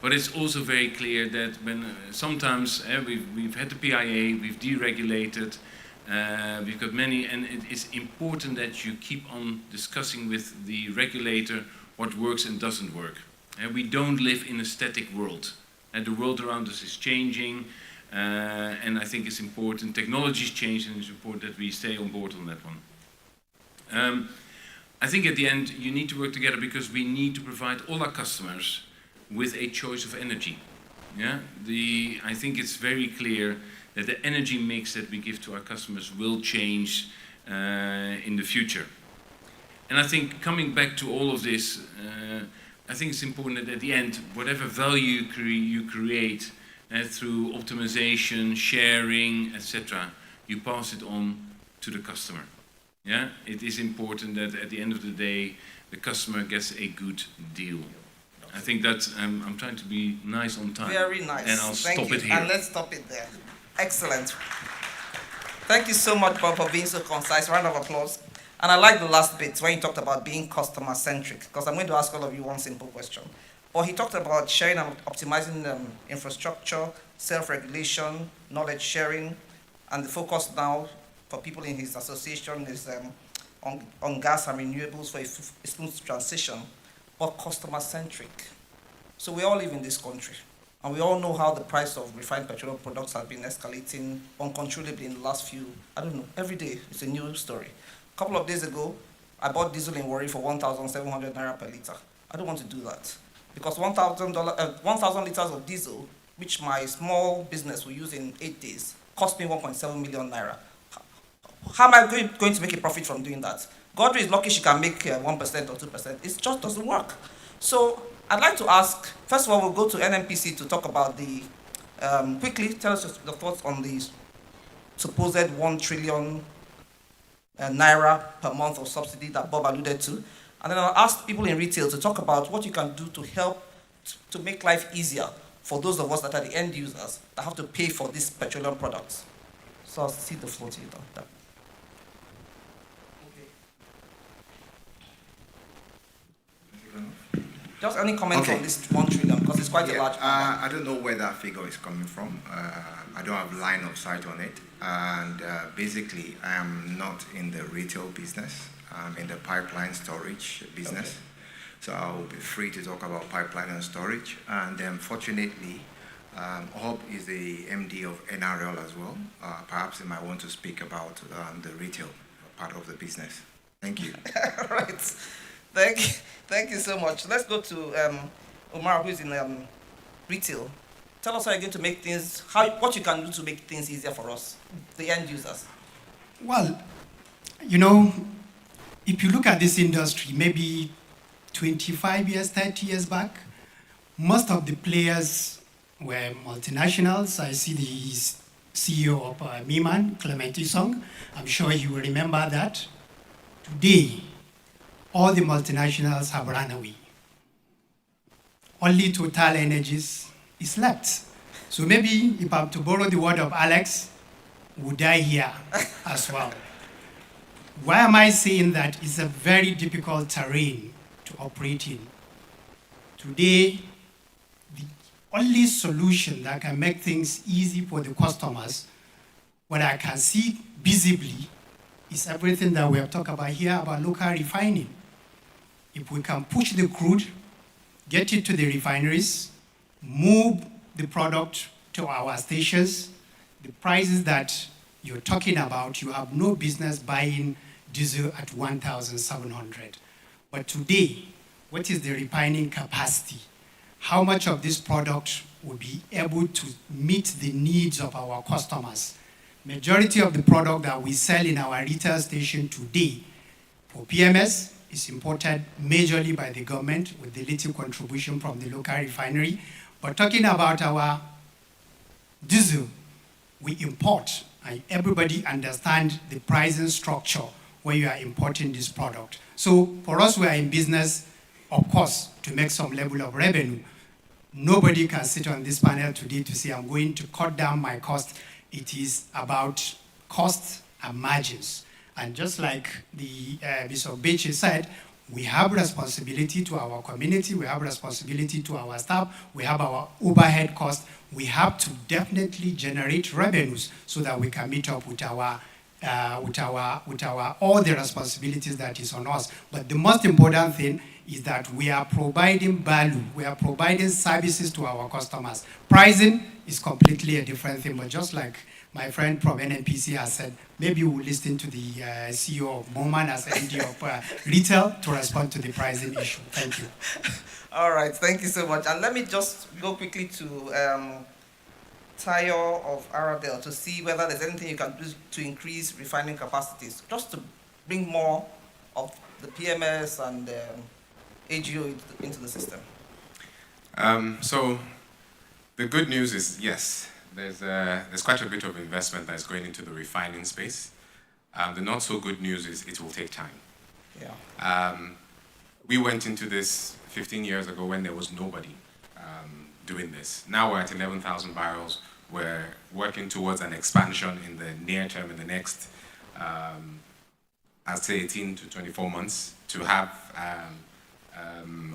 But it's also very clear that when sometimes we've had the PIA, we've deregulated, we've got many, and it is important that you keep on discussing with the regulator what works and doesn't work. We don't live in a static world. The world around us is changing, and I think it's important. Technology is changing, and it's important that we stay on board on that one. I think at the end, you need to work together because we need to provide all our customers with a choice of energy. Yeah? I think it's very clear that the energy mix that we give to our customers will change in the future. And I think coming back to all of this, I think it's important that at the end, whatever value you create through optimization, sharing, etc., you pass it on to the customer. Yeah, it is important that at the end of the day, the customer gets a good deal. I think that I'm trying to be nice on time. Very nice. And I'll stop it here. And let's stop it there. Excellent. Thank you so much, Bob, for being so concise. Round of applause. And I like the last bit when you talked about being customer-centric, because I'm going to ask all of you one simple question. But he talked about sharing and optimizing infrastructure, self-regulation, knowledge sharing, and the focus now for people in his association is on gas and renewables for a smooth transition, but customer-centric. So we all live in this country, and we all know how the price of refined petroleum products has been escalating uncontrollably in the last few, I don't know, every day it's a new story. A couple of days ago, I bought diesel in Warri for 1,700 naira per litre. I don't want to do that, because 1,000 litres of diesel, which my small business will use in 8 days, cost me 1.7 million naira. How am I going to make a profit from doing that? Godfrey is lucky she can make 1% or 2%. It just doesn't work. So I'd like to ask, first of all, we'll go to NNPC to talk about the, quickly tell us your thoughts on the supposed 1 trillion naira per month of subsidy that Bob alluded to. And then I'll ask people in retail to talk about what you can do to help to make life easier for those of us that are the end users that have to pay for these petroleum products. So I'll cede the floor to you now. Just any comments on this 1 trillion, because it's quite a large number. I don't know where that figure is coming from. I don't have line of sight on it. And basically, I am not in the retail business. I'm in the pipeline storage business. Okay. So I'll be free to talk about pipeline and storage. And fortunately, Hob is the MD of NRL as well. Perhaps he might want to speak about the retail part of the business. Thank you. Right. Thank you so much. Let's go to Omar, who is in retail. Tell us how you're going to make things, what you can do to make things easier for us, the end users. Well, you know, if you look at this industry, maybe 25 years, 30 years back, most of the players were multinationals. I see the CEO of Miman, Clement Isong. I'm sure you will remember that. Today, all the multinationals have run away. Only Total Energies is left. So maybe if I'm to borrow the word of Alex, we'll die here as well. Why am I saying that? It's a very difficult terrain to operate in. Today, the only solution that can make things easy for the customers, what I can see visibly, is everything that we have talked about here about local refining. If we can push the crude, get it to the refineries, move the product to our stations, the prices that you're talking about, you have no business buying diesel at 1,700. But today, what is the refining capacity? How much of this product will be able to meet the needs of our customers? Majority of the product that we sell in our retail station today for PMS is imported majorly by the government with the little contribution from the local refinery. But talking about our diesel, we import, and everybody understands the pricing structure when you are importing this product. So for us, we are in business, of course, to make some level of revenue. Nobody can sit on this panel today to say, I'm going to cut down my cost. It is about costs and margins. And just like the Bishop Beche said, we have responsibility to our community, we have responsibility to our staff, we have our overhead costs. We have to definitely generate revenues so that we can meet up with our all the responsibilities that is on us. But the most important thing is that we are providing value, we are providing services to our customers. Pricing is completely a different thing, but just like my friend from NNPC has said, maybe we'll listen to the CEO of Moman as MD of retail to respond to the pricing issue. Thank you. All right, thank you so much. And let me just go quickly to Tayo of Aradel to see whether there's anything you can do to increase refining capacities, just to bring more of the PMS and AGO into the system. So the good news is, yes, there's quite a bit of investment that's going into the refining space. The not so good news is it will take time. Yeah. We went into this 15 years ago when there was nobody doing this. Now we're at 11,000 barrels. We're working towards an expansion in the near term, in the next, I'd say 18 to 24 months, to have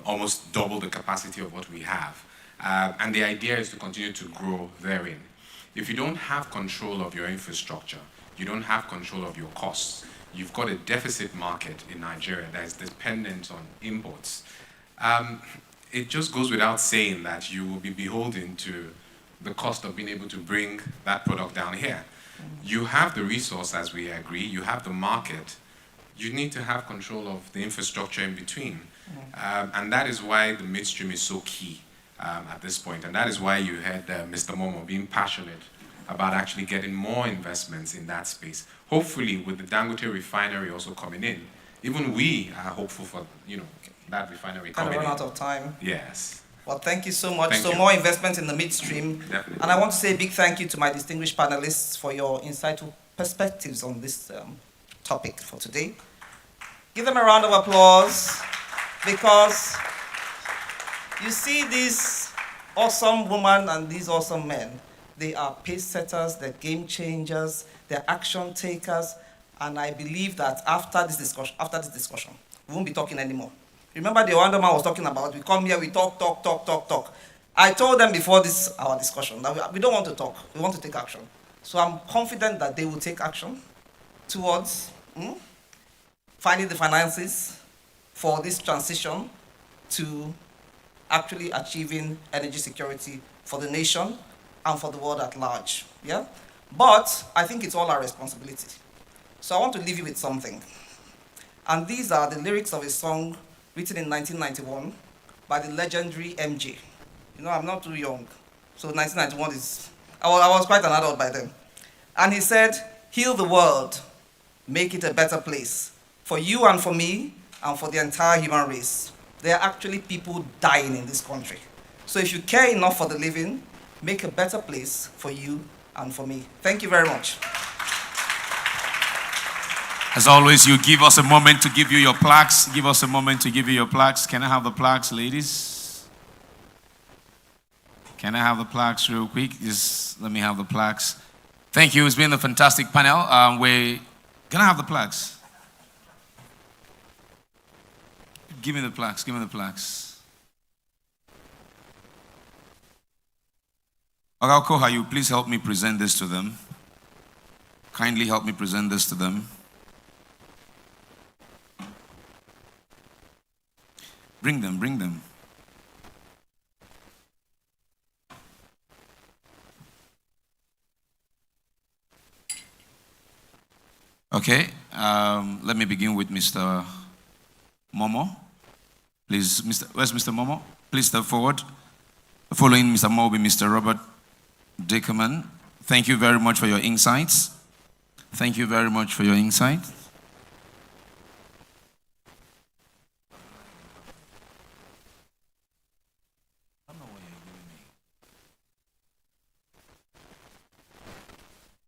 almost double the capacity of what we have. And the idea is to continue to grow therein. If you don't have control of your infrastructure, you don't have control of your costs, you've got a deficit market in Nigeria that is dependent on imports. It just goes without saying that you will be beholden to the cost of being able to bring that product down here. You have the resource, as we agree, you have the market, you need to have control of the infrastructure in between. And that is why the midstream is so key at this point. And that is why you had Mr. Momo being passionate about actually getting more investments in that space. Hopefully, with the Dangote refinery also coming in, even we are hopeful for, that refinery coming in. Kind of run out of time. Yes. Well, thank you so much. Thank you. More investment in the midstream. Definitely. And I want to say a big thank you to my distinguished panelists for your insightful perspectives on this topic for today. Give them a round of applause, because you see these awesome women and these awesome men. They are pace setters, they're game changers, they're action takers, and I believe that after this discussion, we won't be talking anymore. Remember the Wonder Man was talking about, we come here, we talk. I told them before our discussion that we don't want to talk, we want to take action. So I'm confident that they will take action towards finding the finances for this transition to actually achieving energy security for the nation and for the world at large. Yeah? But I think it's all our responsibility. So I want to leave you with something. And these are the lyrics of a song written in 1991 by the legendary MJ. I'm not too young, so 1991 is, I was quite an adult by then. And he said, heal the world, make it a better place, for you and for me, and for the entire human race. there are actually people dying in this country. So if you care enough for the living, make a better place for you and for me. Thank you very much. As always, you give us a moment to give you your plaques. Give us a moment to give you your plaques. Can I have the plaques, ladies? Can I have the plaques real quick? Just let me have the plaques. Thank you. It's been a fantastic panel. Can I have the plaques? Give me the plaques. Give me the plaques. Koha, you please help me present this to them. Kindly help me present this to them. Bring them, bring them. Okay, let me begin with Mr. Momo. Please, where's Mr. Momo? Please step forward. Following Mr. Momo will be Mr. Robert Dickerman. Thank you very much for your insights. Thank you very much for your insights.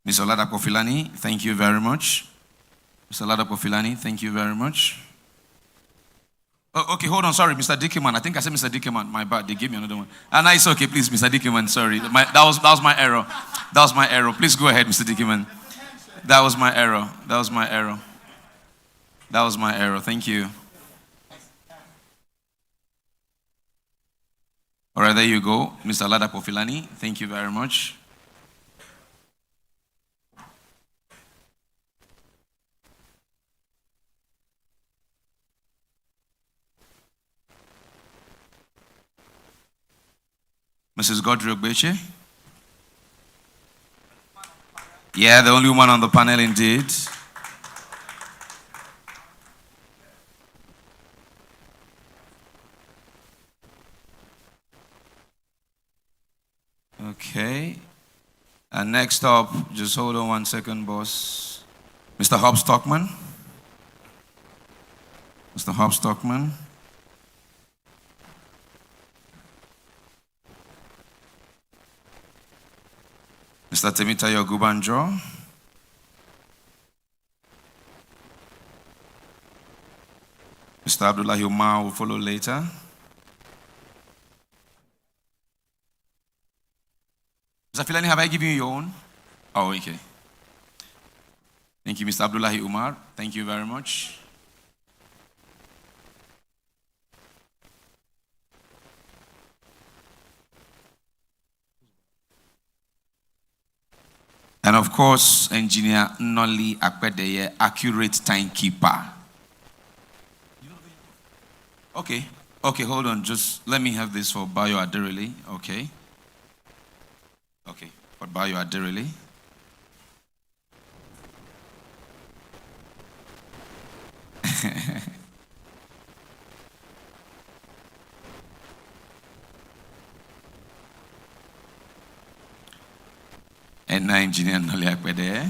Mr. Oladapo Filani, thank you very much. Mr. Oladapo Filani, thank you very much. Oh, okay, hold on, sorry, Mr. Dickerman. I think I said Mr. Dickerman. My bad, they gave me another one. No, it's okay, please, Mr. Dickerman, sorry. That was my error. That was my error. Please go ahead, Mr. Dickerman. That was my error. That was my error. That was my error. Thank you. All right, there you go. Mr. Oladapo Filani, thank you very much. Mrs. Godric Beche? Yeah, the only woman on the panel indeed. Okay. And next up, just hold on 1 second, boss. Mr. Hobbs Stockman. Mr. Hobbs Stockman. Mr. Temitayo Gubanjo. Mr. Abdullahi Umar will follow later. Mr. Filani, have I given you your own? Oh, okay. Thank you, Mr. Abdullahi Umar. Thank you very much. And of course, Engineer Noli Akpedeye, accurate timekeeper. Okay, hold on. Just let me have this for Bayo Aderele. Okay, for Bayo Aderele. And Engineer Noli Akpedeye.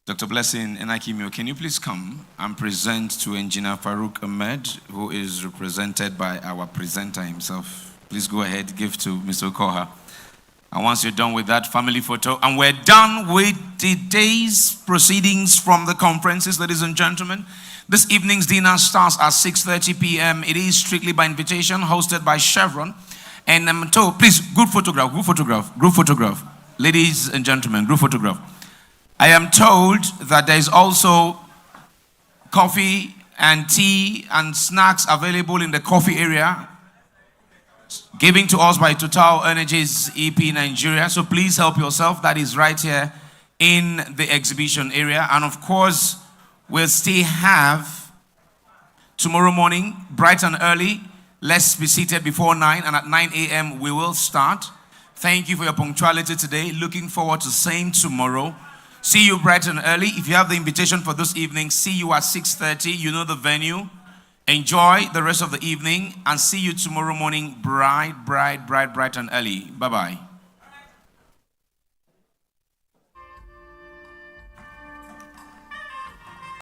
Dr. Blessing Enakimio, can you please come and present to Engineer Farouk Ahmed, who is represented by our presenter himself. Please go ahead, give to Mr. Okoha. And once you're done with that family photo, and we're done with the day's proceedings from the conferences, ladies and gentlemen. This evening's dinner starts at 6:30 p.m. It is strictly by invitation, hosted by Chevron. And I'm told, please, group photograph. Ladies and gentlemen, group photograph. I am told that there is also coffee and tea and snacks available in the coffee area, given to us by Total Energies EP Nigeria. So please help yourself. That is right here in the exhibition area. And of course, we'll still have tomorrow morning, bright and early. Let's be seated before 9, and at 9 a.m. we will start. Thank you for your punctuality today. Looking forward to same tomorrow. See you bright and early. If you have the invitation for this evening, see you at 6:30. You know the venue. Enjoy the rest of the evening, and see you tomorrow morning bright and early. Bye-bye.